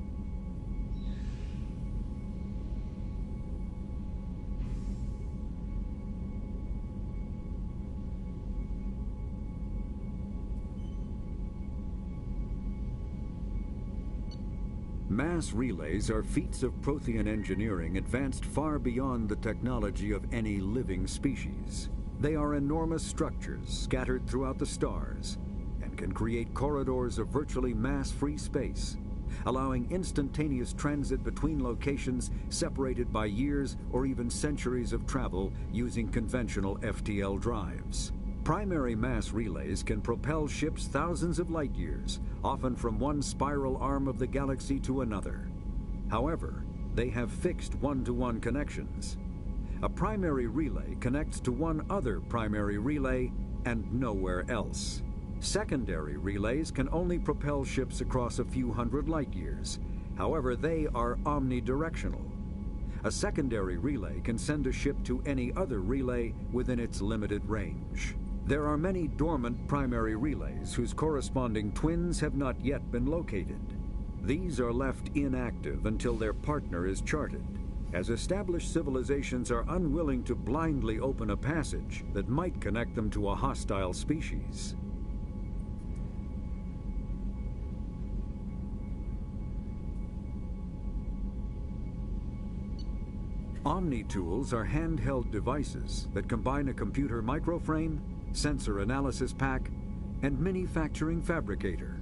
Mass relays are feats of Prothean engineering advanced far beyond the technology of any living species. They are enormous structures scattered throughout the stars and can create corridors of virtually mass-free space, allowing instantaneous transit between locations separated by years or even centuries of travel using conventional FTL drives. Primary mass relays can propel ships thousands of light years, often from one spiral arm of the galaxy to another. However, they have fixed one-to-one connections. A primary relay connects to one other primary relay and nowhere else. Secondary relays can only propel ships across a few hundred light years. However, they are omnidirectional. A secondary relay can send a ship to any other relay within its limited range. There are many dormant primary relays whose corresponding twins have not yet been located. These are left inactive until their partner is charted, as established civilizations are unwilling to blindly open a passage that might connect them to a hostile species. Omni-tools are handheld devices that combine a computer microframe, sensor analysis pack, and manufacturing fabricator.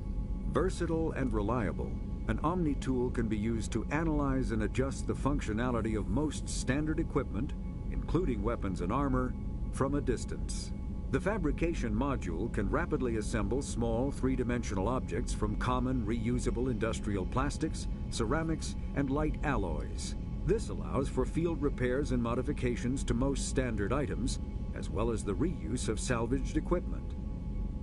Versatile and reliable, an Omni tool can be used to analyze and adjust the functionality of most standard equipment, including weapons and armor, from a distance. The fabrication module can rapidly assemble small three-dimensional objects from common reusable industrial plastics, ceramics, and light alloys. This allows for field repairs and modifications to most standard items, as well as the reuse of salvaged equipment.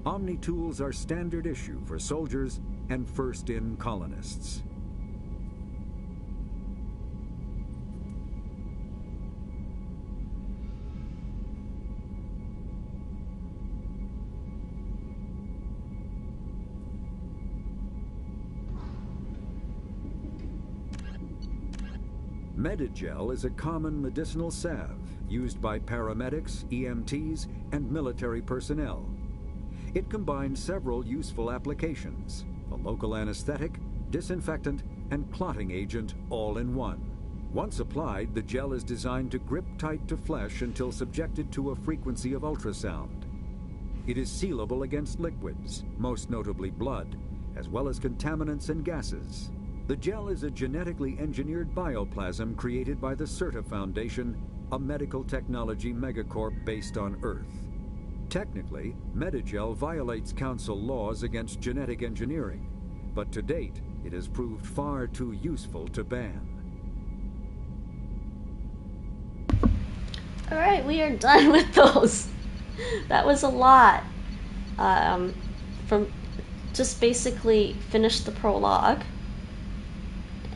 Omni tools are standard issue for soldiers and first-in colonists. Medigel is a common medicinal salve used by paramedics, EMTs, and military personnel. It combines several useful applications: a local anesthetic, disinfectant, and clotting agent all in one. Once applied, the gel is designed to grip tight to flesh until subjected to a frequency of ultrasound. It is sealable against liquids, most notably blood, as well as contaminants and gases. The gel is a genetically engineered bioplasm created by the CERTA Foundation, a medical technology megacorp based on Earth. Technically, Medigel violates Council laws against genetic engineering, but to date, it has proved far too useful to ban. Alright, we are done with those. That was a lot. From just basically finished the prologue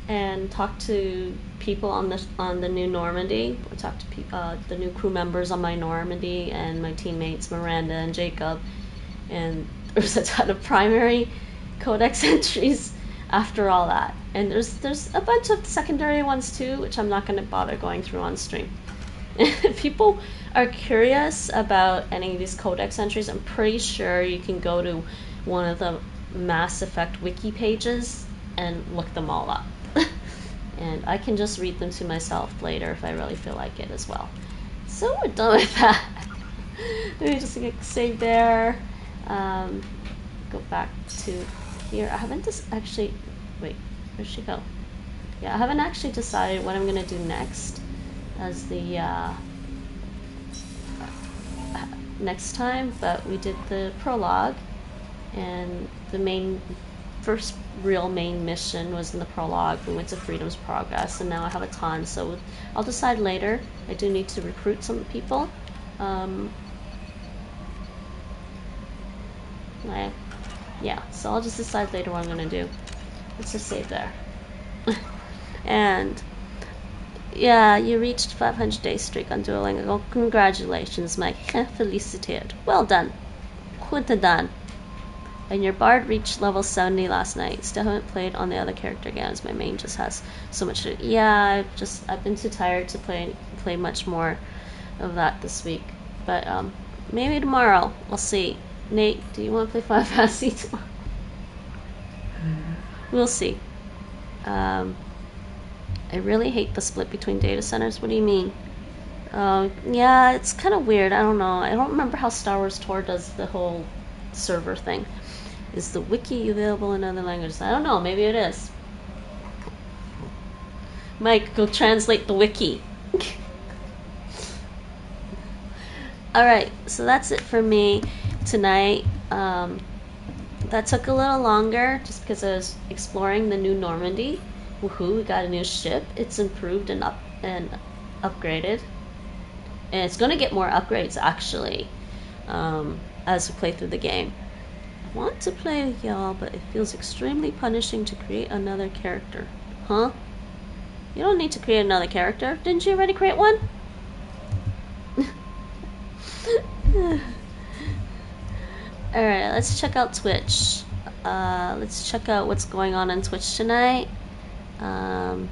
and talked to people on the new Normandy. I talked to the new crew members on my Normandy and my teammates Miranda and Jacob, and there's a ton of primary codex entries after all that, and there's a bunch of secondary ones too, which I'm not going to bother going through on stream. If people are curious about any of these codex entries, I'm pretty sure you can go to one of the Mass Effect wiki pages and look them all up. And I can just read them to myself later if I really feel like it as well. So we're done with that. Let me just get saved there. Go back to here. I haven't just actually... Wait, where'd she go? Yeah, I haven't actually decided what I'm going to do next as the next time, but we did the prologue, and the first real main mission was in the prologue. We went to Freedom's Progress, and now I have a ton, so I'll decide later. I do need to recruit some people. Yeah, so I'll just decide later what I'm gonna do. Let's just save there. And yeah, you reached 500 day streak on Duolingo. Congratulations, Mike. Felicitated. Well done. Quinta done. And your bard reached level 70 last night. Still haven't played on the other character again, as my main just has so much to do. Yeah, I've been too tired to play much more of that this week. But maybe tomorrow. We'll see. Nate, do you want to play Final Fantasy tomorrow? We'll see. I really hate the split between data centers. What do you mean? Yeah, it's kind of weird. I don't know. I don't remember how Star Wars Tour does the whole server thing. Is the wiki available in other languages? I don't know. Maybe it is. Mike, go translate the wiki. Alright, so that's it for me tonight. That took a little longer just because I was exploring the new Normandy. Woohoo, we got a new ship. It's improved and upgraded. And it's going to get more upgrades, actually, as we play through the game. I want to play with y'all, but it feels extremely punishing to create another character. Huh? You don't need to create another character. Didn't you already create one? Alright, let's check out Twitch. Let's check out what's going on Twitch tonight. You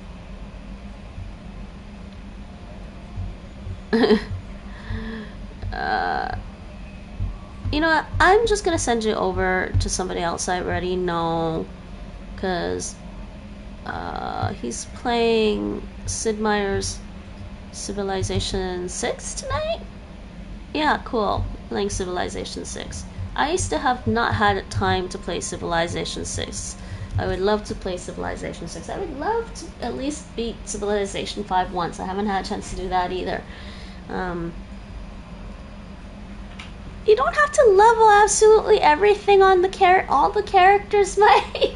know what? I'm just gonna send you over to somebody else I already know, because he's playing Sid Meier's Civilization 6 tonight? Yeah, cool. Playing Civilization 6. I still have not had time to play Civilization 6. I would love to play Civilization 6. I would love to at least beat Civilization 5 once. I haven't had a chance to do that either. You don't have to level absolutely everything on the all the characters, Mike.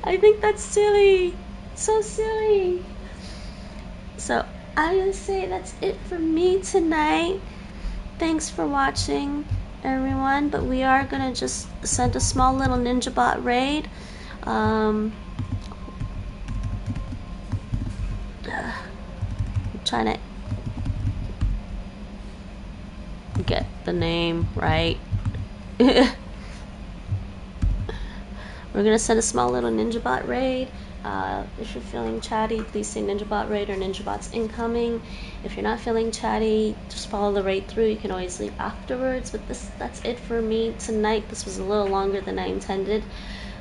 I think that's silly. So silly. So I'm gonna say that's it for me tonight. Thanks for watching, everyone. But we are gonna just send a small little ninja bot raid. I'm trying to get the name right. We're gonna send a small little ninja bot raid. If you're feeling chatty, please say ninja bot raid or ninja bots incoming. If you're not feeling chatty, just follow the raid through. You can always leave afterwards. But that's it for me tonight. This was a little longer than I intended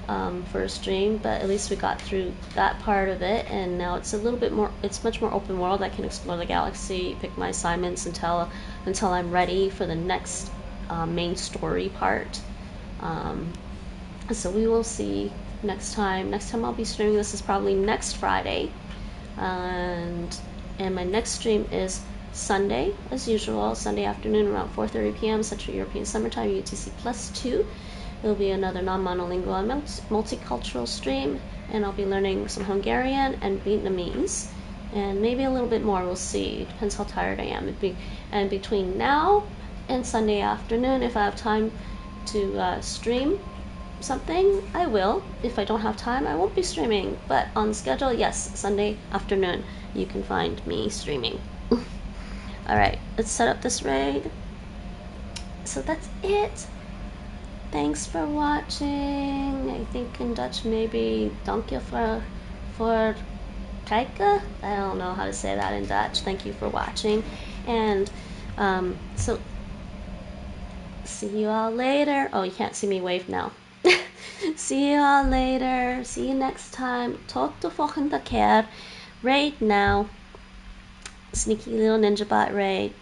for a stream, but at least we got through that part of it, and now it's a little bit more, it's much more open world. I can explore the galaxy, pick my assignments until I'm ready for the next main story part. So we will see next time. Next time I'll be streaming, this is probably next Friday, and my next stream is Sunday, as usual, Sunday afternoon around 4:30 p.m. Central European Summertime, UTC +2. It'll be another non-monolingual and multicultural stream, and I'll be learning some Hungarian and Vietnamese, and maybe a little bit more. We'll see. It depends how tired I am. And between now and Sunday afternoon, if I have time to stream something, I will. If I don't have time, I won't be streaming. But on schedule, yes, Sunday afternoon, you can find me streaming. Alright, let's set up this raid. So that's it. Thanks for watching. I think in Dutch maybe dank je voor kijken. I don't know how to say that in Dutch. Thank you for watching. And so see you all later. Oh, you can't see me wave now. See you all later. See you next time. Tot de volgende keer. Raid now. Sneaky little ninja bot raid.